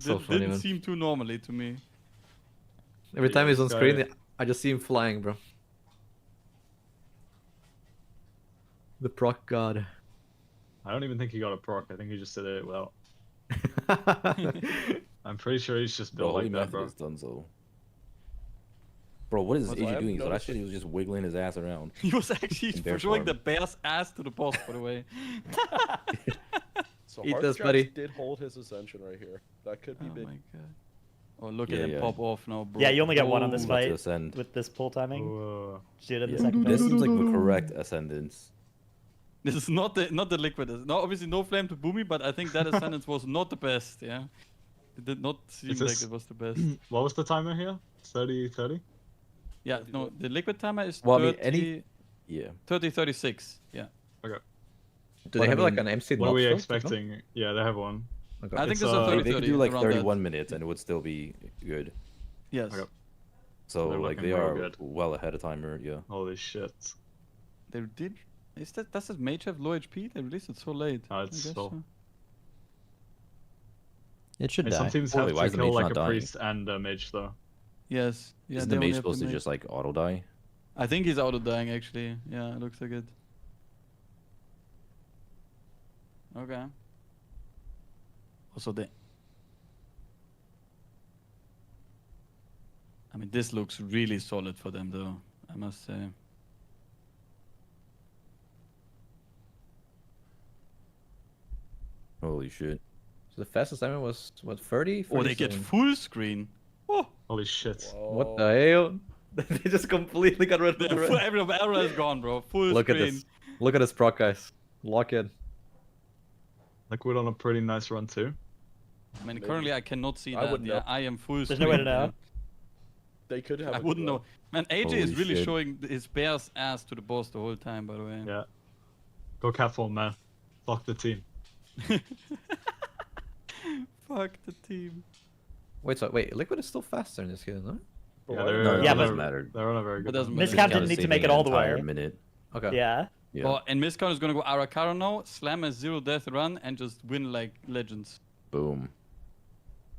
So funny, didn't man. seem too normally to me. Every time he's on Guy- screen, I just see him flying, bro. The proc god. I don't even think he got a proc. I think he just did it well. I'm pretty sure he's just Bro, built Holy like that, Method bro. is done so. Bro, what is What? AJ doing? So that shit, he was just wiggling his ass around. He was actually In bear showing form. the bear's ass to the boss, by the way. So Eat Hard this, Straps buddy. did hold his ascension right here. That could be Oh big. my god. Oh, look Yeah, at him yeah. pop off now, bro. Yeah, you only get one on this Ooh, about to fight ascend. with this pull timing. Oh, Shoot in the Yeah. second This phase. seems like the correct ascendance. This is not the liquid. No, obviously no flame to Boomy, but I think that ascendance was not the best. Yeah, it did not seem Is like this- it was the best. what was the timer here? 30. Yeah, no, the liquid timer is Well, I 30, mean, any- Yeah. 36. Yeah. Okay. Do But they I have like mean, an MC? What are we knob still? expecting? Yeah, they have one. Okay. I think It's, this is a uh, 30, They could 30, do like around that. 31 minutes and it would still be good. Yes. Okay. So They're like looking they real are good. well ahead of timer. Yeah. Holy shit. They did. Does this mage have low HP? They released it so late. No, it's I guess still. so. It should And some die. teams Holy, have why to is the kill mage like not a dying? priest and a mage though. Yes. Yeah, Isn't they the only mage have supposed to mage. just like auto die? I think he's auto dying actually. Yeah, it looks like it. Okay. Also, I mean, this looks really solid for them, though. I must say. Holy shit. So the fastest timer was what 30? Oh, they get 47? full screen. Oh, Holy shit. What the hell? They just completely got rid of the red. every arrow is gone, bro. Full Look at screen. this. Look at this proc, guys. Lock in. Liquid on a pretty nice run too. I mean, currently I cannot see I that. wouldn't Yeah, know. I am full There's screen. no way to know. They could have. I a wouldn't good know. Man, AJ Holy is really shit. showing his bear's ass to the boss the whole time, by the way. Yeah. Go Catform, man. Fuck the team. Fuck the team. Wait, Liquid is still faster in this game, no? Yeah, No, it Yeah, doesn't but- they're, matter. they're on a very It good doesn't run. matter. Miscap Kinda didn't need to saving make it an all the entire way. minute. Okay. Yeah. Yeah. Oh, and Miscount is gonna go Arakara now, slam a 0 death run, and just win like legends. Boom.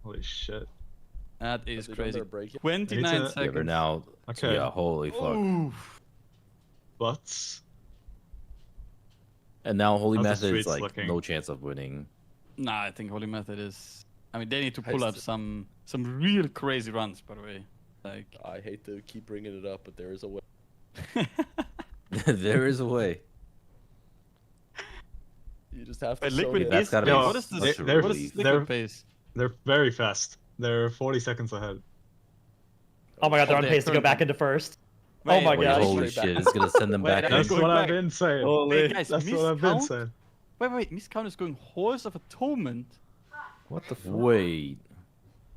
Holy shit. That is they done crazy. their break yet? 29 Yeah, Yeah, seconds. but now. Okay. Yeah, holy fuck. Oof. But And now Holy How's the Method is streets like looking? no chance of winning. Nah, I think Holy Method is. I mean, they need to I pull up s- some real crazy runs, by the way. Like, I hate to keep bringing it up, but there is a way. There is a way. You just have to. But soak Liquid it in. That's is. gotta be What is such this? a they're- What relief. is Liquid they're- pace? they're very fast. They're 40 seconds ahead. Oh my god, they're on they're pace to go currently- back into first. Wait, Oh my Wait, gosh. holy Straight shit, back. it's gonna send them Wait, back. I'm in. That's going what back. I've been saying. Wait, guys, That's what I've been Miscount? saying. Wait, Miscount is going Halls of Atonement. What the fuck? Wait.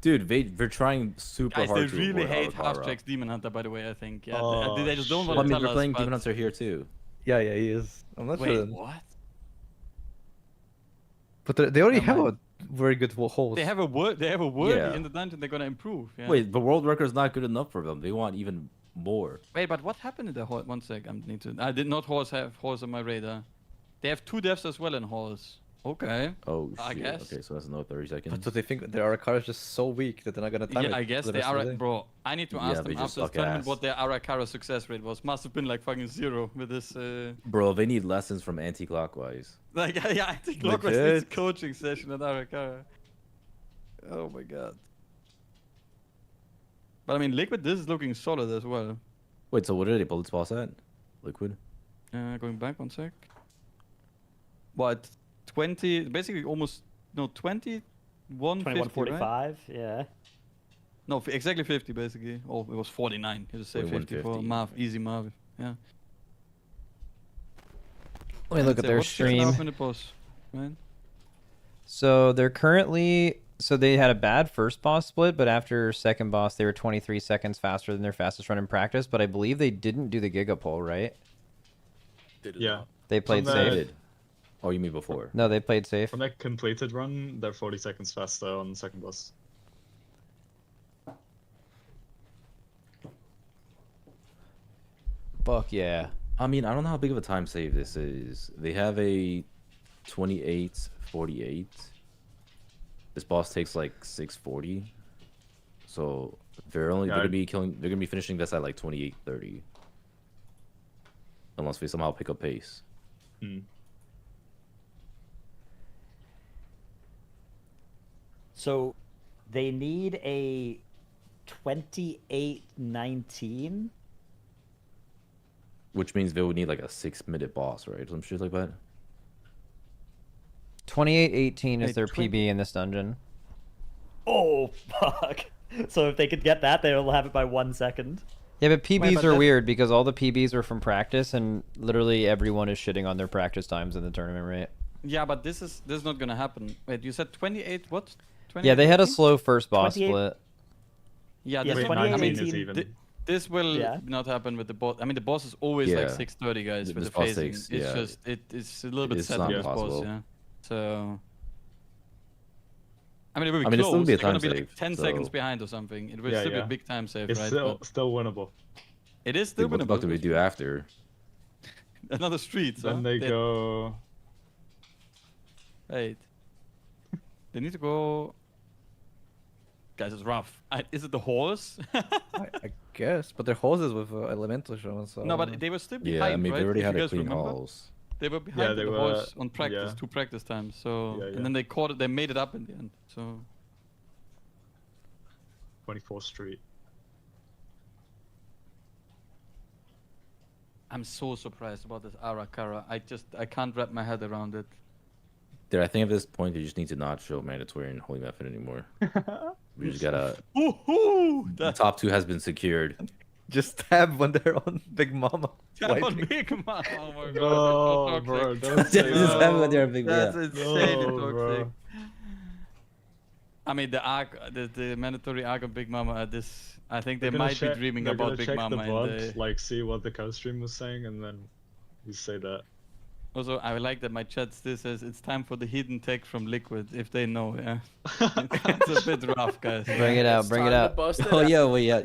Dude, they're trying super Guys, they hard to really avoid hate Arakara. Half-Jack's Demon Hunter, by the way, I think. Yeah, Oh, they just don't shit. want Well, I to mean, tell they're us, playing but... Demon Hunter here too. Yeah, he is. I'm not Wait, sure. what? But they already Never have mind. a very good holes. They have a word. They have a word Yeah. in the dungeon. They're gonna improve. Yeah. Wait, the world record is not good enough for them. They want even more. Wait, but what happened in the hall? One sec. I did not have halls on my radar. They have 2 deaths as well in halls. Okay. Oh shit. I guess. Okay, so that's another 30 seconds. But do they think their Arakara is just so weak that they're not gonna time it? Yeah, I guess for the they rest of are. the day? Bro, I need to Yeah, ask they them just after this suck tournament ass. what their Arakara success rate was. Must have been like fucking 0 with this. Bro, they need lessons from anti-clockwise. Like, yeah, I think Clockwise Legit. needs a coaching session at Arakara. Oh my god. But I mean, Liquid, this is looking solid as well. Wait, so what did they pull this boss at? Liquid? Going back 1 sec. What? 20, basically almost, no, 21, 50, right? 21:45. Yeah. No, exactly 50 basically. Oh, it was 49. You just say 50 for 21.50, Marv, easy Marv. Yeah. Let me look at So their what's 6.5 stream. minute boss, man? So they're currently. So they had a bad first boss split, but after second boss, they were 23 seconds faster than their fastest run in practice. But I believe they didn't do the Giga pull, right? They did Yeah. not. They played From safe. the- Did. Oh, you mean before? No, they played safe. From their completed run, they're 40 seconds faster on the second boss. Fuck yeah. I mean, I don't know how big of a time save this is. They have a 28:48. This boss takes like 6:40. So they're Yeah, gonna be killing. They're gonna be finishing this at like 28:30. Unless we somehow pick up pace. Hmm. So they need a 28-19. Which means they would need like a 6-minute boss, right? Some shit like that. 28-18 is Hey, their PB in this dungeon. Oh, fuck. So if they could get that, they'll have it by 1 second. Yeah, but PBs Wait, but are that- weird because all the PBs are from practice, and literally everyone is shitting on their practice times in the tournament, right? Yeah, but this is not gonna happen. Wait, you said 28 what? 28, Yeah, they had a 18? slow first boss 28 split. Yeah, Yeah, this wait, one, I mean, 19 is even. this will Yeah. not happen with the boss. I mean, the boss is always like Yeah. 6:30, guys, with This the boss phasing. takes- It's yeah. just it's a little bit It's set not with this boss, possible. yeah. So I mean, it will be I mean, it'll close. still be a They're gonna time be like save, 10 seconds so- behind or something. It will Yeah, still be yeah. a big time save, It's right? still winnable. But it is still What the fuck do we winnable. do after? Another street, Then they go. Wait. They need to go. Guys, it's rough. Is it the horse? I guess, but their hoses with elemental shown. So No, but they were still behind, Yeah, I mean, right? they already If had you a guys clean remember? halls. They were behind they the were- horse on practice, yeah. 2 practice times. So Yeah, yeah. and then they caught it. They made it up in the end. So 24th Street. I'm so surprised about this Arakara. I can't wrap my head around it. Dude, I think at this point they just need to not show mandatory and holy method anymore. We just gotta. Woohoo! The top 2 has been secured. just tab when they're on Big Mama. That one wiping. big man. Oh my god. No, that's so bro, toxic. don't say Just that. have it when they're big. That's Yeah. insanely No, bro. toxic. I mean, the mandatory arc of Big Mama at this. I think they They're gonna might be check- dreaming they're about gonna Big check Mama. the in VOD, the... like see what the co-stream was saying, and then you say that. Also, I like that my chat still says it's time for the hidden tech from Liquid, if they know, yeah. It's a bit rough, guys. Bring it out, It's bring it time to out. bust it Oh out. yeah, well yeah.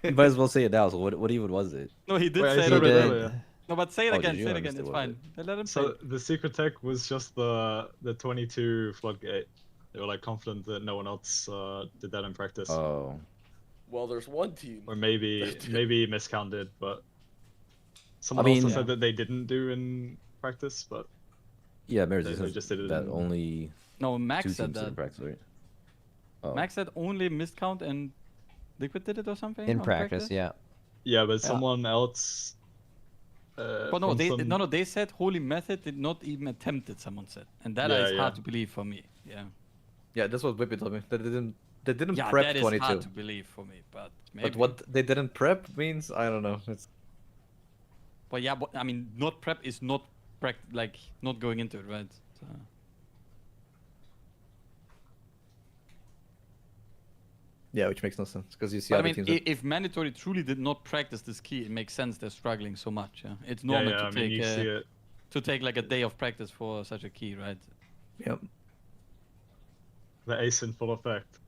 You might as well say it now. So what even was it? No, he did Wait, I say said it it already. earlier. No, but say it Oh, again, did you? say it I again, missed it's it, fine. Let him say So it. the secret tech was just the 22 floodgate. They were like confident that no one else did that in practice, Oh. Well, there's one team. or maybe miscounted, but someone mean- also said that they didn't do in practice, but Yeah, Maris, They just did it that in- only No, 2 Max teams said did in that. practice, right? Oh. Max said only miscount and Liquid did it or something? In on practice, yeah. yeah, but someone else. But no, from they some- no, they said Holy Method did not even attempt it. Someone said, and that Yeah, is hard yeah. to believe for me. Yeah, Yeah, that's what Whippy told me. They didn't yeah, prep that is 22. hard to believe for me. But maybe. But what they didn't prep means I don't know. It's But yeah, but, I mean, not prep is not like not going into it, right? So, yeah, which makes no sense because you see but I other mean, teams. that- if mandatory truly did not practice this key, it makes sense they're struggling so much. Yeah, it's Yeah, normal yeah, to I mean, take you see it. to take like a day of practice for such a key, right? Yep. The ace in full effect.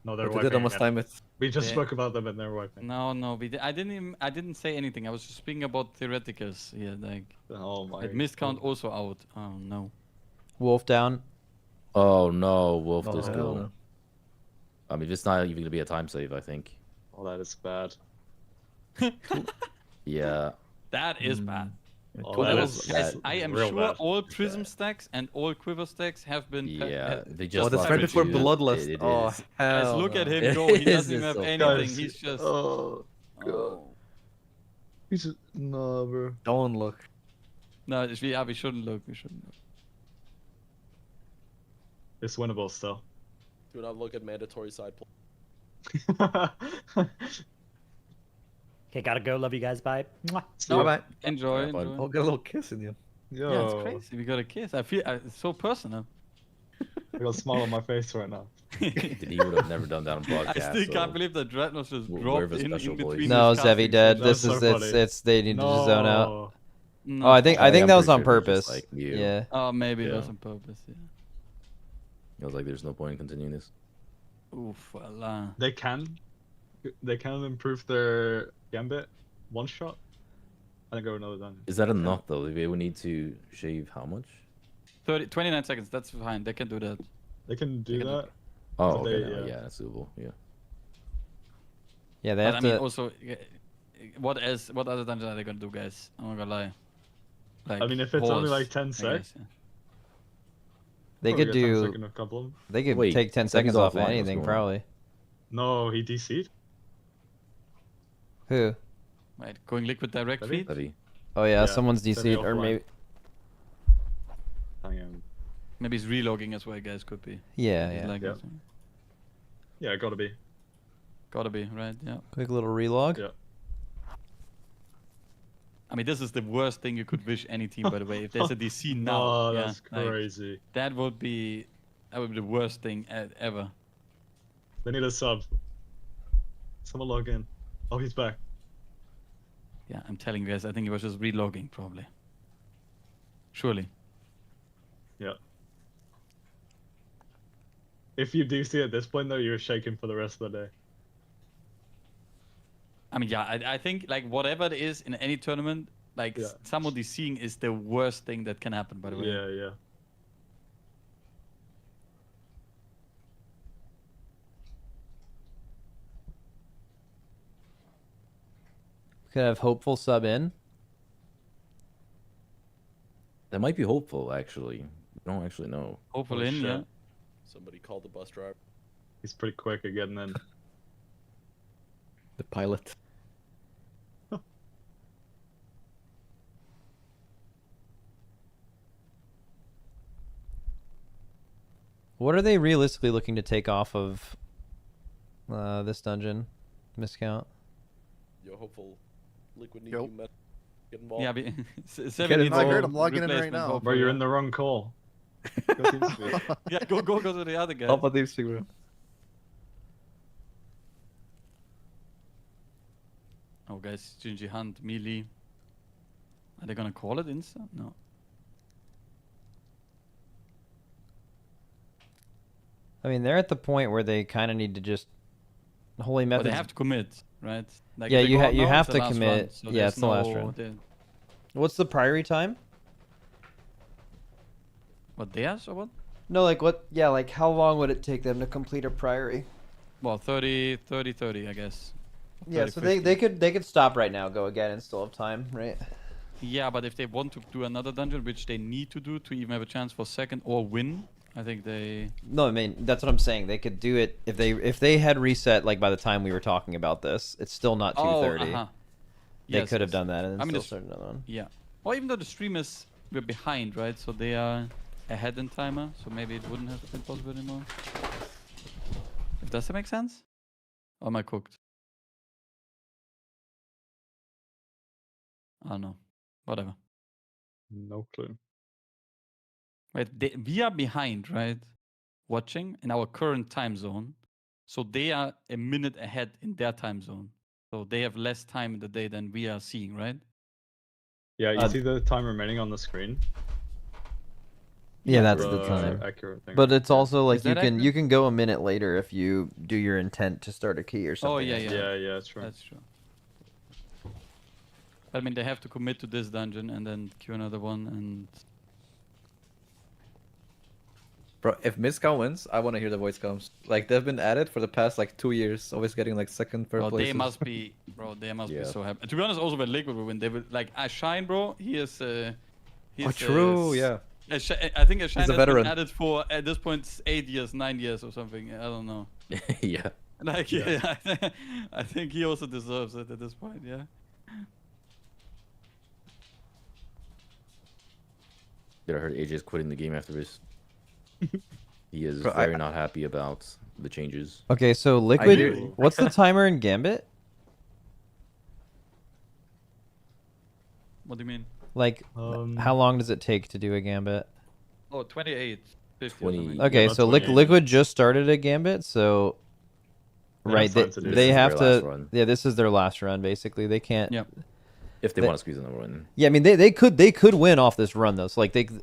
No, they're But they wiping did almost again. time it. We just Yeah. spoke about them and they're wiping. No, I didn't say anything. I was just speaking about theoreticals. Yeah, like Oh my. it miscount also out. Oh no. Wolf down. Oh no, Wolf Oh, does hell kill. no. I mean, it's not even gonna be a time save, I think. Oh, that is bad. Yeah. That is bad. Oh, Two that levels. is Guys, that- I am real sure bad. all prism stacks and all quiver stacks have been. Yeah, they just. Oh, that's lost right their before two. Bloodlust. It Oh, is. Guys, hell look at no. him go. He It doesn't is even have so anything. Guys, He's just. Oh, God. Oh. He's just... No, bro. Don't look. No, we shouldn't look. We shouldn't look. It's winnable still. Do not look at mandatory side play. Okay, gotta go. Love you guys. Bye. Mwah. No, Bye-bye. enjoy. Yeah, fine. enjoy. Oh, got a little kiss in you. Yo, Yeah, it's crazy. We got a kiss. I feel it's so personal. I got a smile on my face right now. He would have never done that on I broadcast. still so can't believe that Dreadnought just we're dropped the in special boys. between. No, his Zevi casting dead. sessions. This That's is so it's funny. it's they need to just zone out. No. No. Oh, I think I'm that was pretty on sure it was just purpose. like you. Yeah. Oh, maybe it Yeah. was on purpose. Yeah. I was like, there's no point in continuing this. Oof, voila. They can improve their gambit one shot. And then go another dungeon. Is that enough though? They would need to shave how much? 29 seconds. That's fine. They can do that. They can do They can do that. Oh, But okay. they, no, yeah. yeah, that's doable. Yeah. Yeah, they But have I mean, to. also, what else? What other dungeon are they gonna do, guys? I'm not gonna lie. Like, I mean, if it's only horse, like 10 I seconds, guess, yeah. They probably could get 10 do. second of couple. They could Wait, take 10 seconds seconds off of offline, what's anything, going on? probably. No, he DC'd. Who? Right, going liquid direct Levy? feed. Levy. Oh yeah, Yeah, someone's send DC'd me or offline. maybe. Hang on. Maybe he's relogging as well, guys. Could be. Yeah, He's yeah. like, Yeah. Yeah, gotta be. Gotta be right. Yeah. Quick little relog. Yeah. I mean, this is the worst thing you could wish any team, by the way. If there's a DC now, Oh, yeah, that's like, crazy. that would be the worst thing ever. They need a sub. Someone log in. Oh, he's back. Yeah, I'm telling you guys, I think he was just relogging probably. Surely. Yeah. If you do see at this point though, you're shaking for the rest of the day. I mean, yeah, I think like whatever it is in any tournament, like Yeah. someone DCing is the worst thing that can happen, by the way. Yeah, yeah. Could have hopeful sub in. That might be hopeful, actually. We don't actually know. Hopeful Oh, in, shit. yeah. Somebody called the bus driver. He's pretty quick at getting in. The pilot. What are they realistically looking to take off of this dungeon? Miscount. Yo, hopeful Liquid need Yo. you met. Get involved. Yeah, Get 7 it. I heard I'm logging in right replacement, now. hopefully, Bro, you're yeah. in the wrong call. Go TeamSpeak. Yeah, go to the other guy. Alpha TeamSpeak, bro. Oh, guys, Gingy Hunt, melee. Are they gonna call it insta? No. I mean, they're at the point where they kind of need to just holy But method. they have to commit, right? Like, Yeah, if they you go ha- out you now, have it's the to last commit. run, so Yeah, there's it's the last no- run. the- What's the priory time? What, theirs or what? No, like what? Yeah, like how long would it take them to complete a priory? Well, 30, I guess. Yeah, 30, so 50. they could stop right now, go again, and still have time, right? Yeah, but if they want to do another dungeon, which they need to do to even have a chance for second or win, I think they... No, I mean that's what I'm saying. They could do it if they had reset like by the time we were talking about this. It's still not 2:30. Uh-huh. They Yes, could have yes. done that and I mean, still it's- started another one. Yeah. Or even though the streamers were behind, right? So they are ahead in timer, so maybe it wouldn't have been possible anymore. Does that make sense? Or am I cooked? I don't know. Whatever. No clue. Right, we are behind, right? Watching in our current time zone. So they are a minute ahead in their time zone. So they have less time in the day than we are seeing, right? Yeah, you see the time remaining on the screen? Yeah, that's For, the time. accurate thing. But it's also like Is you that can accurate? go a minute later if you do your intent to start a key or something. Oh, yeah, like yeah. that. Yeah, that's true. That's true. I mean, they have to commit to this dungeon and then queue another one and... Bro, if Mizcal wins, I want to hear the voice comes. Like they've been at it for the past like 2 years, always getting like second, third Bro, place. they must be, bro. They must be Yeah. so happy. To be honest, also when Liquid will win, they will like Shine, bro. He is. Oh, true, yeah. I think Shine He's a has veteran. been at it for at this point 8 years, 9 years or something. I don't know. Yeah. Like, yeah, I think he also deserves it at this point. Yeah. Did I heard AJ's quitting the game after this? He is Bro, very not happy about the changes. Okay, so Liquid, do. what's the timer in Gambit? What do you mean? Like, Um, how long does it take to do a Gambit? Oh, 28, 50 or 20. something. Okay, about so 28 Liquid just started a Gambit, so They right, have they, time to do they this. have This is their to. last run. Yeah, this is their last run. Basically, they can't. Yeah. If they They- want to squeeze another one. Yeah, I mean they could win off this run though. So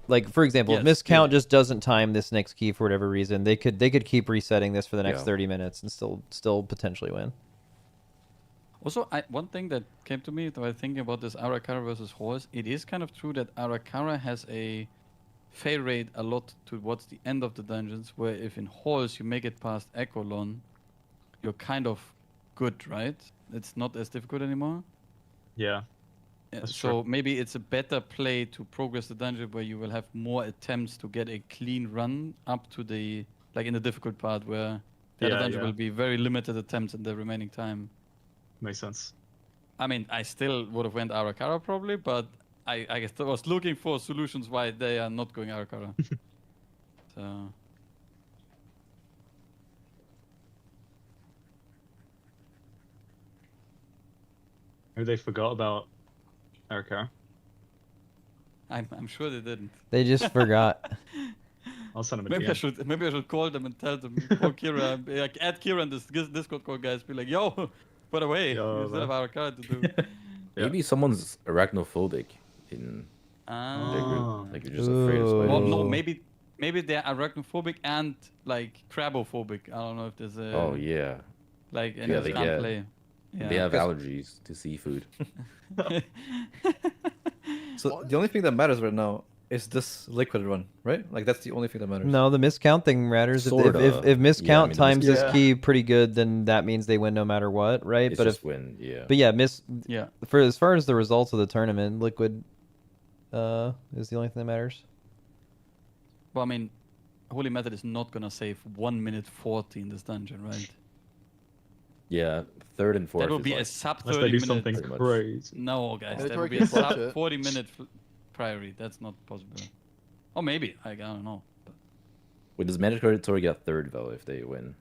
like for example, if Yes, Miscount yeah. just doesn't time this next key for whatever reason, they could keep resetting this for the next Yeah. 30 minutes and still potentially win. Also, one thing that came to me while thinking about this Arakara versus Horse, it is kind of true that Arakara has a fail rate a lot towards the end of the dungeons, where if in Horse you make it past Echolon, you're kind of good, right? It's not as difficult anymore. yeah. Yeah, That's so maybe it's a better play to progress the dungeon where you will have more attempts to get a clean run up to the, like in the difficult part where the other Yeah, dungeon yeah. will be very limited attempts in the remaining time. Makes sense. I mean, I still would have went Arakara probably, but I guess I was looking for solutions why they are not going Arakara. So. Maybe they forgot about Arakara. I'm sure they didn't. They just forgot. I'll send them a Maybe DM. I should call them and tell them, call Kira, like add Kira in this Discord call, guys. Be like, yo, by the way, you still have Arakara to do. Maybe someone's arachnophobic in their group. Like you're just afraid of spiders. Well, no, maybe they're arachnophobic and like crabophobic. I don't know if there's a. Oh yeah. Like yeah, they can't get. play. Yeah. They have allergies to seafood. So the only thing that matters right now is this liquid run, right? Like that's the only thing that matters. No, the miscount thing matters. If Sorta. miscount Yeah, I mean, times this yeah. key pretty good, then that means they win no matter what, right? It's but just if win, yeah. But yeah, Yeah. For as far as the results of the tournament, liquid is the only thing that matters. Well, I mean, Holy Method is not gonna save 1 minute 40 in this dungeon, right? Yeah, third and fourth. That will is be like, a sub Unless 30 they do minute. something Pretty much. crazy. No, guys, that Mandatory will be a can clutch sub it. 40 minute priority. That's not possible. Or maybe I don't know. Wait, does mandatory get third though if they win,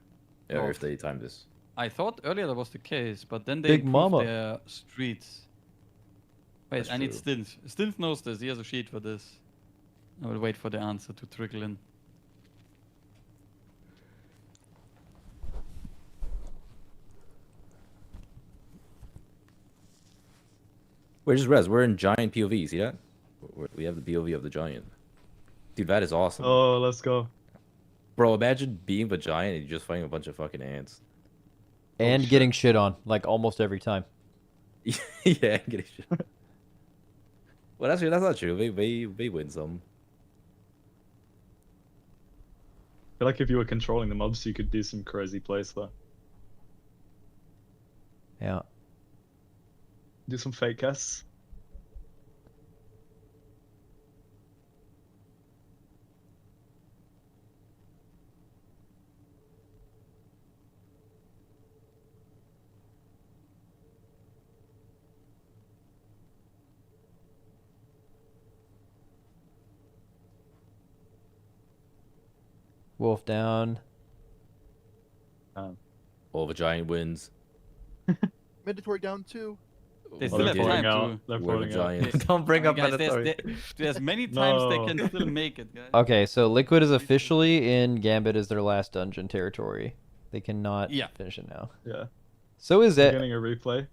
or Oh. if they time this? I thought earlier that was the case, but then they Big improved Mama. their streets. Wait, That's I need true. Stinth. Stinth knows this. He has a sheet for this. I will wait for the answer to trickle in. Where's Res? We're in giant POV. See that? We have the POV of the giant. Dude, that is awesome. Oh, let's go. Bro, imagine being the giant and you're just fighting a bunch of fucking ants. And shit. getting shit on, like almost every time. Yeah, getting shit. Well, that's not true. They win some. I feel like if you were controlling the mobs, you could do some crazy plays there. Yeah. Do some fake casts. Wolf down. All the giant wins. Mandatory down 2. They Oh, still they're have falling time out. to. They're We're the falling out. giants. Don't bring up Guys, mandatory. there's many times they No. can still make it, guys. Okay, so Liquid is officially in Gambit as their last dungeon territory. They cannot Yeah. finish it now. Yeah. So is We're it. getting a replay. I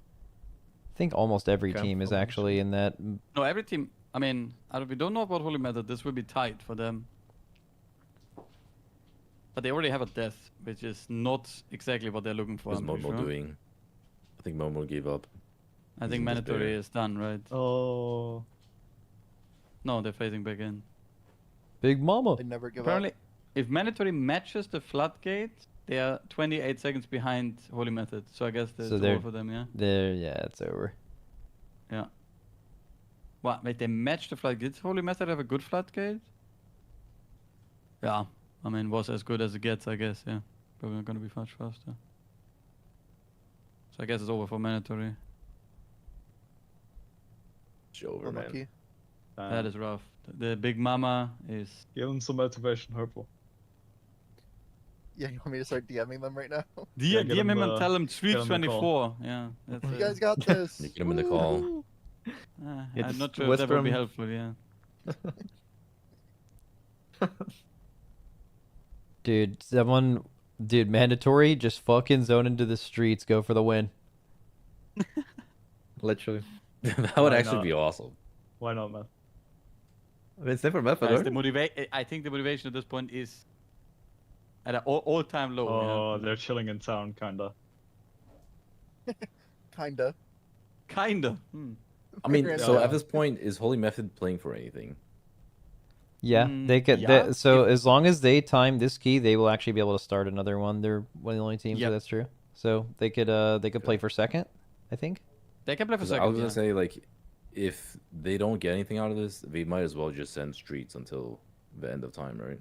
think almost every Camp team is formation. actually in that. No, every team. I mean, we don't know about Holy Method. This will be tight for them. But they already have a death, which is not exactly what they're looking for. What's I'm pretty Momo sure. doing? I think Momo gave up. I He's think in mandatory despair. is done, right? Oh. No, they're phasing back in. Big Mama. They never give Apparently, up. if mandatory matches the floodgate, they are 28 seconds behind Holy Method. So I guess that's So they're- over for them, yeah? Yeah, it's over. Yeah. What? Wait, they matched the floodgate. Did Holy Method have a good floodgate? Yeah. I mean, was as good as it gets, I guess, yeah. Probably not gonna be much faster. So I guess it's over for mandatory. It's over, man. Unlucky. That is rough. The Big Mama is... Give them some motivation, Purple. Yeah, you want me to start DMing them right now? Yeah, get DM him him, and tell him get him the 324. Yeah. That's You guys got this. You get him in the call. Woo! I'm It's not sure if that would be Westbrom. helpful, yeah. Dude, mandatory, just fucking zone into the streets, go for the win. Literally. That would Why actually not? be awesome. Why not, man? I mean, it's never method, Guys, right? I think the motivation at this point is at an all-time low. Oh, yeah. they're chilling in town, kinda. Kinda. Kinda. I mean, Grand so Town. at this point, is Holy Method playing for anything? Yeah, they could. yeah. So as long as they time this key, they will actually be able to start another one. They're one of the only teams Yep. where that's true. So they could play for second, I think. They can play for 'Cause I second, was gonna yeah. say, like, if they don't get anything out of this, they might as well just send streets until the end of time, right?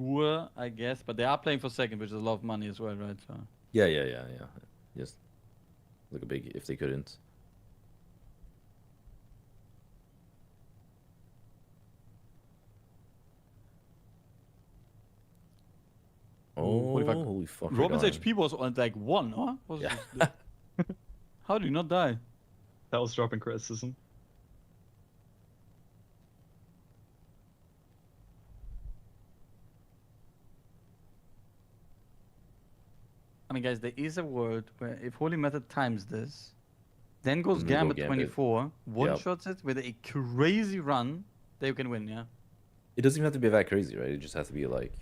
sure, I guess, but they are playing for second, which is a lot of money as well, right? So. Yeah. Just look a big if they couldn't. Oh, holy fuck! Robin's HP was on like 1, huh? Yeah. How do you not die? That was dropping criticism. I mean, guys, there is a world where if Holy Method times this, then goes Then we go Gambit Gambit. 24, one-shots it with a crazy run, they can win, yeah? It doesn't even have to be that crazy, right? It just has to be like.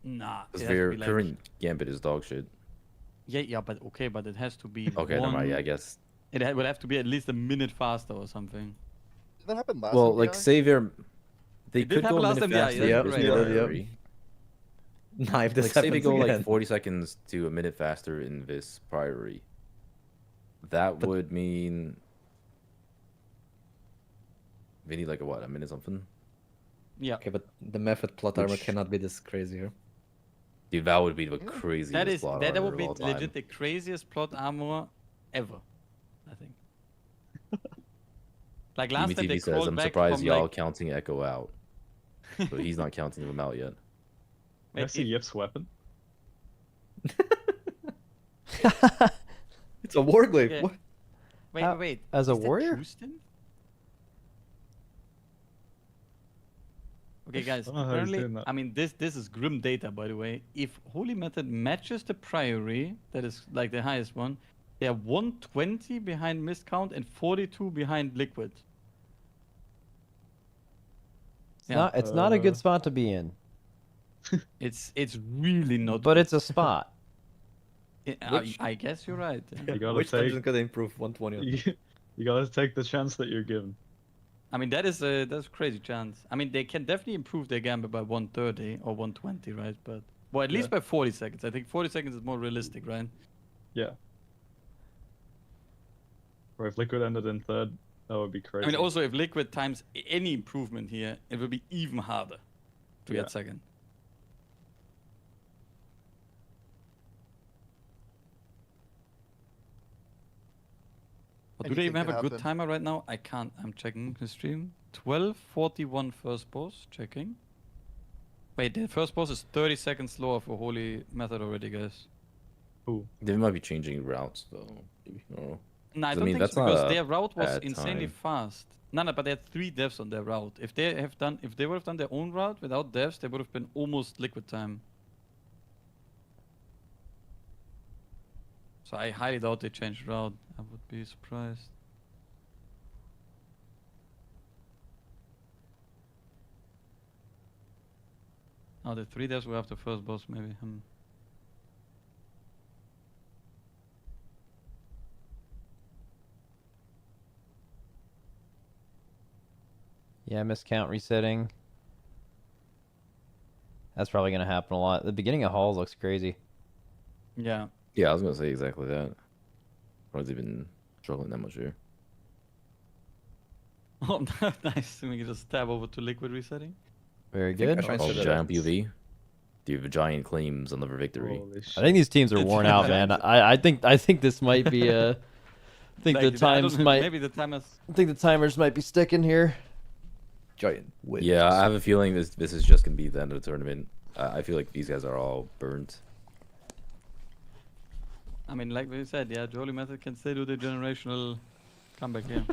Nah. Because it has to their be like- current Gambit is dog shit. Yeah, but okay, but it has to be Okay, never mind. one- Yeah, I guess. It would have to be at least a minute faster or something. Did that happen last Well, week, like guys? Savior, they It did could happen go a last minute time, yeah, faster. yeah, with right. the Yeah, yeah. priority. Nah, if this Like, say they happens go again. like 40 seconds to a minute faster in this priory. That would mean they need like a what, a minute something? Yeah. Okay, but the method plot armor Which- cannot be this crazy here. Dude, that would be the craziest That is plot that armor would be of all time. legit the craziest plot armor ever, I think. Like last time they UMTV says, crawled I'm back surprised from y'all like... counting Echo out. So he's not counting them out yet. Can I see Yip's weapon? It's a warglaive. Okay. What? Wait. As a is that warrior? Houston? Okay, guys. don't know how he's doing Apparently, that. I mean, this is grim data, by the way. If Holy Method matches the Priory, that is like the highest one, they are 120 behind Miscount and 42 behind Liquid. It's not a good spot to be in, It's really not. but good. it's a spot. I guess you're right. You gotta Which take. dungeon could improve 120? You gotta take the chance that you're given. I mean, that's a crazy chance. I mean, they can definitely improve their Gambit by 130 or 120, right? But well, at least by 40 seconds. I think 40 seconds is more realistic, right? Yeah. Or if Liquid ended in third, that would be crazy. I mean, also if Liquid times any improvement here, it will be even harder to Yeah. get second. But do they Anything even have can a good happen. timer right now? I can't. I'm checking the stream. 12:41 first boss. Checking. Wait, the first boss is 30 seconds slower for Holy Method already, guys. Ooh. They might be changing routes though. I don't know. No, I 'Cause, don't think that's so, not because a their route was bad insanely time. fast. No, but they had 3 deaths on their route. If they would have done their own route without deaths, they would have been almost Liquid time. So I highly doubt they changed route. I would be surprised. Oh, the 3 deaths were after first boss, maybe. Yeah, miscount resetting. That's probably gonna happen a lot. The beginning of halls looks crazy. Yeah. Yeah, I was gonna say exactly that. Or has he been struggling that much here? Oh, nice. We can just tab over to Liquid resetting. Very think good. I Oh, should have giant that. POV. Do you have giant claims on the victory? Holy shit. I think these teams are worn out, man. I think this might be I think Like, the I don't times know, might. Maybe the timers. I think the timers might be sticking here. Giant wins. Yeah, I have a feeling this is just gonna be the end of the tournament. I feel like these guys are all burnt. I mean, like we said, yeah, Holy Method can still do the generational comeback here.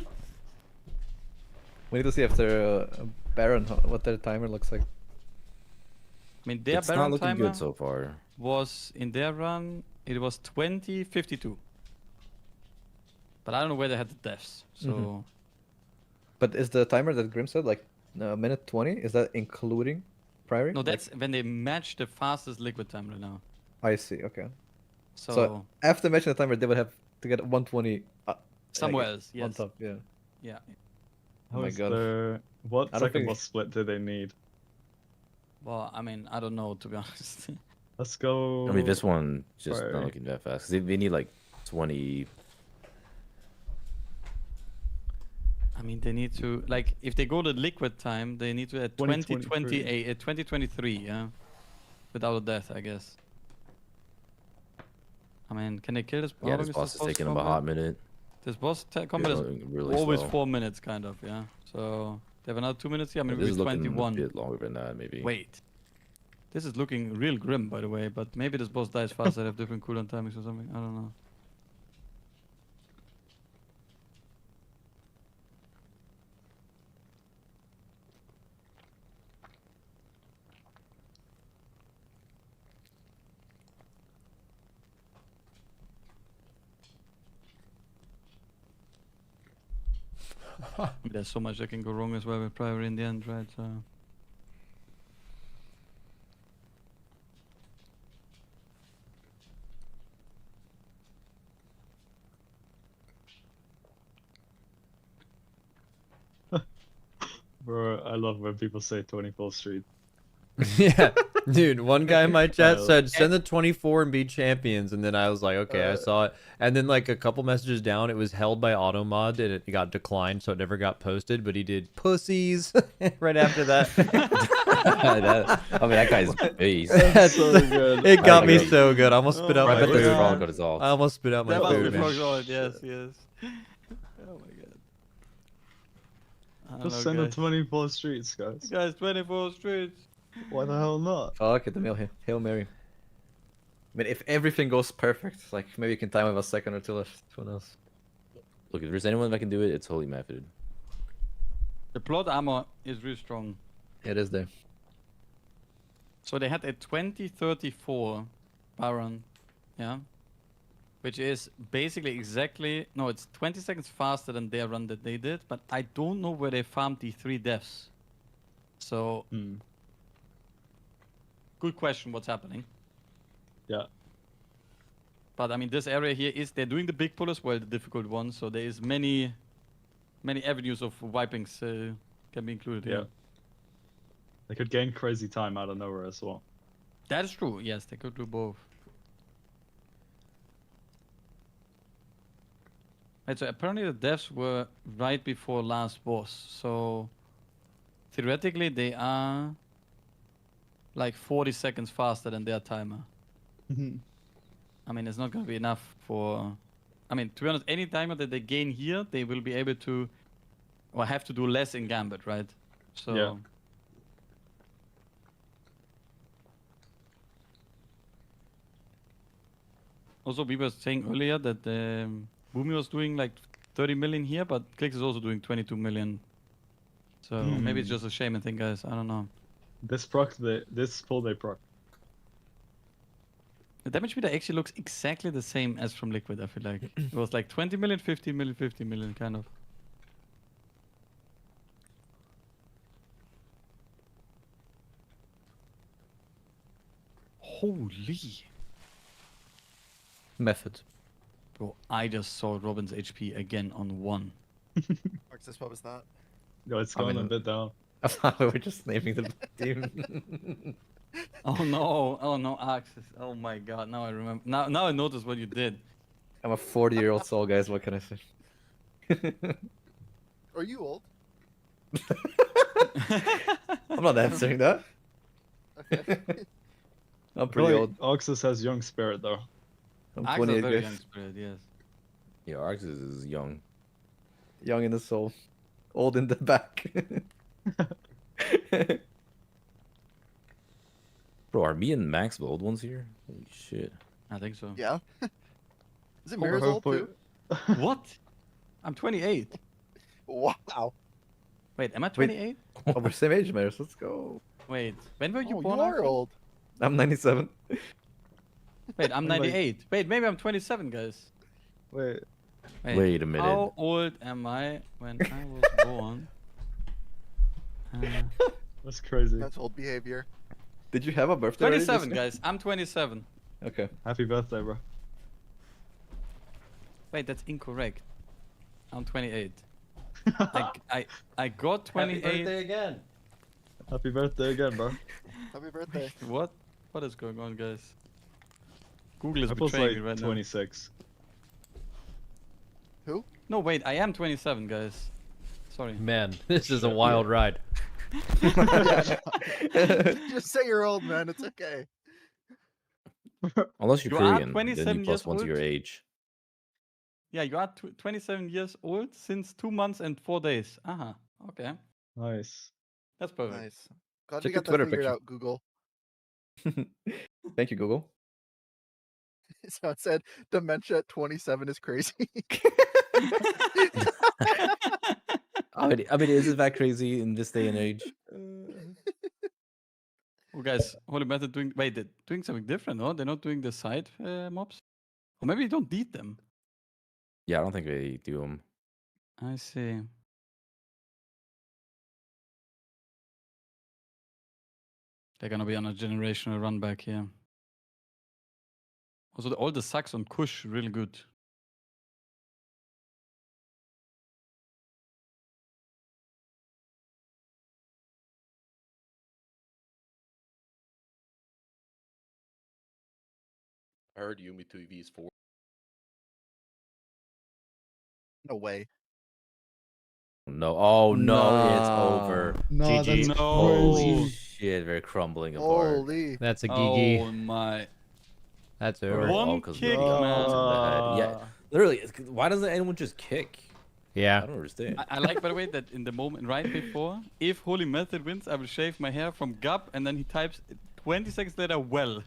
We need to see if they're Baron, what their timer looks like. I mean, their It's not Baron looking timer good so far. was in their run. It was 20:52. But I don't know where they had the deaths. So Mhm. But is the timer that Grim said like a minute 20? Is that including Priory? no, that's when they match the fastest Liquid time right now. I see. Okay. So, So after matching the timer, they would have to get 120 somewhere like, else, yes. on top. Yeah. Yeah. Oh my How's God. What I don't second think- boss split do they need? Well, I mean, I don't know, to be honest. Let's go. I mean, this one just not Priory. looking that fast. 'Cause they need like 20. I mean, they need to, like, if they go to Liquid time, they need to at 2028, 2023, yeah? without a death, I guess. I mean, can they kill this? Yeah, this boss is taking him a hot minute. This boss combat is really always slow. 4 minutes, kind of, yeah. So they have another 2 minutes here. I mean, This we're is looking 21. a bit longer than that, maybe. Wait. This is looking real grim, by the way, but maybe this boss dies faster. They have different cooldown timings or something. I don't know. There's so much that can go wrong as well with Priory in the end, right? So. Bro, I love when people say 24th Street. Yeah, dude. One guy in my chat said, "Send the 24 and be champions," and then I was like, "Okay, I saw it." And then like a couple messages down, it was held by Automod and it got declined, so it never got posted. But he did pussies right after that. I mean, that guy's base. That's so good. It got me so good. I almost spit out my food. I almost spit out my food. Yes, yes. Oh my god. Just send the 24 streets, guys. Guys, 24 streets. Why the hell not? Oh, look at the Hail Mary. I mean, if everything goes perfect, like maybe you can time with a second or two left. Who knows? Look, if there's anyone that can do it, it's Holy Method. The plot armor is really strong. It is there. So they had a 2034 Baron, yeah, which is basically exactly, no, it's 20 seconds faster than their run that they did, but I don't know where they farmed the 3 deaths. So, good question what's happening. Yeah. But I mean, this area here is, they're doing the big pull as well, the difficult one, so there is many avenues of wipings can be included here. Yeah. They could gain crazy time out of nowhere as well. That is true, yes, they could do both. Right, so apparently the deaths were right before last boss, so theoretically they are like 40 seconds faster than their timer. I mean, it's not going to be enough for... I mean, to be honest, any timer that they gain here, they will be able to... or have to do less in Gambit, right? So... Yeah. Also, we were saying earlier that Boomy was doing like 30 million here, but Clicks is also doing 22 million. So maybe it's just a shame and thing, guys. I don't know. This pull they proc. The damage meter actually looks exactly the same as from Liquid, I feel like. It was like 20 million, 50 million, 50 million, kind of. Holy... Method. Bro, I just saw Robin's HP again on 1. Marcus, what was that? No, it's going a bit down. I thought we were just naming the team. Oh no, Axis. Oh my god, now I remember. Now I notice what you did. I'm a 40-year-old soul, guys. What can I say? Are you old? I'm not answering that. Okay. I'm pretty old. Oxus has young spirit though. I'm Axis 28 is very years. young spirit, yes. Yeah, Arxis is young. Young in the soul. Old in the back. Bro, are me and Max the old ones here? Holy shit. I think so. Yeah. Is it Mirror's old too? What? I'm 28. Wow. Wait, am I 28? Oh, we're same age, Maris. Let's go. Wait, when were you Oh, born? you are Axel? old. I'm 97. Wait, I'm 98. Wait, maybe I'm 27, guys. Wait a minute. How old am I when I was born? That's crazy. That's old behavior. Did you have a birthday? 27, guys. I'm 27. Okay. Happy birthday, bro. Wait, that's incorrect. I'm 28. I got 28. Happy birthday again. Happy birthday again, bro. Happy birthday. What? What is going on, guys? Google is I was betraying me like right 26. Who? No, wait, I am 27, guys. Sorry. Man, this is a wild ride. Just say you're old, man. It's okay. Unless you're You are Korean, then 27 you plus years one to your old? age. Yeah, you are 27 years old since 2 months and 4 days. Aha, okay. Nice. That's perfect. Nice. Glad Check you your got that Twitter figured picture. out, Google. Thank you, Google. So it said dementia at 27 is crazy. I mean, is it that crazy in this day and age? Oh, guys, Holy Method doing. Wait, they're doing something different, no? They're not doing the side mobs? Or maybe you don't need them. Yeah, I don't think they do them. I see. They're gonna be on a generational run back here. Also, all the sucks on Kush, really good. I heard Yumi 2V's 4. No way. No, oh no, it's over. No, GG. that's Holy crazy. shit, they're crumbling apart. Holy. That's a Gigi. Oh my. That's Or over. One all 'cause kick, we got man. in the head. Yeah, literally. Why doesn't anyone just kick? Yeah. I don't understand. I like, by the way, that in the moment right before, if Holy Method wins, I will shave my hair from Gub, and then he types 20 seconds later, well.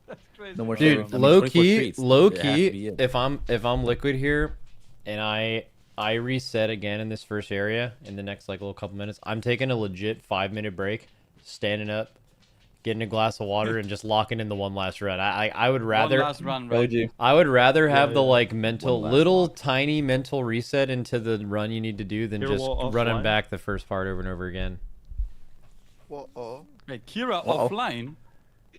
That's crazy. No more Dude, shaving. I mean, low 24 key, streets, low it has to be key. it. If I'm liquid here, and I reset again in this first area in the next like little couple minutes, I'm taking a legit 5-minute break, standing up, getting a glass of water, and just locking in the one last run. I would rather One last run, right? I would rather have the yeah. like mental last little lock. tiny mental reset into the run you need to do than Hero just wall running offline. back the first part over and over again. Whoa. Wait, Kira Uh-oh. offline?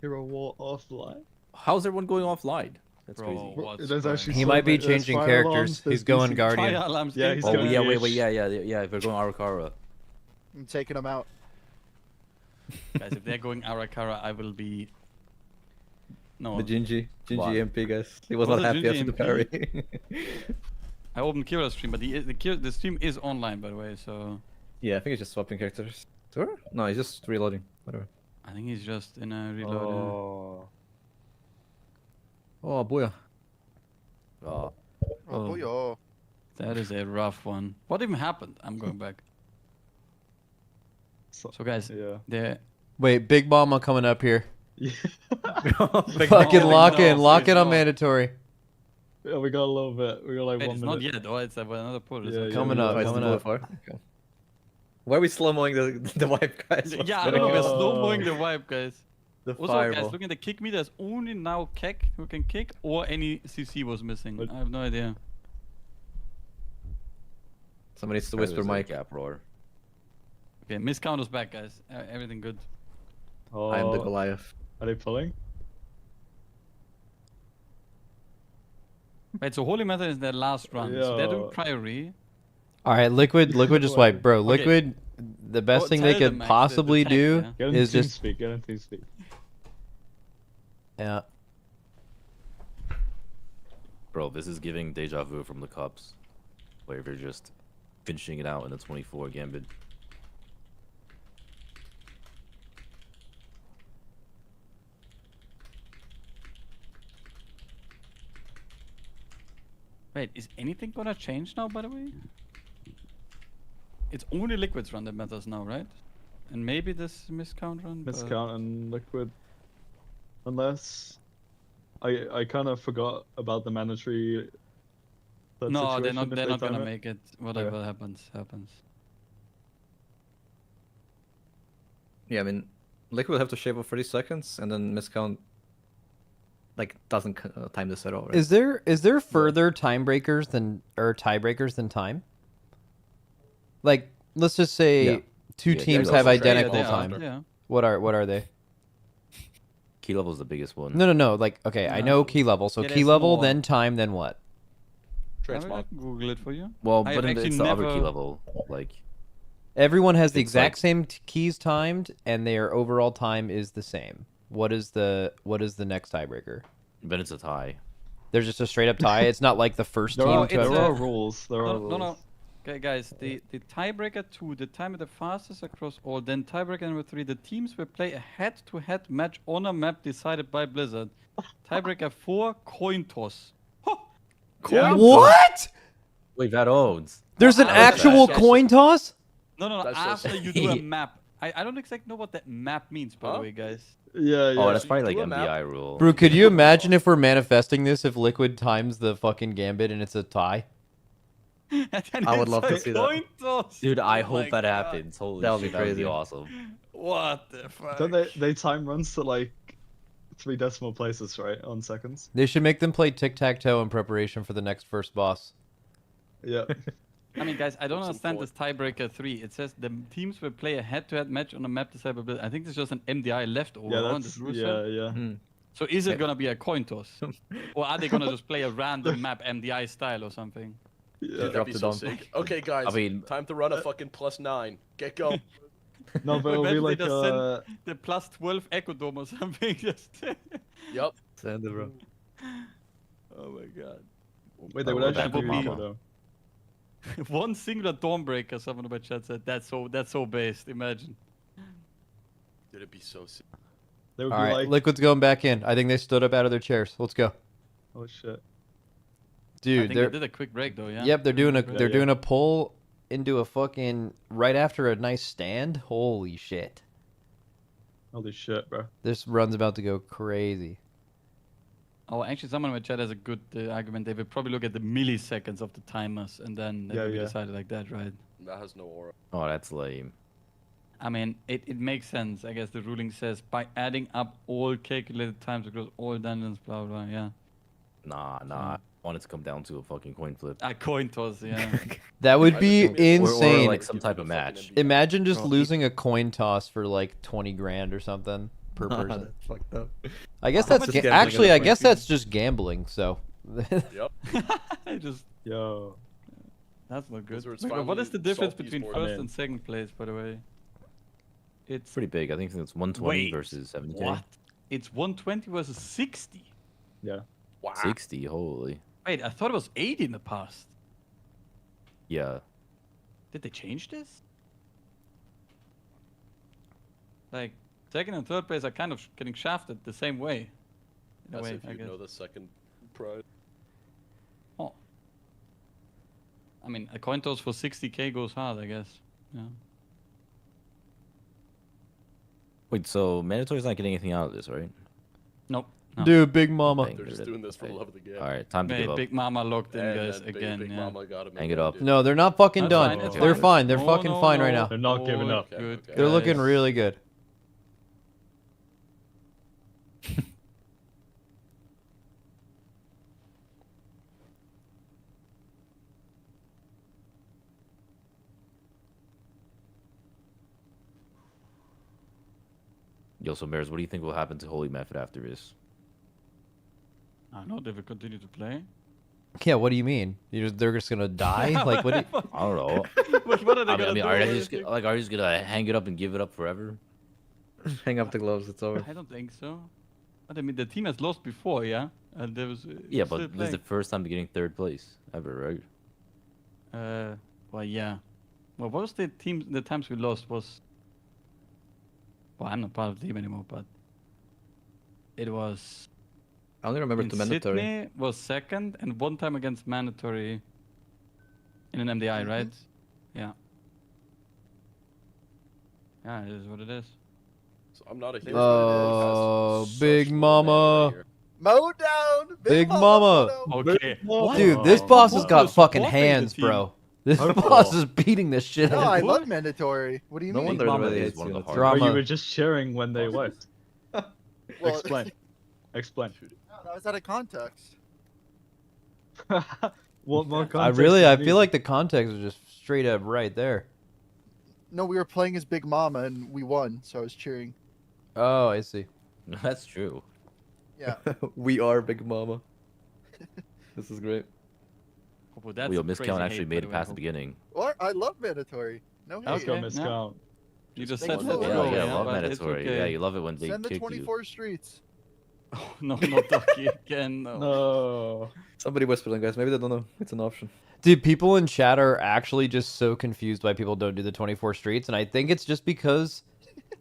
Hero War offline. How's everyone going offline? That's Bro, crazy. what's There's going actually on? He so might be many- there's changing fire characters. alarms, there's He's going DC Guardian. Fire alarms Yeah, he's Oh going yeah, wait, Ish. yeah. If they're going Arakara. I'm taking him out. Guys, if they're going Arakara, I will be... No, The Gingy Wow. MP, guys. He was Was not it happy after Gingy the MP? parry. I opened Kira's stream, but the stream is online, by the way, so... Yeah, I think he's just swapping characters. Sure? No, he's just reloading. Whatever. I think he's just in a reload. Oh. Oh, boy. Oh, Oh, yo. That is a rough one. What even happened? I'm going back. So guys, Yeah. they're... Wait, Big Mama coming up here. Yeah. Fucking lock in. no, Lock please in on no. mandatory. Yeah, we got a little bit. We got like Wait, 1 it's minute. not yet, or it's another pull. It's Yeah, not- yeah, Coming we up, got- coming up. Okay. Why are we slow-moing the wipe, guys? What's Yeah, I going don't know, we're on? slow-mowing the vibe, guys. The Also, guys, fireball. looking at the kick meter, there's only now Keck who can kick, or any CC was missing. But- I have no idea. Somebody needs to There's whisper a Mike. gap roar. Okay, miscount us back, guys. Everything good. Oh, I am the Goliath. Are they pulling? Wait, so Holy Method is their last run. So they're doing Yeah. Priory. All right, Liquid just wipe, bro. Okay. Liquid, the best Oh, thing they tell could them, Max, possibly the do tech, Get in is team just speak. Get in team speak. yeah. Bro, this is giving deja vu from the Cups, where you're just finishing it out in the 24 Gambit. Wait, is anything gonna change now, by the way? It's only Liquid's run that matters now, right? And maybe this miscount run? but- Miscount and liquid. Unless I kind of forgot about the mandatory. No, they're not. situation if They're they not gonna time it. make it. Whatever happens, happens. Yeah, I mean, Liquid will have to shave off 30 seconds, and then miscount like doesn't time this at all. Right? Is there further tiebreakers than time? Like, let's just say Yeah. two Yeah, teams yeah, have those are- identical they are, time. yeah. What are they? Key level is the biggest one. No. Like, okay, I No. know key level. So Yeah, key there's level, more. then time, then what? I Transmog. can Google it for you. Well, I but have it's actually the other key never- level. Like, Everyone has the It's exact like- same keys timed, and their overall time is the same. What is the next tiebreaker? then it's a tie. There's just a straight up tie. It's not like the first There team are, to there have are to- rules. There are No, rules. no, no. Okay, guys, the tiebreaker 2, the time at the fastest across all. Then tiebreaker number 3, the teams will play a head-to-head match on a map decided by Blizzard. Tiebreaker 4, coin toss. What? Wait, that owns. There's an actual coin toss? No. That's After just- you do a map. I don't exactly know what that map means, by the way, guys. Yeah, Oh, that's probably like Do a map. MBI rule. Bro, could you imagine if we're manifesting this if Liquid times the fucking Gambit and it's a tie? I would love to see that. Toss. Dude, I Oh hope my that God. happens. Holy That would shit, be that would crazy. be awesome. What the fuck? Don't they time runs to like 3 decimal places, right? On seconds. They should make them play tic-tac-toe in preparation for the next first boss. Yeah. I mean, guys, I don't Some understand point. this tiebreaker 3. It says the teams will play a head-to-head match on a map decided by Blizzard. I think it's just an MDI leftover. Yeah, on that's the rule set. yeah. So is it gonna be a coin toss, or are they gonna just play a random map MDI style or something? Dude, Yeah. that'd be so sick. Okay, guys. I mean- time to run a fucking +9. Get going. No, but it'll be Imagine they like just send the plus 12 Echo Dome or something. Just Yup. Send it, bro. oh my god. Wait, they Oh, would well, actually that do would be- Mama though. One singular Dawnbreaker, someone in my chat said. That's so based. Imagine. Dude, it'd be so sick. They would All be right, like, Liquid's going back in. I think they stood up out of their chairs. Let's go. oh shit. I Dude, think they're they did a quick break though. Yeah. Yep, they're doing a Yeah, they're yeah. doing a pull into a fucking right after a nice stand. Holy shit. Holy shit, bro. This run's about to go crazy. Oh, actually, someone in my chat has a good argument. They will probably look at the milliseconds of the timers and then they Yeah, will yeah. decide it like that, right? That has no aura. Oh, that's lame. I mean, it makes sense. I guess the ruling says by adding up all calculated times across all dungeons, blah, blah, yeah. Nah. I want it to come down to a fucking coin flip. A coin toss, yeah. That would I be just think it's- insane. Or like some type of match. Imagine just Oh, losing a coin toss for like 20 grand or something per person. That's fucked up. I guess How that's much is ga- gambling actually on I the guess point that's just gambling. So Yep. I just Yo. that's not good. Wizards Wait, what is the finally difference solved between esports. first Man. and second place, by the way? It's Pretty big. I think it's 120 Wait, versus 70k. what? It's 120 versus 60. Yeah. Wow. 60, holy. Wait, I thought it was 80 in the past. Yeah. Did they change this? Like, second and third place are kind of getting shafted the same way. In a That's way, if I you guess. know the second prize. Oh. I mean, a coin toss for 60k goes hard, I guess. Yeah. Wait, so Mandatory's not getting anything out of this, right? Nope. No. dude, Big Mama. Thank They're just you. doing this for the Okay. love of the game. All right, time to Hey, give up. Big Mama locked in, And guys, then again. Big yeah. Mama got him. Hang it up. No, they're not fucking That's done. fine, that's They're fine. fine. They're No, fucking no, fine no. right now. They're not giving All up. good, Okay. They're looking guys. really good. Yo, so Mares, what do you think will happen to Holy Method after this? I don't know, they will continue to play. Yeah, what do you mean? They're just gonna die? Like what? I don't know. What are they I gonna mean, do? are they What just do you like are you just gonna hang it up and give it up forever? Hang up the gloves. It's over. think? I don't think so. But I mean, the team has lost before, yeah? And there was. Yeah, still but this is the playing. first time they're getting third place ever, right? Well, yeah. Well, what was the team? The times we lost was. Well, I'm not part of the team anymore, but it was. I only remember in the mandatory. Sydney was second, and one time against mandatory. In an MDI, right? Yeah. Yeah, it is what it is. So I'm not a huge Oh, fan of Big such low Mama. mana here. Mow down, Big Mama. Okay. Dude, this boss has Oh, got you're fucking supporting the hands, team. bro. This Oh. boss is beating this shit No, out I of love mandatory. What do you No mean? wonder Mama everybody is hates one of you. the hardest. Drama. But you were just cheering when they left. Well, Explain. Explain. that was out of context. What more I context really, do you I need? feel like the context is just straight up right there. No, we were playing as Big Mama and we won, so I was cheering. Oh, I see. That's true. Yeah. We are Big Mama. This is great. Oh, that's Yo, a Miss crazy Count hate, actually by made the it way. past the beginning. What? I love mandatory. No hate. Let's go, Okay, Miss yeah. Count. You just Thank said you. that. Yeah, Yeah, yeah, I love but it's Mandatory. okay. Yeah, you love it when they Send the kick you. 24 streets. Oh, no, not Ducky again. No. No. Somebody whispered in, guys. Maybe they don't know. It's an option. Dude, people in chat are actually just so confused why people don't do the 24 streets, and I think it's just because,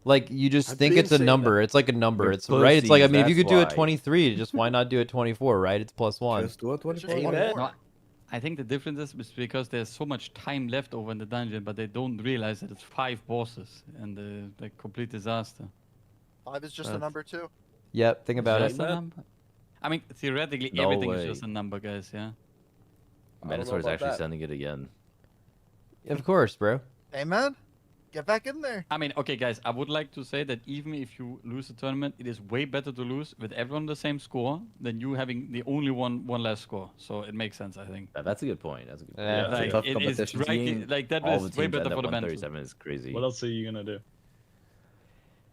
like, you just think it's a number. It's like a number. You're it's right. It's like, I mean, if you could do it why. 23, just why not do it 24, right? It's +1. Just do it 24. Amen. No, I think the difference is because there's so much time left over in the dungeon, but they don't realize that it's 5 bosses and the complete disaster. 5 is just a number too. Yep, think about Just it. a number? I mean, theoretically, No everything way. is just a number, guys, yeah? Minotaur is about actually that. sending it again. Of course, bro. Hey, man. Get back in there. I mean, okay, guys, I would like to say that even if you lose the tournament, it is way better to lose with everyone the same score than you having the only one less score. So it makes sense, I think. That's a good point. That's a good point. Yeah, it's a Like, tough it is competition. right, Seeing like that all is the way teams better end for at the mental. 137 is crazy. What else are you gonna do?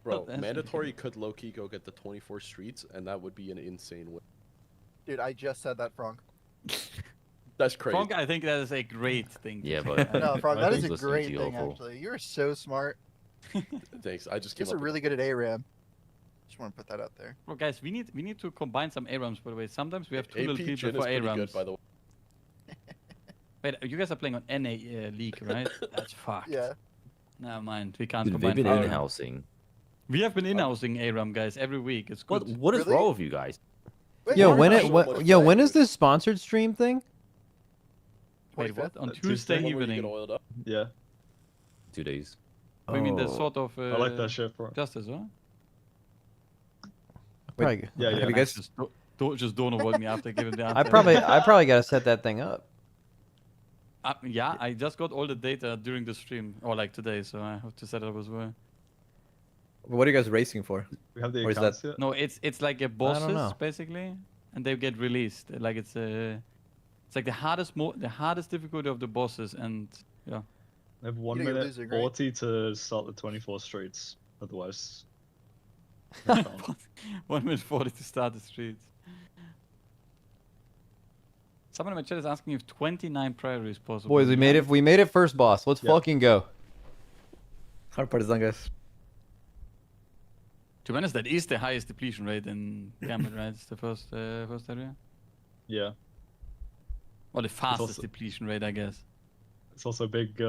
Bro, that's mandatory could low-key go get the 24 streets, and that would be an insane win. Dude, I just said that, Frank. That's crazy. Frank, I think that is a great thing. to Yeah, say. but No, Frank, that is a Listening to great you thing, awful. actually. You're so smart. Thanks. I just came You're up. really good at ARAM. Just want to put that out there. Well, guys, we need to combine some ARAMs, by the way. Sometimes we have two AP little people Jin is for pretty ARAMs. good, by the way. Wait, you guys are playing on NA League, right? That's fucked. Yeah. Never mind. We can't Dude, combine. they've been for ARAM. in-housing. We have been in-housing ARAM, guys, every week. It's good. What is Really? wrong with you guys? Wait, Yo, what when about- it, so when, much yo, fun. when is this sponsored stream thing? Wait, what? On Tuesday? Tuesday One where you get evening. oiled up. Yeah, 2 days. I mean, there's Oh. sort of. I like that shit, bro. Justice, huh? Probably- Yeah, Have you guys? Just don't avoid me after giving the answer. I probably gotta set that thing up. Yeah, I just got all the data during the stream, or like today, so I have to set it up as well. What are you guys racing for? We have the Or is accounts that- yet? No, it's like a know. bosses basically, and they get released. Like it's like the hardest difficulty of the bosses, and yeah. I have 1 You know you're minute losing, right? 40 to start the 24 streets. Otherwise, 1 minute 40 to start the streets. Someone in my chat is asking if 29 priority is possible. Boys, we made it. We made it first boss. Let's Yeah. fucking go. Hard part is done, guys. To be honest, that is the highest depletion rate in Gambit, right? It's the first area, yeah. or the fastest also- depletion rate, I guess. It's also a big,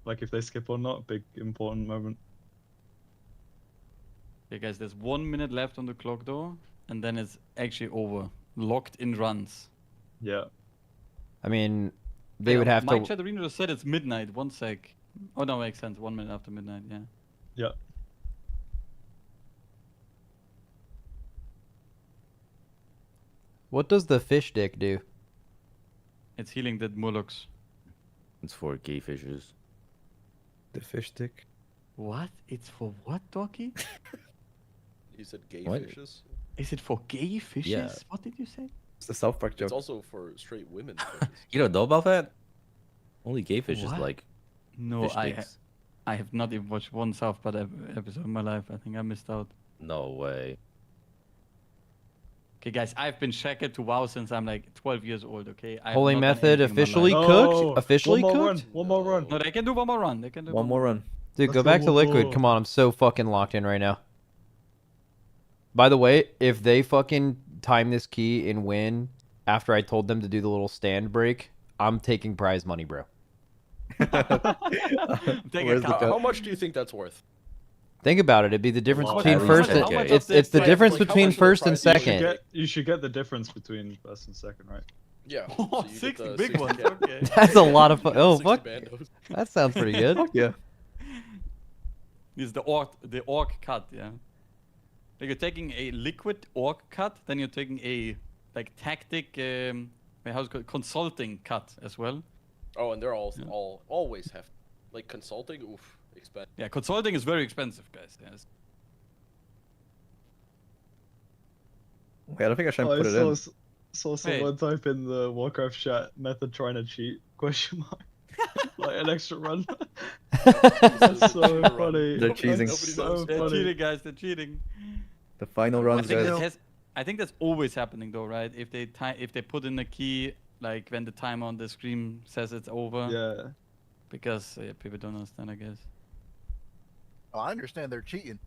like if they skip or not, big important moment. Okay, guys, there's 1 minute left on the clock though, and then it's actually over. Locked in runs. Yeah. I mean, they Wait, would have my to. chat arena just said it's midnight. 1 sec. Oh no, makes sense. 1 minute after midnight. Yeah. Yeah. What does the fish dick do? It's healing the Murlocs. It's for gay fishes. The fish stick. What? It's for what, Doki? You said gay What? fishes. Is it for gay fishes? Yeah. What did you say? It's the South Park It's joke. also for straight women. fishes. You don't know about that? Only gay fishes What? like No, fish I dicks. I have not even watched one South Park episode in my life. I think I missed out. No way. Okay, guys, I've been shacked to WoW since I'm like 12 years old. Okay. I have Holy not done Method anything in my officially life. cooked? Officially one more cooked? Run. One more run. No, they can do one more run. They can do One more run. Dude, Let's go go back to one Liquid. more. Come on, I'm so fucking locked in right now. By the way, if they fucking time this key and win after I told them to do the little stand break, I'm taking prize money, bro. Take a Where's the count. cut? How much do you think that's worth? Think about it. It'd be the difference How much- between how first much- and how much it's of it's the this- difference like, how between much of the first and prize do you second. You should get the difference between first and second, right? Yeah. Oh, so you get 60 the big 60K. ones. Okay. That's a lot of fun. Oh 60 fuck, bandos. that sounds pretty good. Yeah. This is the orc cut, yeah. Like you're taking a liquid orc cut, then you're taking a like tactic wait, how's it called? Consulting cut as well. Oh, and they're all always have like consulting. Oof, expensive. Yeah, consulting is very expensive, guys. Yes. Wait, I don't think I should Oh, put it in. saw someone type in the Warcraft chat method trying to cheat question mark. Like an extra run. That's so funny. They're cheating. Nobody So knows. They're funny. cheating, guys. They're cheating. The final I runs, think, guys. I think that's always happening, though, right? If they put in a key, like when the timer on the screen says it's over. Yeah. Because people don't understand, I guess. Oh, I understand they're cheating.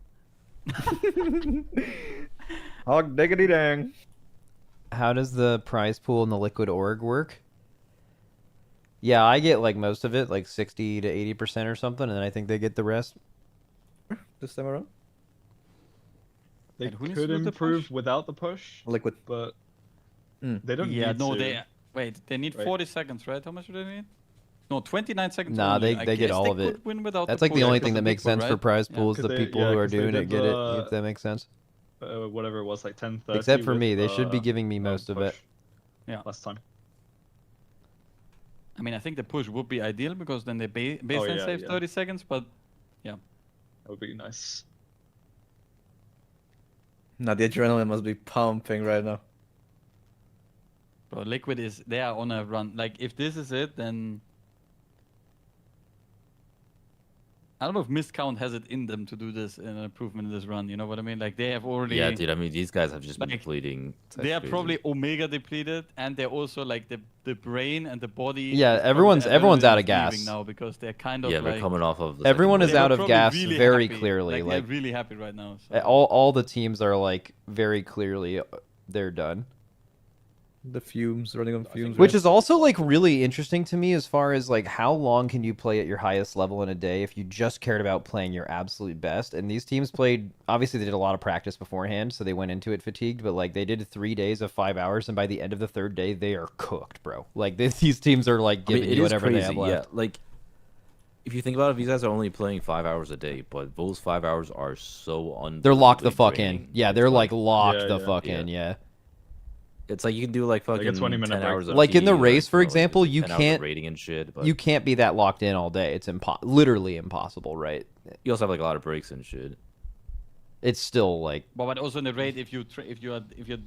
Hog diggity dang. How does the prize pool in the Liquid org work? Yeah, I get like most of it, like 60 to 80% or something, and then I think they get the rest. This time around? They And who needs could to do the improve push? without the push, Liquid. but they don't Yeah, need no, to. they need right? 40 seconds, right? How much do they need? No, 29 seconds. Nah, only. they I get guess all they of it. could win without That's the like the push only because thing that of makes Liquid, sense for right? prize Yeah. pools. The 'Cause people who are 'cause they doing it did get it, the- if that makes sense. Whatever it was, like 10:30. Except for me, with, they should be giving me most of it. push Yeah. Last time. I mean, I think the push would be ideal because then they baseline yeah, saves yeah. 30 seconds, but yeah. That would be nice. Now the adrenaline must be pumping right now. Bro, Liquid they are on a run. Like, if this is it, then I don't know if Miscount has it in them to do this in an improvement in this run. You know what I mean? Like, they have already. Yeah, dude. I mean, these guys have just been like, depleting. It's They are crazy. probably Omega depleted, and they're also like the brain and the body. Yeah, is probably everyone's a little bit out of leaving gas. now because they're kind of Yeah, they're like, coming off of. The Everyone second is they wave. out were of probably gas really very happy. clearly. Like, they're Like really happy right now. So. all the teams are like very clearly they're done. The fumes, running on fumes. Which is also like really interesting to me as far as like how long can you play at your highest level in a day if you just cared about playing your absolute best. And these teams played, obviously they did a lot of practice beforehand, so they went into it fatigued, but like they did 3 days of 5 hours, and by the end of the third day they are cooked, bro. Like these teams are like giving it you is whatever crazy. they have left. Yeah, like if you think about it, these guys are only playing 5 hours a day, but those 5 hours are so They're locked the fuck draining. in. Yeah, they're like locked the fuck in, yeah. It's like you can do like fucking Like a 20-minute 10 break. hours of Like in the PE, race, for you know, like, example, just you 10 hours of can't rating and shit. But you can't be that locked in all day. It's literally impossible, right? you also have like a lot of breaks and shit. It's still like But also in the raid, if you're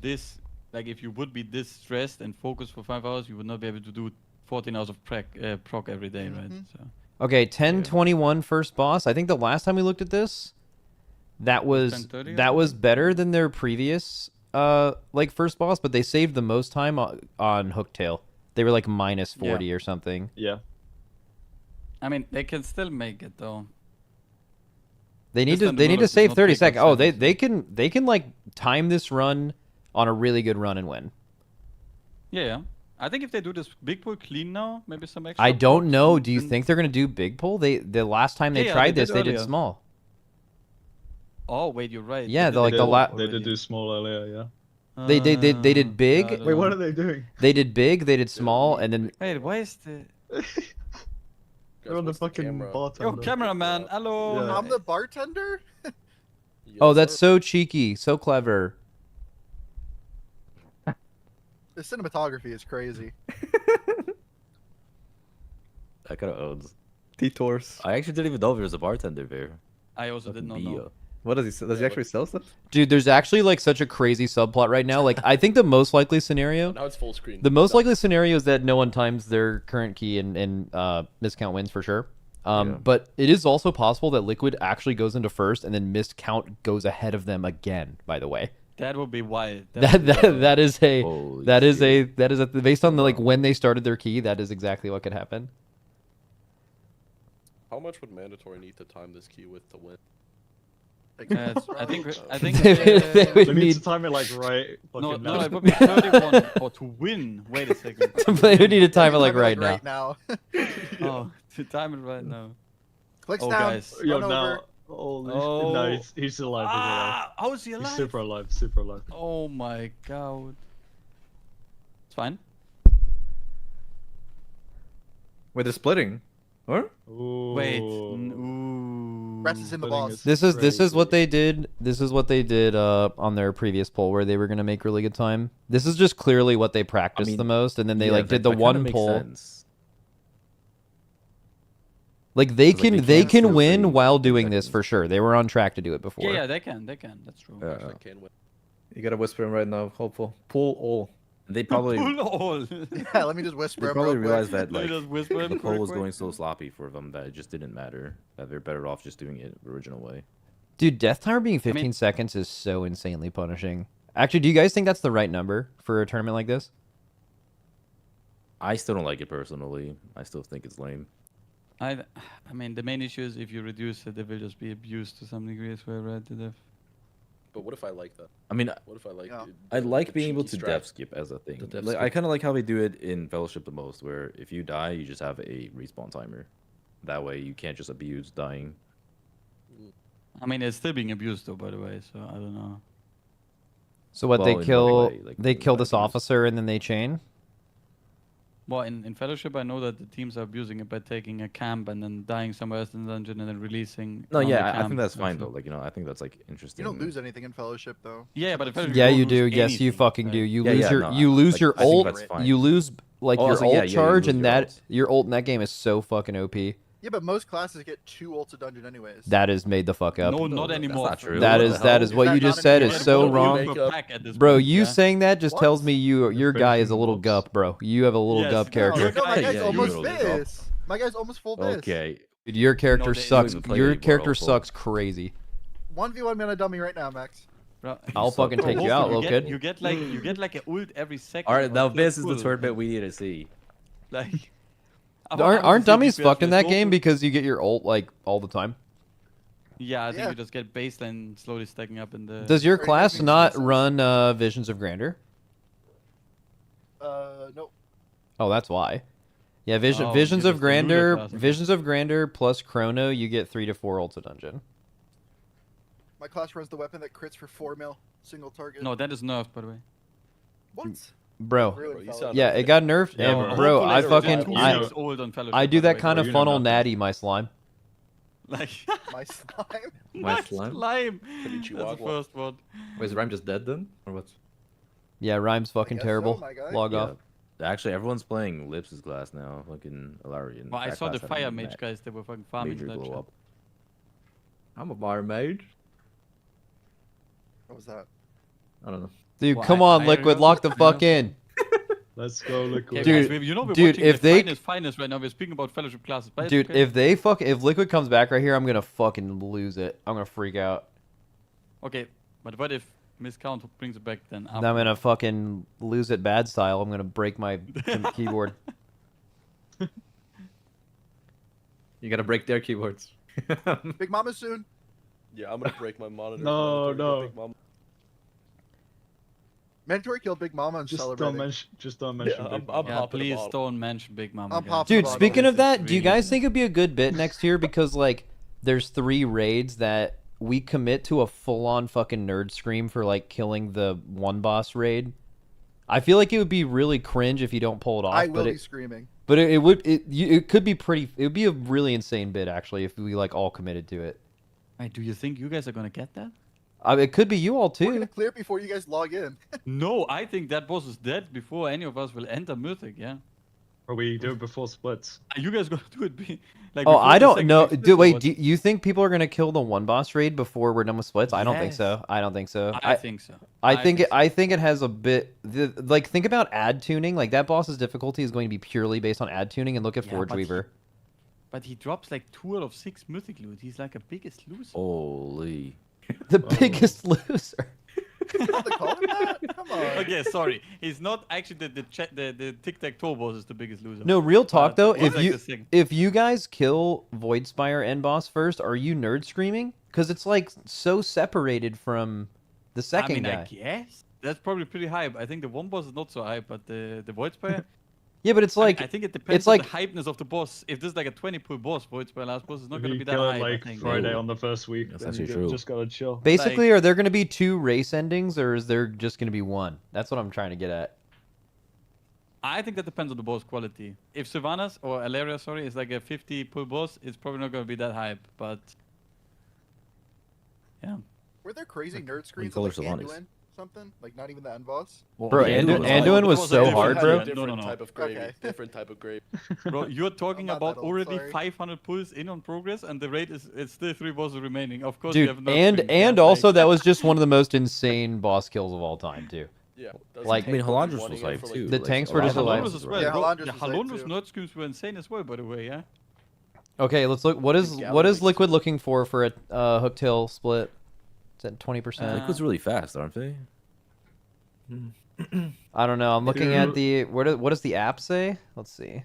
this, like if you would be this stressed and focused for 5 hours, you would not be able to do 14 hours of proc every day, right? So. okay, 10:21 first boss. I think the last time we looked at this, that was 10:30 better than their previous like first boss, but they saved the most time on Hooktail. They were like minus 40 or something. Yeah. I mean, they can still make it though. They need This to time the save not 30 big, seconds. but Oh, seven, they can like time this run on a really good run and win. Yeah. I think if they do this big pull clean now, maybe some extra. I don't procs, know. Do you then- think they're gonna do big pull? The last time they Yeah, tried they this, did they did earlier. small. Oh wait, you're right. Yeah, They like did the it la- They did do small earlier, yeah. They did big. I don't Wait, what know. are they doing? They did big. They did small, and then Wait, why is the They're on the what's the fucking camera? bartender. yo cameraman? Hello. Yeah. I'm the bartender? oh, that's so cheeky, so clever. The cinematography is crazy. That kind of owns. T-Tors. I actually didn't even know there was a bartender there. I also did not know. What does he sell? Does he actually sell stuff? Dude, there's actually like such a crazy subplot right now. Like, I think the most likely scenario, Now it's full screen. the most likely scenario is that no one times their current key and miscount wins for sure. But it is also possible that Liquid actually goes into first and then miscount goes ahead of them again. By the way, That would be wild. that is a Holy that is shit. based on the like when they started their key. That is exactly what could happen. How much would mandatory need to time this key with to win? I think They would They need need to time it like right. no, fucking no, now. it would be 31 or to win. Wait a second. they would need to time it like right Right now. now. Oh, to time it right now. Clicks Oh, down. guys. Yo, Run now. over. Holy Oh. no, he's still alive. He's alive. Ah, how is he alive? He's super alive. Super alive. Oh my god. It's fine. Wait, they're splitting. What? Wait. Ooh. Rest is in the Splitting boss. This is crazy. what they did. This is what they did on their previous poll where they were gonna make really good time. This is just clearly what they practiced mean, the most, and then they Yeah, like did the that kinda one makes poll. sense. Like they 'Cause, like, can they can't can feel win free while doing this seconds. for sure. They were on track to do it before. Yeah, they can. They can. That's true. Yeah. Can win. You gotta whisper him right now. Hopeful. Pull all. They probably Pull all. Yeah, let me just whisper they him probably real quick. realized that Let me like just whisper him the poll was quick. going so sloppy for them that it just didn't matter. That they're better off just doing it the original way. Dude, death timer being 15 seconds is so insanely punishing. Actually, do you guys think that's the right number for a tournament like this? I still don't like it personally. I still think it's lame. I mean, the main issue is if you reduce it, they will just be abused to some degree as well, right? To death. But what if I like that? I mean, What if I like? I like being able cheeky to strat? death skip as a thing. The death Like, I skip. kind of like how they do it in Fellowship the most, where if you die, you just have a respawn timer. That way, you can't just abuse dying. I mean, it's still being abused though, by the way. So I don't know. So what Well, they in what kill? way? Like, They in kill what this abuse? officer and then they chain. Well, in Fellowship, I know that the teams are abusing it by taking a camp and then dying somewhere else in the dungeon and then releasing. No, on the yeah, I camp. think that's fine So- though. Like, I think that's like You interesting. don't lose anything in Fellowship though. Yeah, but in Fellowship, Yeah, don't you lose do. Yes, you anything. fucking do. Like- You Yeah, lose yeah, your no, you lose like, your I think ult. that's fine. You lose like Oh, your so ult yeah, you charge, lose and your that ult. your ult in that game is so fucking OP. Yeah, but most classes get 2 ults a dungeon anyways. That is made the fuck up. No, not that's anymore. not true. That What is the that hell? is what Is you that just not said an is advantage? so What do you wrong. make up? Pack at this Bro, point, you yeah? saying that just What? tells me your guy is a little Refreshing gup, bro. You have a little Yes, gup no, character. No, my Yeah, guy's you almost really don't. this. My guy's almost full this. Okay. Dude, your character they- sucks. you don't even play Your anymore, character also. sucks crazy. 1v1 man a dummy right now, Max. Bro, I'll suck. fucking take you Hopefully out, little kid. You get like an ult every second. All right, or now just this is the full. tournament we need to see. Like, Aren't dummies fucked in that Go game for- because you get your ult like all the time? Yeah, I think Yeah. we just get baseline slowly stacking up in the. Does your Or you class can not use run Visions of Grandeur? Nope. Oh, that's why. Yeah, Oh, Visions you of just remove your Grandeur, class, okay. Visions of Grandeur plus Chrono, you get 3 to 4 ults a dungeon. My class runs the weapon that crits for 4 mil, single target. No, that is nerfed, by the way. What? Bro, Really Bro, you solid. sound yeah, it got nerfed, Yeah, and well, bro, hopefully I it's fucking just 2 I years old on Fellowship, I do by the that way, kind so of you know funnel nothing. natty, my slime. Like, My slime. My slime? slime. That's the Konnichiwa. first one. Wait, is Rhyme just dead then, or what? Yeah, Rhyme's fucking guess so, terrible. my guy. Log Yeah. off. Actually, everyone's playing Lips' class now. Fucking Ilarian. Well, I That saw the class fire having mage that guys. They were fucking farming major that glow shit. up. I'm a fire mage. What was that? I don't know. Dude, Well, come I- on, I Liquid, don't lock the know. fuck in. Let's go, Liquid. Dude, guys, you know we're dude, watching if the they- finest right now. We're speaking about Fellowship classes. But it's Dude, okay. if Liquid comes back right here, I'm gonna fucking lose it. I'm gonna freak out. Okay, but what if Miscount brings it back then? I'm gonna fucking lose it bad style. I'm gonna break my keyboard. You gotta break their keyboards. Big Mama soon. Yeah, I'm gonna break my monitor. No, Mandatory kill no. Big Mama. Mandatory kill Big Mama and Just celebrate. don't mention Yeah, Big I'm Mama. Yeah, popping the please bottle. don't mention Big Mama. I'm guys. popping Dude, the bottle. speaking of This that, is do you really- guys think it'd be a good bit next year because like there's 3 raids that we commit to a full-on fucking nerd scream for like killing the one boss raid? I feel like it would be really cringe if you don't pull it off. I will but be screaming. But it could be pretty. It would be a really insane bit actually if we like all committed to it. Wait, do you think you guys are gonna get that? It could be you all We're gonna too. clear it before you guys log in. No, I think that boss is dead before any of us will enter Mythic. Yeah. Or we do it before splits. Are you guys gonna do it? Like Oh, before I the don't second know. big split Do, or wait, what? do you think people are gonna kill the one boss raid before we're done with splits? I don't think Yes. so. I don't think so. I think so. I think so. I think it has a bit like think about ad tuning. Like that boss's difficulty is going to be purely based on ad tuning, and look at Yeah, Forge but he- Weaver. But he drops like 2 out of 6 Mythic loot. He's like a biggest loser. Holy. The biggest loser. What they call him that? Come on. Okay, sorry. He's not actually the tic tac toe boss is the biggest loser. No, real talk though. he's If like you the second. if you guys kill Voidspire end boss first, are you nerd screaming? Because it's like so separated from the second I guy. guess that's probably pretty hype. I think the one boss is not so hype, but the Voidspire. Yeah, but it's like I think it depends it's on like the hypeness of the boss. If this is like a 20-pull boss, Voidspire last boss is not If gonna you be that kill hype. it I like think. Friday on the first week, That's then actually you true. just gotta chill. basically, are there going to be 2 race endings, or is there just going to be one? That's what I'm trying to get at. I think that depends on the boss quality. If Sylvanas or Alaria, sorry, is like a 50-pull boss, it's probably not gonna be that hype. But yeah. Were there crazy nerd screens color like Sylvanas? Anduin? Something? Like not even the end boss? Bro, Anduin was so hard, bro. Different type of gravy. Okay. Different type of gravy. Bro, you're talking not about that old, already sorry. 500 pulls in on progress, and the rate is it's still 3 bosses remaining. Of course, you Dude, have no and screens, and yeah, also like- that was just one of the most insane boss kills of all time, too. Yeah. Like- I mean, Tank Halandras running was it hype for, like, too. The like, tanks a were lot just of alive. Halondra's Halandras as were well. Yeah, hype. bro. Halondra's The was hype Halondra's too. nerd screams were insane as well, by the way, yeah? Okay, let's look. What is Galleries. Liquid looking for a hooktail split? Is that 20%? Liquid's really fast, aren't they? I don't know. I'm looking at the what does the app say? Let's see.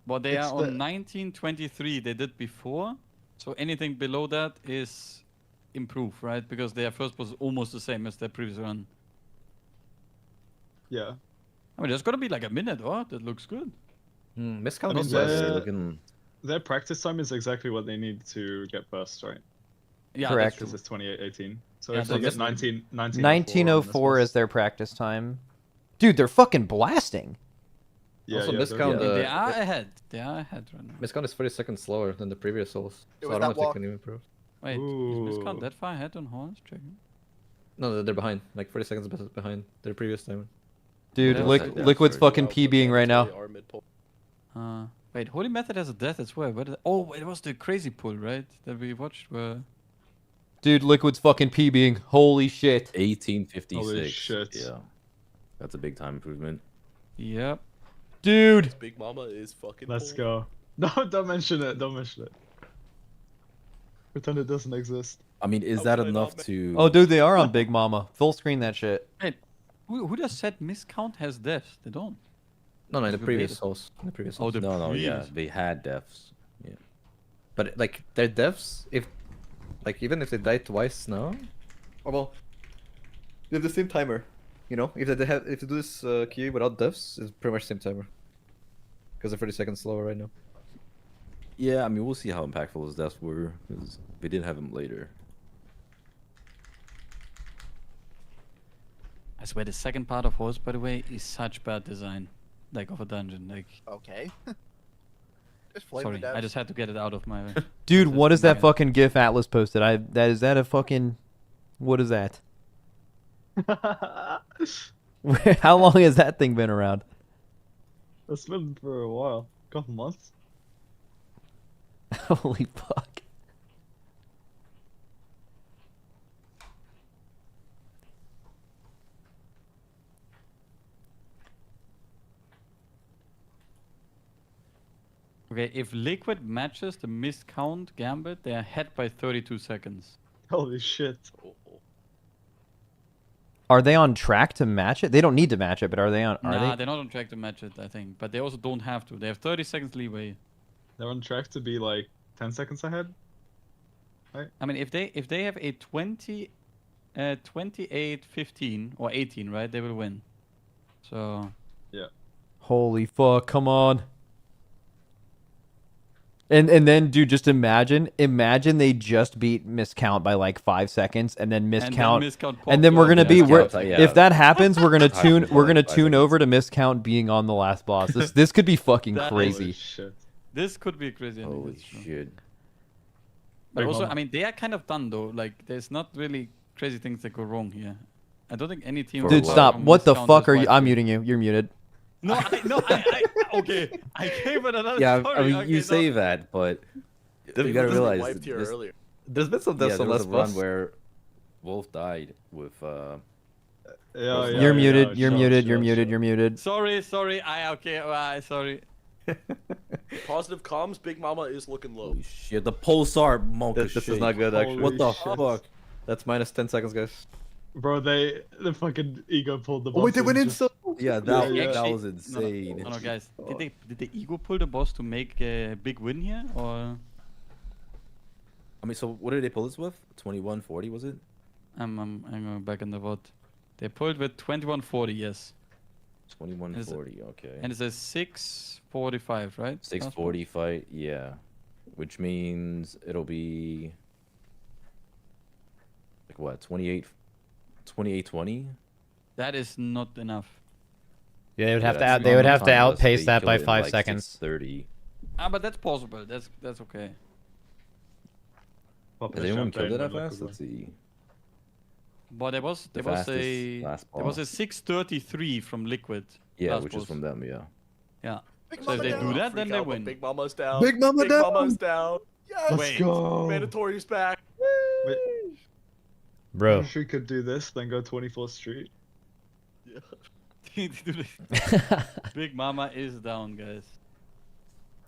Well, they It's are on 1923. They did before. So anything below that is improve, right? Because their first was almost the same as their previous run. Yeah. I mean, there's gonna be like a minute, or that looks good. Miscount I mean, also their- looking. Their practice time is exactly what they need to get first, right? Yeah, Correct. Because it's 28:18. So Yeah, if they that's- get 1904 1904 is their practice time. Dude, they're fucking blasting. Yeah, Also, yeah, miscount. They are ahead. They are ahead right now. Miscount is 30 seconds slower than the previous souls. It So was I don't that know if they walk. can even improve. Wait, Ooh. is Miscount that far ahead on horns? Checking. No, they're behind. Like 40 seconds behind their previous timer. Dude, Yeah, Liquid's fucking Well, PBing right now. they are mid-pull. Wait, Holy Method has a death as well. Oh, it was the crazy pull, right? That we watched. Where... Dude, Liquid's fucking PBing. Holy shit. 1856. Holy shit. Yeah. That's a big time improvement. Yep. Dude. Big Mama is fucking. Let's pull. go. No, don't mention it. Don't mention it. Pretend it doesn't exist. I mean, is How that could I enough not to... Oh, dude, they are on Big Mama. Full screen that shit. Wait, who just said Miscount has deaths? They don't. No, in the We previous made it. souls. In the previous Oh, souls. the No, yeah, previous- they had deaths. Yeah. But like their deaths, if like even if they die twice now, or well, they have the same timer. You know, if they have if they do this key without deaths, it's pretty much the same timer. Because they're 30 seconds slower right now. Yeah, I mean, we'll see how impactful his deaths were, because they did have him later. I swear, the second part of Horse, by the way, is such bad design. Like, of a dungeon. Like, Okay. Just flame sorry, the devs. I just had to get it out of my... Dude, what is that Yeah. fucking GIF Atlas posted? Is that a fucking... What is that? How long has that thing been around? It's been for a while. Couple months. Holy fuck. Okay, if Liquid matches the missed count Gambit, they are ahead by 32 seconds. Holy shit. Are they on track to match it? They don't need to match it, but are they on... Are Nah, they? they're not on track to match it, I think. But they also don't have to. They have 30 seconds leeway. They're on track to be like 10 seconds ahead. I mean, if they have a 28, 15, or 18, right, they will win. So... Yeah. Holy fuck, come on. And then, dude, just imagine they just beat miscount by like 5 seconds, and then miscount, and then we're gonna be if that happens, we're gonna tune over to miscount being on the last boss. This could be fucking crazy. This could be crazy. Holy shit. But also, I mean, they are kind of done though. Like, there's not really crazy things that go wrong here. I don't think any team. Dude, stop! What the fuck are you? I'm muting you. You're muted. No, okay. I gave it another. Yeah, story. I mean, Okay, you no. say that, but you gotta realize that there's been some deaths there on was last a run boss. where Wolf died with You're muted. You're muted. You're muted. You're muted. Sorry. Sorry. Positive comms, Big Mama is looking low. Holy shit, the pulsar monk. This is not good, actually. What the shit. fuck? That's minus 10 seconds, guys. Bro, the fucking ego pulled the Oh wait, they boss went and in so. Yeah, that Actually, was insane. No, guys. Did the ego pull the boss to make a big win here, or? I mean, so what did they pull this with? 2140 was it? I'm going back in the vote. They pulled with 2140, yes. 2140, okay. And it's a 645, right? 640 fight, yeah. Which means it'll be like what, 2820? That is not enough. Yeah, they would have that's to. They would not have to enough unless outpace they that kill by it in, 5 like, seconds. 630. Ah, but that's possible. That's okay. Has anyone killed it that fast? Let's see. But there was The a fastest last there was a boss. 633 from Liquid. Yeah, last which boss. is from them, yeah. Yeah. Big So if they Mama do down. that, then Freak they out, but win. Big Mama's down. Big Mama Big down. Mama's down. Yes. Let's go. Mandatory's back. Bro. If we could do this, then go 24th Street. Big Mama is down, guys.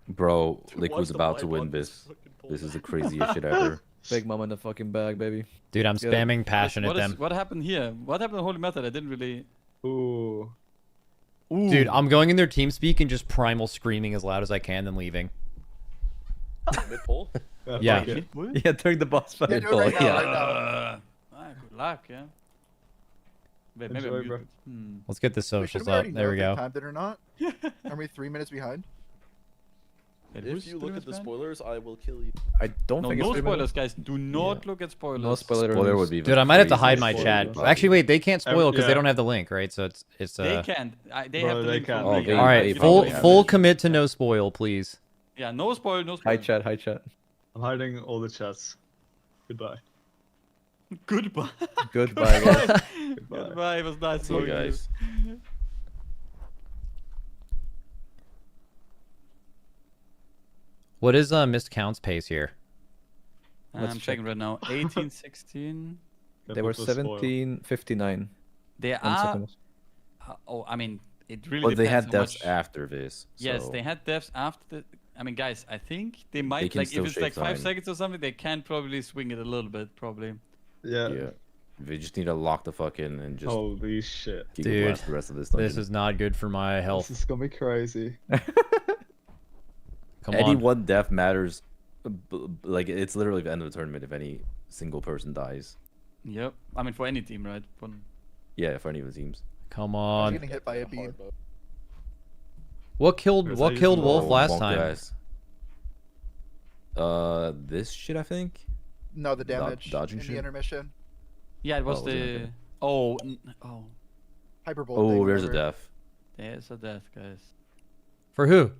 Bro, Dude, Liquid's watch the about to wipe win on this this. fucking pull This is the back. craziest shit ever. Big Mama in the fucking bag, baby. Dude, I'm Yeah. spamming passion at them. What happened here? What happened to Holy Method? I didn't really. Ooh. Dude, I'm going in their team speak and just primal screaming as loud as I can, then leaving. Mid pull. Yeah. Yeah, during the boss fight. Yeah, do it right now, right Good luck, yeah. Wait, maybe Enjoy, I'm bro. muted. Let's get the Wait, socials shouldn't we up. already There know we if they go. timed it or not? Are we 3 minutes behind? Wait, If who's you look doing at the this, man? spoilers, I will kill you. I don't No, think it's no 3 spoilers, minutes. guys. Do not look at spoilers. No spoiler. Spoiler would be Dude, I might have to crazy hide my spoiler. chat. Actually, wait, they can't spoil because they yeah. don't have the link, right? So it's They can't. They Bro, have the they link can't. from Oh, me. they- all right. they Full probably have full it. commit to no spoil, please. Yeah, no spoil, no spoil. Hi chat, hi chat. I'm hiding all the chats. Goodbye. Goodbye. Goodbye, guys. Goodbye. It was nice See you talking to guys. What is missed counts pace here? Let's I'm check. checking right now. 18, 16. They were 17:59. They 1 are. second. Oh, I mean, it really. But they had depends how deaths much- after this. Yes, so they had deaths after the. I mean, guys, I think they might can like if still it's shake like 5 time. seconds or something, they can probably swing it a little bit, probably. Yeah. Yeah. They just need to lock the fuck in and just Holy shit. keep it Dude, blast the rest of this This dungeon. is not good for my health. This is gonna be crazy. Come Any on. one death matters. Like it's literally the end of the tournament if any single person dies. Yep. I mean, for any team, right? Yeah, for any of the teams. Come I was on. getting hit by a beam. What killed Yes, what I killed used Wolf to last Bonk time? their ass. This shit I think. No, the damage dodging in shit? the intermission. Yeah, it was Oh, was it the. okay? Oh, Hyperbolt. Oh, thing, there's a whatever. death. there's a death, guys. For who?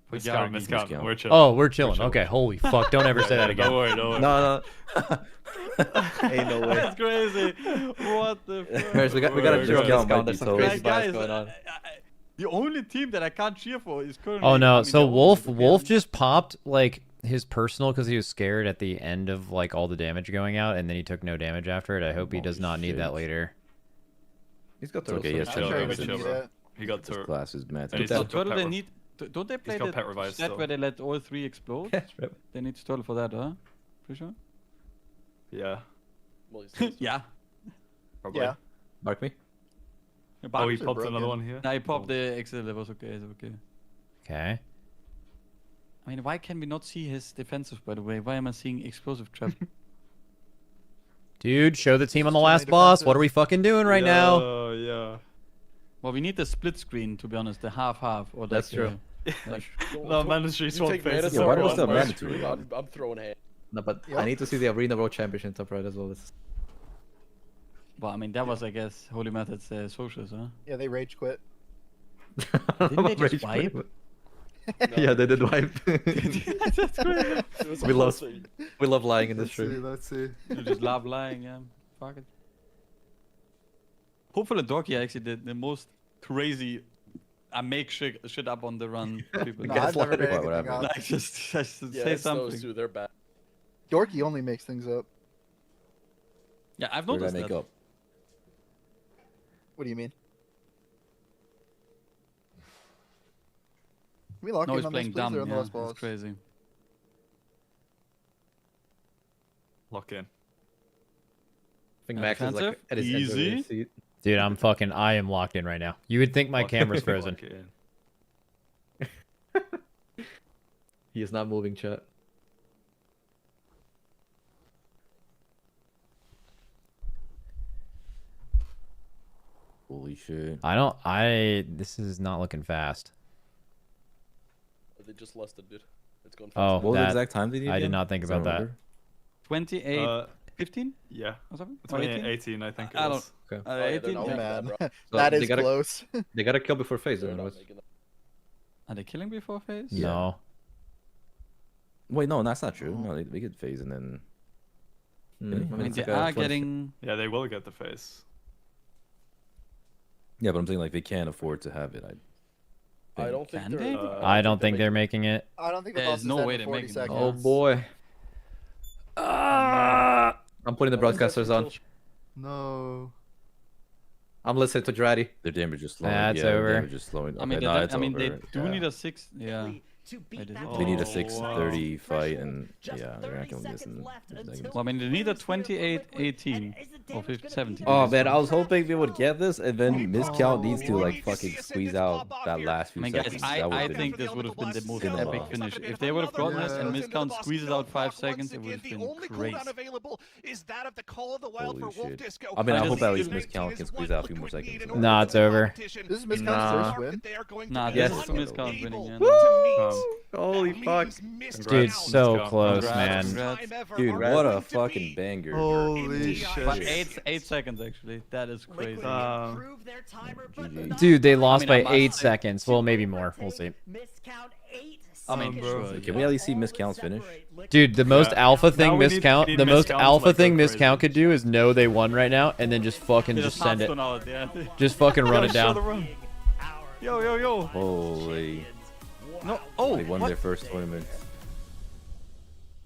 For Miscount, Gary. miscount. We're chilling. Oh, we're chilling. chilling. Okay, holy fuck. Don't ever say that again. Don't worry, don't worry. No, ain't no way. That's crazy. What the fuck? Guys, we gotta Word. chill. Discount might Discount. be There's some told. crazy Guys, vibes going on. the only team that I can't cheer for is currently. Oh no, I mean, so they're all Wolf with the Wolf fans. just popped like his personal because he was scared at the end of like all the damage going out, and then he took no damage after it. I hope he does not need that shit. later. He's got It's okay, the yes, I'm chill, sure he bro, doesn't chill, need bro. it. He got This tur- class is mad. And he's So got turtle, pet they rev- need. Don't they play got the pet revive set still. where they let all 3 explode? Yes, bro. They need to turtle for that, huh? Pretty sure. Yeah, Well, he's Yeah. probably. Yeah. Mark me. Oh, he Boxes are popped another broken. one here. Now he popped the exit. That was okay. It's okay. Okay. I mean, why can we not see his defensive? By the way, why am I seeing explosive trap? Dude, show the team on the Too many last boss. What are we defenses. fucking doing right now? Yeah. Well, we need the split screen, to be honest, the half-half. Or That's like, true. like, No, mandatory You swap take faces. mana Yeah, why sword was on that my mandatory? screen, I'm throwing hand. No, but I Yep. need to see the Arena World Championship top right as well. This is... well, I mean, that was, I guess, Holy Method's socials, huh? Yeah, they rage quit. Didn't they just Rage wipe? quit. Yeah, they did wipe. It was We a lost. whole thing. We love lying in this Let's see, stream. let's see. You just love lying, yeah. Fuck it. Hopefully, Dorky actually did the most crazy. I make shit up on the run. People. No, I've never made Gaslighting. anything Whatever. up. Like, just Yeah, say it's something. those two. They're bad. Dorky only makes things up. Yeah, I've What did I noticed make that. up? What do you mean? We lock No, in he's on playing this, please, dumb. or on the Yeah, last boss? that's crazy. Lock in. I think Max is like Offensive? at his end of Easy. his seat. Dude, I am locked in right now. You would think my Lock- camera's frozen. lock in. He is not moving, chat. Holy shit. This is not looking fast. They just lusted, dude. It's going Oh, fast. What was the that- exact time did you I did not think about that. 28, 15 Yeah. or something? Or 18? 18, I think it I don't. was. Okay. Oh, yeah, they're 18? not Oh bad, man, bro. So that they is gotta- close. They gotta kill before phase. They're not Anyways. making that. Are they killing before phase? Yeah. No. Wait, no, that's not true. No, they could phase and then. Hmm, I I mean, mean, it's they like a are 20 getting. Yeah, they will get the face. Yeah, but I'm saying like they can't afford to have it. I don't think Can they're. they? I don't think they're making it. I don't think the There's boss is no dead way in they're 40 making it. seconds. Oh boy. I'm putting the broadcasters on. No. I'm listening to Dratty. Their damage is slowing. That's yeah, their over. damage is slowing. I mean, Okay, no, it's they over. do Yeah. need a 6. Yeah. They need a 6:30 fight, and yeah, they're not gonna miss in Well, I mean, they need a 28-18 or 17. Oh man, I was hoping they would get this, and then Miscount needs to like fucking squeeze out that last few I mean, guys, seconds. I think this would have been the most epic finish. If they would have gotten this and Miscount squeezes out 5 seconds, it would have been crazy. Holy shit. I mean, I hope at least Miscount can squeeze out a few more seconds. Nah, it's over. This is Miscount's first win. Nah, Yes. this is Miscount winning. Yeah. Holy fuck. Dude, so close, Congrats, man. congrats. Dude, what a fucking banger. Holy shit. But 8 seconds actually. That is crazy. GG. Dude, they lost I by mean, I must 8 say- seconds. Well, maybe more. We'll see. I mean, Can we at least see Miscount's finish? Dude, the most alpha thing Now we need Miscount, the most Miscount to, alpha like, thing go crazy. Miscount could do is know they won right now and then just fucking just send it. Out, yeah. Just fucking run Gotta it show the down. run. Yo, yo, yo. Holy. No. Oh, They won what? their first tournament.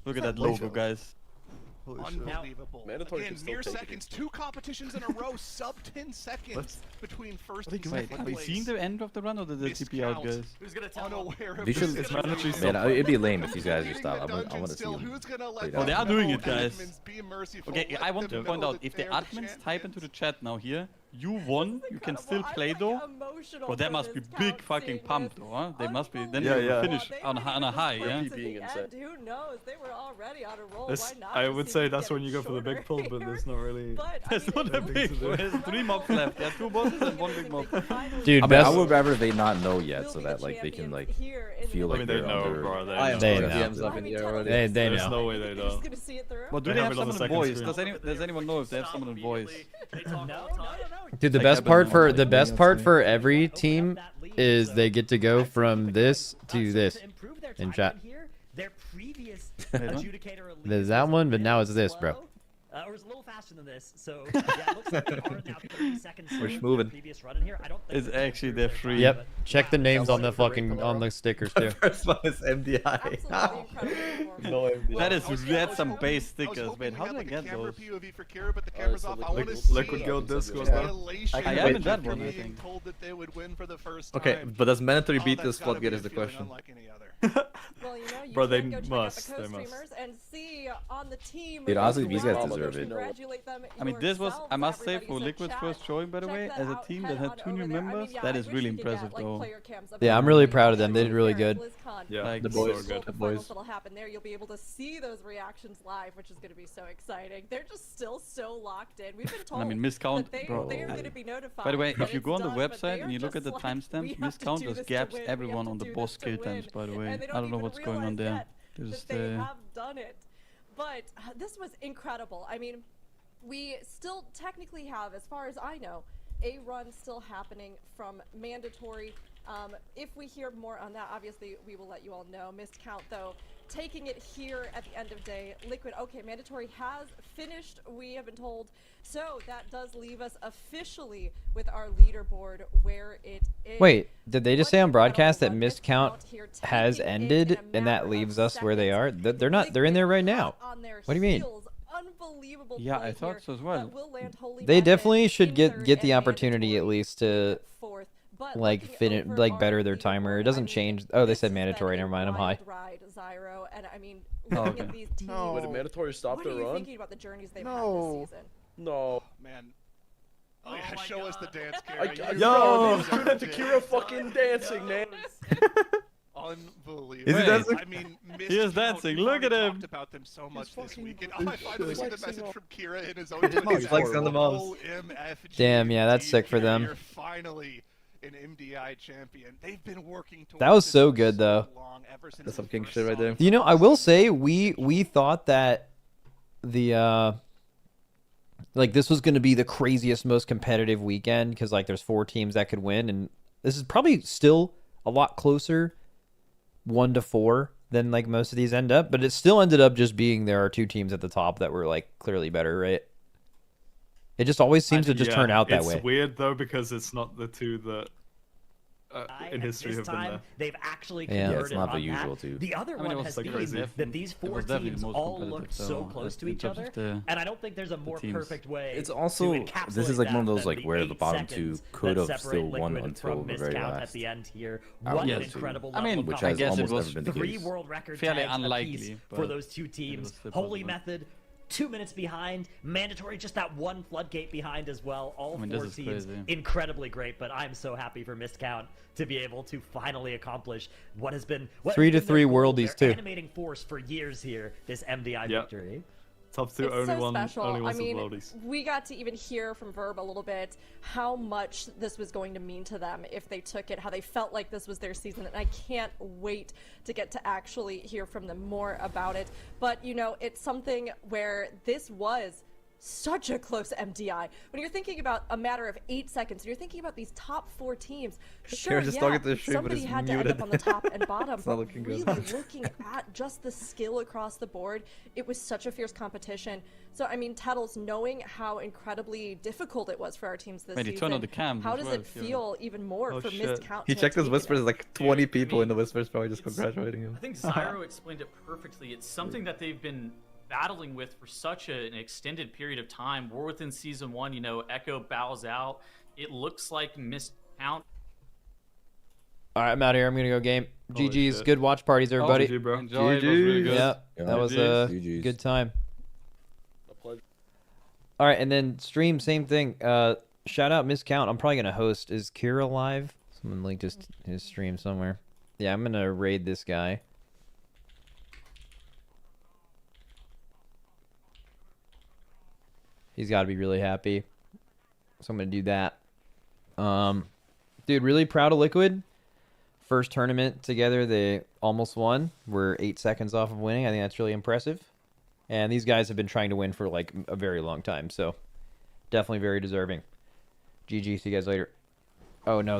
Look at that logo, guys. Unbelievable. Mandatory Again, can still mere take it. seconds. 2 competitions in a row, sub 10 seconds between first and Wait, second are we place. seeing the end of the run or did the TP out, guys? Who's gonna tell Unaware of They this should. situation. Man, it'd be lame if these guys just stopped. I Leading the want to dungeon see still. them. Who's gonna let play Oh, that. they are doing it, guys. Admins be merciful, Okay, let I want them to point know out, that if the they're the admins type into the champions. chat now here, you won, you can still play though. Well, that must be big fucking pump though, huh? They must be, then Yeah, they will yeah. finish on a high, yeah? being insane. Who knows? They were already on a roll. That's, Why not I just would see say them that's get when it you go for the big shorter pull, but here? there's not really. But, I There's mean, not a it big, really there's 3 mobs left. There are 2 bosses and 1 big mob. Dude, I mean, best. I would rather they not know yet, will so be that the like they can champions like here in feel the like I mean, they they're know, under. bro. They I know. They know. know. DMs up in the air already. They There's know. no way they They're just don't. gonna see it through. Well, do They they have have it on the someone in second voice? screen. Does anyone know if they have someone in voice? Dude, the Like, best I've part been for on the like best many part times. for every team is they get to go from this to this in chat. Their previous Wait, huh? adjudicator elite There's that was one, but very now it's this, bro. slow, or it's a little faster than this. So yeah, it looks like they are now 30 seconds We're slower than moving. their previous run in here. I don't think It's this is actually very they're free. fast, Yep. but Check the names on the like a fucking ring on the stickers too. First one is MDI. Absolutely incredible. No MDI. That's some base stickers. Wait, how did I get those? POV for Kira, but the camera's so off. I want to Liquid- see Liquid Guild Discord the now. elation I of haven't them that one, I being think. told that they would win for the first Okay, time. but does mandatory Oh, beat that's this gotta floodgate be is the a feeling question. unlike any other. Well, you know, you Bro, they can go check must, out the they must. co-streamers and see on the team. Dude, honestly, these guys who deserve it. congratulate them I mean, this was, I yourselves, must say, everybody for said Liquid's chat. first showing, by the Check way, that as a out, team head that had on 2 new over there. I mean, members, yeah, that I is wish really we could impressive, get, like, though. player cams of Yeah, I'm everybody really who's proud of them. been They did really here at good. BlizzCon. Yeah, Like, The so boys. good. The Finals boys. that'll happen there. You'll be able to see those reactions live, which is going to be so exciting. They're just still so locked in. We've been told I mean, miscount, that bro. they are going to be notified. By the way, that if you it's go on the done, but they website are and you look at just the like, timestamp, "We have to miscount do just this to gaps win. We everyone have on to the do boss this to kill win." times, by the way. And they I don't know even what's going on realize there. yet Just, that they have done it. But this was incredible. I mean, we still technically have, as far as I know, a run still happening from mandatory. If we hear more on that, obviously we will let you all know. Missed count though, taking it here at the end of day. Liquid, okay, mandatory has finished, we have been told. So that does leave us officially with our leaderboard where it is. Wait, did they just say on broadcast that Missed miscount has ended and that leaves us where they are? They're not. They're in there right now. What do you mean? Unbelievable Yeah, play I thought here so as well. that will land Holy They Method definitely should in get third the and opportunity at mandatory least to fourth. But like looking over like our better their timer. leaderboard, It doesn't I mean, change. Oh, they this said has mandatory. been a Never mind. I'm high. wild ride, Zyro, and I mean, Oh, looking okay. at these teams. No. Wait, did mandatory stop What their are you run? thinking about the journeys they've had No. this season? No. Man. Oh, yeah, show us the dance, I, Kira. You yo, deserve tune into it. Kira fucking dancing, man. Unbelievable. Is he dancing? I mean, He is Miscount, dancing. we've Look at already him. talked about them so much this fucking week, and I finally see the flexing message off. from Kira in his own He's Twitter. flexing on the mouse. OMFG. Damn, yeah, that's sick for them. You're finally an MDI champion. They've been working towards That was this so for good, though. long, ever since That's some the king first shit right song there. You know, I will say we thought that the like this was going to be the craziest, most competitive weekend because like there's 4 teams that could win, and this is probably still a lot closer 1-4 than like most of these end up, but it still ended up just being there are 2 teams at the top that were like clearly better, right? It just always seems to just turn out that way. It's weird though because it's not the 2 that in history this have been time, there. they've actually Yeah, converted it's not the on usual, that. too. The other I mean, it one was has like been crazy. that these It four was definitely teams the most all competitive, looked so though, close to in each terms other, of the- and I don't think there's a more teams. perfect way. It's to also encapsulate this is like one of that those than like where the bottom two seconds could that have separate still won Liquid until from the very Miscount at last. the end here. Out What of an the two. incredible I level mean, of Which I has guess it almost was never been the 3 case. world record fairly tags unlikely, apiece but for those two it teams. was still Holy possible. Method, 2 minutes behind. Mandatory, just that one floodgate behind as well. All I mean, four this is teams crazy. incredibly great, but I'm so happy for Miscount to be able to finally accomplish what has been 3-3 worldies, their too. animating force for years here. This MDI Yep. victory. Top two It's only so one, special. only I one mean, worldies. we got to even hear from Verb a little bit how much this was going to mean to them if they took it, how they felt like this was their season, and I can't wait to get to actually hear from them more about it. But, you know, it's something where this was such a close MDI. When you're thinking about a matter of 8 seconds, and you're thinking about these top 4 teams, sure, just yeah, talking to the stream, but somebody it's had to end muted. up on the top and bottom, It's not but looking really good. looking at just the skill across the board, it was such a fierce competition. So, I mean, Tattles, knowing how incredibly difficult it was for our teams this Wait, he season, turned on the cam how as does well, it if you- feel even more Oh, for shit. Miscount He to checked his take it? whispers, like 20 Dude, I people in the mean, whispers probably just it's- congratulating him. I think Zyro explained it perfectly. It's something that they've been battling with for such an extended period of time. We're within season 1, you know, Echo bows out. It looks like Miscount. All right, I'm out here. I'm gonna go game. Holy GG's. shit. Good watch parties, everybody. GG, bro. Enjoy, it was really good. Yeah, Yeah. that was GG's. a GG's. good time. A pleasure. All right, and then stream, same thing. Shout out Miscount. I'm probably gonna host. Is Kira live? Someone linked his stream somewhere. Yeah, I'm gonna raid this guy. He's got to be really happy. So I'm gonna do that. Dude, really proud of Liquid. First tournament together, they almost won. We're 8 seconds off of winning. I think that's really impressive. And these guys have been trying to win for like a very long time, so definitely very deserving. GG, see you guys later. Oh no.